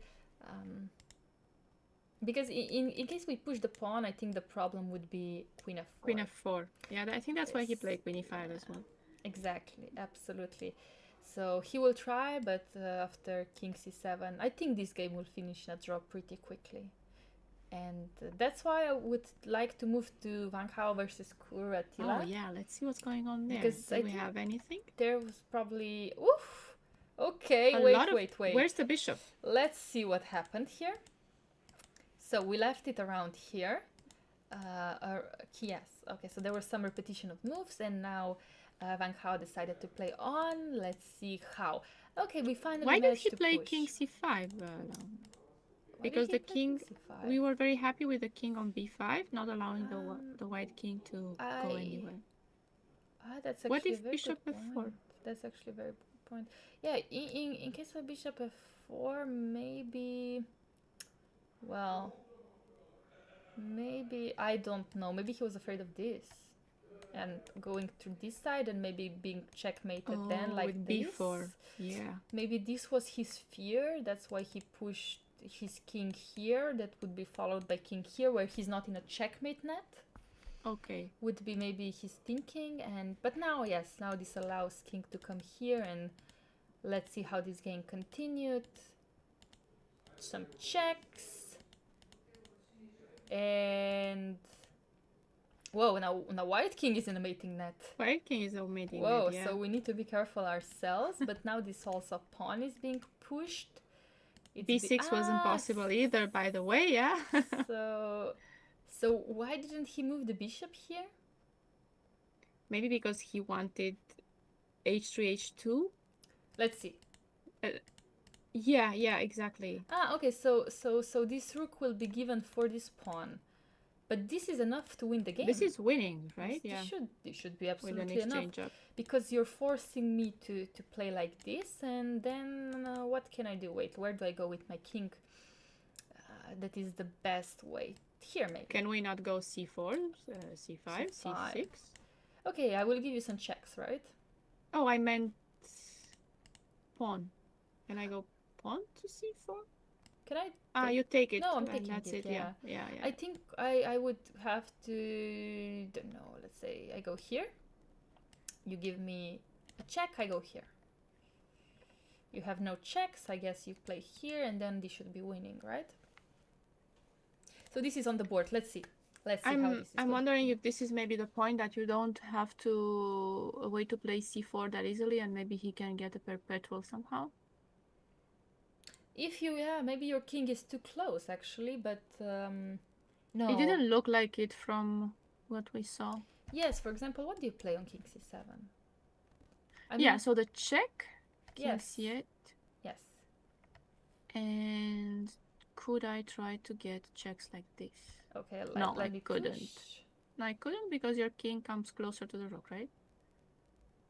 Because in case we push the pawn, I think the problem would be queen f4. Queen f4. Yeah, I think that's why he played queen e5 as well. Exactly, absolutely. So he will try, but after king c7, I think this game will finish in a draw pretty quickly. And that's why I would like to move to Van Gaal versus Kura Attila. Oh yeah, let's see what's going on there. Because Do we have anything? There was probably... Oof! Okay, wait. Where's the bishop? Let's see what happened here. So we left it around here. Yes, okay, so there was some repetition of moves, and now Van Gaal decided to play on. Let's see how. Okay, we finally Why did managed he to play push. king c5? Why Because did he the play king, c5? we were very happy with the king on b5, not allowing the white king to go anywhere. That's actually What a if very bishop good f4? point. That's actually a very good point. Yeah, in case of bishop f4, maybe... Well, maybe, I don't know. Maybe he was afraid of this. And going to this side and maybe being checkmated then like with this. b4. Yeah. Maybe this was his fear. That's why he pushed his king here. That would be followed by king here, where he's not in a checkmate net. Okay. Would be maybe his thinking. But now, yes, now this allows king to come here, and let's see how this game continued. Some checks. And whoa, now white king is in a mating net. White king is a mating Whoa, net, yeah. so we need to be careful ourselves. But now this also pawn is being pushed. b6 wasn't possible either, by the way, yeah. So why didn't he move the bishop here? Maybe because he wanted h3, h2. Let's see. Yeah, exactly. Okay, so this rook will be given for this pawn. But this is enough to win the game. This is winning, right? This should be absolutely with an exchange enough. up. Because you're forcing me to play like this, and then what can I do? Wait, where do I go with my king? That is the best way. Here, maybe. Can we not go c4, c5, c6? Okay, I will give you some checks, right? Oh, I meant pawn. Can I go pawn to c4? Can I? You take it. No, I'm taking that's it. Yeah. I think I would have to, don't know, let's say I go here. You give me a check, I go here. You have no checks, I guess you play here, and then this should be winning, right? So this is on the board. Let's see. Let's see how this is I'm going. wondering if this is maybe the point that you don't have a way to play c4 that easily, and maybe he can get a perpetual somehow. If you, maybe your king is too close, actually, but no. It didn't look like it from what we saw. Yes, for example, what do you play on king c7? Yeah, so the check, king yes. c8. Yes. And could I try to get checks like this? Okay, no, let I me couldn't. push. No, I couldn't because your king comes closer to the rook, right?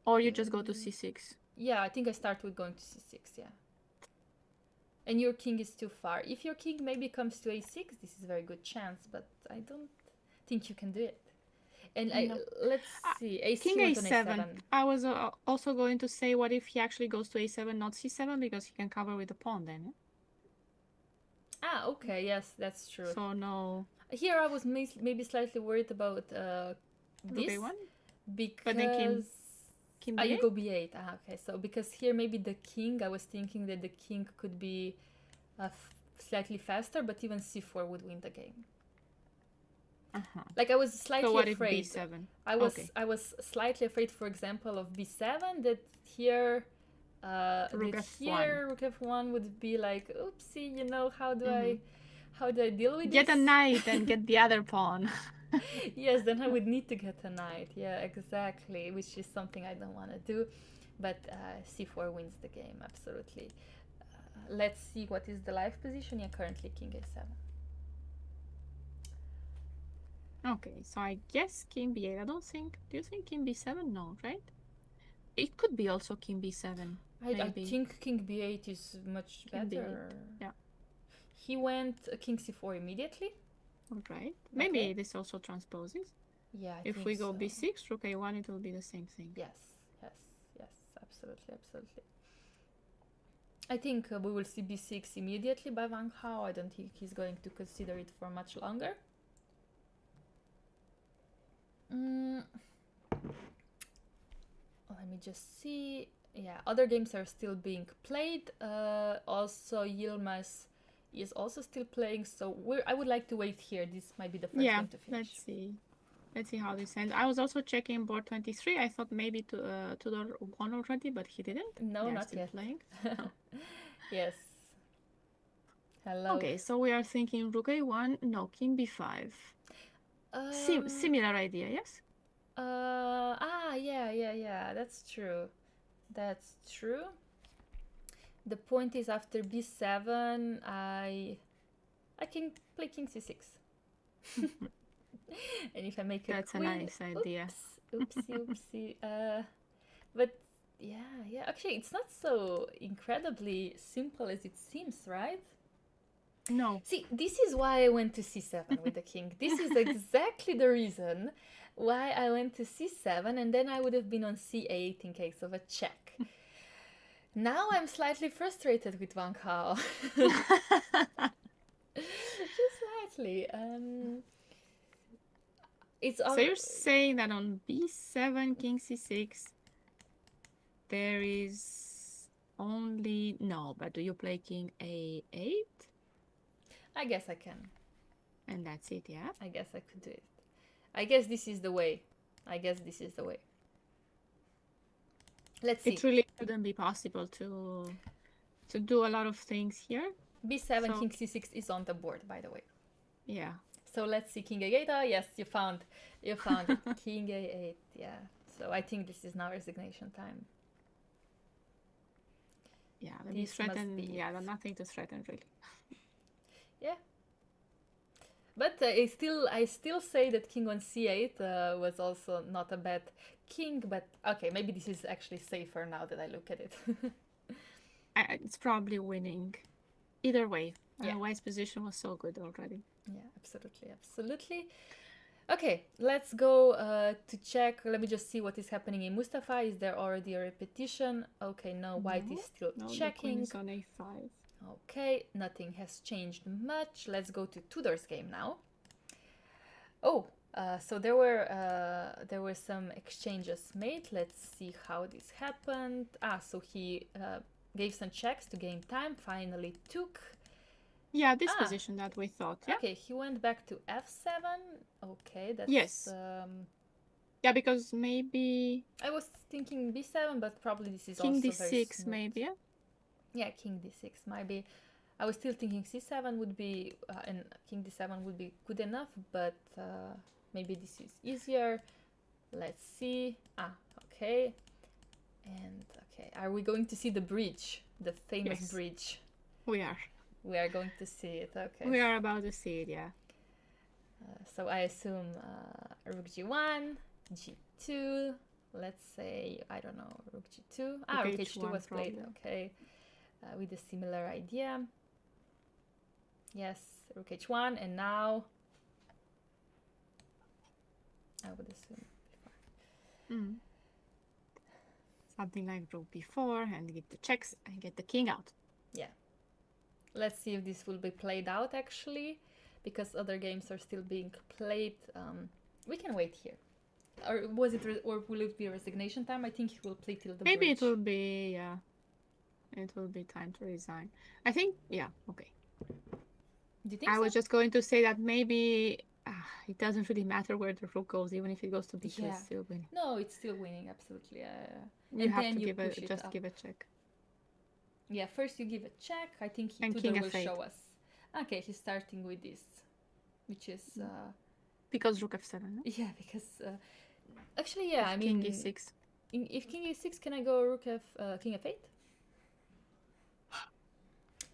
Or you just go to c6. Yeah, I think I start with going to c6, yeah. And your king is too far. If your king maybe comes to a6, this is a very good chance, but I don't think you can do it. And No. let's see, a6 King a7. A7. I was also going to say, what if he actually goes to a7, not c7, because he can cover with the pawn then. Okay, yes, that's true. So no. Here I was maybe slightly worried about this. A1? Because But then king b8? you go b8. Okay, so because here maybe the king, I was thinking that the king could be slightly faster, but even c4 would win the game. Like I was slightly so what afraid. If b7? I was slightly afraid, for example, of b7, that here rook f1. rook f1 would be like, oopsie, you know, how do I deal with Get this? a knight and get the other pawn. Yes, then I would need to get a knight. Yeah, exactly, which is something I don't want to do. But c4 wins the game, absolutely. Let's see what is the live position. Yeah, currently king a7. Okay, so I guess king b8. I don't think. Do you think king b7? No, right? It could be also king b7. I Maybe think king b8 is much king b8. better. Yeah. He went king c4 immediately. All right. Maybe Okay. this also transposes. Yeah, I If think we go so. b6, rook a1, it will be the same thing. Yes, yes, yes, absolutely, absolutely. I think we will see b6 immediately by Wang Hao. I don't think he's going to consider it for much longer. Let me just see. Yeah, other games are still being played. Also, Yilmaz is also still playing. So I would like to wait here. This might be the first game to finish. Let's see. Let's see how this ends. I was also checking board 23. I thought maybe Tudor won already, but he didn't. No, not still yet. Playing. Yes. Hello. Okay, so we are thinking rook a1, no, king b5. Similar idea, yes? Yeah, that's true. That's true. The point is after b7, I can play king c6. And if I make a That's queen, a nice idea. Oopsie. But yeah, actually it's not so incredibly simple as it seems, right? No. See, this is why I went to c7 with the king. This is exactly the reason why I went to c7, and then I would have been on c8 in case of a check. Now I'm slightly frustrated with Wang Hao. Just slightly. So you're saying that on b7, king c6, there is only... No, but do you play king a8? I guess I can. And that's it, yeah? I guess I could do it. I guess this is the way. Let's see. It really shouldn't be possible to do a lot of things here. b7, king c6 is on the board, by the way. Yeah. So let's see, king a8. Oh, yes, you found it. King a8, yeah. So I think this is now resignation time. Yeah, let me threaten. Yeah, nothing to threaten, really. Yeah. But I still say that king on c8 was also not a bad king, but okay, maybe this is actually safer now that I look at it. It's probably winning. Either way, yeah. White's position was so good already. Yeah, absolutely. Okay, let's go to check. Let me just see what is happening in Mustafa. Is there already a repetition? Okay, no, White is still checking. The queen is on a5. Okay, nothing has changed much. Let's go to Tudor's game now. Oh, so there were some exchanges made. Let's see how this happened. So he gave some checks to gain time. Finally took. Yeah, this position that we thought. Yeah? Okay, he went back to f7. Okay, that's... Yes. Yeah, because maybe... I was thinking b7, but probably this is king also d6 very smooth. maybe, yeah? Yeah, king d6 might be... I was still thinking c7 would be... and king d7 would be good enough, but maybe this is easier. Let's see. Okay. And, okay, are we going to see the bridge? The famous bridge? We are. We are going to see it, okay. We are about to see it, yeah. So I assume rook g1, g2, let's say, I don't know, rook g2. Rook h2 was played, okay, with a similar idea. Yes, rook h1, and now I would assume b4. Something like rook b4 and get the checks and get the king out. Yeah. Let's see if this will be played out actually, because other games are still being played. We can wait here. Or was it, or will it be resignation time? I think he will play till the Maybe bridge. It will be, yeah. It will be time to resign. I think, yeah, okay. Do you think I was just going to say that maybe it doesn't really matter where the rook goes, even if it goes to b2, it's still winning. No, it's still winning, absolutely. You have to give a check. Yeah, first you give a check. I think Tudor will show us. Okay, he's starting with this, which is... because rook f7, no? Yeah, because... actually, yeah, I mean... King e6. If king e6, can I go king f8?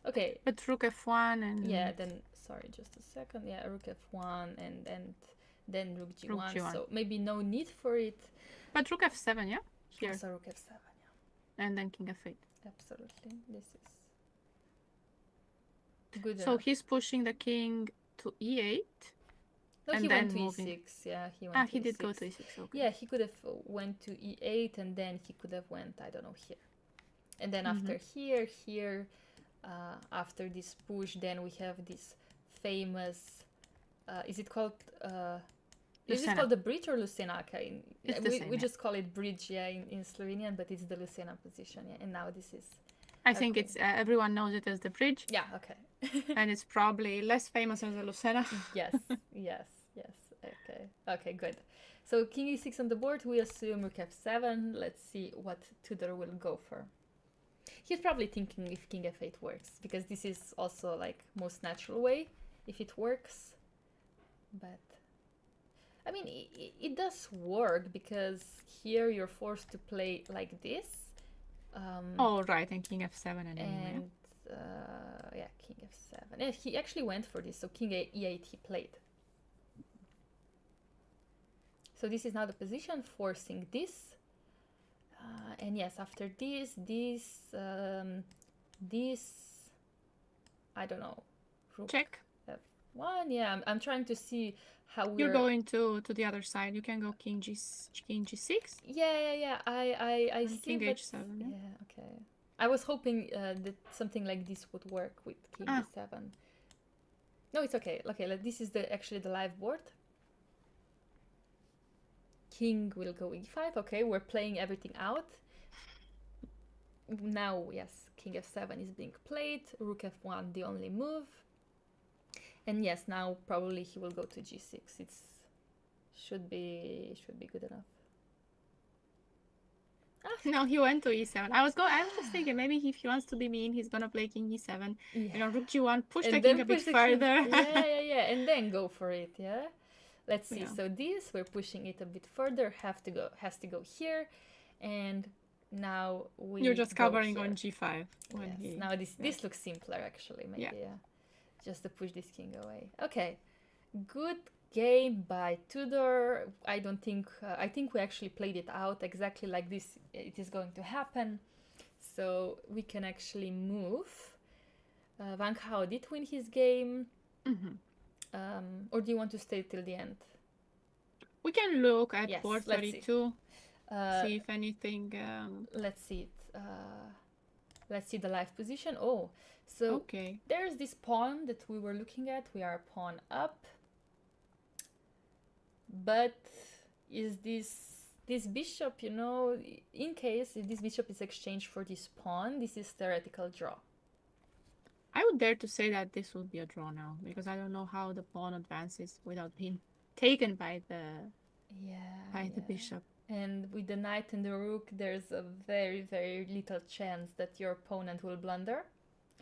Okay. But rook f1 and... Yeah, then... Sorry, just a second. Yeah, rook f1 and then rook Rook g1, G1. so maybe no need for it. But rook f7, yeah? Here. Also rook f7, yeah. And then king f8. Absolutely. This is good So enough. he's pushing the king to e8. No, and he then went to moving. e6. Yeah, he went to he e6. did go to e6. Okay. Yeah, he could have went to e8 and then he could have went, I don't know, here. And then after here, after this push, then we have this famous, is it called the bridge or Lucenaka? We just call it bridge, yeah, in Slovenian, but it's the Lucena position, yeah. And now this is... I think it's everyone knows it as the bridge. Yeah, okay. And it's probably less famous as a Lucena. Yes. Okay, good. So king e6 on the board, we assume rook f7. Let's see what Tudor will go for. He's probably thinking if king f8 works, because this is also like most natural way if it works. But I mean, it does work, because here you're forced to play like this. Oh, right, and king f7 and yeah, king f7. Yeah, he actually went for this, so king e8 he played. So this is now the position, forcing this. And yes, after this, I don't know. Rook check. f1. Yeah, I'm trying to see how you're going to the other side. You can go king g6. Yeah. I see. King but, h7. Yeah, okay. I was hoping that something like this would work with king e7. No, it's okay. Okay, this is actually the live board. King will go e5. Okay, we're playing everything out. Now, yes, king f7 is being played. Rook f1, the only move. And yes, now probably he will go to g6. It should be good enough. No, he went to e7. I was just thinking maybe if he wants to be mean, he's gonna play king e7. Yeah. Rook g1, push the king a bit further. Yeah, and then go for it. Yeah. Let's see. So this, we're pushing it a bit further. Has to go here, and now you're just covering on g5. Yes. Now this looks simpler actually. Maybe just to push this king away. Okay, good game by Tudor. I don't think I think we actually played it out exactly like this. It is going to happen, so we can actually move. Van Gaal did win his game. Or do you want to stay till the end? We can look at board 32. See if anything. Let's see it. Let's see the live position. Oh, so there's this pawn that we were looking at. We are pawn up. But is this bishop, you know, in case if this bishop is exchanged for this pawn, this is theoretical draw. I would dare to say that this will be a draw now, because I don't know how the pawn advances without being taken by the bishop. And with the knight and the rook, there's a very, very little chance that your opponent will blunder.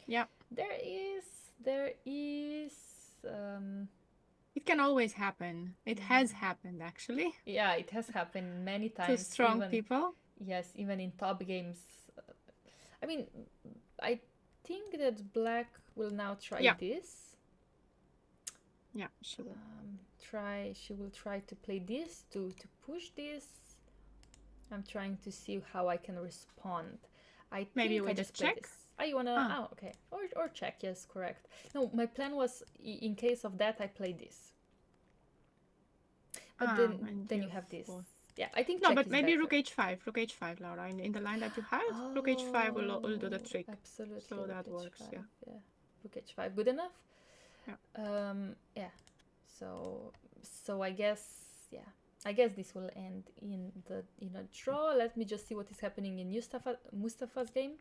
Yeah. There is. It can always happen. It has happened, actually. Yeah, it has happened many times. To strong people. Yes, even in top games. I mean, I think that black will now try this. Yeah, she will. She will try to play this to push this. I'm trying to see how I can respond. Maybe we just check. Oh, you wanna? Oh, okay. Or check. Yes, correct. No, my plan was in case of that I play this. But then you have this. Yeah, I think. No, but maybe rook h5. Rook h5, Laura. In the line that you have, rook h5 will do the trick. Absolutely. So that works. Yeah. Rook h5, good enough. Yeah. So I guess this will end in a draw. Let me just see what is happening in Mustafa's game.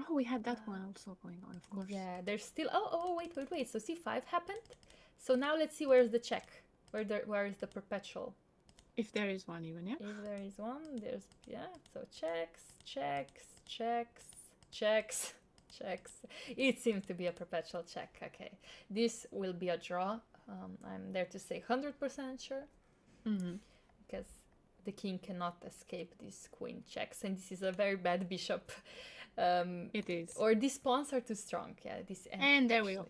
Oh, we had that one also going on, of course. Yeah, there's still. Wait. So c5 happened. So now let's see where's the check. Where is the perpetual? If there is one, even, yeah. If there is one, there's So checks. It seems to be a perpetual check. Okay, this will be a draw. I'm there to say 100% sure, because the king cannot escape these queen checks, and this is a very bad bishop. It is. Or these pawns are too strong. Yeah, this and there we go.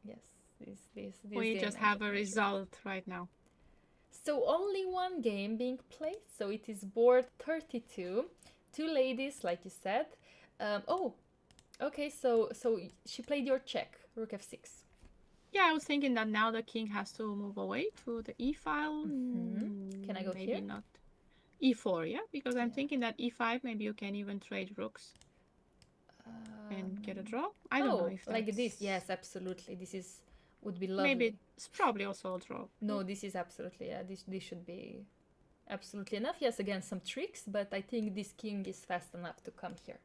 Yes, this we just have a result right now. So only one game being played. So it is board 32. Two ladies, like you said. Oh, okay. So she played your check, rook f6. Yeah, I was thinking that now the king has to move away to the e file. Can I go Maybe here? not. E4, yeah, because I'm Yeah. thinking that e5, maybe you can even trade rooks and get a draw. I don't know Oh, if that's... like this. Yes, absolutely. This would be lovely. Maybe it's probably also a draw. No, this is absolutely, yeah, this should be absolutely enough. Yes, again, some tricks, but I think this king is fast enough to come here.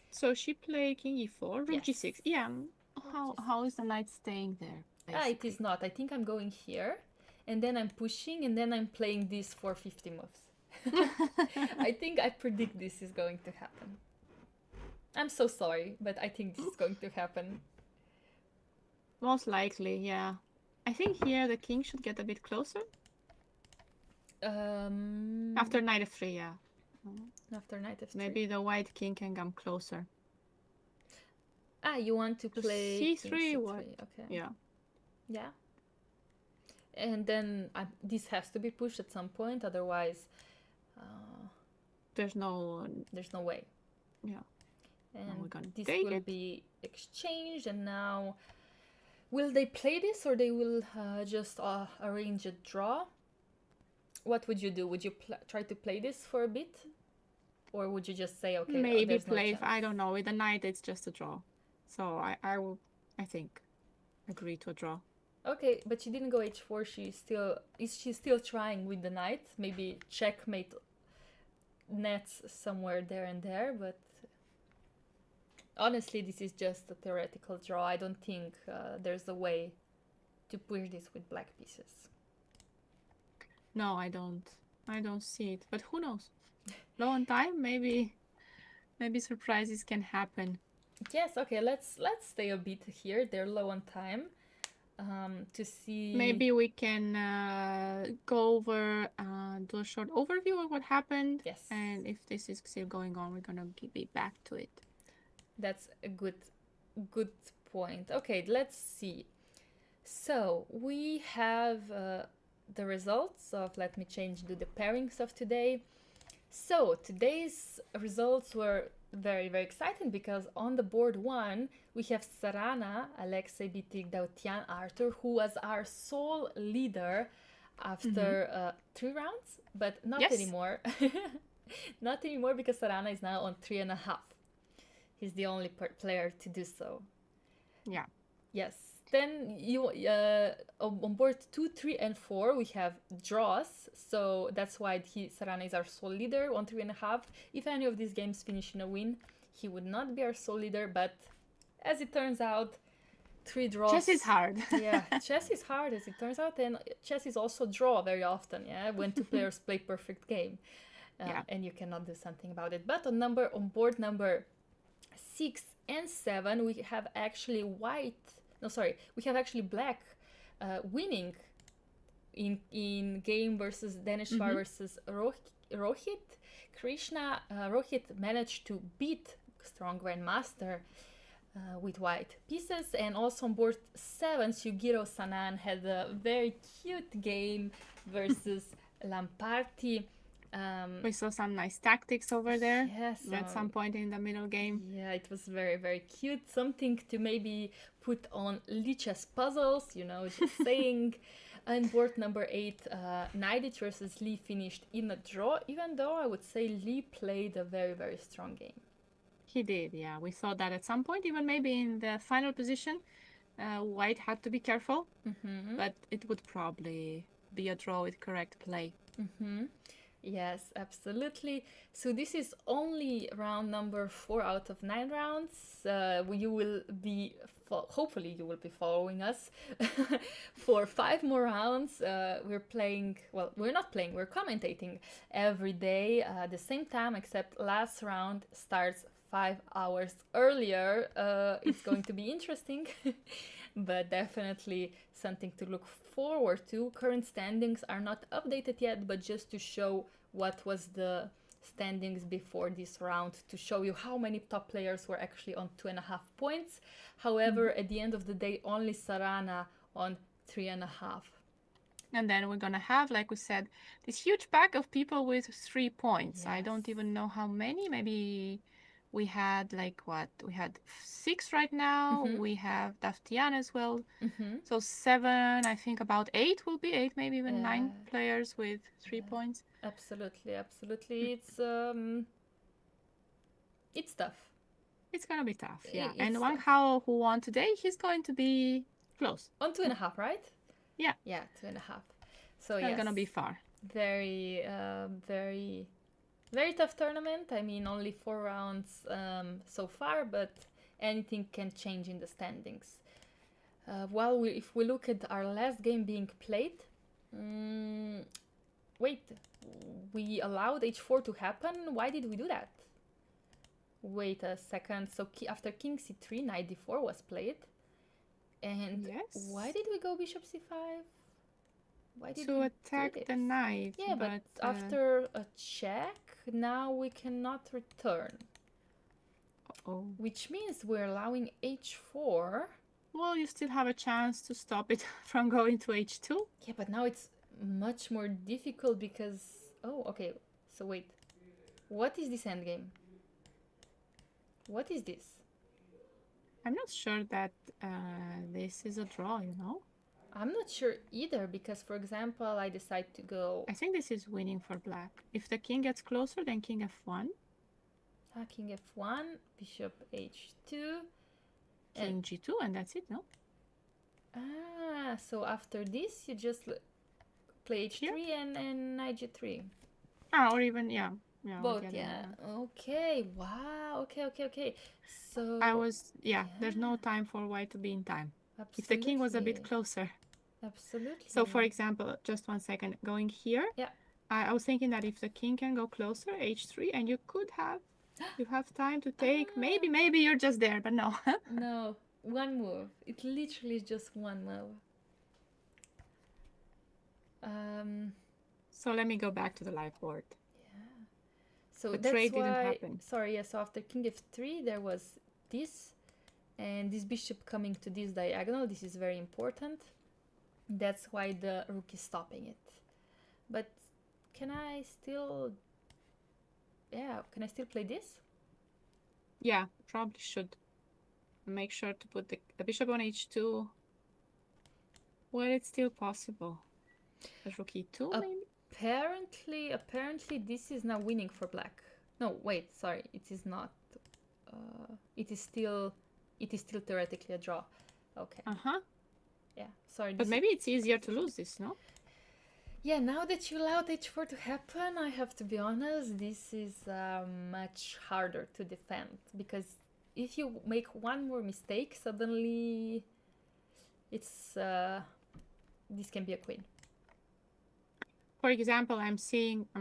So she played king e4, rook Yes. g6. Yeah, how is the knight staying there? Ah, it is not. I think I'm going here, and then I'm pushing, and then I'm playing these 450 moves. I think I predict this is going to happen. I'm so sorry, but I think this is going to happen. Most likely, yeah. I think here the king should get a bit closer. After knight f3, yeah. After knight f3. Maybe the white king can come closer. Ah, you want to play c3? What? Okay. Yeah. Yeah. And then this has to be pushed at some point, otherwise there's no way. Yeah. And this will be exchanged, and now will they play this, or they will just arrange a draw? What would you do? Would you try to play this for a bit, or would you just say, okay, maybe play? No, I don't know. With the knight, it's just a draw. So I will, I think, agree to a draw. Okay, but she didn't go h4. Is she still trying with the knight? Maybe checkmate nets somewhere there and there, but honestly, this is just a theoretical draw. I don't think there's a way to push this with black pieces. No, I don't see it. But who knows? Low on time, maybe surprises can happen. Yes, okay, let's stay a bit here. They're low on time. To see... Maybe we can go over, do a short overview of what happened. Yes. And if this is still going on, we're gonna be back to it. That's a good point. Okay, let's see. So we have the results of, let me do the pairings of today. So today's results were very, very exciting, because on the board 1 we have Sarana, Alexei Bitic, Dautian, Arthur, who was our sole leader after 3 rounds, but not anymore. Not anymore, because Sarana is now on 3.5. He's the only player to do so. Yeah. Yes. Then you on board 2, 3, and 4 we have draws, so that's why Sarana is our sole leader on 3.5. If any of these games finish in a win, he would not be our sole leader, but as it turns out, 3 draws. Chess is hard. Yeah, chess is hard, as it turns out, and chess is also draw very often. Yeah, when 2 players play perfect game, and you cannot do something about it. But on board number 6 and 7 we have actually we have actually black winning in game versus Daneshvar versus Rohit. Rohit managed to beat strong grandmaster with white pieces, and also on board 7 Sugiro Sanan had a very cute game versus Lamparty. We saw some nice tactics over there. Yes, at some point in the middle game. Yeah, it was very, very cute. Something to maybe put on Lichess puzzles, just saying. And board number 8, Naidich versus Lee finished in a draw, even though I would say Lee played a very, very strong game. He did, yeah. We saw that at some point, even maybe in the final position. White had to be careful, but it would probably be a draw with correct play. Yes, absolutely. So this is only round number 4 out of 9 rounds. You will be, hopefully you will be following us for 5 more rounds. We're playing, well, we're not playing, we're commentating every day at the same time, except last round starts 5 hours earlier. It's going to be interesting, but definitely something to look forward to. Current standings are not updated yet, but just to show what was the standings before this round, to show you how many top players were actually on 2.5 points. However, at the end of the day, only Sarana on 3.5. And then we're gonna have, like we said, this huge pack of people with 3 points. I don't Yes. even know how many. Maybe we had like what? We had 6 right now. Mm-hmm. We have Daftian as well. Mm-hmm. So 7, I think about 8 will be 8, maybe even 9 Yeah. players with 3 Yeah. points. Absolutely, absolutely. It's tough. It's gonna be tough, yeah. It's And Wang tough. Hao, who won today, he's going to be close. On 2.5, right? Yeah, Yeah, 2.5. So it's not yes, gonna be far. very, very tough tournament. I mean, only 4 rounds so far, but anything can change in the standings. If we look at our last game being played, wait, we allowed h4 to happen. Why did we do that? Wait a second. So after king c3, knight d4 was played. And Yes. why did we go bishop c5? Why did To we attack do the this? knight, Yeah, but after a check, now we cannot return. oh, Which means we're allowing h4. well, you still have a chance to stop it from going to h2. Yeah, but now it's much more difficult because... Oh, okay. So wait. What is this endgame? What is this? I'm not sure that this is a draw, you know? I'm not sure either because, for example, I decide to go... I think this is winning for black. If the king gets closer, then king f1. King f1, bishop h2. King g2, and that's it, no? So after this, you just play h3 Here? and knight g3. Or even, yeah. Both, yeah. Okay, wow. Okay. So... there's no time for white to be in time. Absolutely. If the king was a bit closer. Absolutely. So, for example, just 1 second, going here. Yeah. I was thinking that if the king can go closer, h3, and you have time to take, maybe you're just there, but no. No, one move. It literally is just one move. So let me go back to the live board. Yeah. So the that's trade why, didn't happen. Sorry, yeah, so after king f3, there was this, and this bishop coming to this diagonal. This is very important. That's why the rook is stopping it. But can I still play this? Yeah, probably should. Make sure to put the bishop on h2. Well, it's still possible. Rook e2, maybe? Apparently this is now winning for black. No, wait, sorry, it is not. It is still theoretically a draw. Okay. Yeah, sorry. But maybe it's easier to lose this, no? Yeah, now that you allowed h4 to happen, I have to be honest, this is much harder to defend. Because if you make one more mistake, suddenly it's... this can be a queen. For example, I'm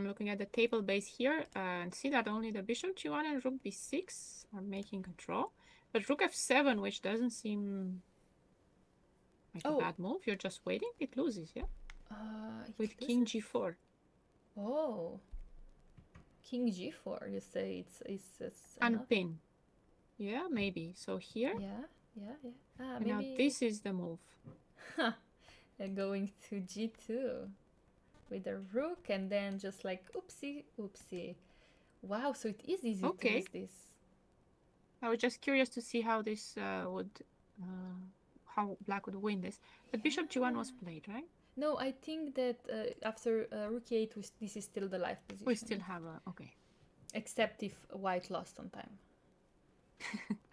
looking at the table base here and see that only the bishop g1 and rook b6 are making a draw. But rook f7, which doesn't seem like a bad move, you're just waiting, it loses, yeah? With king g4. Oh. King g4, you say it's unpin. Yeah, maybe. So here. Yeah. Maybe. Now this is the move. Going to g2 with the rook and then just like oopsie. Wow, so it is easy to lose this. I was just curious to see how this how black would win this. But bishop g1 was played, right? No, I think that after rook e8, this is still the live position. We still have a... Okay. Except if white lost on time.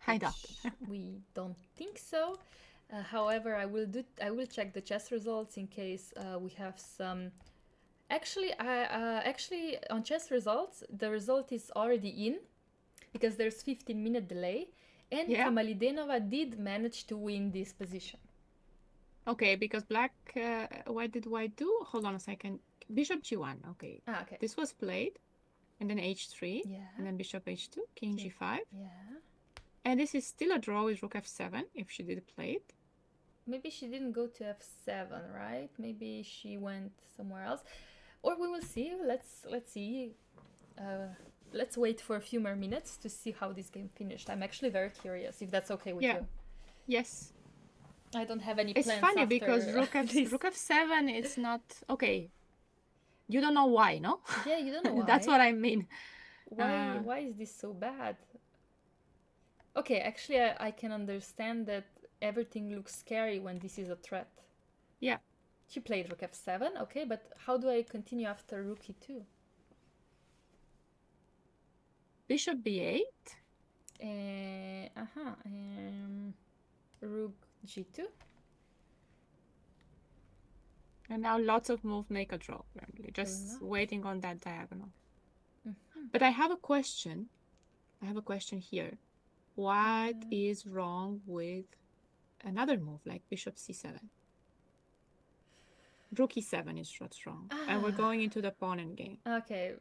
I doubt. We don't think so. However, I will check the chess results in case we have some... Actually, on chess results, the result is already in because there's 15-minute delay. And Kamalidenova did manage to win this position. Okay, because black, what did white do? Hold on a second. Bishop g1, okay. Okay. This was played, and then h3, and then bishop h2, king g5. Yeah. And this is still a draw with rook f7, if she did play it. Maybe she didn't go to f7, right? Maybe she went somewhere else. Or we will see. Let's see. Let's wait for a few more minutes to see how this game finished. I'm actually very curious, if that's okay with you. Yes. I don't have any It's plans funny after because this. rook f7, it's not okay. You don't know why, no? Yeah, you don't know why. That's what I mean. Why is this so bad? Okay, actually I can understand that everything looks scary when this is a threat. Yeah. She played rook f7, okay, but how do I continue after rook e2? Bishop b8. Rook g2. And now lots of moves make a draw, apparently. Just waiting on that diagonal. But I have a question. I have a question here. What is wrong with another move like bishop c7? Rook e7 is what's wrong. And we're going into the pawn endgame. Okay.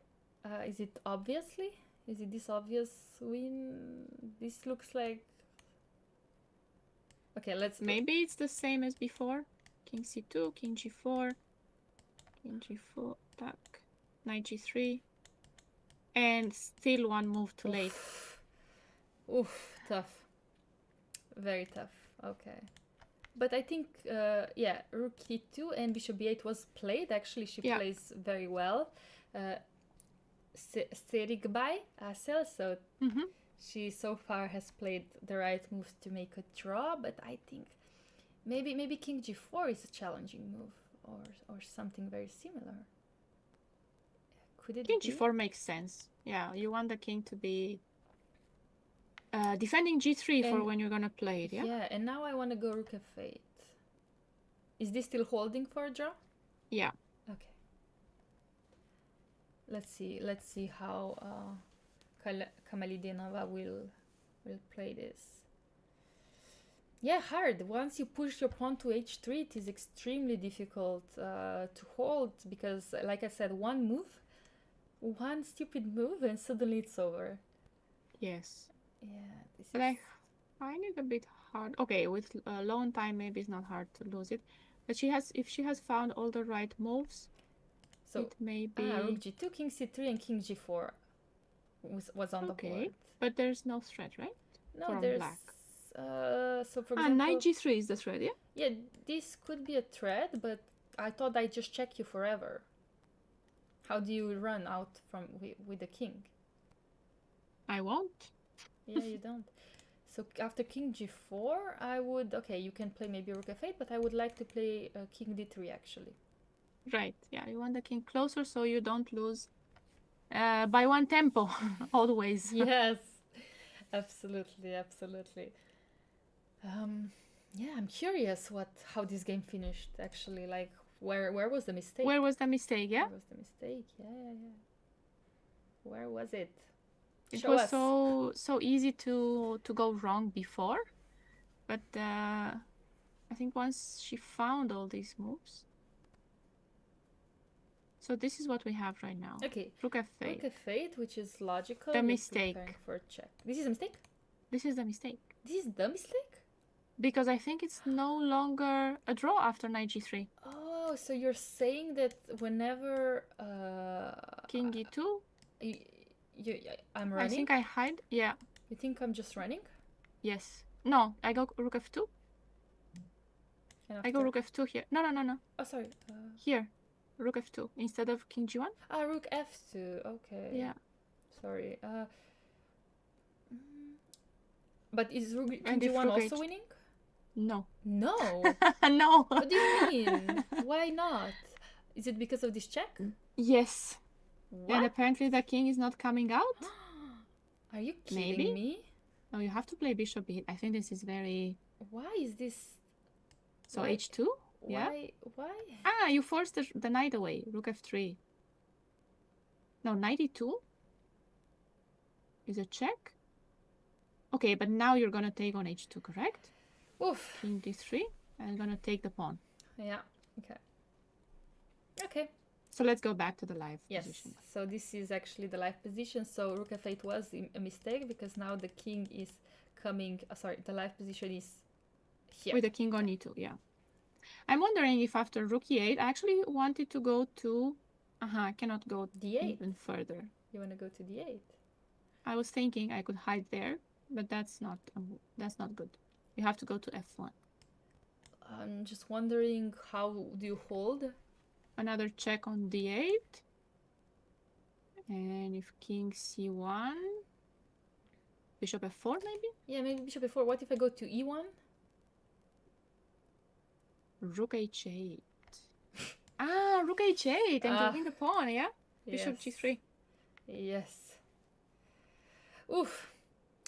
Is it obviously? Is it this obvious win? This looks like... Okay, let's... Maybe it's the same as before. King c2, king g4, king g4, tack, knight g3. And still one move too late. Oof, tough. Very tough. Okay. But I think, yeah, rook e2 and bishop b8 was played. Actually, she plays very well. Serigbai Asel, so she so far has played the right moves to make a draw, but I think maybe king g4 is a challenging move or something very similar. Could it King be? g4 makes sense. Yeah, you want the king to be defending g3 for when you're gonna play it, yeah? Yeah, and now I want to go rook f8. Is this still holding for a draw? Yeah. Okay. Let's see how Kamalidenova will play this. Yeah, hard. Once you push your pawn to h3, it is extremely difficult to hold because, like I said, one stupid move, and suddenly it's over. Yes. Yeah, this but is... I find it a bit hard. Okay, with a long time, maybe it's not hard to lose it. But if she has found all the right moves, so it may be... rook g2, king c3, and king g4 was on the board. But there's no threat, right? No, from there's... black. So for example... knight g3 is the threat, yeah? Yeah, this could be a threat, but I thought I'd just check you forever. How do you run out from with the king? I won't. Yeah, you don't. So after king g4, I would... Okay, you can play maybe rook f8, but I would like to play king d3 actually. Right, yeah, you want the king closer so you don't lose by one tempo, always. Yes, absolutely, absolutely. Yeah, I'm curious how this game finished actually. Like, where was the mistake? Where was the mistake, yeah? Where was the mistake? Yeah. Where was it? It was so easy to go wrong before, but I think once she found all these moves. So this is what we have right now. Okay. Rook f8. Rook f8, which is logical. The mistake. For a check. This is a mistake? This is the mistake. This is the mistake? Because I think it's no longer a draw after knight g3. Oh, so you're saying that whenever... King e2? I'm running? I think I hide. Yeah. You think I'm just running? Yes. No, I go rook f2. I go rook f2 here. No. Oh, sorry. Here. Rook f2 instead of king g1. Ah, rook f2. Okay. Yeah. Sorry. But is rook king g1 also winning? No. No? No. What do you mean? Why not? Is it because of this check? Yes. What? And apparently the king is not coming out. Are you kidding me? No, you have to play bishop b8. I think this is very... Why is this... So h2? Yeah. Why? Ah, you forced the knight away. Rook f3. No, knight e2 is a check. Okay, but now you're gonna take on h2, correct? Oof. King d3. I'm gonna take the pawn. Yeah. Okay. Okay. So let's go back to the live position. So this is actually the live position. So rook f8 was a mistake because now the king is coming... sorry, the live position is here. With the king on e2, yeah. I'm wondering if after rook e8, I actually wanted to go to... I cannot go d8. Even further. You want to go to d8? I was thinking I could hide there, but that's not good. You have to go to f1. I'm just wondering, how do you hold? Another check on d8. And if king c1, bishop f4 maybe? Yeah, maybe bishop f4. What if I go to e1? Rook h8. Ah, rook h8 and you win the pawn, yeah? Bishop Yes. g3. Yes. Oof.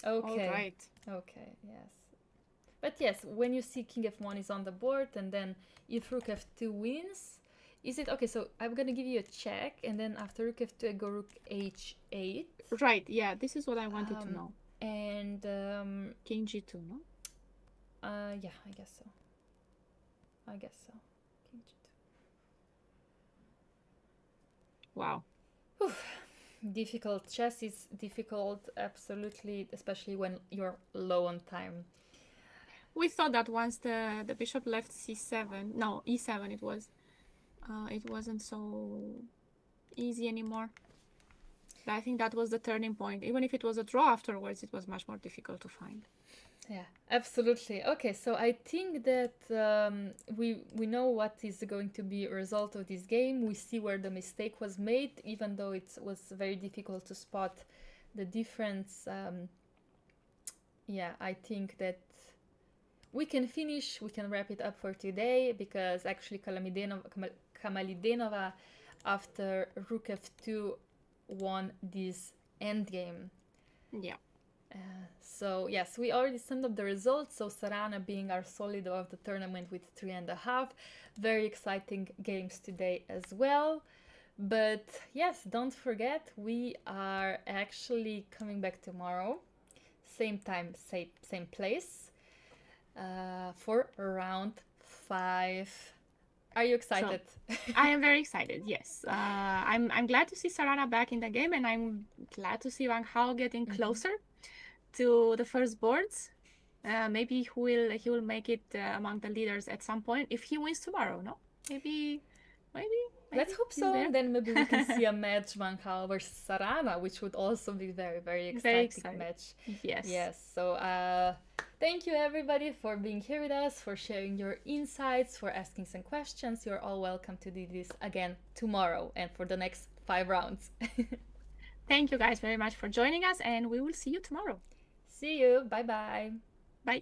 Okay. All right. Okay, yes. But yes, when you see king f1 is on the board, and then if rook f2 wins, is it... Okay, so I'm gonna give you a check, and then after rook f2 I go rook h8. Right, yeah, this is what I wanted to know. And King g2, no? yeah, I guess so. I guess so. King g2. Wow. Oof. Difficult. Chess is difficult, absolutely, especially when you're low on time. We thought that once the bishop left c7, no, e7 it wasn't so easy anymore. But I think that was the turning point. Even if it was a draw afterwards, it was much more difficult to find. Yeah, absolutely. Okay, so I think that we know what is going to be a result of this game. We see where the mistake was made, even though it was very difficult to spot the difference. Yeah, I think that we can wrap it up for today, because actually Kamalidenova, after rook f2, won this endgame. Yeah. So yes, we already summed up the results. So Sarana being our solid of the tournament with 3.5. Very exciting games today as well. But yes, don't forget, we are actually coming back tomorrow. Same time, same place. For round 5. Are you excited? So, I am very excited, yes. I'm glad to see Sarana back in the game, and I'm glad to see Wang Hao getting closer to the first boards. Maybe he will make it among the leaders at some point if he wins tomorrow, no? Maybe Let's hope so. there. And then maybe we can see a match, Wang Hao versus Sarana, which would also be very, very exciting match. Yes. Yes. So thank you everybody for being here with us, for sharing your insights, for asking some questions. You're all welcome to do this again tomorrow and for the next 5 rounds. Thank you guys very much for joining us, and we will see you tomorrow. See you. Bye-bye. Bye.